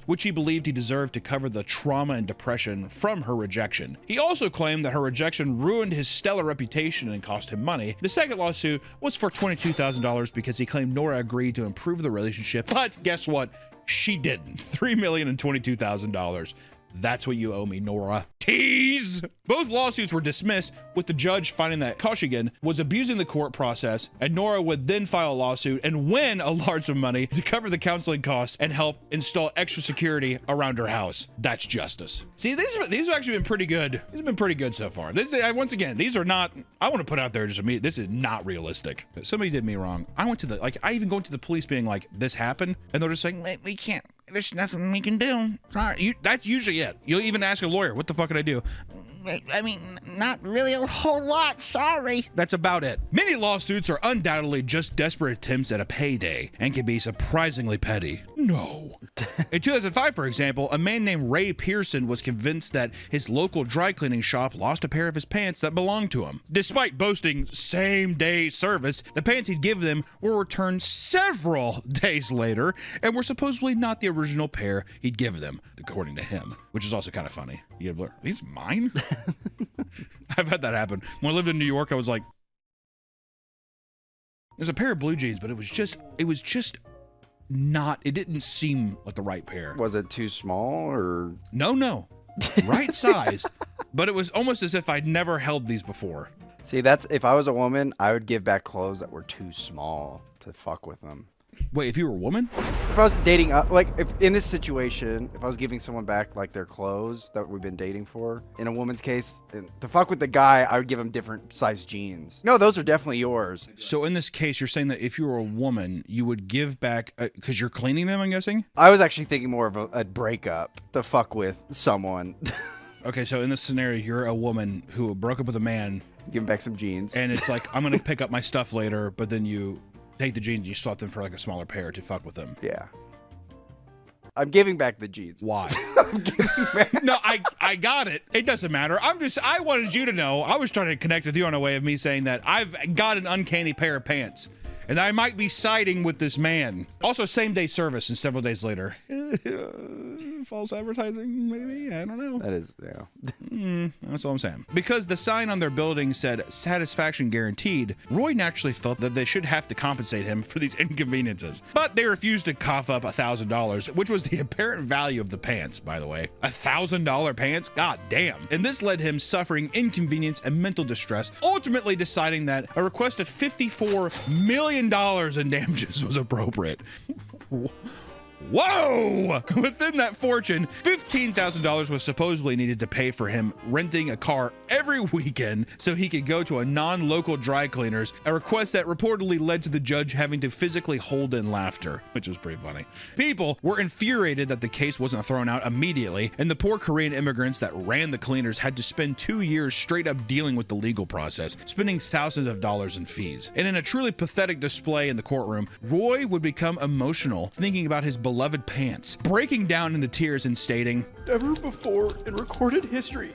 which he believed he deserved to cover the trauma and depression from her rejection. He also claimed that her rejection ruined his stellar reputation and cost him money. The second lawsuit was for $22,000 because he claimed Nora agreed to improve the relationship, but guess what? She didn't. $3,022,000. That's what you owe me, Nora. Tease! Both lawsuits were dismissed, with the judge finding that Kaushigan was abusing the court process, and Nora would then file a lawsuit and win a large sum of money to cover the counseling costs and help install extra security around her house. That's justice. See, these have actually been pretty good. These have been pretty good so far. Once again, these are not, I want to put out there just me, this is not realistic. Somebody did me wrong. I went to the, I even go to the police being like, this happened, and they're just saying, we can't. There's nothing we can do. Sorry. That's usually it. You'll even ask a lawyer, what the fuck can I do? I mean, not really a whole lot, sorry. That's about it. Many lawsuits are undoubtedly just desperate attempts at a payday and can be surprisingly petty. No. In 2005, for example, a man named Ray Pearson was convinced that his local dry cleaning shop lost a pair of his pants that belonged to him. Despite boasting same-day service, the pants he'd given them were returned several days later and were supposedly not the original pair he'd given them, according to him, which is also kind of funny. You get, are these mine? I've had that happen. When I lived in New York, I was like, there's a pair of blue jeans, but it was just not, it didn't seem like the right pair. Was it too small or? No. Right size, but it was almost as if I'd never held these before. See, that's, if I was a woman, I would give back clothes that were too small to fuck with them. Wait, if you were a woman? If I was dating, like, if in this situation, if I was giving someone back, like, their clothes that we've been dating for, in a woman's case, to fuck with the guy, I would give him different size jeans. No, those are definitely yours. So in this case, you're saying that if you were a woman, you would give back, because you're cleaning them, I'm guessing? I was actually thinking more of a breakup to fuck with someone. Okay, so in this scenario, you're a woman who broke up with a man. Give him back some jeans. And it's like, I'm going to pick up my stuff later, but then you take the jeans and you swap them for like a smaller pair to fuck with them. Yeah. I'm giving back the jeans. Why? No, I got it. It doesn't matter. I wanted you to know. I was trying to connect with you on a way of me saying that I've got an uncanny pair of pants. And I might be siding with this man. Also, same-day service and several days later. False advertising, maybe? I don't know. That is, yeah. That's all I'm saying. Because the sign on their building said, satisfaction guaranteed, Roy naturally felt that they should have to compensate him for these inconveniences. But they refused to cough up $1,000, which was the apparent value of the pants, by the way. $1,000 pants? God damn. And this led him suffering inconvenience and mental distress, ultimately deciding that a request of $54 million in damages was appropriate. Whoa! Within that fortune, $15,000 was supposedly needed to pay for him renting a car every weekend so he could go to a non-local dry cleaners, a request that reportedly led to the judge having to physically hold in laughter, which was pretty funny. People were infuriated that the case wasn't thrown out immediately, and the poor Korean immigrants that ran the cleaners had to spend 2 years straight up dealing with the legal process, spending thousands of dollars in fees. And in a truly pathetic display in the courtroom, Roy would become emotional thinking about his beloved pants, breaking down into tears and stating, "Never before in recorded history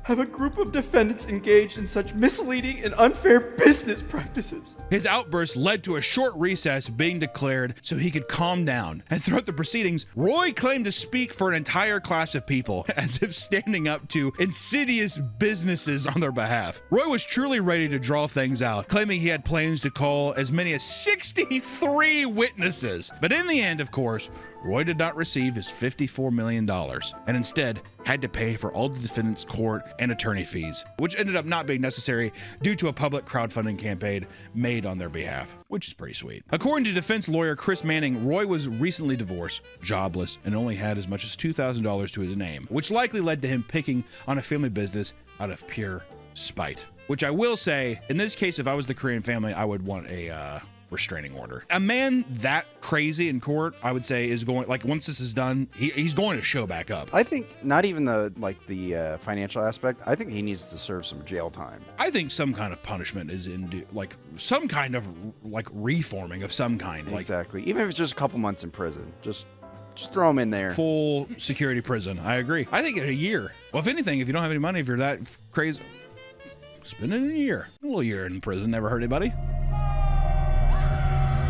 have a group of defendants engaged in such misleading and unfair business practices." His outburst led to a short recess being declared so he could calm down. And throughout the proceedings, Roy claimed to speak for an entire class of people, as if standing up to insidious businesses on their behalf. Roy was truly ready to draw things out, claiming he had plans to call as many as 63 witnesses. But in the end, of course, Roy did not receive his $54 million, and instead had to pay for all the defendants' court and attorney fees, which ended up not being necessary due to a public crowdfunding campaign made on their behalf, which is pretty sweet. According to defense lawyer Chris Manning, Roy was recently divorced, jobless, and only had as much as $2,000 to his name, which likely led to him picking on a family business out of pure spite. Which I will say, in this case, if I was the Korean family, I would want a restraining order. A man that crazy in court, I would say, is going, like, once this is done, he's going to show back up. I think not even the financial aspect. I think he needs to serve some jail time. I think some kind of punishment is in, like, some kind of, like, reforming of some kind. Exactly. Even if it's just a couple months in prison, just throw him in there. Full security prison. I agree. I think a year. Well, if anything, if you don't have any money, if you're that crazy, spending a little year in prison, never hurt anybody.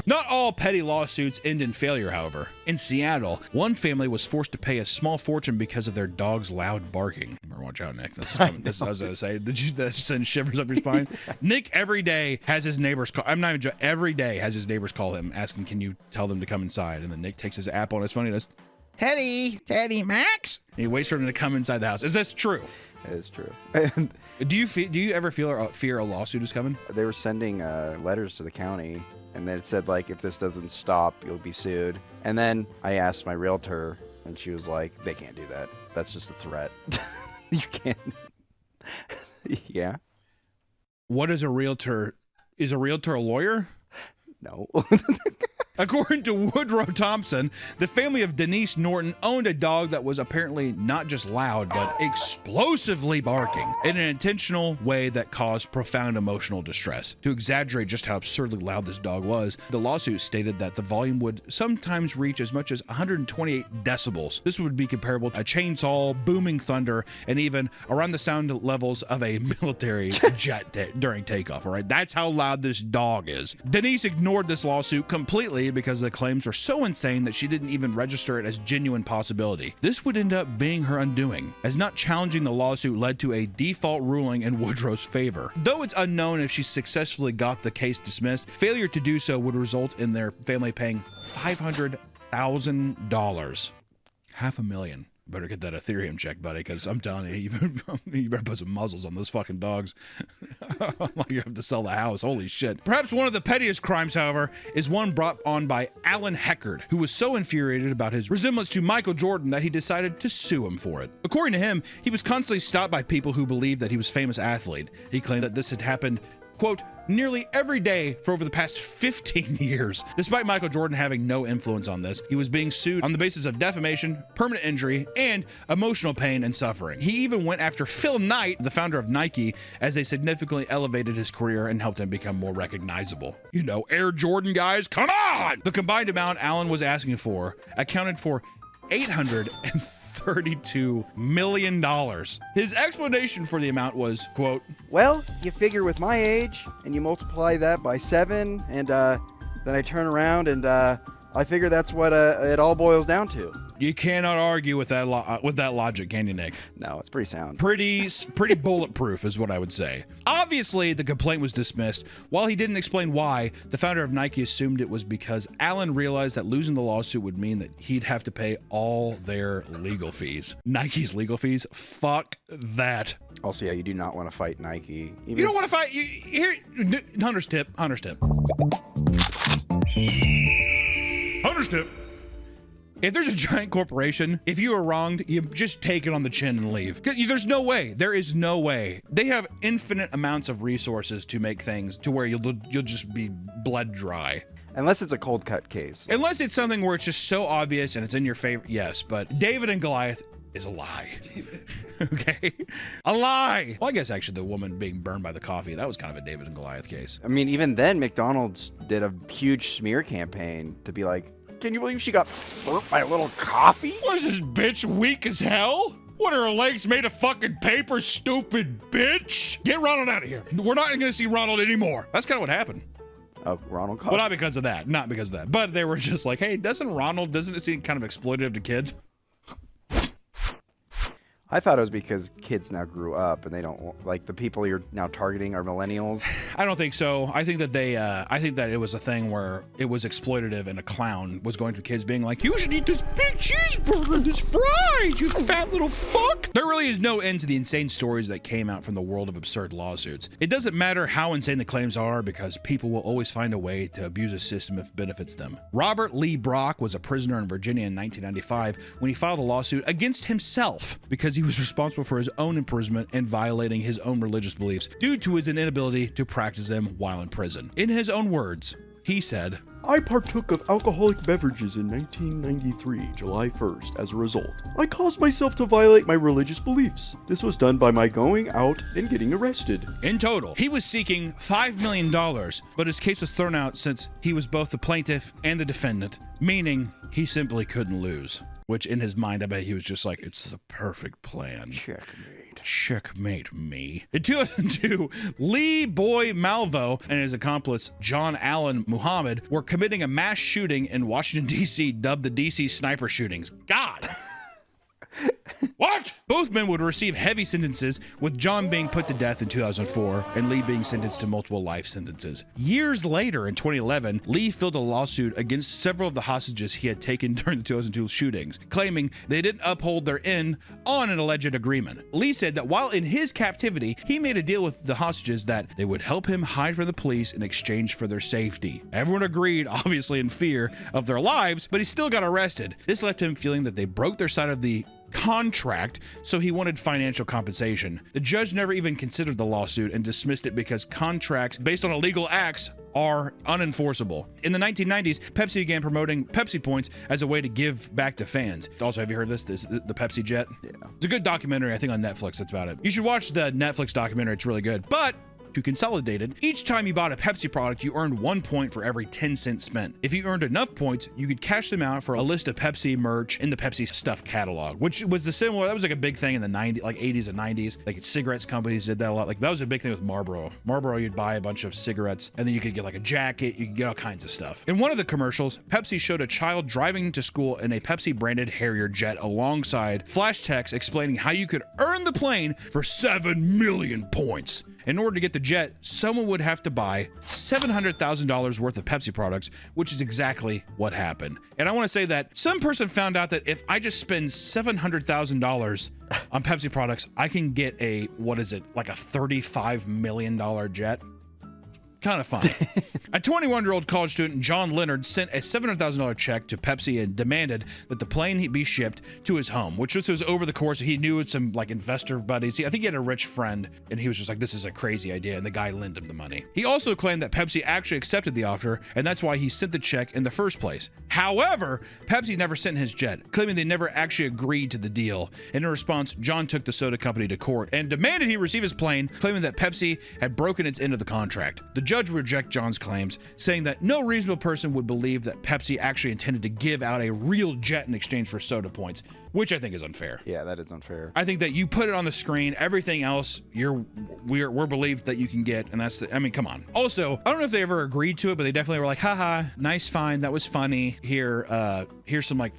Not all petty lawsuits end in failure, however. In Seattle, one family was forced to pay a small fortune because of their dog's loud barking. Better watch out, Nick. This is coming. This is what I was going to say. Did that send shivers up your spine? Nick every day has his neighbors call. I'm not even joking. Every day has his neighbors call him, asking, can you tell them to come inside? And then Nick takes his app on his phone and goes, Teddy Max? And he waits for him to come inside the house. Is this true? It is true. Do you ever fear a lawsuit is coming? They were sending letters to the county, and then it said, like, if this doesn't stop, you'll be sued. And then I asked my realtor, and she was like, they can't do that. That's just a threat. You can't. Yeah. What is a realtor? Is a realtor a lawyer? No. According to Woodrow Thompson, the family of Denise Norton owned a dog that was apparently not just loud, but explosively barking in an intentional way that caused profound emotional distress. To exaggerate just how absurdly loud this dog was, the lawsuit stated that the volume would sometimes reach as much as 128 decibels. This would be comparable to a chainsaw, booming thunder, and even around the sound levels of a military jet during takeoff, all right? That's how loud this dog is. Denise ignored this lawsuit completely because the claims were so insane that she didn't even register it as genuine possibility. This would end up being her undoing, as not challenging the lawsuit led to a default ruling in Woodrow's favor. Though it's unknown if she successfully got the case dismissed, failure to do so would result in their family paying $500,000. $500,000. Better get that Ethereum check, buddy, because I'm telling you, you better put some muzzles on those fucking dogs. You have to sell the house. Holy shit. Perhaps one of the pettiest crimes, however, is one brought on by Alan Heckard, who was so infuriated about his resemblance to Michael Jordan that he decided to sue him for it. According to him, he was constantly stopped by people who believed that he was a famous athlete. He claimed that this had happened, quote, nearly every day for over the past 15 years. Despite Michael Jordan having no influence on this, he was being sued on the basis of defamation, permanent injury, and emotional pain and suffering. He even went after Phil Knight, the founder of Nike, as they significantly elevated his career and helped him become more recognizable. You know, Air Jordan guys, come on! The combined amount Allen was asking for accounted for $832 million. His explanation for the amount was, quote, well, you figure with my age, and you multiply that by 7, and then I turn around and I figure that's what it all boils down to. You cannot argue with that logic, can you, Nick? No, it's pretty sound. Pretty bulletproof is what I would say. Obviously, the complaint was dismissed. While he didn't explain why, the founder of Nike assumed it was because Allen realized that losing the lawsuit would mean that he'd have to pay all their legal fees. Nike's legal fees? Fuck that. Also, yeah, you do not want to fight Nike. You don't want to fight. Here, Hunter's tip. Hunter's tip. Hunter's tip. If there's a giant corporation, if you are wronged, you just take it on the chin and leave. There's no way. There is no way. They have infinite amounts of resources to make things to where you'll just be bled dry. Unless it's a cold cut case. Unless it's something where it's just so obvious and it's in your favor. Yes, but David and Goliath is a lie. Okay? A lie. Well, I guess actually the woman being burned by the coffee, that was kind of a David and Goliath case. I mean, even then, McDonald's did a huge smear campaign to be like, can you believe she got burnt by a little coffee? Was this bitch weak as hell? What are her legs made of fucking paper, stupid bitch? Get Ronald out of here. We're not going to see Ronald anymore. That's kind of what happened. Oh, Ronald Coffee. Well, not because of that. Not because of that. But they were just like, hey, doesn't it seem kind of exploitative to kids? I thought it was because kids now grew up and they don't like the people you're now targeting are millennials. I don't think so. I think that I think that it was a thing where it was exploitative and a clown was going to kids being like, you should eat this big cheeseburger, this fries, you fat little fuck. There really is no end to the insane stories that came out from the world of absurd lawsuits. It doesn't matter how insane the claims are because people will always find a way to abuse a system if it benefits them. Robert Lee Brock was a prisoner in Virginia in 1995 when he filed a lawsuit against himself because he was responsible for his own imprisonment and violating his own religious beliefs due to his inability to practice them while in prison. In his own words, he said, I partook of alcoholic beverages in 1993, July 1st. As a result, I caused myself to violate my religious beliefs. This was done by my going out and getting arrested. In total, he was seeking $5 million, but his case was thrown out since he was both the plaintiff and the defendant, meaning he simply couldn't lose. Which in his mind, I bet he was just like, it's the perfect plan. Checkmate. Checkmate me. In 2002, Lee Boy Malvo and his accomplice John Allen Muhammad were committing a mass shooting in Washington, D.C., dubbed the D.C. Sniper Shootings. God! What? Both men would receive heavy sentences, with John being put to death in 2004 and Lee being sentenced to multiple life sentences. Years later, in 2011, Lee filed a lawsuit against several of the hostages he had taken during the 2002 shootings, claiming they didn't uphold their end on an alleged agreement. Lee said that while in his captivity, he made a deal with the hostages that they would help him hide from the police in exchange for their safety. Everyone agreed, obviously in fear of their lives, but he still got arrested. This left him feeling that they broke their side of the contract, so he wanted financial compensation. The judge never even considered the lawsuit and dismissed it because contracts based on illegal acts are unenforceable. In the 1990s, Pepsi began promoting Pepsi Points as a way to give back to fans. Also, have you heard this the Pepsi Jet? Yeah. It's a good documentary, I think, on Netflix. That's about it. You should watch the Netflix documentary. It's really good. But to consolidate it, each time you bought a Pepsi product, you earned 1 point for every 10 cents spent. If you earned enough points, you could cash them out for a list of Pepsi merch in the Pepsi Stuff catalog, which was that was like a big thing in the 90s, like 80s and 90s. Like cigarettes companies did that a lot. Like that was a big thing with Marlboro. Marlboro, you'd buy a bunch of cigarettes and then you could get like a jacket, you could get all kinds of stuff. In one of the commercials, Pepsi showed a child driving to school in a Pepsi branded Harrier jet alongside flash text explaining how you could earn the plane for 7 million points. In order to get the jet, someone would have to buy $700,000 worth of Pepsi products, which is exactly what happened. And I want to say that some person found out that if I just spend $700,000 on Pepsi products, I can get a, what is it, like a $35 million jet? Kind of fun. A 21-year-old college student, John Leonard, sent a $700,000 check to Pepsi and demanded that the plane be shipped to his home, which was over the course. He knew some like investor buddies. I think he had a rich friend, and he was just like, this is a crazy idea, and the guy lent him the money. He also claimed that Pepsi actually accepted the offer, and that's why he sent the check in the first place. However, Pepsi never sent his jet, claiming they never actually agreed to the deal. And in response, John took the soda company to court and demanded he receive his plane, claiming that Pepsi had broken its end of the contract. The judge would reject John's claims, saying that no reasonable person would believe that Pepsi actually intended to give out a real jet in exchange for soda points, which I think is unfair. Yeah, that is unfair. I think that you put it on the screen, everything else we're believed that you can get, and that's I mean, come on. Also, I don't know if they ever agreed to it, but they definitely were like, haha, nice find, that was funny. Here's some like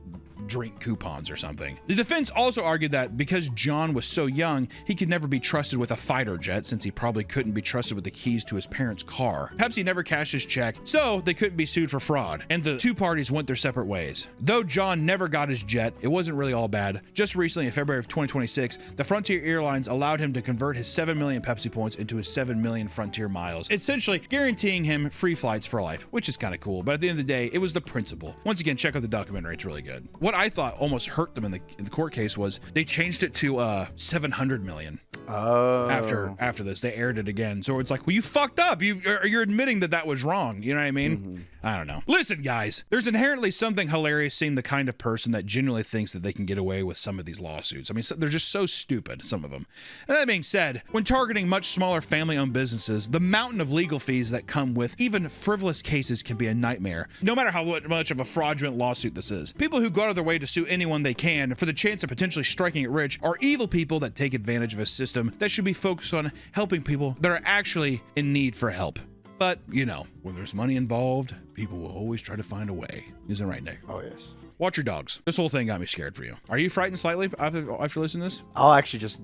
drink coupons or something. The defense also argued that because John was so young, he could never be trusted with a fighter jet since he probably couldn't be trusted with the keys to his parents' car. Pepsi never cashed his check, so they couldn't be sued for fraud, and the two parties went their separate ways. Though John never got his jet, it wasn't really all bad. Just recently, in February of 2026, the Frontier Airlines allowed him to convert his 7 million Pepsi points into his 7 million Frontier miles, essentially guaranteeing him free flights for life, which is kind of cool, but at the end of the day, it was the principle. Once again, check out the documentary, it's really good. What I thought almost hurt them in the court case was they changed it to 700 million. Oh. After this, they aired it again. So it's like, well, you fucked up. You're admitting that was wrong. You know what I mean? Mm-hmm. I don't know. Listen, guys, there's inherently something hilarious seeing the kind of person that genuinely thinks that they can get away with some of these lawsuits. I mean, they're just so stupid, some of them. And that being said, when targeting much smaller family-owned businesses, the mountain of legal fees that come with even frivolous cases can be a nightmare, no matter how much of a fraudulent lawsuit this is. People who go out of their way to sue anyone they can for the chance of potentially striking it rich are evil people that take advantage of a system that should be focused on helping people that are actually in need for help. But, you know, when there's money involved, people will always try to find a way. Isn't it right, Nick? Oh, yes. Watch your dogs. This whole thing got me scared for you. Are you frightened slightly after listening to this? I'll actually just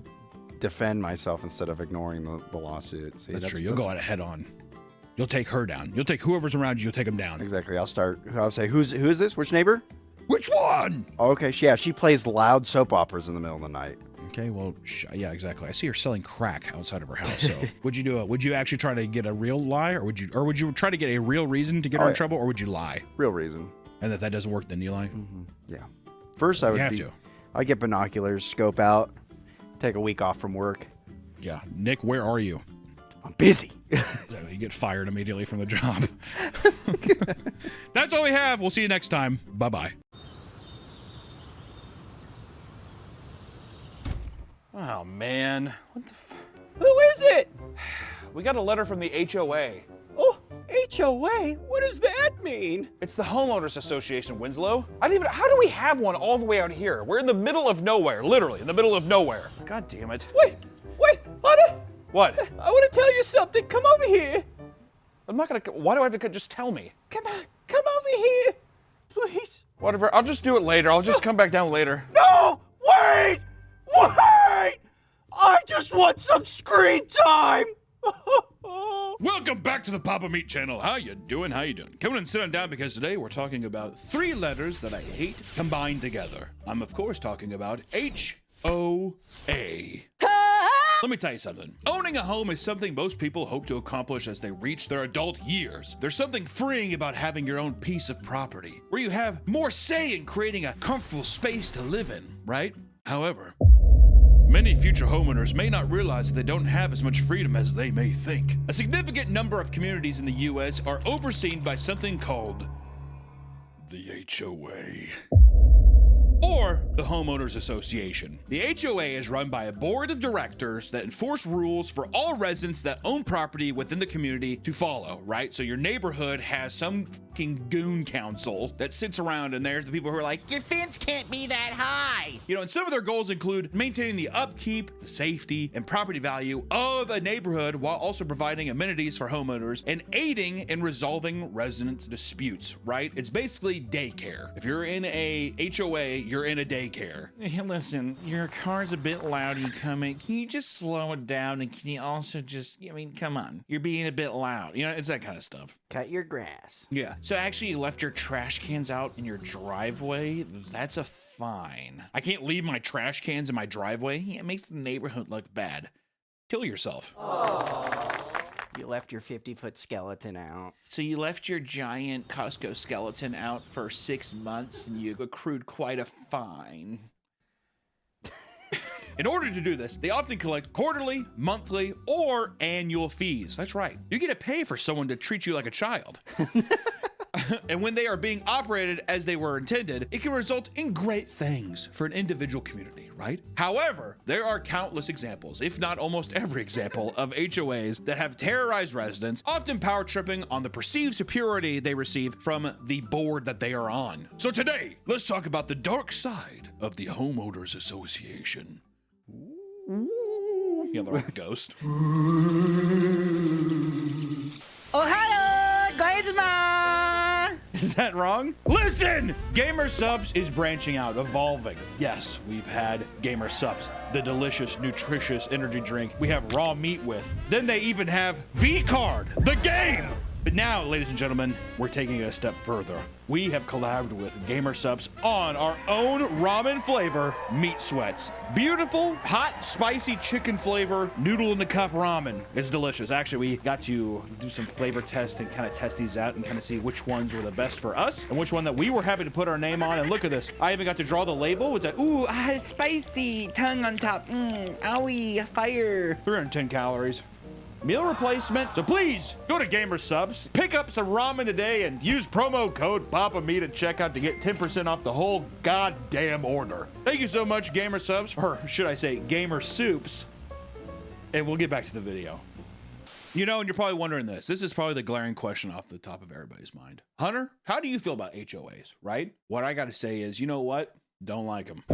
defend myself instead of ignoring the lawsuit. See, that's true. You'll go at it head on. You'll take her down. You'll take whoever's around you, you'll take them down. Exactly. I'll say, who is this? Which neighbor? Which one? Okay, yeah, she plays loud soap operas in the middle of the night. Okay, well, yeah, exactly. I see her selling crack outside of her house. So, would you actually try to get a real lie, or would you try to get a real reason to get her in trouble, or would you lie? Real reason. And if that doesn't work, then you lie. Mm-hmm. Yeah. First, I'd get binoculars, scope out, take a week off from work. Yeah, Nick, where are you? I'm busy. You get fired immediately from the job. That's all we have. We'll see you next time. Bye-bye. Oh, man. What the Who is it? We got a letter from the HOA. Oh, HOA? What does that mean? It's the Homeowners Association, Winslow. How do we have one all the way out here? We're in the middle of nowhere, literally in the middle of nowhere. God damn it. Wait, Hunter. What? I want to tell you something. Come over here. I'm not gonna, why do I have to just tell me? Come on, come over here. Please. Whatever, I'll just do it later. I'll just come back down later. No, wait. I just want some screen time. Welcome back to the Papa Meat channel. How you doing? How you doing? Come on and sit on down because today we're talking about 3 letters that I hate combined together. I'm of course talking about H-O-A. Let me tell you something. Owning a home is something most people hope to accomplish as they reach their adult years. There's something freeing about having your own piece of property, where you have more say in creating a comfortable space to live in, right? However, many future homeowners may not realize that they don't have as much freedom as they may think. A significant number of communities in the U.S. are overseen by something called the HOA. Or the Homeowners Association. The HOA is run by a board of directors that enforce rules for all residents that own property within the community to follow, right? So your neighborhood has some fucking goon council that sits around, and there's the people who are like, your fence can't be that high. You know, and some of their goals include maintaining the upkeep, the safety, and property value of a neighborhood while also providing amenities for homeowners and aiding in resolving resident disputes, right? It's basically daycare. If you're in a HOA, you're in a daycare. Hey, listen, your car's a bit loud. You come in. Can you just slow it down? And can you also just, I mean, come on. You're being a bit loud. You know, it's that kind of stuff. Cut your grass. Yeah. So actually, you left your trash cans out in your driveway. That's a fine. I can't leave my trash cans in my driveway. It makes the neighborhood look bad. Kill yourself. You left your 50-foot skeleton out. So you left your giant Costco skeleton out for 6 months and you accrued quite a fine. In order to do this, they often collect quarterly, monthly, or annual fees. That's right. You get to pay for someone to treat you like a child. And when they are being operated as they were intended, it can result in great things for an individual community, right? However, there are countless examples, if not almost every example, of HOAs that have terrorized residents, often power tripping on the perceived superiority they receive from the board that they are on. So today, let's talk about the dark side of the Homeowners Association. Ooh. Yeah, they're like a ghost. Ohio, Guysma! Is that wrong? Listen! Gamer Subs is branching out, evolving. Yes, we've had Gamer Subs, the delicious, nutritious energy drink we have raw meat with. Then they even have V-Card, the game! But now, ladies and gentlemen, we're taking it a step further. We have collabed with Gamer Subs on our own ramen flavor, Meat Sweats. Beautiful, hot, spicy chicken flavor, noodle in the cup ramen. It's delicious. Actually, we got to do some flavor tests and kind of test these out and kind of see which ones were the best for us and which one that we were happy to put our name on. And look at this. I even got to draw the label. It's like, ooh, spicy, tongue on top. Owie, fire. 310 calories. Meal replacement. So please go to Gamer Subs, pick up some ramen today, and use promo code PAPAMeat at checkout to get 10% off the whole goddamn order. Thank you so much, Gamer Subs, or should I say Gamer Soups. And we'll get back to the video. You know, and you're probably wondering this. This is probably the glaring question off the top of everybody's mind. Hunter, how do you feel about HOAs, right? What I got to say is, you know what? Don't like them.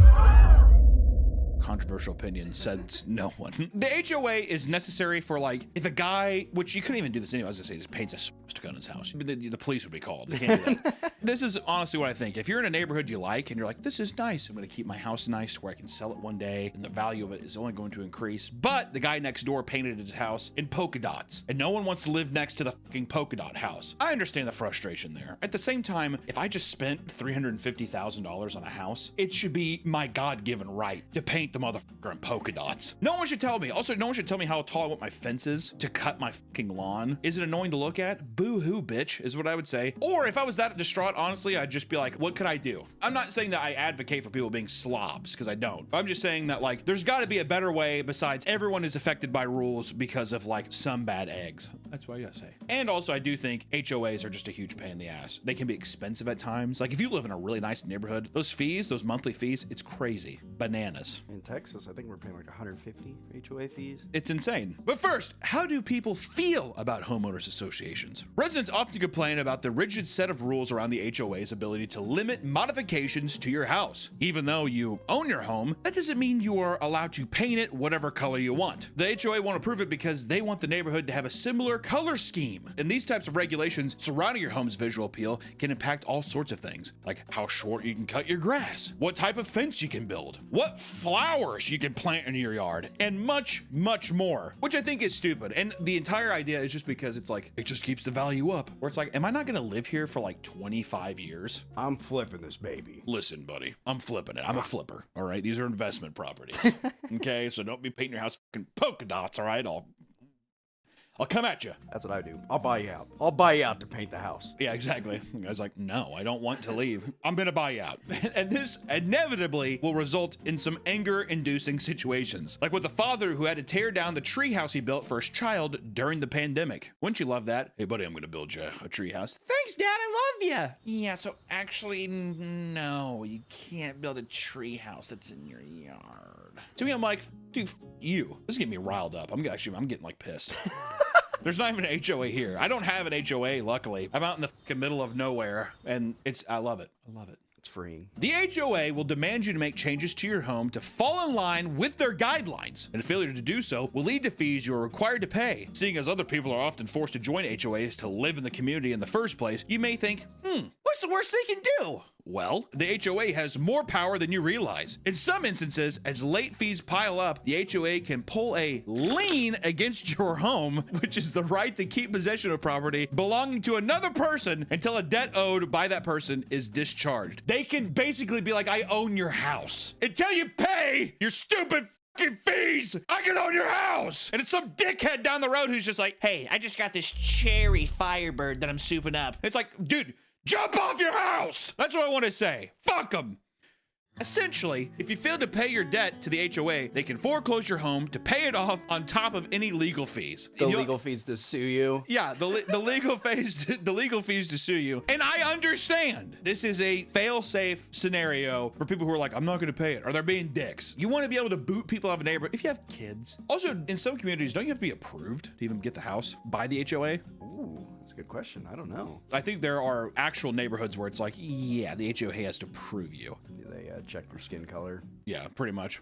Controversial opinion, said no one. The HOA is necessary for, like, if a guy, which you couldn't even do this anyway, I was gonna say, just paints a swastika on his house. The police would be called. They can't do that. This is honestly what I think. If you're in a neighborhood you like and you're like, this is nice, I'm gonna keep my house nice where I can sell it one day and the value of it is only going to increase. But the guy next door painted his house in polka dots and no one wants to live next to the fucking polka dot house. I understand the frustration there. At the same time, if I just spent $350,000 on a house, it should be my God-given right to paint the motherfucker in polka dots. No one should tell me. Also, no one should tell me how tall I want my fence is to cut my fucking lawn. Is it annoying to look at? Boo-hoo, bitch, is what I would say. Or if I was that distraught, honestly, I'd just be like, what could I do? I'm not saying that I advocate for people being slobs, because I don't. I'm just saying that, like, there's got to be a better way besides everyone is affected by rules because of, like, some bad eggs. That's what I gotta say. And also, I do think HOAs are just a huge pain in the ass. They can be expensive at times. Like, if you live in a really nice neighborhood, those fees, those monthly fees, it's crazy. Bananas. in Texas, I think we're paying like 150 HOA fees. It's insane. But first, how do people feel about homeowners associations? Residents often complain about the rigid set of rules around the HOA's ability to limit modifications to your house. Even though you own your home, that doesn't mean you are allowed to paint it whatever color you want. The HOA won't approve it because they want the neighborhood to have a similar color scheme. And these types of regulations surrounding your home's visual appeal can impact all sorts of things, like how short you can cut your grass, what type of fence you can build, what flowers you can plant in your yard, and much, much more, which I think is stupid. And the entire idea is just because it's like, it just keeps the value up. Where it's like, am I not gonna live here for like 25 years? I'm flipping this baby. Listen, buddy, I'm flipping it. I'm a flipper, all right? These are investment properties, okay? So don't be painting your house fucking polka dots, all right? I'll come at you. That's what I do. I'll buy you out. I'll buy you out to paint the house. Yeah, exactly. I was like, no, I don't want to leave. I'm gonna buy you out. And this inevitably will result in some anger-inducing situations, like with a father who had to tear down the treehouse he built for his child during the pandemic. Wouldn't you love that? Hey, buddy, I'm gonna build you a treehouse. Thanks, Dad. I love you. Yeah, so actually, no, you can't build a treehouse that's in your yard. To me, I'm like, dude, you. This is getting me riled up. I'm getting like pissed. There's not even an HOA here. I don't have an HOA, luckily. I'm out in the fucking middle of nowhere, and I love it. I love it. It's freeing. The HOA will demand you to make changes to your home to fall in line with their guidelines, and failure to do so will lead to fees you are required to pay. Seeing as other people are often forced to join HOAs to live in the community in the first place, you may think, what's the worst they can do? Well, the HOA has more power than you realize. In some instances, as late fees pile up, the HOA can pull a lien against your home, which is the right to keep possession of property belonging to another person until a debt owed by that person is discharged. They can basically be like, I own your house. Until you pay your stupid fucking fees, I can own your house. And it's some dickhead down the road who's just like, hey, I just got this cherry Firebird that I'm souping up. It's like, dude, jump off your house! That's what I want to say. Fuck them. Essentially, if you fail to pay your debt to the HOA, they can foreclose your home to pay it off on top of any legal fees. The legal fees to sue you. Yeah, the legal fees to sue you. And I understand this is a fail-safe scenario for people who are like, I'm not going to pay it, or they're being dicks. You want to be able to boot people out of a neighborhood if you have kids. Also, in some communities, don't you have to be approved to even get the house by the HOA? Ooh. That's a good question. I don't know. I think there are actual neighborhoods where it's like, yeah, the HOA has to prove you. They check your skin color. Yeah, pretty much.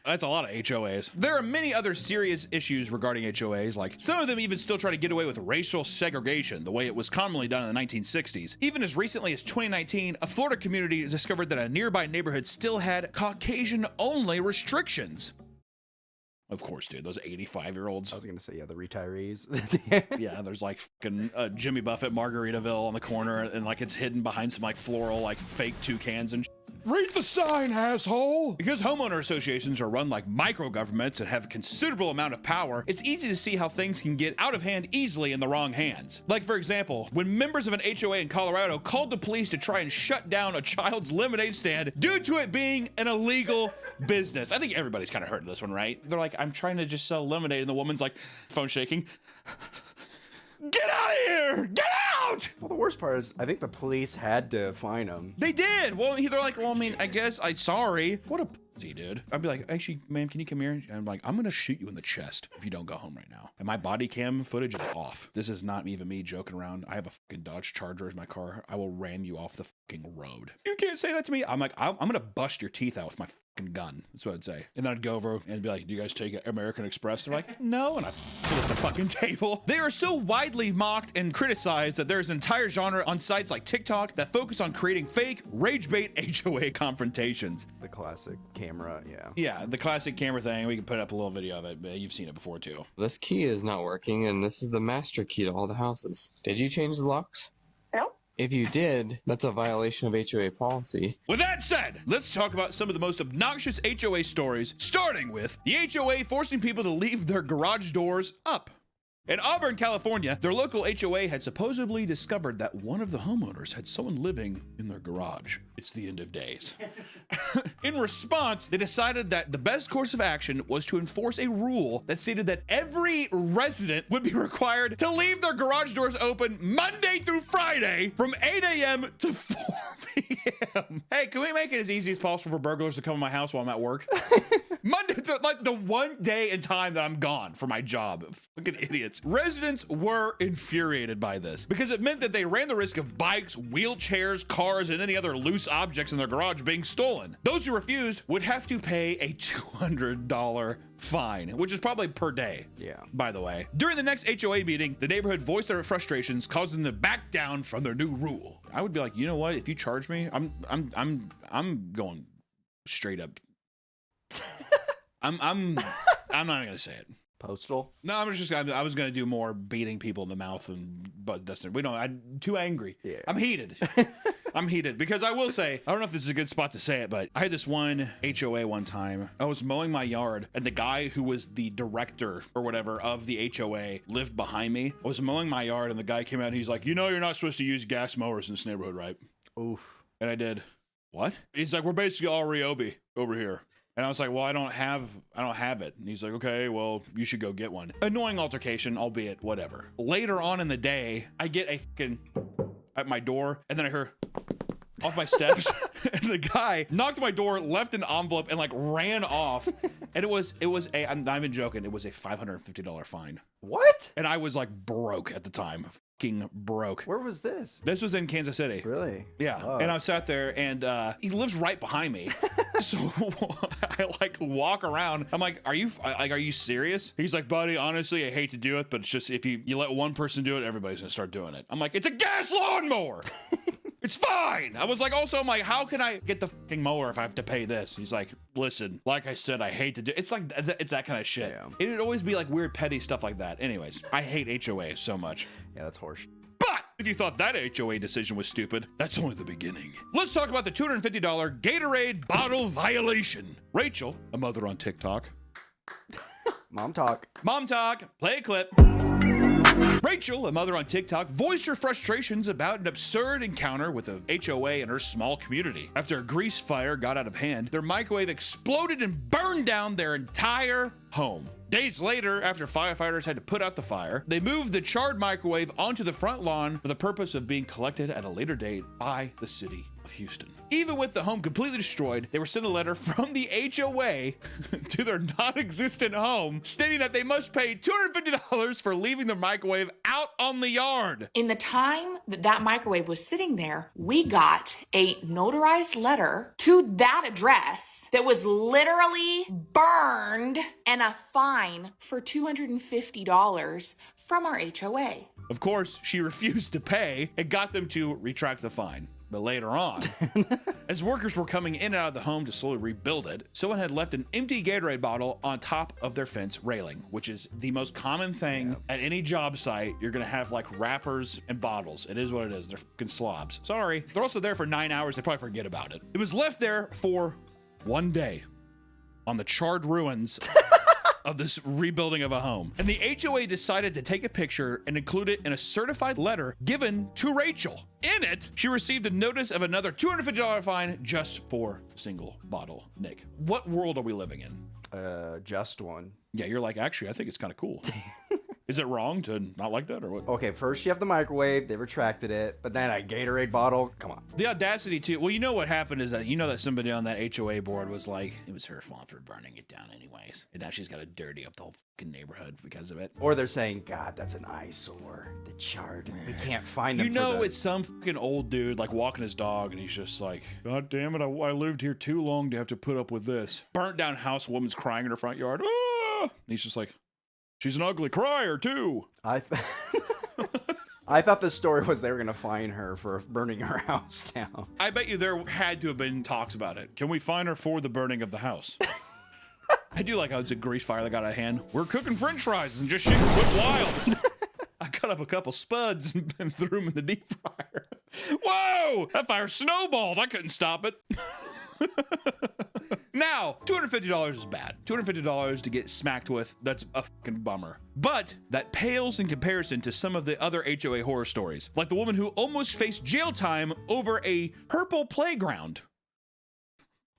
That's a lot of HOAs. There are many other serious issues regarding HOAs, like some of them even still try to get away with racial segregation, the way it was commonly done in the 1960s. Even as recently as 2019, a Florida community discovered that a nearby neighborhood still had Caucasian-only restrictions. Of course, dude, those 85-year-olds. I was gonna say, yeah, the retirees. Yeah, there's like fucking Jimmy Buffett Margaritaville on the corner, and like it's hidden behind some like floral, like fake toucans and read the sign, asshole! Because homeowner associations are run like micro-governments and have a considerable amount of power, it's easy to see how things can get out of hand easily in the wrong hands. Like, for example, when members of an HOA in Colorado called the police to try and shut down a child's lemonade stand due to it being an illegal business. I think everybody's kind of heard of this one, right? They're like, I'm trying to just sell lemonade, and the woman's like, phone shaking. Get out of here! Get out! Well, the worst part is, I think the police had to fine him. They did! Well, they're like, well, I mean, I guess sorry. What a pussy, dude. I'd be like, actually, ma'am, can you come here? And I'm like, I'm gonna shoot you in the chest if you don't go home right now. And my body cam footage is off. This is not even me joking around. I have a fucking Dodge Charger as my car. I will ram you off the fucking road. You can't say that to me. I'm like, I'm gonna bust your teeth out with my fucking gun. That's what I'd say. And then I'd go over and be like, do you guys take American Express? They're like, no. And I flip the fucking table. They are so widely mocked and criticized that there's an entire genre on sites like TikTok that focus on creating fake rage bait HOA confrontations. The classic camera, yeah. Yeah, the classic camera thing. We can put up a little video of it, but you've seen it before too. This key is not working, and this is the master key to all the houses. Did you change the locks? No. If you did, that's a violation of HOA policy. With that said, let's talk about some of the most obnoxious HOA stories, starting with the HOA forcing people to leave their garage doors up. In Auburn, California, their local HOA had supposedly discovered that one of the homeowners had someone living in their garage. It's the end of days. In response, they decided that the best course of action was to enforce a rule that stated that every resident would be required to leave their garage doors open Monday through Friday from 8 a.m. to 4 p.m. Hey, can we make it as easy as possible for burglars to come in my house while I'm at work? Monday, like the one day and time that I'm gone for my job. Fucking idiots. Residents were infuriated by this because it meant that they ran the risk of bikes, wheelchairs, cars, and any other loose objects in their garage being stolen. Those who refused would have to pay a $200 fine, which is probably per day. Yeah. By the way, during the next HOA meeting, the neighborhood voiced their frustrations, causing them to back down from their new rule. I would be like, you know what? If you charge me, I'm going straight up. I'm not gonna say it. Postal? No, I was gonna do more beating people in the mouth and but that's I'm too angry. Yeah. I'm heated. I'm heated because I will say, I don't know if this is a good spot to say it, but I had this one HOA one time. I was mowing my yard and the guy who was the director or whatever of the HOA lived behind me. I was mowing my yard and the guy came out and he's like, you know, you're not supposed to use gas mowers in this neighborhood, right? Oof. And I did. What? He's like, we're basically all Ryobi over here. And I was like, well, I don't have it. And he's like, okay, well, you should go get one. Annoying altercation, albeit whatever. Later on in the day, I get a fucking at my door, and then I hear off my steps, and the guy knocked on my door, left an envelope, and like ran off. And it was I'm not even joking, it was a $550 fine. What? And I was like broke at the time. Fucking broke. Where was this? This was in Kansas City. Really? Yeah. Oh. And I sat there and he lives right behind me. So I like walk around. I'm like, are you serious? He's like, buddy, honestly, I hate to do it, but it's just if you let one person do it, everybody's gonna start doing it. I'm like, it's a gas lawnmower. It's fine. I was like, also, I'm like, how can I get the fucking mower if I have to pay this? He's like, listen, like I said, I hate to do it's like, it's that kind of shit. Yeah. It would always be like weird, petty stuff like that. Anyways, I hate HOA so much. Yeah, that's horseshit. But if you thought that HOA decision was stupid, that's only the beginning. Let's talk about the $250 Gatorade bottle violation. Rachel, a mother on TikTok. Mom talk. Mom talk. Play a clip. Rachel, a mother on TikTok, voiced her frustrations about an absurd encounter with a HOA in her small community. After a grease fire got out of hand, their microwave exploded and burned down their entire home. Days later, after firefighters had to put out the fire, they moved the charred microwave onto the front lawn for the purpose of being collected at a later date by the city of Houston. Even with the home completely destroyed, they were sent a letter from the HOA to their non-existent home stating that they must pay $250 for leaving the microwave out on the yard. In the time that microwave was sitting there, we got a notarized letter to that address that was literally burned and a fine for $250 from our HOA. Of course, she refused to pay and got them to retract the fine. But later on, as workers were coming in and out of the home to slowly rebuild it, someone had left an empty Gatorade bottle on top of their fence railing, which is the most common thing at any job site. You're gonna have like wrappers and bottles. It is what it is. They're fucking slobs. Sorry. They're also there for 9 hours. They probably forget about it. It was left there for one day on the charred ruins of this rebuilding of a home. And the HOA decided to take a picture and include it in a certified letter given to Rachel. In it, she received a notice of another $250 fine just for a single bottle. Nick, what world are we living in? Just one. Yeah, you're like, actually, I think it's kind of cool. Is it wrong to not like that or what? Okay, first you have the microwave, they retracted it, but then a Gatorade bottle, come on. The audacity too. Well, you know what happened is that that somebody on that HOA board was like, it was her fault for burning it down anyways. And now she's got to dirty up the whole fucking neighborhood because of it. Or they're saying, God, that's an eyesore. The charred. We can't find them. It's some fucking old dude like walking his dog and he's just like, God damn it, I lived here too long to have to put up with this. Burnt down house, woman's crying in her front yard. Ah! And he's just like, she's an ugly crier too. I thought the story was they were gonna fine her for burning her house down. I bet you there had to have been talks about it. Can we fine her for the burning of the house? I do like how it's a grease fire that got out of hand. We're cooking french fries and just shit went wild. I cut up a couple spuds and threw them in the deep fryer. Whoa! That fire snowballed. I couldn't stop it. Now, $250 is bad. $250 to get smacked with, that's a fucking bummer. But that pales in comparison to some of the other HOA horror stories, like the woman who almost faced jail time over a purple playground.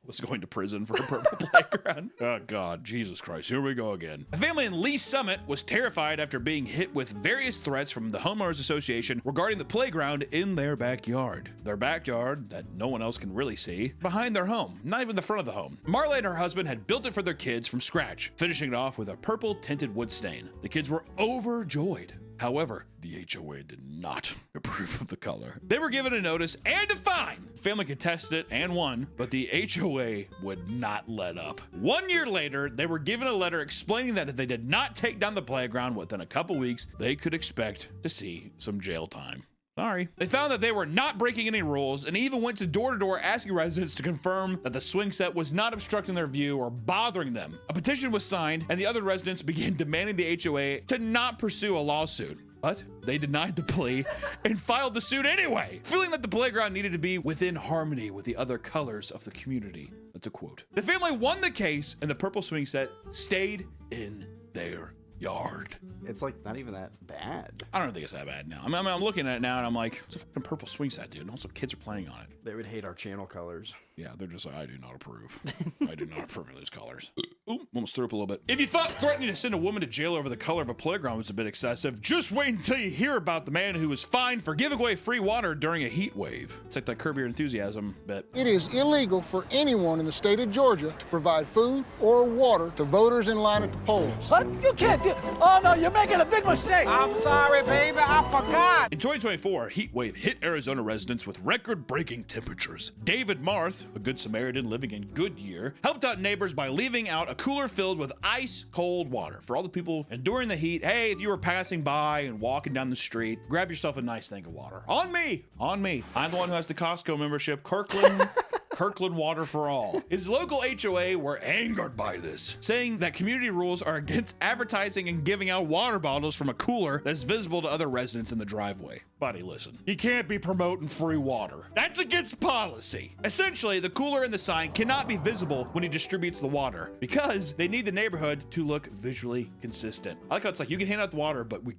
Was going to prison for a purple playground. Oh God, Jesus Christ, here we go again. A family in Lee Summit was terrified after being hit with various threats from the homeowners association regarding the playground in their backyard. Their backyard that no one else can really see, behind their home, not even the front of the home. Marla and her husband had built it for their kids from scratch, finishing it off with a purple tinted wood stain. The kids were overjoyed. However, the HOA did not approve of the color. They were given a notice and a fine. The family contested it and won, but the HOA would not let up. 1 year later, they were given a letter explaining that if they did not take down the playground within a couple weeks, they could expect to see some jail time. Sorry. They found that they were not breaking any rules and even went to door asking residents to confirm that the swing set was not obstructing their view or bothering them. A petition was signed and the other residents began demanding the HOA to not pursue a lawsuit. But they denied the plea and filed the suit anyway, feeling that the playground needed to be within harmony with the other colors of the community. That's a quote. The family won the case and the purple swing set stayed in their yard. It's like not even that bad. I don't think it's that bad now. I'm looking at it now and I'm like, it's a fucking purple swing set, dude. And also kids are playing on it. They would hate our channel colors. Yeah, they're just like, I do not approve. I do not approve of those colors. Ooh, almost threw up a little bit. If you thought threatening to send a woman to jail over the color of a playground was a bit excessive, just wait until you hear about the man who was fined for giving away free water during a heat wave. It's like that Curb Your Enthusiasm bit. It is illegal for anyone in the state of Georgia to provide food or water to voters in line at the polls. What? You can't do. Oh no, you're making a big mistake. I'm sorry, baby, I forgot. In 2024, a heat wave hit Arizona residents with record-breaking temperatures. David Marth, a good Samaritan living in Goodyear, helped out neighbors by leaving out a cooler filled with ice-cold water. For all the people enduring the heat, hey, if you were passing by and walking down the street, grab yourself a nice thing of water. On me! On me. I'm the one who has the Costco membership, Kirkland Water for All. His local HOA were angered by this, saying that community rules are against advertising and giving out water bottles from a cooler that's visible to other residents in the driveway. Buddy, listen, you can't be promoting free water. That's against policy. Essentially, the cooler and the sign cannot be visible when he distributes the water because they need the neighborhood to look visually consistent. I like how it's like, you can hand out the water, but we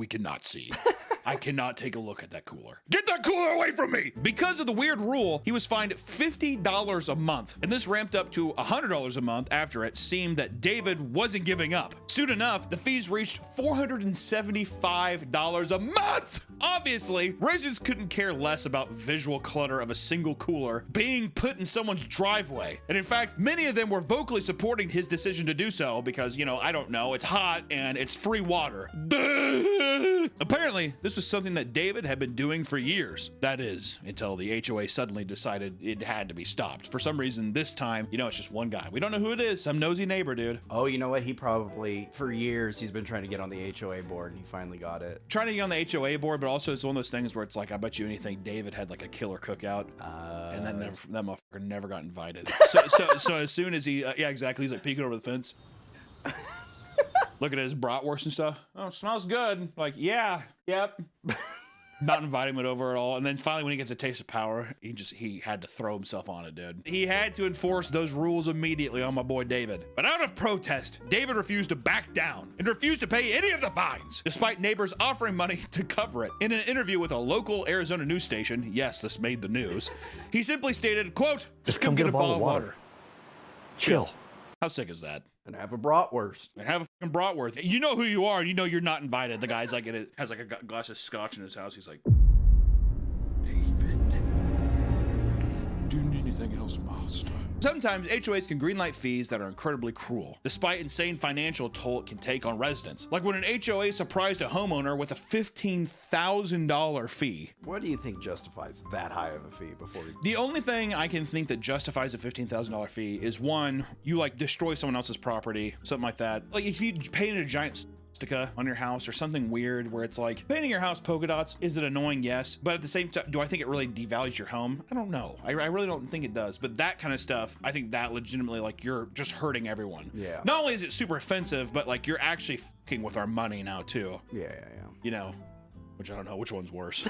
cannot see. I cannot take a look at that cooler. Get that cooler away from me! Because of the weird rule, he was fined $50 a month, and this ramped up to $100 a month after it seemed that David wasn't giving up. Soon enough, the fees reached $475 a month! Obviously, residents couldn't care less about visual clutter of a single cooler being put in someone's driveway. And in fact, many of them were vocally supporting his decision to do so because, you know, I don't know, it's hot and it's free water. Apparently, this was something that David had been doing for years. That is, until the HOA suddenly decided it had to be stopped. For some reason, this time, you know, it's just one guy. We don't know who it is. Some nosy neighbor, dude. Oh, you know what? He probably, for years, he's been trying to get on the HOA board and he finally got it. Trying to get on the HOA board, but also it's one of those things where it's like, I bet you anything David had like a killer cookout and then that motherfucker never got invited. So as soon as he, yeah, exactly. He's like peeking over the fence. Looking at his bratwurst and stuff. Oh, it smells good. Like, yeah, yep. Not inviting him over at all. And then finally, when he gets a taste of power, he had to throw himself on it, dude. He had to enforce those rules immediately on my boy David. But out of protest, David refused to back down and refused to pay any of the fines, despite neighbors offering money to cover it. In an interview with a local Arizona news station, yes, this made the news, he simply stated, quote, just come get a bottle of water. Chill. How sick is that? And have a bratwurst. And have a fucking bratwurst. You know who you are. You know you're not invited. The guy's like, has like a glass of scotch in his house. He's like, David, do you need anything else, master? Sometimes HOAs can greenlight fees that are incredibly cruel, despite insane financial toll it can take on residents. Like when an HOA surprised a homeowner with a $15,000 fee. What do you think justifies that high of a fee before we... The only thing I can think that justifies a $15,000 fee is one, you like destroy someone else's property, something like that. Like if you painted a giant on your house or something weird where it's like painting your house polka dots, is it annoying? Yes, but at the same time, do I think it really devalues your home? I don't know. I really don't think it does. But that kind of stuff, I think that legitimately, like, you're just hurting everyone. Yeah. Not only is it super offensive, but like you're actually fucking with our money now too. Yeah. You know, which I don't know which one's worse.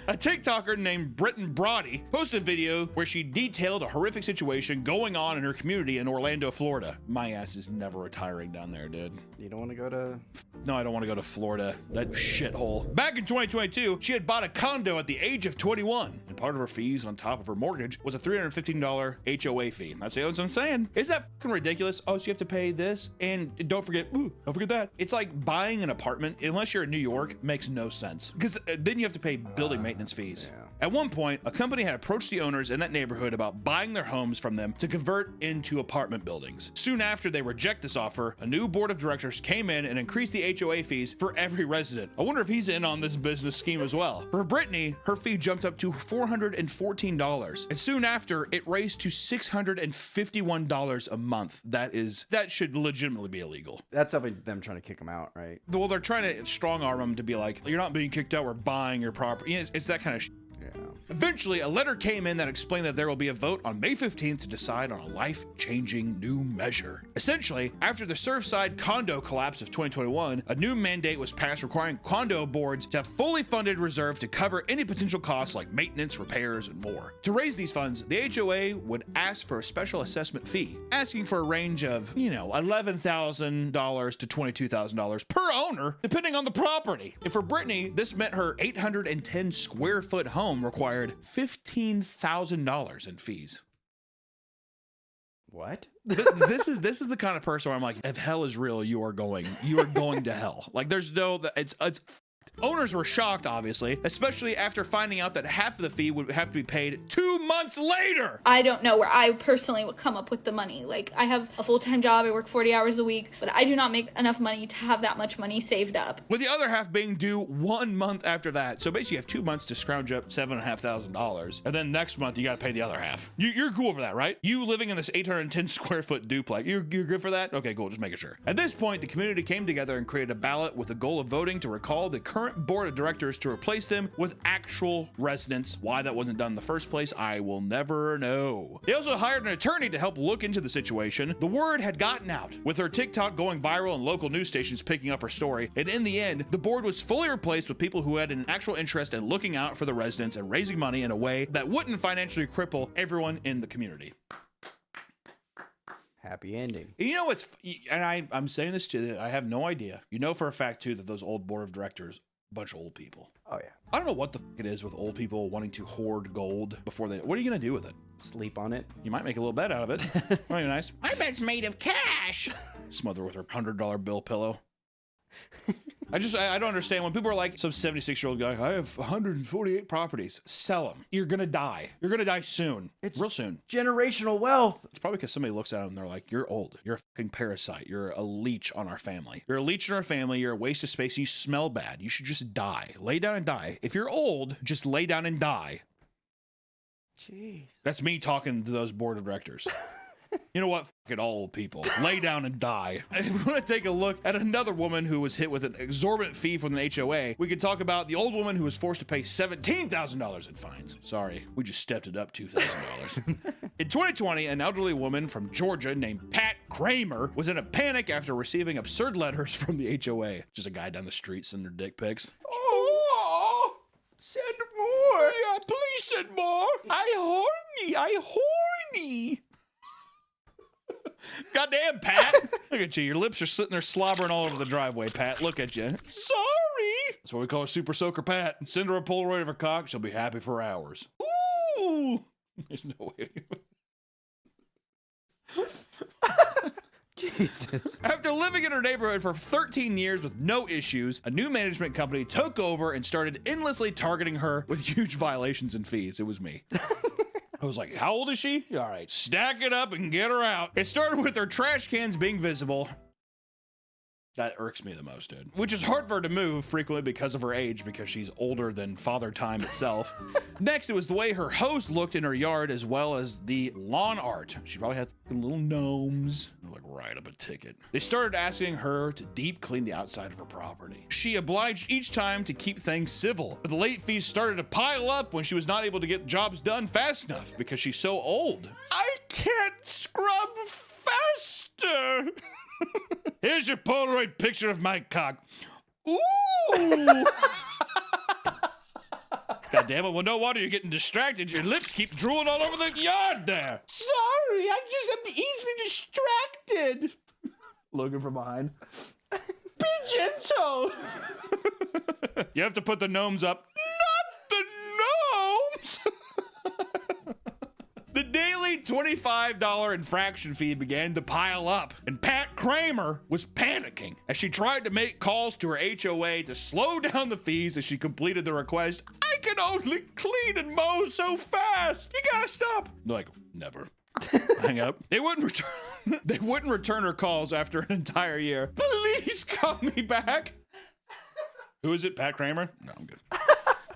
A TikToker named Britton Brody posted a video where she detailed a horrific situation going on in her community in Orlando, Florida. My ass is never retiring down there, dude. You don't want to go to... No, I don't want to go to Florida. That shithole. Back in 2022, she had bought a condo at the age of 21, and part of her fees on top of her mortgage was a $315 HOA fee. That's what I'm saying. Is that fucking ridiculous? Oh, so you have to pay this, and don't forget that. It's like buying an apartment, unless you're in New York, makes no sense. Because then you have to pay building maintenance fees. Yeah. At one point, a company had approached the owners in that neighborhood about buying their homes from them to convert into apartment buildings. Soon after they reject this offer, a new board of directors came in and increased the HOA fees for every resident. I wonder if he's in on this business scheme as well. For Brittany, her fee jumped up to $414, and soon after, it raised to $651 a month. That should legitimately be illegal. That's something them trying to kick them out, right? Well, they're trying to strong arm them to be like, you're not being kicked out, we're buying your property. It's that kind of shit. Yeah. Eventually, a letter came in that explained that there will be a vote on May 15th to decide on a life-changing new measure. Essentially, after the Surfside condo collapse of 2021, a new mandate was passed requiring condo boards to have fully funded reserve to cover any potential costs like maintenance, repairs, and more. To raise these funds, the HOA would ask for a special assessment fee, asking for a range of, $11,000 to $22,000 per owner, depending on the property. And for Brittany, this meant her 810 square foot home required $15,000 in fees. What? This is the kind of person where I'm like, if hell is real, you are going to hell. Like there's no, it's Owners were shocked, obviously, especially after finding out that half of the fee would have to be paid 2 months later. I don't know where I personally would come up with the money. Like, I have a full-time job, I work 40 hours a week, but I do not make enough money to have that much money saved up. With the other half being due 1 month after that. So basically you have 2 months to scrounge up $7,500, and then next month you gotta pay the other half. You're cool for that, right? You living in this 810 square foot duplex, you're good for that? Okay, cool, just making sure. At this point, the community came together and created a ballot with the goal of voting to recall the current board of directors to replace them with actual residents. Why that wasn't done in the first place, I will never know. They also hired an attorney to help look into the situation. The word had gotten out, with her TikTok going viral and local news stations picking up her story, and in the end, the board was fully replaced with people who had an actual interest in looking out for the residents and raising money in a way that wouldn't financially cripple everyone in the community. Happy ending. You know what's, and I'm saying this to you, I have no idea. You know for a fact too that those old board of directors, bunch of old people. Oh yeah. I don't know what the f it is with old people wanting to hoard gold before they, what are you gonna do with it? Sleep on it. You might make a little bed out of it. Might be nice. My bed's made of cash. Smother with her $100 bill pillow. I don't understand when people are like, some 76-year-old guy, I have 148 properties. Sell them. You're gonna die. You're gonna die soon. It's real soon. Generational wealth. It's probably because somebody looks at them and they're like, you're old. You're a fucking parasite. You're a leech on our family. You're a leech in our family. You're a waste of space. You smell bad. You should just die. Lay down and die. If you're old, just lay down and die. Jeez. That's me talking to those board of directors. You know what? Fuck it, all old people. Lay down and die. If we want to take a look at another woman who was hit with an exorbitant fee from an HOA, we could talk about the old woman who was forced to pay $17,000 in fines. Sorry, we just stepped it up $2,000. In 2020, an elderly woman from Georgia named Pat Kramer was in a panic after receiving absurd letters from the HOA. Just a guy down the street sending her dick pics. Oh, send more. Yeah, please send more. I horny. Goddamn, Pat. Look at you. Your lips are sitting there slobbering all over the driveway, Pat. Look at you. Sorry. That's what we call her Super Soaker Pat. Send her a Polaroid of her cock. She'll be happy for hours. Ooh. There's no way. Jesus. After living in her neighborhood for 13 years with no issues, a new management company took over and started endlessly targeting her with huge violations and fees. It was me. I was like, how old is she? All right, stack it up and get her out. It started with her trash cans being visible. That irks me the most, dude. Which is hard for her to move frequently because of her age, because she's older than Father Time itself. Next, it was the way her hose looked in her yard, as well as the lawn art. She probably had little gnomes. Like, write up a ticket. They started asking her to deep clean the outside of her property. She obliged each time to keep things civil, but the late fees started to pile up when she was not able to get jobs done fast enough because she's so old. I can't scrub faster. Here's your Polaroid picture of my cock. Ooh. God damn it. Well, no wonder you're getting distracted. Your lips keep drooling all over the yard there. Sorry, I just am easily distracted. Logan from behind. Be gentle. You have to put the gnomes up. Not the gnomes! The daily $25 infraction fee began to pile up, and Pat Kramer was panicking as she tried to make calls to her HOA to slow down the fees as she completed the request. I can only clean and mow so fast. You gotta stop. They're like, never. Hang up. They wouldn't return her calls after an entire year. Please call me back. Who is it? Pat Kramer? No, I'm good.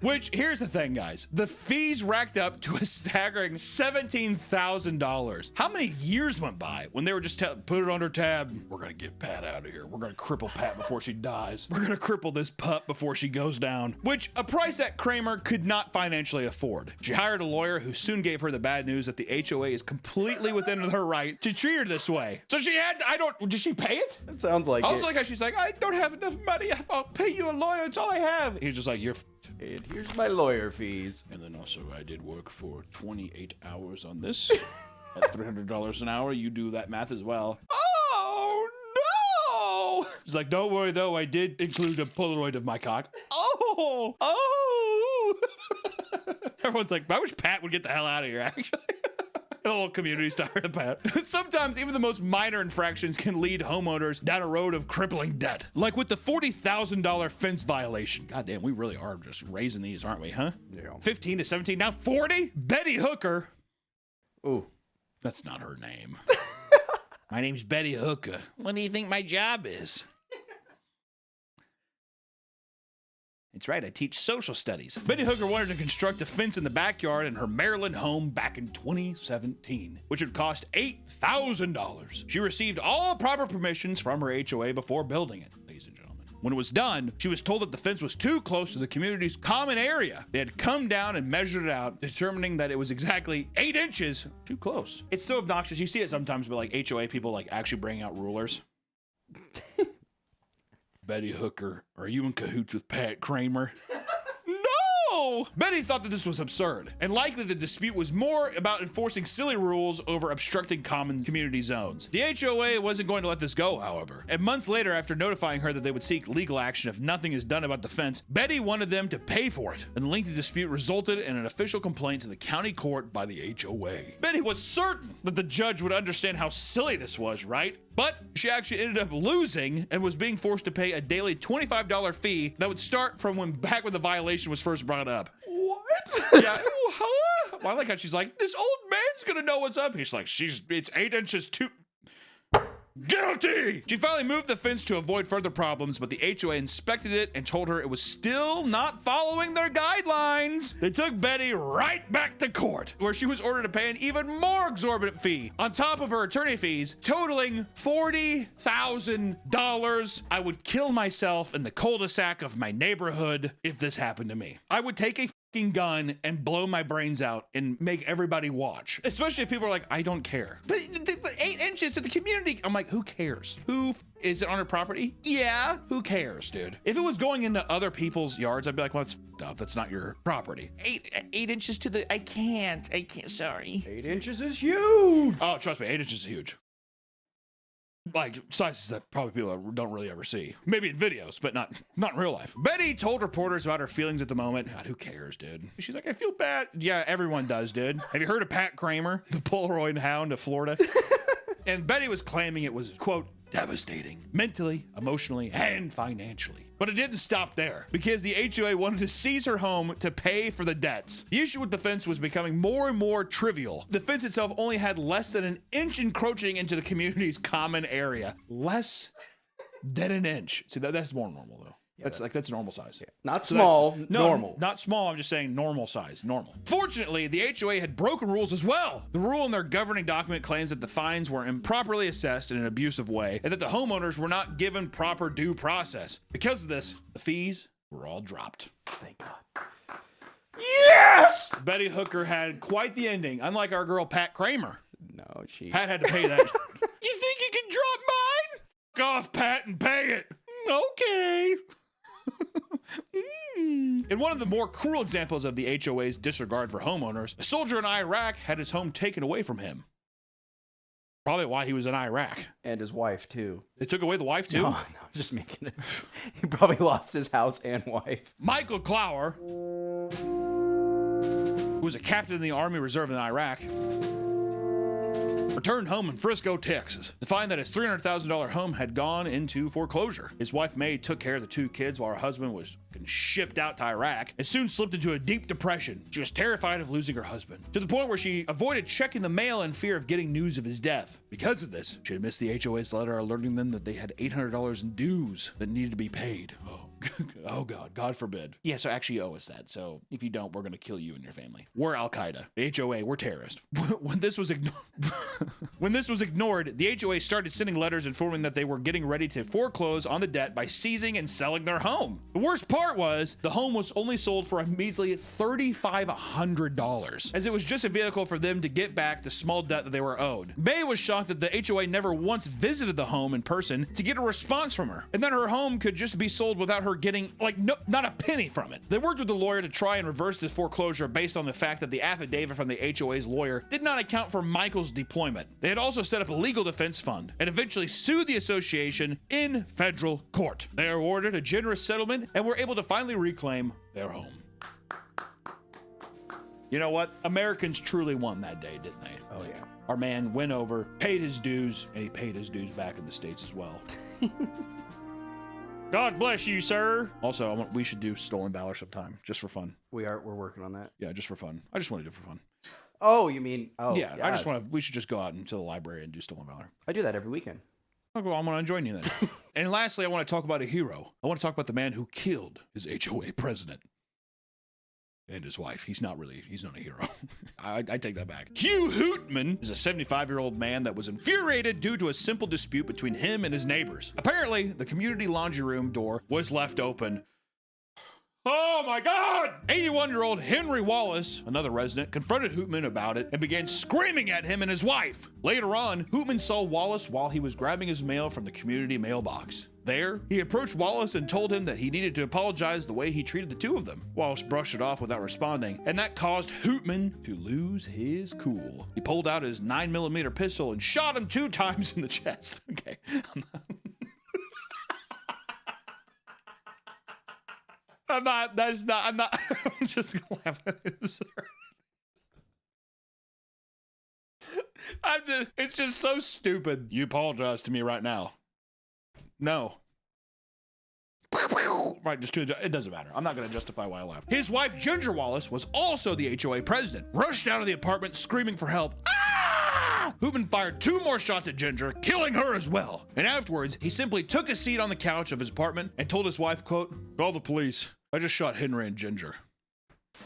Which, here's the thing, guys. The fees racked up to a staggering $17,000. How many years went by when they were just put it under tab? We're gonna get Pat out of here. We're gonna cripple Pat before she dies. We're gonna cripple this pup before she goes down. Which, a price that Kramer could not financially afford. She hired a lawyer who soon gave her the bad news that the HOA is completely within her right to treat her this way. So she had to, did she pay it? It sounds like I was like, she's like, I don't have enough money. I'll pay you a lawyer. It's all I have. He's just like, you're and here's my lawyer fees. And then also I did work for 28 hours on this at $300 an hour. You do that math as well. Oh no! It's like, don't worry though, I did include a Polaroid of my cock. Oh! Everyone's like, I wish Pat would get the hell out of here, actually. The whole community's tired of Pat. Sometimes even the most minor infractions can lead homeowners down a road of crippling debt. Like with the $40,000 fence violation. God damn, we really are just raising these, aren't we, huh? Yeah. 15 to 17, now 40? Betty Hooker. Ooh. That's not her name. My name's Betty Hooker. What do you think my job is? It's right, I teach social studies. Betty Hooker wanted to construct a fence in the backyard in her Maryland home back in 2017, which would cost $8,000. She received all proper permissions from her HOA before building it, ladies and gentlemen. When it was done, she was told that the fence was too close to the community's common area. They had come down and measured it out, determining that it was exactly 8 inches too close. It's so obnoxious. You see it sometimes, but like HOA people like actually bring out rulers. Betty Hooker, are you in cahoots with Pat Kramer? No! Betty thought that this was absurd, and likely the dispute was more about enforcing silly rules over obstructing common community zones. The HOA wasn't going to let this go, however, and months later, after notifying her that they would seek legal action if nothing is done about the fence, Betty wanted them to pay for it, and the lengthy dispute resulted in an official complaint to the county court by the HOA. Betty was certain that the judge would understand how silly this was, right? But she actually ended up losing and was being forced to pay a daily $25 fee that would start from back when the violation was first brought up. What? Yeah. Huh? Well, I like how she's like, this old man's gonna know what's up. He's like, it's 8 inches too. Guilty! She finally moved the fence to avoid further problems, but the HOA inspected it and told her it was still not following their guidelines. They took Betty right back to court, where she was ordered to pay an even more exorbitant fee on top of her attorney fees, totaling $40,000. I would kill myself in the cul-de-sac of my neighborhood if this happened to me. I would take a gun and blow my brains out and make everybody watch. Especially if people are like, I don't care. But 8 inches to the community. I'm like, who cares? Is it on her property? Yeah. Who cares, dude? If it was going into other people's yards, I'd be like, well, that's f***ed up. That's not your property. 8 inches to the, I can't, sorry. 8 inches is huge. Oh, trust me, 8 inches is huge. Like sizes that probably people don't really ever see. Maybe in videos, but not in real life. Betty told reporters about her feelings at the moment. God, who cares, dude? She's like, I feel bad. Yeah, everyone does, dude. Have you heard of Pat Kramer, the Polaroid hound of Florida? And Betty was claiming it was, quote, devastating, mentally, emotionally, and financially. But it didn't stop there, because the HOA wanted to seize her home to pay for the debts. The issue with the fence was becoming more and more trivial. The fence itself only had less than an inch encroaching into the community's common area. Less than an inch. See, that's more normal, though. Yeah, that's normal size. Yeah. Not small, normal. Not small, I'm just saying normal size, normal. Fortunately, the HOA had broken rules as well. The rule in their governing document claims that the fines were improperly assessed in an abusive way and that the homeowners were not given proper due process. Because of this, the fees were all dropped. Thank God. Yes! Betty Hooker had quite the ending, unlike our girl Pat Kramer. No, Pat had to pay that. You think you can drop mine? F*** off, Pat, and pay it. Okay. In one of the more cruel examples of the HOA's disregard for homeowners, a soldier in Iraq had his home taken away from him. Probably why he was in Iraq. And his wife, too. They took away the wife, too? No, just making it. He probably lost his house and wife. Michael Clower, who was a captain in the Army Reserve in Iraq, returned home in Frisco, Texas, to find that his $300,000 home had gone into foreclosure. His wife May took care of the 2 kids while her husband was shipped out to Iraq and soon slipped into a deep depression. She was terrified of losing her husband, to the point where she avoided checking the mail in fear of getting news of his death. Because of this, she had missed the HOA's letter alerting them that they had $800 in dues that needed to be paid. Oh God, God forbid. Yeah, so actually you owe us that. So if you don't, we're going to kill you and your family. We're Al-Qaeda. The HOA, we're terrorists. When this was ignored, the HOA started sending letters informing that they were getting ready to foreclose on the debt by seizing and selling their home. The worst part was the home was only sold for a measly $3,500, as it was just a vehicle for them to get back the small debt that they were owed. May was shocked that the HOA never once visited the home in person to get a response from her, and that her home could just be sold without her getting not a penny from it. They worked with the lawyer to try and reverse this foreclosure based on the fact that the affidavit from the HOA's lawyer did not account for Michael's deployment. They had also set up a legal defense fund and eventually sued the association in federal court. They awarded a generous settlement and were able to finally reclaim their home. You know what? Americans truly won that day, didn't they? Oh, yeah. Our man went over, paid his dues, and he paid his dues back in the States as well. God bless you, sir. Also, we should do Stolen Valor sometime, just for fun. We're working on that. Yeah, just for fun. I just want to do it for fun. Oh, you mean? Oh, yeah. I just want to. We should just go out into the library and do Stolen Valor. I do that every weekend. Okay, well, I'm going to join you then. And lastly, I want to talk about a hero. I want to talk about the man who killed his HOA president and his wife. He's not a hero. I take that back. Hugh Hootman is a 75-year-old man that was infuriated due to a simple dispute between him and his neighbors. Apparently, the community laundry room door was left open. Oh my God! 81-year-old Henry Wallace, another resident, confronted Hootman about it and began screaming at him and his wife. Later on, Hootman saw Wallace while he was grabbing his mail from the community mailbox. There, he approached Wallace and told him that he needed to apologize the way he treated the two of them. Wallace brushed it off without responding, and that caused Hootman to lose his cool. He pulled out his 9mm pistol and shot him 2 times in the chest. Okay. I'm just gonna laugh at it, sir. It's just so stupid. You apologize to me right now. No. Right, it doesn't matter. I'm not gonna justify why I laughed. His wife, Ginger Wallace, was also the HOA president. Rushed out of the apartment screaming for help. Hootman fired 2 more shots at Ginger, killing her as well. And afterwards, he simply took a seat on the couch of his apartment and told his wife, quote, "Call the police. I just shot Henry and Ginger."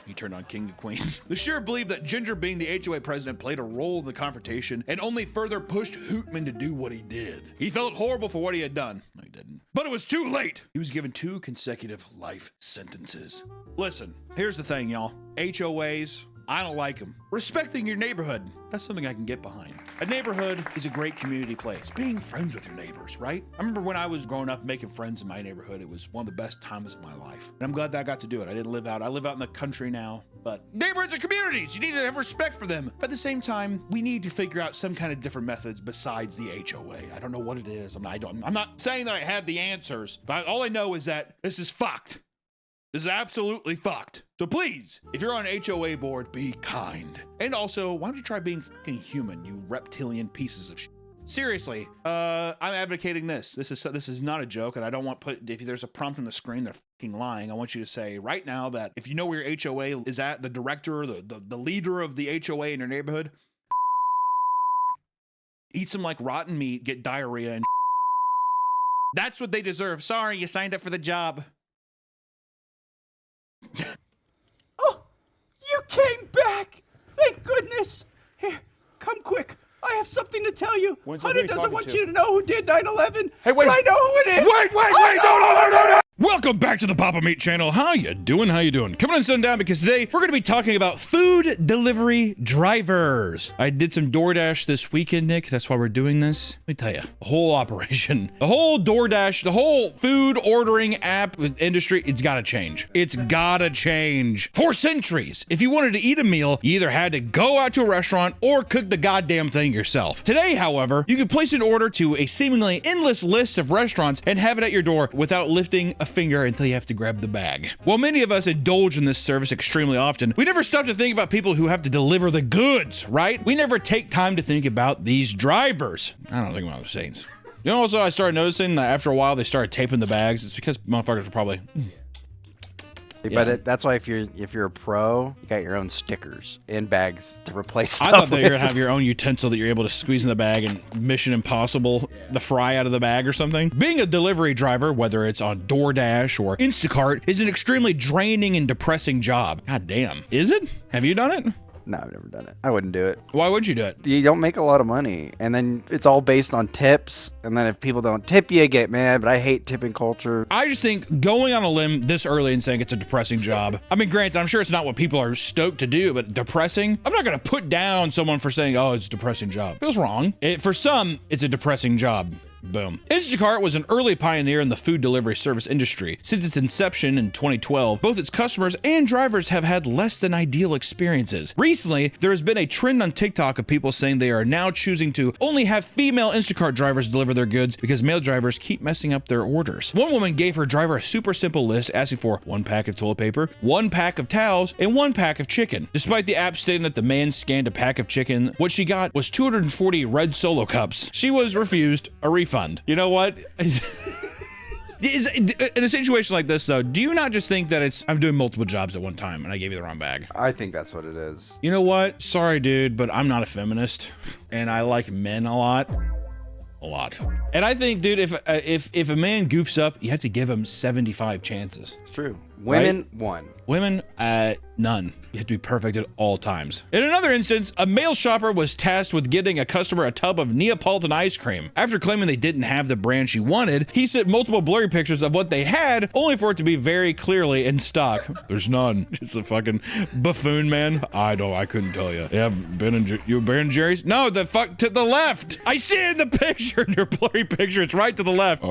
He turned on King of Queens. The sheriff believed that Ginger, being the HOA president, played a role in the confrontation and only further pushed Hootman to do what he did. He felt horrible for what he had done. No, he didn't. But it was too late. He was given 2 consecutive life sentences. Listen, here's the thing, y'all. HOAs, I don't like them. Respecting your neighborhood, that's something I can get behind. A neighborhood is a great community place. Being friends with your neighbors, right? I remember when I was growing up making friends in my neighborhood, it was one of the best times of my life. And I'm glad that I got to do it. I live out in the country now, but neighborhoods are communities. You need to have respect for them. But at the same time, we need to figure out some kind of different methods besides the HOA. I don't know what it is. I'm not saying that I have the answers, but all I know is that this is fucked. This is absolutely fucked. So please, if you're on an HOA board, be kind. And also, why don't you try being fucking human, you reptilian pieces of shit? Seriously, I'm advocating this. This is not a joke, and I don't want if there's a prompt on the screen, they're fucking lying. I want you to say right now that if you know where your HOA is at, the director, the leader of the HOA in your neighborhood, eat some like rotten meat, get diarrhea, and that's what they deserve. Sorry, you signed up for the job. Oh, you came back! Thank goodness! Here, come quick. I have something to tell you. Hunter doesn't want you to know who did 9/11. Hey, wait! But I know who it is. Wait! No! Welcome back to the Papa Meat channel. How you doing? How you doing? Coming on sundown because today we're going to be talking about food delivery drivers. I did some DoorDash this weekend, Nick. That's why we're doing this. Let me tell you, the whole operation, the whole DoorDash, the whole food ordering app industry, it's got to change. It's got to change. For centuries, if you wanted to eat a meal, you either had to go out to a restaurant or cook the goddamn thing yourself. Today, however, you can place an order to a seemingly endless list of restaurants and have it at your door without lifting a finger until you have to grab the bag. While many of us indulge in this service extremely often, we never stop to think about people who have to deliver the goods, right? We never take time to think about these drivers. I don't think what I was saying. You know, also I started noticing that after a while they started taping the bags. It's because motherfuckers are probably... But that's why if you're a pro, you got your own stickers and bags to replace stuff I thought that with. you're gonna have your own utensil that you're able to squeeze in the bag and Mission Impossible the fry out of the bag or something. Being a delivery driver, whether it's on DoorDash or Instacart, is an extremely draining and depressing job. God damn. Is it? Have you done it? No, I've never done it. I wouldn't do it. Why would you do it? You don't make a lot of money, and then it's all based on tips, and then if people don't tip you, get mad, but I hate tipping culture. I just think going on a limb this early and saying it's a depressing job. I mean, granted, I'm sure it's not what people are stoked to do, but depressing? I'm not gonna put down someone for saying, oh, it's a depressing job. Feels wrong. For some, it's a depressing job. Boom. Instacart was an early pioneer in the food delivery service industry. Since its inception in 2012, both its customers and drivers have had less than ideal experiences. Recently, there has been a trend on TikTok of people saying they are now choosing to only have female Instacart drivers deliver their goods because male drivers keep messing up their orders. One woman gave her driver a super simple list asking for 1 pack of toilet paper, 1 pack of towels, and 1 pack of chicken. Despite the app stating that the man scanned a pack of chicken, what she got was 240 red Solo cups. She was refused a refund. You know what? In a situation like this, though, do you not just think that I'm doing multiple jobs at one time and I gave you the wrong bag? I think that's what it is. You know what? Sorry, dude, but I'm not a feminist, and I like men a lot. And I think, dude, if a man goofs up, you have to give him 75 chances. It's true. Women, right? 1. Women, none. You have to be perfect at all times. In another instance, a male shopper was tasked with getting a customer a tub of Neapolitan ice cream. After claiming they didn't have the brand she wanted, he sent multiple blurry pictures of what they had, only for it to be very clearly in stock. There's none. It's a fucking buffoon, man. I couldn't tell you. You have Ben & Jerry's? No, the fuck to the left. I see it in the picture, in your blurry picture. It's right to the left.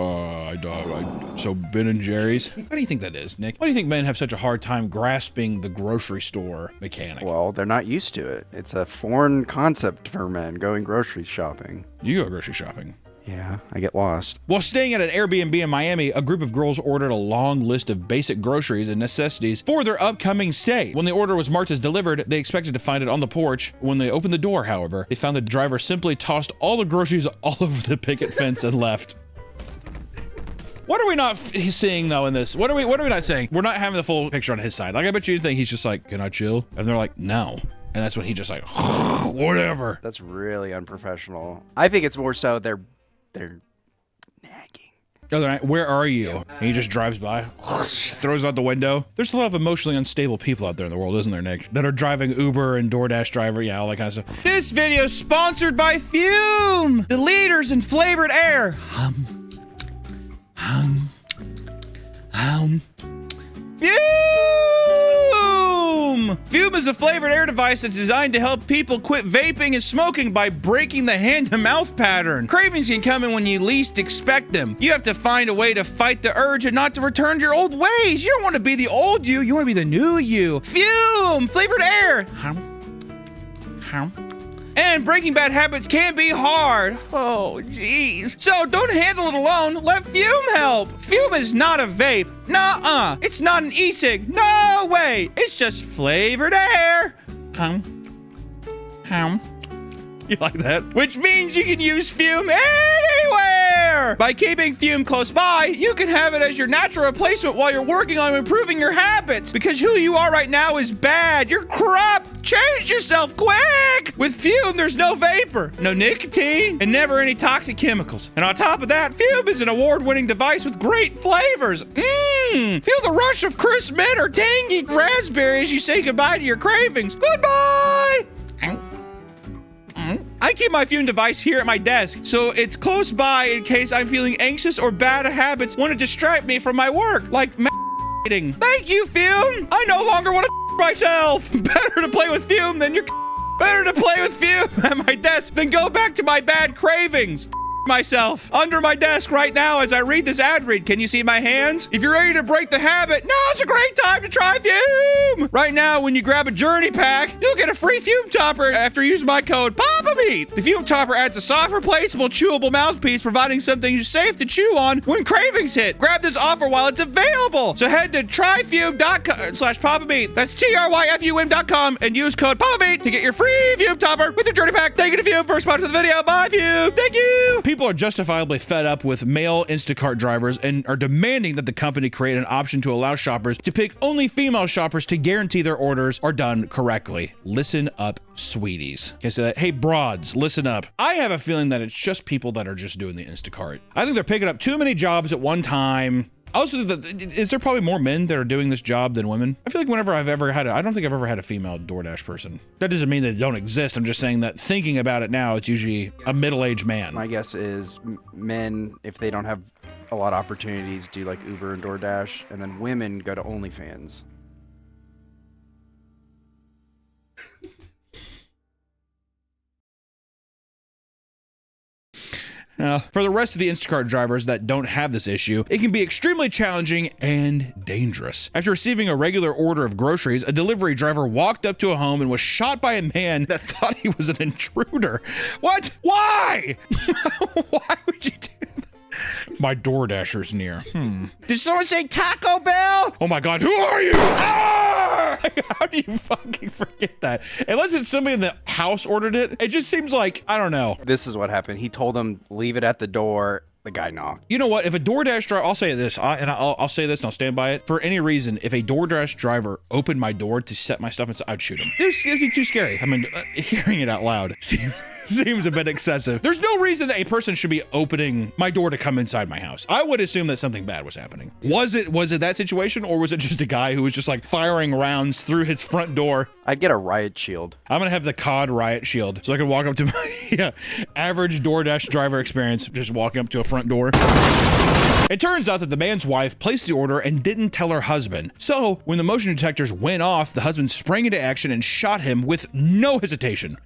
So Ben & Jerry's? Why do you think that is, Nick? Why do you think men have such a hard time grasping the grocery store mechanic? Well, they're not used to it. It's a foreign concept for men, going grocery shopping. You go grocery shopping. Yeah, I get lost. While staying at an Airbnb in Miami, a group of girls ordered a long list of basic groceries and necessities for their upcoming stay. When the order was marked as delivered, they expected to find it on the porch. When they opened the door, however, they found the driver simply tossed all the groceries all over the picket fence and left. What are we not seeing, though, in this? What are we not saying? We're not having the full picture on his side. Like, I bet you think he's just like, can I chill? And they're like, no. And that's when he just like, whatever. That's really unprofessional. I think it's more so they're nagging. Other night, where are you? And he just drives by, throws out the window. There's a lot of emotionally unstable people out there in the world, isn't there, Nick? That are driving Uber and DoorDash driver, yeah, all that kind of stuff. This video is sponsored by Fume, the leaders in flavored air. Fume! Fume is a flavored air device that's designed to help people quit vaping and smoking by breaking the hand-to-mouth pattern. Cravings can come in when you least expect them. You have to find a way to fight the urge and not to return to your old ways. You don't want to be the old you want to be the new you. Fume! Flavored air! And breaking bad habits can be hard. Oh, jeez. So don't handle it alone. Let Fume help. Fume is not a vape. Nuh-uh. It's not an e-cig. No way. It's just flavored air. You like that? Which means you can use Fume anywhere! By keeping Fume close by, you can have it as your natural replacement while you're working on improving your habits. Because who you are right now is bad. You're corrupt. Change yourself quick! With Fume, there's no vapor, no nicotine, and never any toxic chemicals. And on top of that, Fume is an award-winning device with great flavors. Feel the rush of crisp mint or tangy raspberry as you say goodbye to your cravings. Goodbye! I keep my Fume device here at my desk, so it's close by in case I'm feeling anxious or bad habits want to distract me from my work, like masturbating. Thank you, Fume. I no longer want to myself. Better to play with Fume than your Better to play with Fume at my desk than go back to my bad cravings. Myself under my desk right now as I read this ad read. Can you see my hands? If you're ready to break the habit, now's a great time to try Fume. Right now, when you grab a Journey pack, you'll get a free Fume topper after using my code PAPAMEAT. The Fume topper adds a soft, replaceable, chewable mouthpiece, providing something safe to chew on when cravings hit. Grab this offer while it's available. So head to tryfume.com/PapaMeat. That's TRYFUM.com and use code PAPAMEAT to get your free Fume topper with your Journey pack. Thank you to Fume for sponsoring the video. Bye, Fume. Thank you. People are justifiably fed up with male Instacart drivers and are demanding that the company create an option to allow shoppers to pick only female shoppers to guarantee their orders are done correctly. Listen up, sweeties. Can I say that? Hey, broads, listen up. I have a feeling that it's just people that are just doing the Instacart. I think they're picking up too many jobs at one time. Also, is there probably more men that are doing this job than women? I feel like whenever I don't think I've ever had a female DoorDash person. That doesn't mean they don't exist. I'm just saying that thinking about it now, it's usually a middle-aged man. My guess is men, if they don't have a lot of opportunities, do like Uber and DoorDash, and then women go to OnlyFans. Now, for the rest of the Instacart drivers that don't have this issue, it can be extremely challenging and dangerous. After receiving a regular order of groceries, a delivery driver walked up to a home and was shot by a man that thought he was an intruder. What? Why? Why would you do that? My DoorDasher's near. Did someone say Taco Bell? Oh my God, who are you? Ah! How do you fucking forget that? Unless it's somebody in the house ordered it. It just seems like, I don't know. This is what happened. He told him, leave it at the door. The guy knocked. You know what? If a DoorDash driver, I'll say this, I'll say this and I'll stand by it. For any reason, if a DoorDash driver opened my door to set my stuff inside, I'd shoot him. It's too scary. I mean, hearing it out loud seems a bit excessive. There's no reason that a person should be opening my door to come inside my house. I would assume that something bad was happening. Was it that situation, or was it just a guy who was just like firing rounds through his front door? I'd get a riot shield. I'm gonna have the COD riot shield so I can walk up to my average DoorDash driver experience, just walking up to a front door. It turns out that the man's wife placed the order and didn't tell her husband. So when the motion detectors went off, the husband sprang into action and shot him with no hesitation.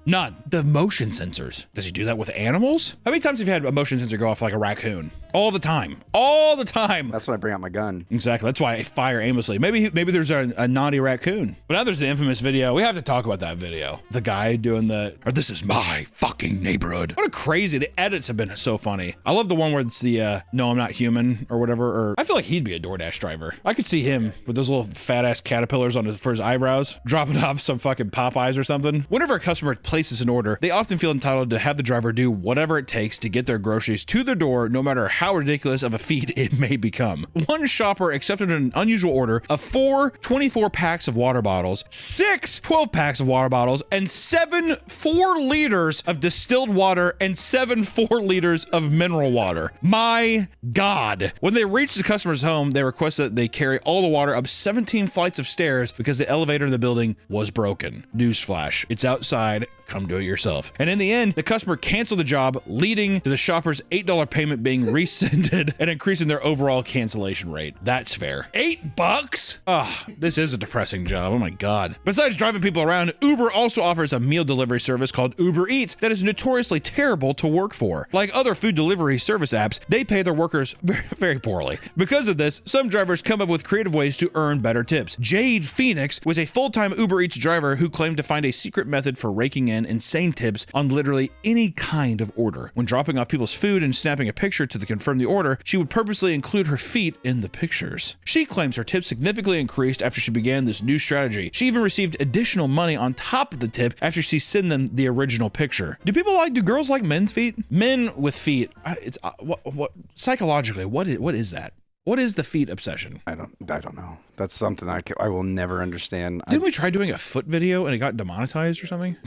None. The motion sensors. Does he do that with animals? How many times have you had a motion sensor go off like a raccoon? All the time. All the time. That's when I bring out my gun. Exactly. That's why I fire aimlessly. Maybe there's a naughty raccoon. But now there's the infamous video. We have to talk about that video. The guy doing this is my fucking neighborhood. What a crazy, the edits have been so funny. I love the one where it's the, no, I'm not human or whatever. Or I feel like he'd be a DoorDash driver. I could see him with those little fat ass caterpillars for his eyebrows, dropping off some fucking Popeyes or something. Whenever a customer places an order, they often feel entitled to have the driver do whatever it takes to get their groceries to their door, no matter how ridiculous of a feat it may become. One shopper accepted an unusual order of 4 24 packs of water bottles, 6 12 packs of water bottles, and 7 4 liters of distilled water and 7 4 liters of mineral water. My God. When they reached the customer's home, they requested that they carry all the water up 17 flights of stairs because the elevator in the building was broken. Newsflash. It's outside. Come do it yourself. And in the end, the customer canceled the job, leading to the shopper's $8 payment being rescinded and increasing their overall cancellation rate. That's fair. $8? Ah, this is a depressing job. Oh my God. Besides driving people around, Uber also offers a meal delivery service called Uber Eats that is notoriously terrible to work for. Like other food delivery service apps, they pay their workers very, very poorly. Because of this, some drivers come up with creative ways to earn better tips. Jade Phoenix was a full-time Uber Eats driver who claimed to find a secret method for raking in insane tips on literally any kind of order. When dropping off people's food and snapping a picture to confirm the order, she would purposely include her feet in the pictures. She claims her tips significantly increased after she began this new strategy. She even received additional money on top of the tip after she sent them the original picture. Do girls like men's feet? Men with feet, it's what psychologically, what is that? What is the feet obsession? I don't know. That's something I will never understand. Didn't we try doing a foot video and it got demonetized or something?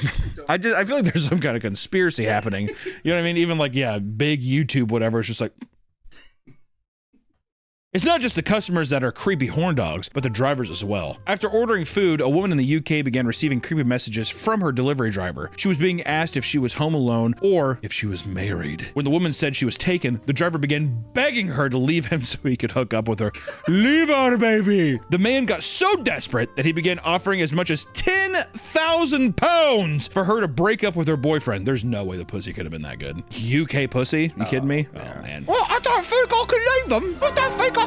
I feel like there's some kind of conspiracy happening. You know what I mean? Even like, yeah, big YouTube, whatever. It's just like, It's not just the customers that are creepy horn dogs, but the drivers as well. After ordering food, a woman in the UK began receiving creepy messages from her delivery driver. She was being asked if she was home alone or if she was married. When the woman said she was taken, the driver began begging her to leave him so he could hook up with her. Leave her, baby! The man got so desperate that he began offering as much as £10,000 for her to break up with her boyfriend. There's no way the pussy could have been that good. UK pussy? You kidding me? Oh, man. Well, I don't think I can leave them. I don't think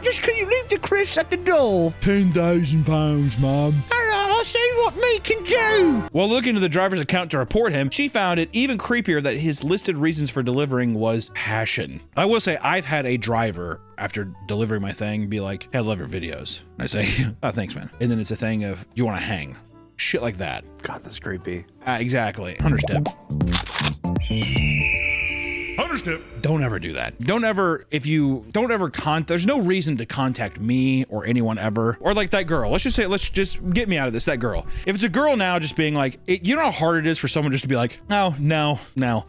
just can you leave the Chris at the door? £10,000, Mom. I'll see what me can do. While looking into the driver's account to report him, she found it even creepier that his listed reasons for delivering was passion. I will say I've had a driver after delivering my thing be like, hey, I love your videos. And I say, oh, thanks, man. And then it's a thing of, you want to hang? Shit like that. God, that's creepy. Exactly. Hunter's tip. Hunter's tip. Don't ever do that. Don't ever, there's no reason to contact me or anyone ever. Or like that girl. Let's just get me out of this, that girl. If it's a girl now just being like, you know how hard it is for someone just to be like, no.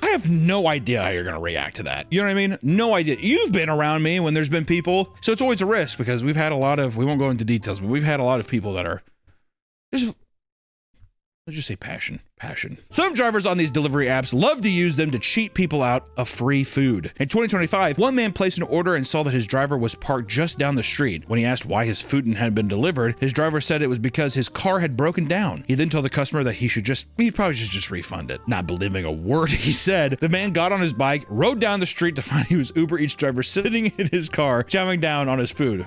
I have no idea how you're going to react to that. You know what I mean? No idea. You've been around me when there's been people. So it's always a risk because we've had a lot of, we won't go into details, but we've had a lot of people that are just, let's just say passion. Some drivers on these delivery apps love to use them to cheat people out of free food. In 2025, one man placed an order and saw that his driver was parked just down the street. When he asked why his food hadn't been delivered, his driver said it was because his car had broken down. He then told the customer that he'd probably just refund it. Not believing a word he said, the man got on his bike, rode down the street to find he was Uber Eats driver sitting in his car, chowing down on his food.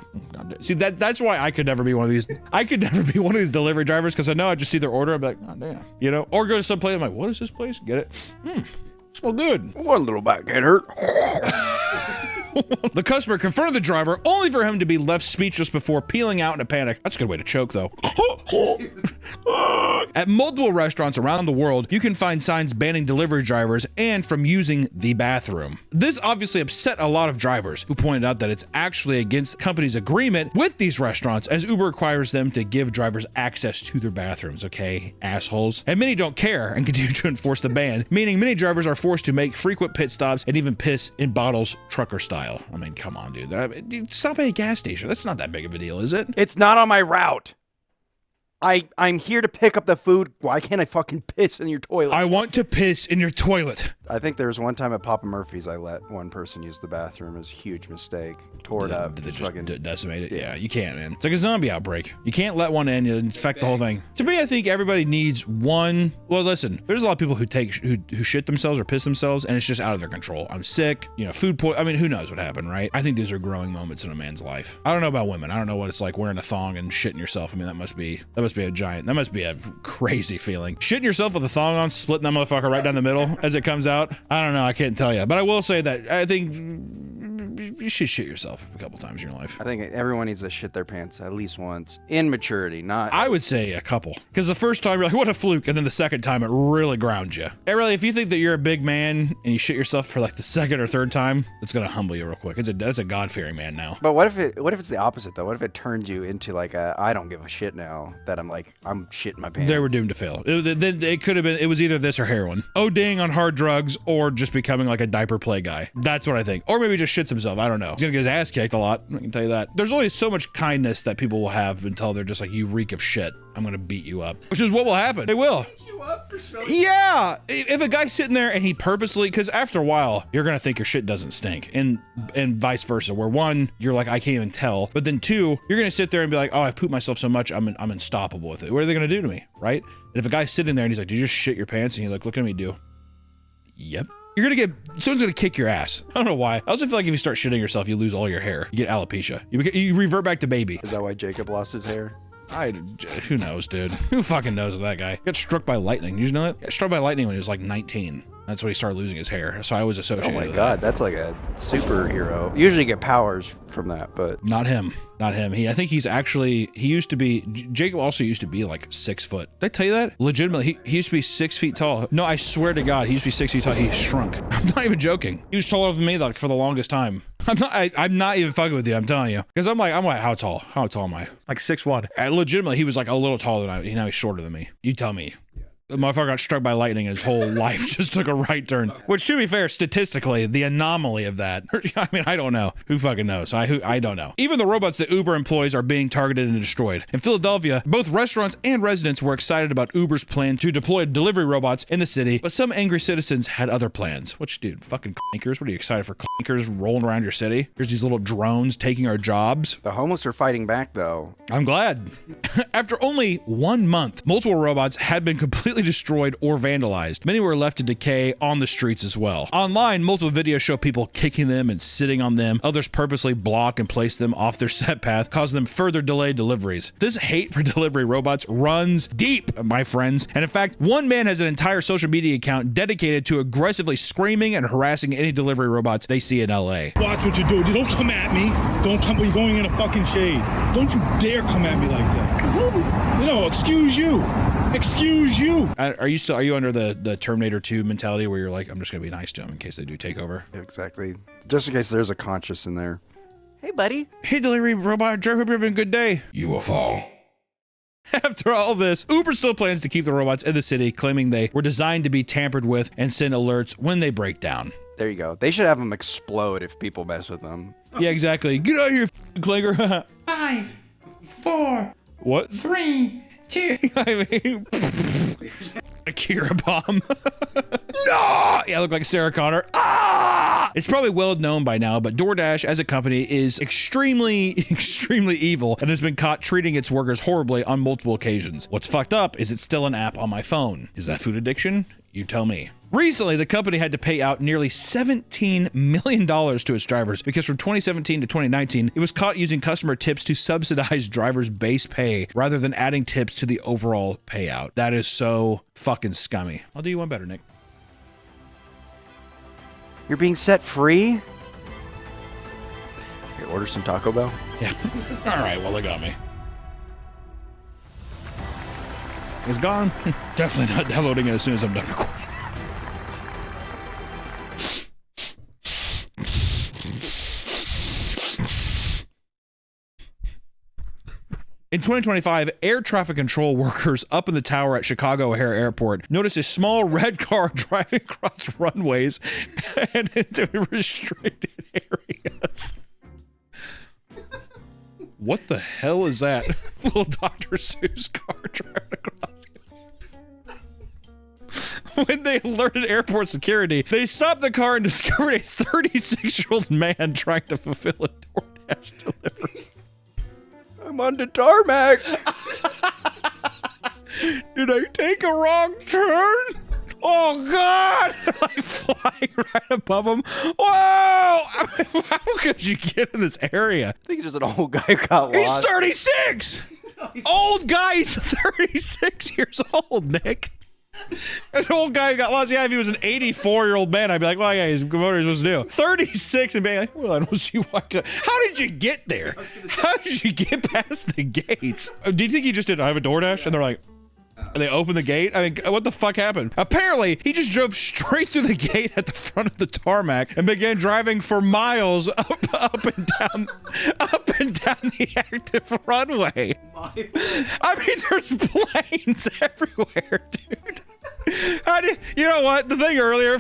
See, that's why I could never be one of these. I could never be one of these delivery drivers because I know I just see their order, I'm like, oh damn, you know, or go to some place, I'm like, what is this place? Get it? Smell good. One little bite can't hurt. The customer confronted the driver only for him to be left speechless before peeling out in a panic. That's a good way to choke though. At multiple restaurants around the world, you can find signs banning delivery drivers and from using the bathroom. This obviously upset a lot of drivers who pointed out that it's actually against the company's agreement with these restaurants as Uber requires them to give drivers access to their bathrooms, okay, assholes? And many don't care and continue to enforce the ban, meaning many drivers are forced to make frequent pit stops and even piss in bottles trucker style. I mean, come on, dude. Stop at a gas station. That's not that big of a deal, is it? It's not on my route. I'm here to pick up the food. Why can't I fucking piss in your toilet? I want to piss in your toilet. I think there was one time at Papa Murphy's I let one person use the bathroom. It was a huge mistake. Tore it up. Did they just decimate it? Yeah, you can't, man. It's like a zombie outbreak. You can't let one in, you infect the whole thing. To me, I think everybody needs one. Well, listen, there's a lot of people who shit themselves or piss themselves and it's just out of their control. I'm sick, you know, food poison. I mean, who knows what happened, right? I think these are growing moments in a man's life. I don't know about women. I don't know what it's like wearing a thong and shitting yourself. I mean, that must be a crazy feeling. Shitting yourself with a thong on, splitting that motherfucker right down the middle as it comes out. I don't know. I can't tell you. But I will say that I think you should shit yourself a couple times in your life. I think everyone needs to shit their pants at least once. In maturity, not... I would say a couple. Because the first time, you're like, what a fluke. And then the second time, it really grounds you. Hey, really, if you think that you're a big man and you shit yourself for like the second or third time, it's going to humble you real quick. That's a God-fearing man now. But what if it's the opposite, though? What if it turns you into like a, I don't give a shit now, that I'm shitting my pants? They were doomed to fail. It could have been, it was either this or heroin. ODing on hard drugs or just becoming like a diaper play guy. That's what I think. Or maybe just shits himself. I don't know. He's gonna get his ass kicked a lot. I can tell you that. There's only so much kindness that people will have until they're just like, you reek of shit. I'm gonna beat you up. Which is what will happen. They will. You up for smelling? Yeah. If a guy's sitting there and he purposely, because after a while, you're gonna think your shit doesn't stink. And vice versa. Where one, you're like, I can't even tell. But then two, you're gonna sit there and be like, oh, I've pooped myself so much, I'm unstoppable with it. What are they gonna do to me? Right? And if a guy's sitting there and he's like, did you just shit your pants? And you're like, look at me do. Yep. Someone's gonna kick your ass. I don't know why. I also feel like if you start shitting yourself, you lose all your hair. You get alopecia. You revert back to baby. Is that why Jacob lost his hair? Who knows, dude? Who fucking knows with that guy? He got struck by lightning. You know that? He got struck by lightning when he was like 19. That's when he started losing his hair. So I was associated with that. Oh my God, that's like a superhero. You usually get powers from that, but... Not him. Not him. I think he used to be, Jacob also used to be like 6 foot. Did I tell you that? Legitimately, he used to be 6 feet tall. No, I swear to God, he used to be 6 feet tall. He shrunk. I'm not even joking. He was taller than me like for the longest time. I'm not even fucking with you, I'm telling you. Because I'm like, how tall? How tall am I? Like 6'1". Legitimately, he was like a little taller than I, now he's shorter than me. You tell me. The motherfucker got struck by lightning and his whole life just took a right turn. Which, to be fair, statistically, the anomaly of that. I mean, I don't know. Who fucking knows? I don't know. Even the robots that Uber employs are being targeted and destroyed. In Philadelphia, both restaurants and residents were excited about Uber's plan to deploy delivery robots in the city, but some angry citizens had other plans. Which, dude, fucking clankers? What are you excited for? Clankers rolling around your city? Here's these little drones taking our jobs. The homeless are fighting back, though. I'm glad. After only 1 month, multiple robots had been completely destroyed or vandalized. Many were left to decay on the streets as well. Online, multiple videos show people kicking them and sitting on them. Others purposely block and place them off their set path, causing them further delayed deliveries. This hate for delivery robots runs deep, my friends. And in fact, one man has an entire social media account dedicated to aggressively screaming and harassing any delivery robots they see in LA. Watch what you do. Don't come at me. Don't come. You're going in a fucking shade. Don't you dare come at me like that. No, excuse you. Excuse you. Are you under the Terminator 2 mentality where you're like, I'm just gonna be nice to them in case they do take over? Exactly. Just in case there's a conscious in there. Hey, buddy. Hey, delivery robot. Hope you're having a good day. You will fall. After all this, Uber still plans to keep the robots in the city, claiming they were designed to be tampered with and send alerts when they break down. There you go. They should have them explode if people mess with them. Yeah, exactly. Get out of here, clanker. 5, 4, what? 3, 2. I mean, Akira bomb. No! Yeah, I look like Sarah Connor. Ah! It's probably well known by now, but DoorDash as a company is extremely evil and has been caught treating its workers horribly on multiple occasions. What's fucked up is it's still an app on my phone. Is that food addiction? You tell me. Recently, the company had to pay out nearly $17 million to its drivers because from 2017 to 2019, it was caught using customer tips to subsidize drivers' base pay rather than adding tips to the overall payout. That is so fucking scummy. I'll do you one better, Nick. You're being set free? Here, order some Taco Bell? Yeah. All right, well, they got me. It's gone. Definitely not downloading it as soon as I'm done recording. In 2025, air traffic control workers up in the tower at Chicago O'Hare Airport noticed a small red car driving across runways and into restricted areas. What the hell is that? Little Dr. Seuss car driving across. When they alerted airport security, they stopped the car and discovered a 36-year-old man trying to fulfill a DoorDash delivery. I'm on the tarmac. Did I take a wrong turn? Oh God! Like flying right above him. Whoa! How could you get in this area? I think just an old guy who got lost. He's 36! Old guy, he's 36 years old, Nick. An old guy who got lost. Yeah, if he was an 84-year-old man, I'd be like, well, yeah, he's what are you supposed to do? 36 and being like, well, I don't see why. How did you get there? How did you get past the gates? Do you think he just did, I have a DoorDash? And they're like, and they opened the gate? I mean, what the fuck happened? Apparently, he just drove straight through the gate at the front of the tarmac and began driving for miles up and down the active runway. I mean, there's planes everywhere, dude. You know what? The thing earlier,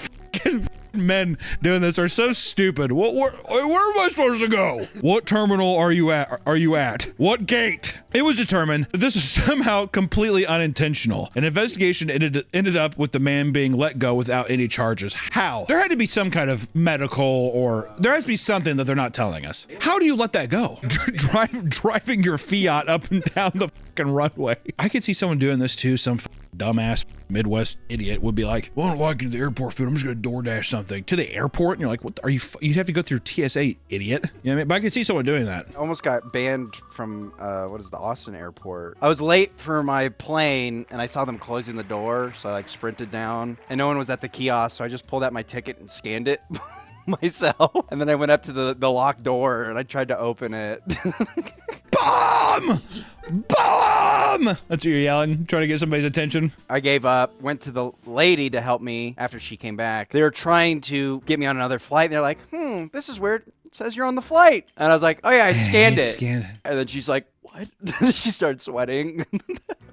men doing this are so stupid. Where am I supposed to go? What terminal are you at? What gate? It was determined that this was somehow completely unintentional. An investigation ended up with the man being let go without any charges. How? There had to be some kind of medical, or there has to be something that they're not telling us. How do you let that go? Driving your Fiat up and down the fucking runway. I could see someone doing this too. Some dumbass Midwest idiot would be like, well, I don't like the airport food. I'm just gonna DoorDash something to the airport. And you're like, what are you? You'd have to go through TSA, idiot. You know what I mean? But I could see someone doing that. Almost got banned from, what is the Austin airport. I was late for my plane and I saw them closing the door. So I like sprinted down and no one was at the kiosk. So I just pulled out my ticket and scanned it myself. And then I went up to the locked door and I tried to open it. Bomb! Bomb! That's what you're yelling, trying to get somebody's attention. I gave up, went to the lady to help me after she came back. They were trying to get me on another flight. They're like, this is weird. It says you're on the flight. And I was like, oh yeah, I scanned it. And then she's like, what? She started sweating.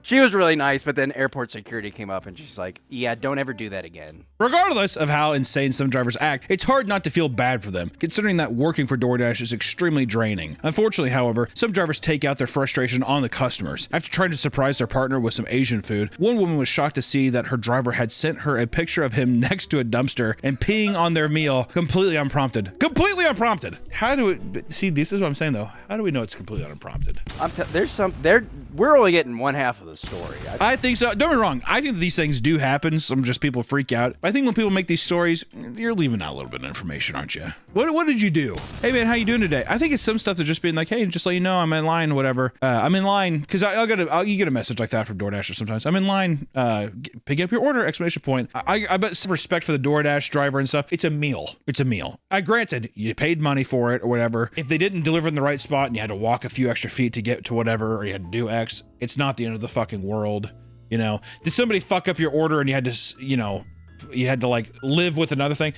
She was really nice, but then airport security came up and she's like, yeah, don't ever do that again. Regardless of how insane some drivers act, it's hard not to feel bad for them, considering that working for DoorDash is extremely draining. Unfortunately, however, some drivers take out their frustration on the customers. After trying to surprise their partner with some Asian food, one woman was shocked to see that her driver had sent her a picture of him next to a dumpster and peeing on their meal completely unprompted. Completely unprompted! How do it... See, this is what I'm saying though. How do we know it's completely unprompted? We're only getting one half of the story. I think so. Don't get me wrong. I think these things do happen. Some just people freak out. But I think when people make these stories, you're leaving out a little bit of information, aren't you? What did you do? Hey man, how you doing today? I think it's some stuff that's just being like, hey, just let you know I'm in line or whatever. I'm in line because you get a message like that from DoorDash sometimes. I'm in line. Pick up your order! Exclamation point. I bet some respect for the DoorDash driver and stuff. It's a meal. It's a meal. Granted, you paid money for it or whatever. If they didn't deliver in the right spot and you had to walk a few extra feet to get to whatever, or you had to do X, it's not the end of the fucking world. You know, did somebody fuck up your order and you had to, you know, you had to like live with another thing?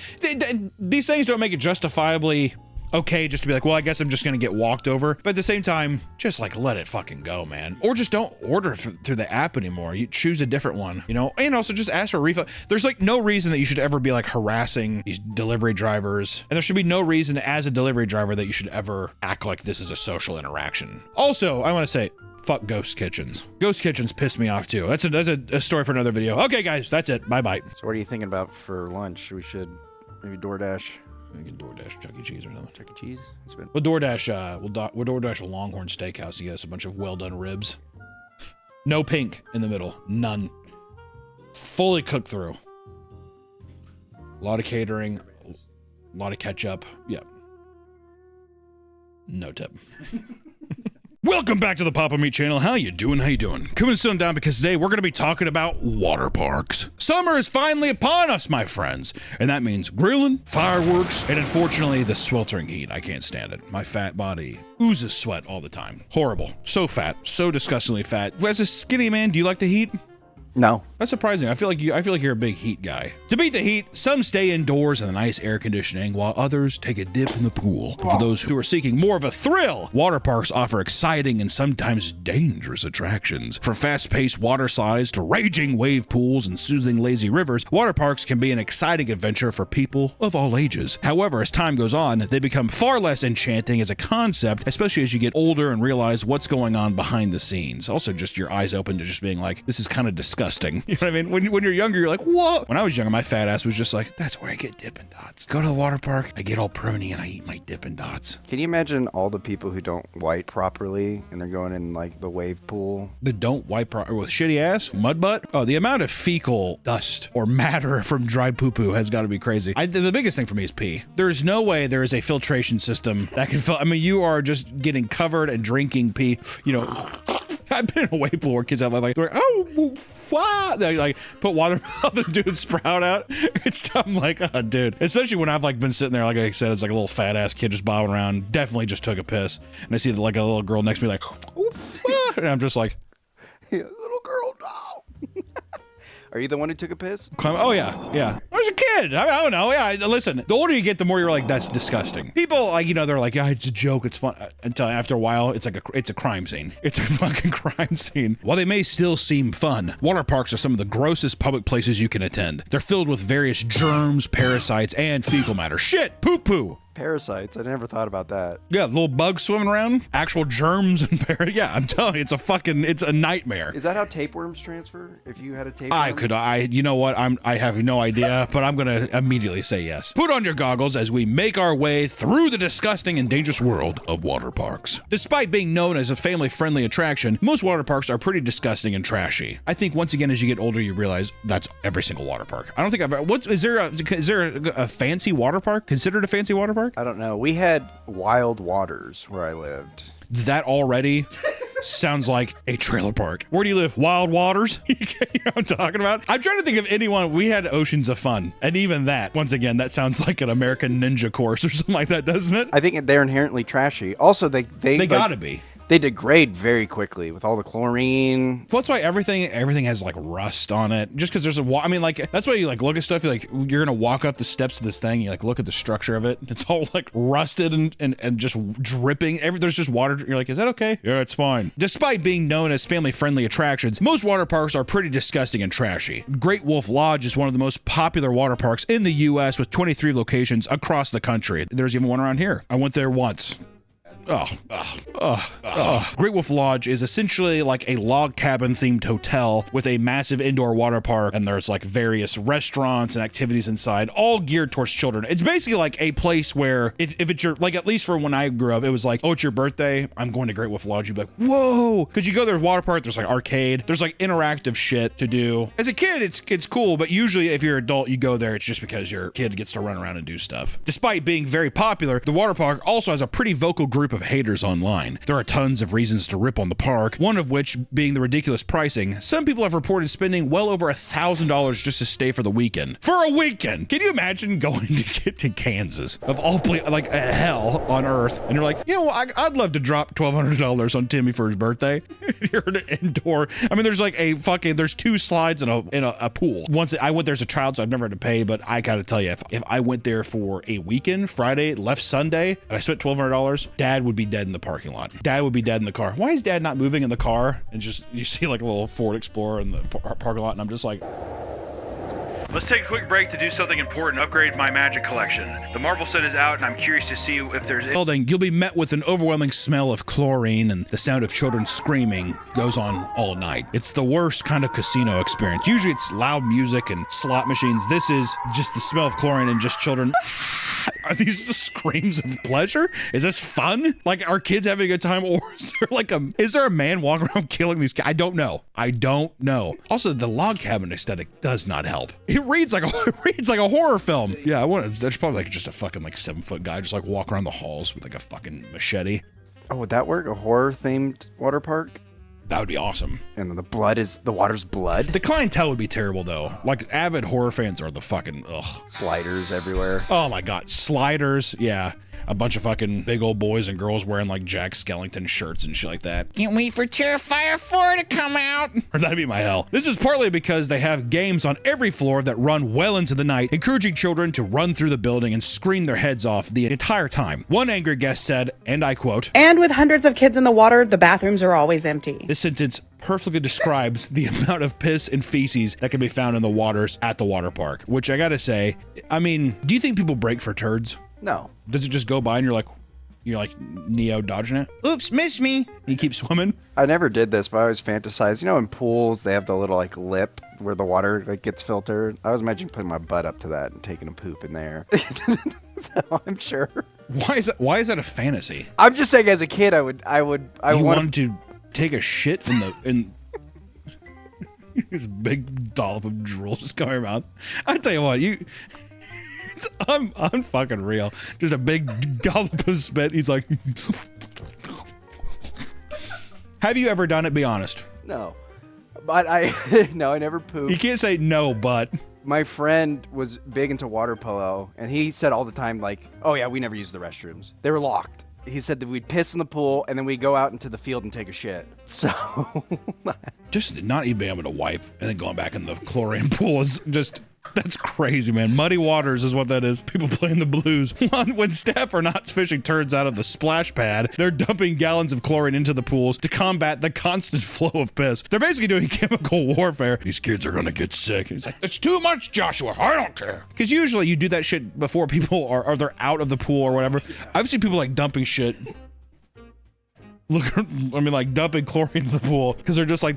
These things don't make it justifiably okay just to be like, well, I guess I'm just gonna get walked over. But at the same time, just like let it fucking go, man. Or just don't order through the app anymore. You choose a different one, you know? And also just ask for a refund. There's like no reason that you should ever be like harassing these delivery drivers. And there should be no reason as a delivery driver that you should ever act like this is a social interaction. Also, I wanna say, fuck ghost kitchens. Ghost kitchens piss me off too. That's a story for another video. Okay guys, that's it. Bye-bye. So what are you thinking about for lunch? We should maybe DoorDash. We can DoorDash Chuck E. Cheese or something. Chuck E. Cheese? We'll DoorDash, we'll DoorDash a Longhorn Steakhouse and get us a bunch of well-done ribs. No pink in the middle. None. Fully cooked through. A lot of catering. A lot of ketchup. Yep. No tip. Welcome back to the Papa Meat channel. How you doing? How you doing? Come and sit on down because today we're going to be talking about water parks. Summer is finally upon us, my friends. And that means grilling, fireworks, and unfortunately the sweltering heat. I can't stand it. My fat body oozes sweat all the time. Horrible. So fat. So disgustingly fat. As a skinny man, do you like the heat? No. That's surprising. I feel like you're a big heat guy. To beat the heat, some stay indoors in the nice air conditioning, while others take a dip in the pool. For those who are seeking more of a thrill, water parks offer exciting and sometimes dangerous attractions. From fast-paced water slides to raging wave pools and soothing lazy rivers, water parks can be an exciting adventure for people of all ages. However, as time goes on, they become far less enchanting as a concept, especially as you get older and realize what's going on behind the scenes. Also, just your eyes open to just being like, this is kind of disgusting. You know what I mean? When you're younger, you're like, what? When I was younger, my fat ass was just like, that's where I get Dippin' Dots. Go to the water park, I get all pruny and I eat my Dippin' Dots. Can you imagine all the people who don't wipe properly and they're going in like the wave pool? That don't wipe properly with shitty ass, mud butt? Oh, the amount of fecal dust or matter from dry poo-poo has got to be crazy. The biggest thing for me is pee. There's no way there is a filtration system that can I mean, you are just getting covered and drinking pee, you know. I've been in a wave pool where kids have like, oh, wow. They like put water out and do a sprout out. It's dumb, like, oh, dude. Especially when I've like been sitting there, like I said, it's like a little fat ass kid just bobbing around. Definitely just took a piss. And I see like a little girl next to me, like, and I'm just like, yeah, little girl, no. Are you the one who took a piss? Oh, yeah. I was a kid. I don't know. Yeah, listen, the older you get, the more you're like, that's disgusting. People, like, you know, they're like, yeah, it's a joke. It's fun. Until after a while, it's like it's a crime scene. It's a fucking crime scene. While they may still seem fun, water parks are some of the grossest public places you can attend. They're filled with various germs, parasites, and fecal matter. Shit, poo-poo. Parasites. I never thought about that. Yeah, little bugs swimming around, actual germs and yeah, I'm telling you, it's a nightmare. Is that how tapeworms transfer? If you had a tapeworm? You know what? I have no idea, but I'm gonna immediately say yes. Put on your goggles as we make our way through the disgusting and dangerous world of water parks. Despite being known as a family-friendly attraction, most water parks are pretty disgusting and trashy. I think once again, as you get older, you realize that's every single water park. I don't think is there a fancy water park considered a fancy water park? I don't know. We had Wild Waters where I lived. That already sounds like a trailer park. Where do you live? Wild Waters? You know what I'm talking about? I'm trying to think of anyone. We had Oceans of Fun. And even that, once again, that sounds like an American Ninja course or something like that, doesn't it? I think they're inherently trashy. Also, they gotta be. They degrade very quickly with all the chlorine. Well, that's why everything has like rust on it. Just because there's I mean, like, that's why you like look at stuff. You're gonna walk up the steps of this thing. You like look at the structure of it. It's all like rusted and just dripping. There's just water. You're like, is that okay? Yeah, it's fine. Despite being known as family-friendly attractions, most water parks are pretty disgusting and trashy. Great Wolf Lodge is one of the most popular water parks in the U.S. with 23 locations across the country. There's even one around here. I went there once. Great Wolf Lodge is essentially like a log cabin themed hotel with a massive indoor water park, and there's like various restaurants and activities inside, all geared towards children. It's basically like a place where if it's your, like, at least for when I grew up, it was like, oh, it's your birthday, I'm going to Great Wolf Lodge. You'd be like, whoa, because you go there, water park, there's like arcade, there's like interactive shit to do. As a kid, it's cool, but usually if you're an adult, you go there, it's just because your kid gets to run around and do stuff. Despite being very popular, the water park also has a pretty vocal group of haters online. There are tons of reasons to rip on the park, one of which being the ridiculous pricing. Some people have reported spending well over $1,000 just to stay for the weekend. For a weekend! Can you imagine going to get to Kansas, of all places, like hell on earth, and you're like, you know, I'd love to drop $1,200 on Timmy for his birthday. You're in an indoor. I mean, there's like there's 2 slides in a pool. Once I went there as a child, so I've never had to pay, but I gotta tell you, if I went there for a weekend, Friday, left Sunday, and I spent $1,200, Dad would be dead in the parking lot. Dad would be dead in the car. Why is Dad not moving in the car? And just, you see like a little Ford Explorer in the parking lot, and I'm just like, let's take a quick break to do something important, upgrade my Magic collection. The Marvel set is out, and I'm curious to see if there's building. You'll be met with an overwhelming smell of chlorine, and the sound of children screaming goes on all night. It's the worst kind of casino experience. Usually it's loud music and slot machines. This is just the smell of chlorine and just children. Are these the screams of pleasure? Is this fun? Like, are kids having a good time, or is there a man walking around killing these kids? I don't know. Also, the log cabin aesthetic does not help. It reads like a horror film. Yeah, there's probably like just a fucking like 7-foot guy just like walk around the halls with like a fucking machete. Oh, would that work? A horror themed water park? That would be awesome. And then the water's blood? The clientele would be terrible though. Like, avid horror fans are the fucking sliders everywhere. Oh my god, sliders, yeah. A bunch of fucking big old boys and girls wearing like Jack Skellington shirts and shit like that. Can't wait for Terrifier 4 to come out. Or that'd be my hell. This is partly because they have games on every floor that run well into the night, encouraging children to run through the building and scream their heads off the entire time. One angry guest said, and I quote, "And with hundreds of kids in the water, the bathrooms are always empty." This sentence perfectly describes the amount of piss and feces that can be found in the waters at the water park, which I gotta say, I mean, do you think people break for turds? No. Does it just go by and you're like Neo dodging it? Oops, missed me. You keep swimming. I never did this, but I always fantasize. You know, in pools, they have the little like lip where the water like gets filtered. I was imagining putting my butt up to that and taking a poop in there. So I'm sure. Why is that a fantasy? I'm just saying, as a kid, I wanted to take a shit in this big dollop of drool just coming out. I tell you what, I'm fucking real. Just a big dollop of spit. He's like, have you ever done it? Be honest. No, but I never pooped. You can't say no, but my friend was big into water polo, and he said all the time, like, oh yeah, we never used the restrooms. They were locked. He said that we'd piss in the pool, and then we'd go out into the field and take a shit. So just not even being able to wipe and then going back in the chlorine pool is just, that's crazy, man. Muddy waters is what that is. People playing the blues. When staff are not fishing turds out of the splash pad, they're dumping gallons of chlorine into the pools to combat the constant flow of piss. They're basically doing chemical warfare. These kids are gonna get sick. It's like, it's too much, Joshua. I don't care. Because usually you do that shit before people are they're out of the pool or whatever. I've seen people like dumping shit. Like dumping chlorine into the pool because they're just like,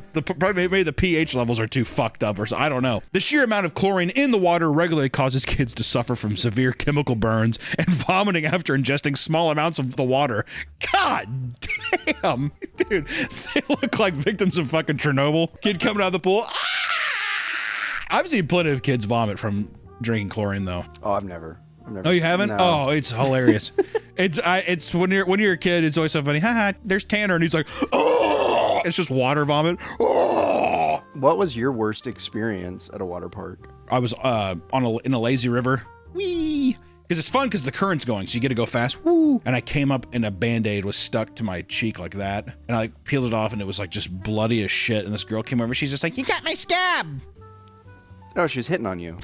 maybe the pH levels are too fucked up or so. I don't know. The sheer amount of chlorine in the water regularly causes kids to suffer from severe chemical burns and vomiting after ingesting small amounts of the water. God damn, dude, they look like victims of fucking Chernobyl. Kid coming out of the pool. I've seen plenty of kids vomit from drinking chlorine though. Oh, I've never. Oh, you haven't? No. Oh, it's hilarious. It's when you're a kid, it's always so funny. Haha, there's Tanner, and he's like, oh, it's just water vomit. Oh. What was your worst experience at a water park? I was in a lazy river. Wee. Because it's fun because the current's going, so you get to go fast. Woo! And I came up and a Band-Aid was stuck to my cheek like that. And I like, peeled it off and it was like just bloody as shit. And this girl came over, she's just like, you got my scab! Oh, she's hitting on you.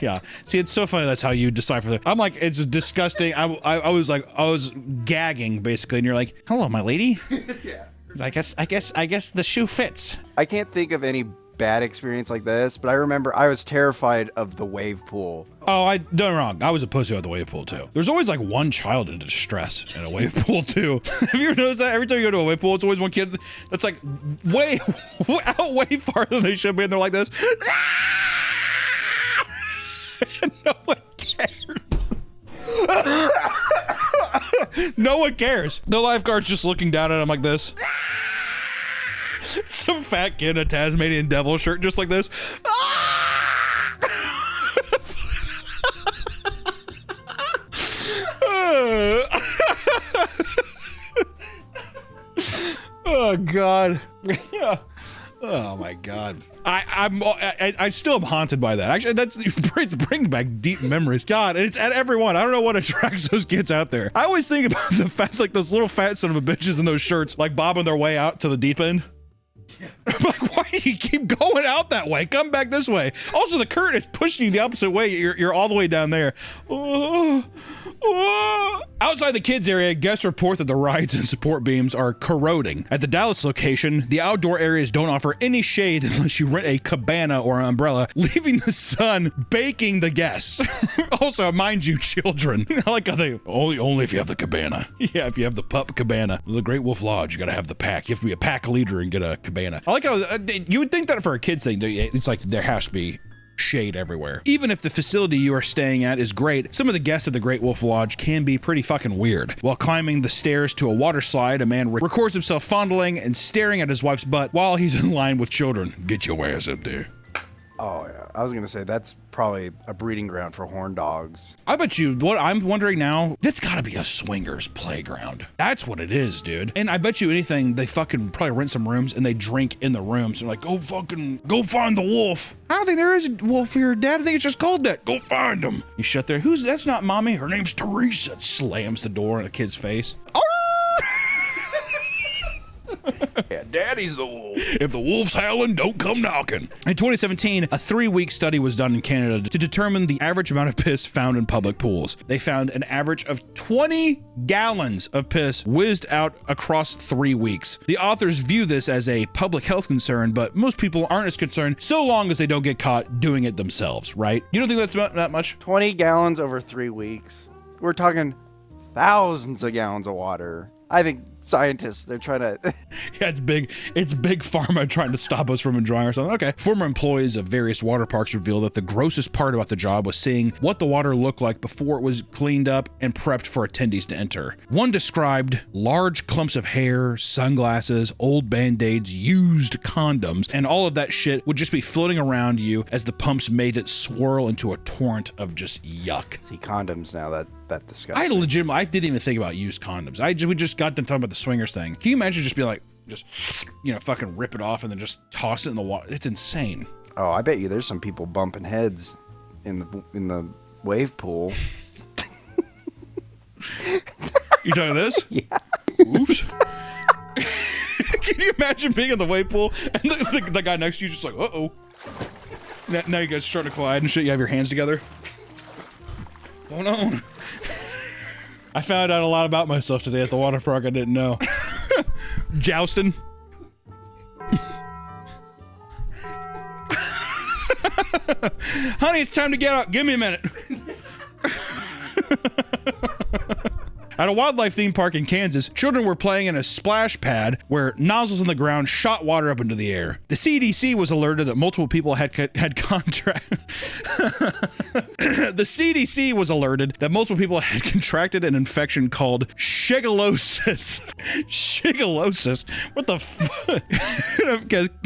Yeah. See, it's so funny that's how you decipher that. I'm like, it's disgusting. I was gagging basically, and you're like, hello, my lady. Yeah. I guess the shoe fits. I can't think of any bad experience like this, but I remember I was terrified of the wave pool. Oh, I done wrong. I was a pussy about the wave pool too. There's always like one child in distress in a wave pool too. Have you ever noticed that? Every time you go to a wave pool, it's always one kid that's like way farther than they should be, and they're like this. No one cares. No one cares. The lifeguard's just looking down at him like this. Some fat kid in a Tasmanian devil shirt just like this. Oh God. Yeah. Oh my God. I still am haunted by that. Actually, it's bringing back deep memories. God, and it's at everyone. I don't know what attracts those kids out there. I always think about the fact, like those little fat son of a bitches in those shirts, like bobbing their way out to the deep end. Yeah. I'm like, why do you keep going out that way? Come back this way. Also, the current is pushing you the opposite way. You're all the way down there. Outside the kids area, guests report that the rides and support beams are corroding. At the Dallas location, the outdoor areas don't offer any shade unless you rent a cabana or an umbrella, leaving the sun baking the guests. Also, mind you, children. I like how they only if you have the cabana. Yeah, if you have the pup cabana. The Great Wolf Lodge, you gotta have the pack. You have to be a pack leader and get a cabana. I like how you would think that for a kids thing, it's like there has to be shade everywhere. Even if the facility you are staying at is great, some of the guests at the Great Wolf Lodge can be pretty fucking weird. While climbing the stairs to a water slide, a man records himself fondling and staring at his wife's butt while he's in line with children. Get your ass up there. Oh, yeah. I was going to say, that's probably a breeding ground for horn dogs. I bet you, what I'm wondering now, that's gotta be a swingers playground. That's what it is, dude. And I bet you anything, they fucking probably rent some rooms and they drink in the rooms. They're like, go find the wolf. I don't think there is a wolf here, Dad. I think it's just called that. Go find him. You shut there. That's not Mommy. Her name's Teresa. Slams the door in a kid's face. Yeah, Daddy's the wolf. If the wolf's howling, don't come knocking. In 2017, a 3-week study was done in Canada to determine the average amount of piss found in public pools. They found an average of 20 gallons of piss whizzed out across 3 weeks. The authors view this as a public health concern, but most people aren't as concerned so long as they don't get caught doing it themselves, right? You don't think that's about that much? 20 gallons over 3 weeks. We're talking thousands of gallons of water. I think scientists, they're trying to... Yeah, it's big pharma trying to stop us from enjoying ourselves. Okay. Former employees of various water parks revealed that the grossest part about the job was seeing what the water looked like before it was cleaned up and prepped for attendees to enter. One described large clumps of hair, sunglasses, old Band-Aids, used condoms, and all of that shit would just be floating around you as the pumps made it swirl into a torrent of just yuck. See, condoms now, that disgusting. I didn't even think about used condoms. We just got them talking about the swingers thing. Can you imagine just be like, fucking rip it off and then just toss it in the water? It's insane. Oh, I bet you there's some people bumping heads in the wave pool. You talking this? Yeah. Oops. Can you imagine being in the wave pool and the guy next to you just like, uh-oh. Now you guys are starting to collide and shit. You have your hands together. Hold on. I found out a lot about myself today at the water park I didn't know. Jousting. Honey, it's time to get out. Give me a minute. At a wildlife theme park in Kansas, children were playing in a splash pad where nozzles in the ground shot water up into the air. The CDC was alerted that multiple people had contracted. The CDC was alerted that multiple people had contracted an infection called shigellosis. Shigellosis? What the fuck?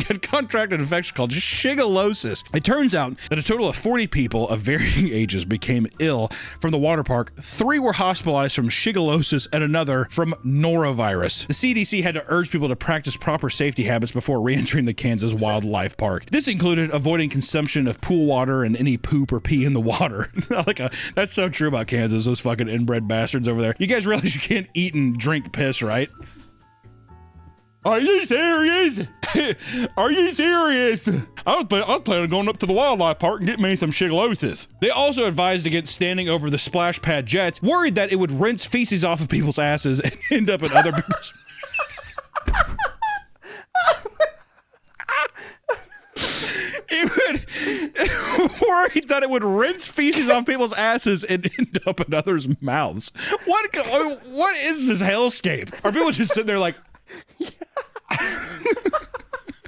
Had contracted an infection called shigellosis. It turns out that a total of 40 people of varying ages became ill from the water park. 3 were hospitalized from shigellosis shigellosis, and another from norovirus. The CDC had to urge people to practice proper safety habits before re-entering the Kansas Wildlife Park. This included avoiding consumption of pool water and any poop or pee in the water. That's so true about Kansas, those fucking inbred bastards over there. You guys realize you can't eat and drink piss, right? Are you serious? Are you serious? I was planning on going up to the wildlife park and getting me some shigellosis. They also advised against standing over the splash pad jets, worried that it would rinse feces off of people's asses and end up in other people's... worried that it would rinse feces off people's asses and end up in others' mouths. What is this hellscape? Are people just sitting there like...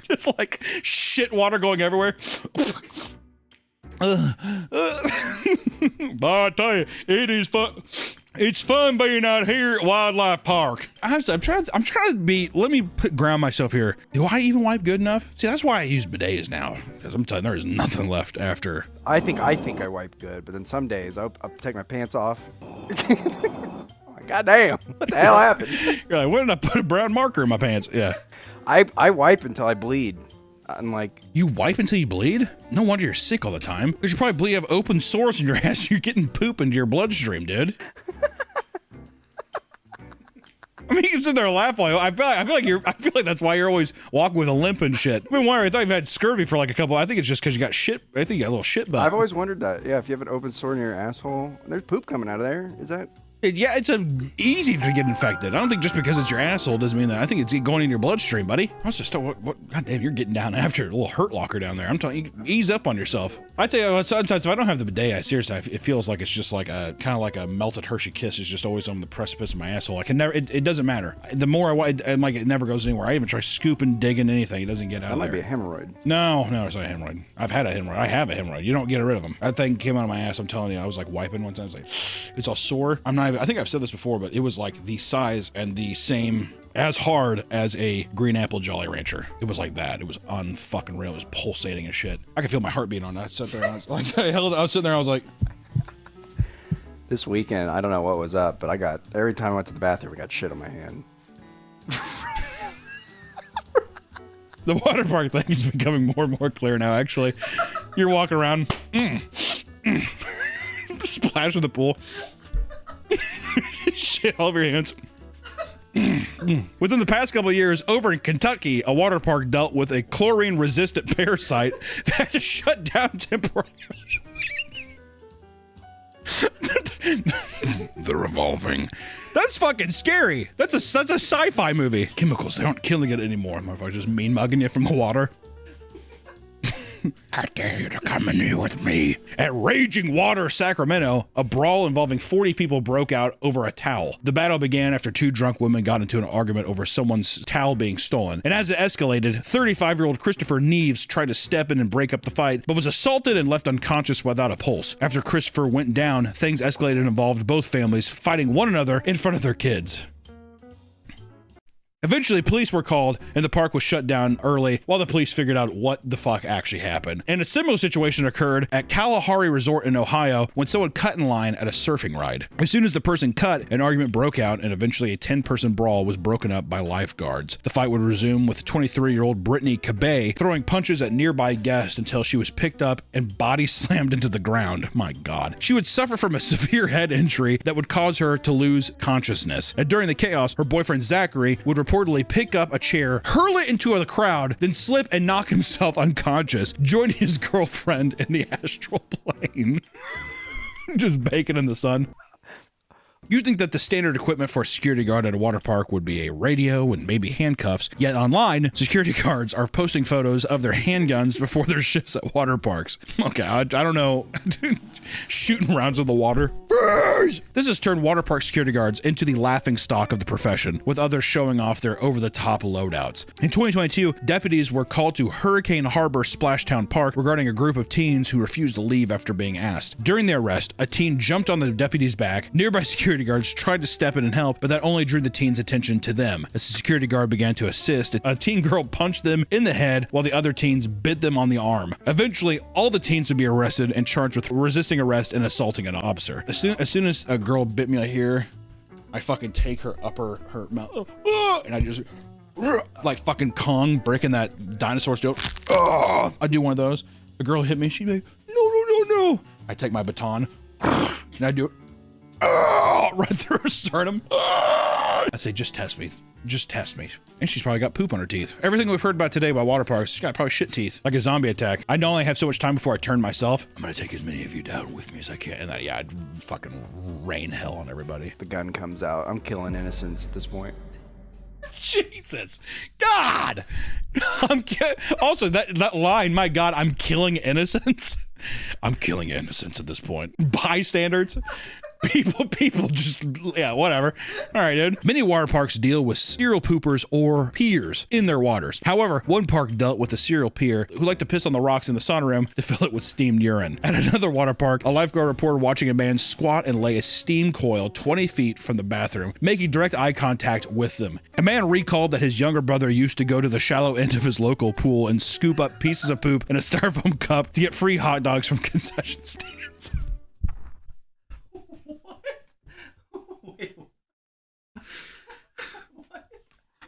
Just like shit water going everywhere. But I tell you, it is fun. It's fun being out here at Wildlife Park. Honestly, I'm trying to be. Let me ground myself here. Do I even wipe good enough? See, that's why I use bidets now. Because I'm telling you, there is nothing left after. I think I wipe good, but then some days I'll take my pants off. God damn! What the hell happened? You're like, when did I put a brown marker in my pants? Yeah. I wipe until I bleed. I'm like, you wipe until you bleed? No wonder you're sick all the time. Because you probably have open sores in your ass. You're getting poop into your bloodstream, dude. I mean, you can sit there and laugh like I feel like that's why you're always walking with a limp and shit. I mean, why? I thought you've had scurvy for like a couple. I think it's just because you got shit. I think you got a little shit butt. I've always wondered that. Yeah, if you have an open sore in your asshole, there's poop coming out of there. Is that? Yeah, it's easy to get infected. I don't think just because it's your asshole doesn't mean that. I think it's going in your bloodstream, buddy. Let's just what? God damn, you're getting down after a little hurt locker down there. I'm telling you, ease up on yourself. I tell you, sometimes if I don't have the bidet, it feels like it's just like a kind of like a melted Hershey Kiss is just always on the precipice of my asshole. I can never. It doesn't matter. The more I wipe, like it never goes anywhere. I even try scooping, digging anything. It doesn't get out. That of might there. be a hemorrhoid. No, it's not a hemorrhoid. I've had a hemorrhoid. I have a hemorrhoid. You don't get rid of them. That thing came out of my ass. I'm telling you, I was like wiping one time. I was like, it's all sore. I'm not even. I think I've said this before, but it was like the size and the same as hard as a green apple Jolly Rancher. It was like that. It was unfucking real. It was pulsating and shit. I could feel my heartbeat on that. I sat there and I was like, I was sitting there, I was like. This weekend, I don't know what was up, but every time I went to the bathroom, I got shit on my hand. The water park thing is becoming more and more clear now, actually. You're walking around, splash in the pool. Shit all over your hands. Within the past couple of years, over in Kentucky, a water park dealt with a chlorine-resistant parasite that had to shut down temporarily. The revolving. That's fucking scary. That's a sci-fi movie. Chemicals, they aren't killing it anymore. Motherfucker just mean mugging you from the water. I dare you to come in here with me. At Raging Water, Sacramento, a brawl involving 40 people broke out over a towel. The battle began after two drunk women got into an argument over someone's towel being stolen. And as it escalated, 35-year-old Christopher Neves tried to step in and break up the fight, but was assaulted and left unconscious without a pulse. After Christopher went down, things escalated and involved both families fighting one another in front of their kids. Eventually, police were called, and the park was shut down early while the police figured out what the fuck actually happened. And a similar situation occurred at Kalahari Resort in Ohio when someone cut in line at a surfing ride. As soon as the person cut, an argument broke out, and eventually a 10-person brawl was broken up by lifeguards. The fight would resume with 23-year-old Brittany Cabay throwing punches at nearby guests until she was picked up and body slammed into the ground. My God. She would suffer from a severe head injury that would cause her to lose consciousness. And during the chaos, her boyfriend Zachary would reportedly pick up a chair, hurl it into the crowd, then slip and knock himself unconscious, joining his girlfriend in the astral plane. Just baking in the sun. You'd think that the standard equipment for a security guard at a water park would be a radio and maybe handcuffs, yet online, security guards are posting photos of their handguns before their shifts at water parks. Okay, I don't know. Shooting rounds in the water. This has turned water park security guards into the laughing stock of the profession, with others showing off their over-the-top loadouts. In 2022, deputies were called to Hurricane Harbor Splashtown Park regarding a group of teens who refused to leave after being asked. During the arrest, a teen jumped on the deputy's back. Nearby security guards tried to step in and help, but that only drew the teen's attention to them. As the security guard began to assist, a teen girl punched them in the head while the other teens bit them on the arm. Eventually, all the teens would be arrested and charged with resisting arrest and assaulting an officer. As soon as a girl bit me right here, I fucking take her mouth, and I just like fucking Kong breaking that dinosaur's joke. I do one of those. The girl hit me. She'd be like, no. I take my baton and I do it right through her sternum. I say, just test me. Just test me. And she's probably got poop on her teeth. Everything we've heard about today about water parks, she's got probably shit teeth, like a zombie attack. I only have so much time before I turn myself. I'm gonna take as many of you down with me as I can. And then, yeah, I'd fucking rain hell on everybody. The gun comes out. I'm killing innocents at this point. Jesus, God! Also, that line, my God, I'm killing innocents. I'm killing innocents at this point. Bystanders. People just, yeah, whatever. All right, dude. Many water parks deal with serial poopers or peers in their waters. However, one park dealt with a serial peer who liked to piss on the rocks in the sauna room to fill it with steamed urine. At another water park, a lifeguard reported watching a man squat and lay a steam coil 20 feet from the bathroom, making direct eye contact with them. A man recalled that his younger brother used to go to the shallow end of his local pool and scoop up pieces of poop in a styrofoam cup to get free hot dogs from concession stands.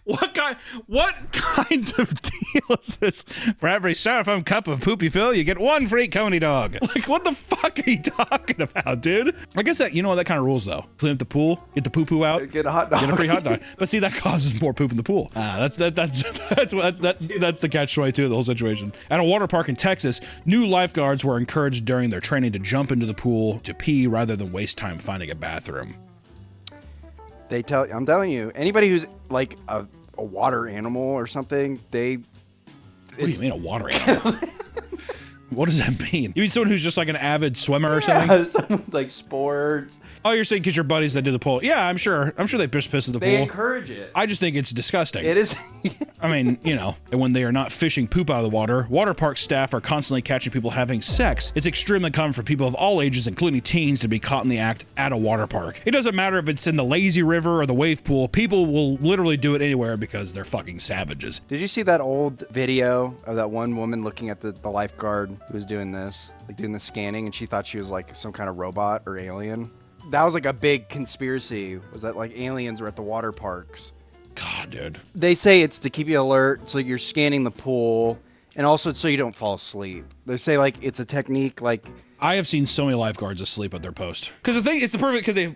What kind of deal is this? For every styrofoam cup of poop you fill, you get one free Coney dog. Like, what the fuck are you talking about, dude? I guess that, you know, that kind of rules though. Clean up the pool, get the poo-poo out, get a hot dog, get a free hot dog. But see, that causes more poop in the pool. That's the catch-22 of the whole situation. At a water park in Texas, new lifeguards were encouraged during their training to jump into the pool to pee rather than waste time finding a bathroom. I'm telling you, anybody who's like a water animal or something, What do you mean a water animal? What does that mean? You mean someone who's just like an avid swimmer or something? Like sports. Oh, you're saying because your buddies that do the pool. Yeah, I'm sure they piss in the pool. They encourage it. I just think it's disgusting. It is. I mean, you know, and when they are not fishing poop out of the water park staff are constantly catching people having sex. It's extremely common for people of all ages, including teens, to be caught in the act at a water park. It doesn't matter if it's in the lazy river or the wave pool. People will literally do it anywhere because they're fucking savages. Did you see that old video of that one woman looking at the lifeguard who was doing this, like doing the scanning, and she thought she was like some kind of robot or alien? That was like a big conspiracy, was that like aliens were at the water parks. God, dude. They say it's to keep you alert, so you're scanning the pool, and also so you don't fall asleep. They say like it's a technique like... I have seen so many lifeguards asleep at their post. Because the thing, it's the perfect, because they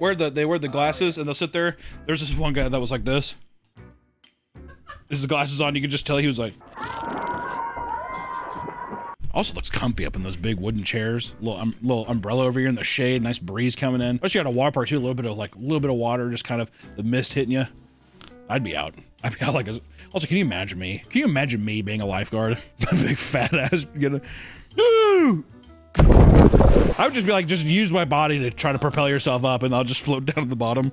wear the glasses and they'll sit there. There's this one guy that was like this. His glasses on, you could just tell he was like... Also looks comfy up in those big wooden chairs. Little umbrella over here in the shade, nice breeze coming in. Especially at a water park too, a little bit of water, just kind of the mist hitting you. I'd be out like a... Also, can you imagine me? Can you imagine me being a lifeguard? A big fat ass, I would just be like, just use my body to try to propel yourself up and I'll just float down to the bottom.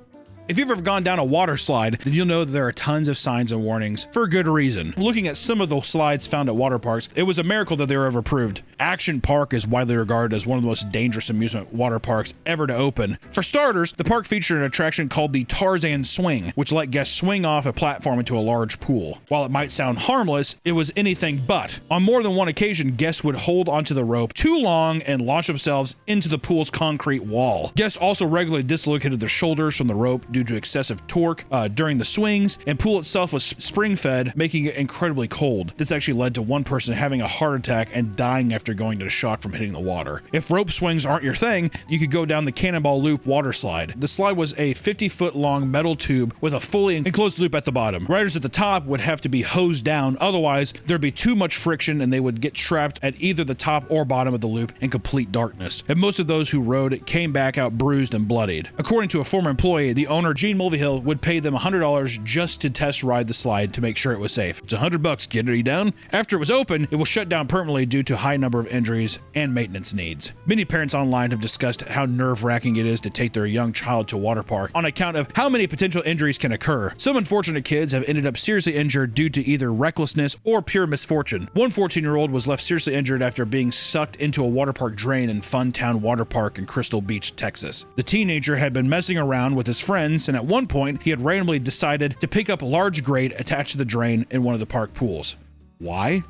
If you've ever gone down a water slide, then you'll know that there are tons of signs and warnings for good reason. Looking at some of the slides found at water parks, it was a miracle that they were ever approved. Action Park is widely regarded as one of the most dangerous amusement water parks ever to open. For starters, the park featured an attraction called the Tarzan Swing, which let guests swing off a platform into a large pool. While it might sound harmless, it was anything but. On more than one occasion, guests would hold onto the rope too long and launch themselves into the pool's concrete wall. Guests also regularly dislocated their shoulders from the rope due to excessive torque during the swings, and pool itself was spring-fed, making it incredibly cold. This actually led to one person having a heart attack and dying after going to shock from hitting the water. If rope swings aren't your thing, you could go down the Cannonball Loop water slide. The slide was a 50-foot long metal tube with a fully enclosed loop at the bottom. Riders at the top would have to be hosed down, otherwise there'd be too much friction and they would get trapped at either the top or bottom of the loop in complete darkness. And most of those who rode came back out bruised and bloodied. According to a former employee, the owner, Gene Mulvihill, would pay them $100 just to test ride the slide to make sure it was safe. It's $100, kid, are you down? After it was open, it was shut down permanently due to a high number of injuries and maintenance needs. Many parents online have discussed how nerve-wracking it is to take their young child to a water park on account of how many potential injuries can occur. Some unfortunate kids have ended up seriously injured due to either recklessness or pure misfortune. One 14-year-old was left seriously injured after being sucked into a water park drain in Funtown Water Park in Crystal Beach, Texas. The teenager had been messing around with his friends, and at one point, he had randomly decided to pick up a large grate attached to the drain in one of the park pools. Why?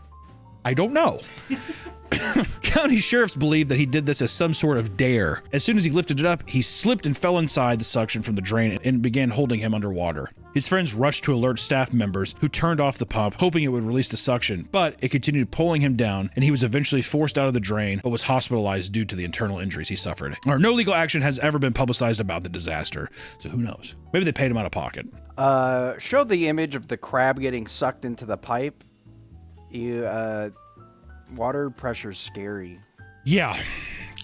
I don't know. County sheriffs believe that he did this as some sort of dare. As soon as he lifted it up, he slipped and fell inside the suction from the drain and began holding him underwater. His friends rushed to alert staff members, who turned off the pump, hoping it would release the suction, but it continued pulling him down, and he was eventually forced out of the drain, but was hospitalized due to the internal injuries he suffered. No legal action has ever been publicized about the disaster, so who knows? Maybe they paid him out of pocket. Show the image of the crab getting sucked into the pipe. Water pressure's scary. Yeah.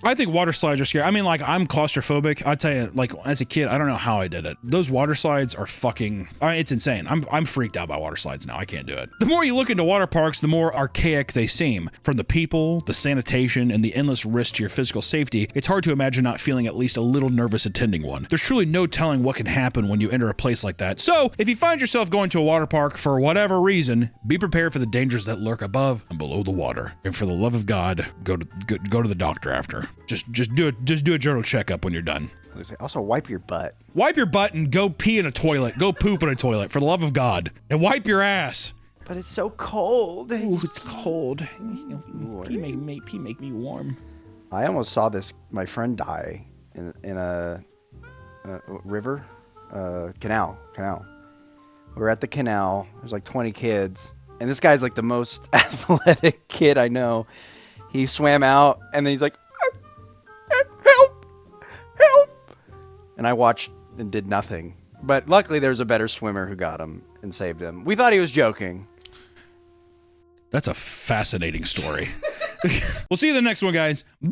I think water slides are scary. I mean, like, I'm claustrophobic. I tell you, like, as a kid, I don't know how I did it. Those water slides are fucking, it's insane. I'm freaked out by water slides now. I can't do it. The more you look into water parks, the more archaic they seem. From the people, the sanitation, and the endless risk to your physical safety, it's hard to imagine not feeling at least a little nervous attending one. There's truly no telling what can happen when you enter a place like that. So, if you find yourself going to a water park for whatever reason, be prepared for the dangers that lurk above and below the water. And for the love of God, go to the doctor after. Just do a general checkup when you're done. Also, wipe your butt. Wipe your butt and go pee in a toilet. Go poop in a toilet, for the love of God. And wipe your ass. But it's so cold. Ooh, it's cold. Pee make me warm. I almost saw my friend die in a river, canal. We were at the canal. There's like 20 kids. And this guy's like the most athletic kid I know. He swam out, and then he's like, help! And I watched and did nothing. But luckily, there was a better swimmer who got him and saved him. We thought he was joking. That's a fascinating story. We'll see you in the next one, guys. Bye!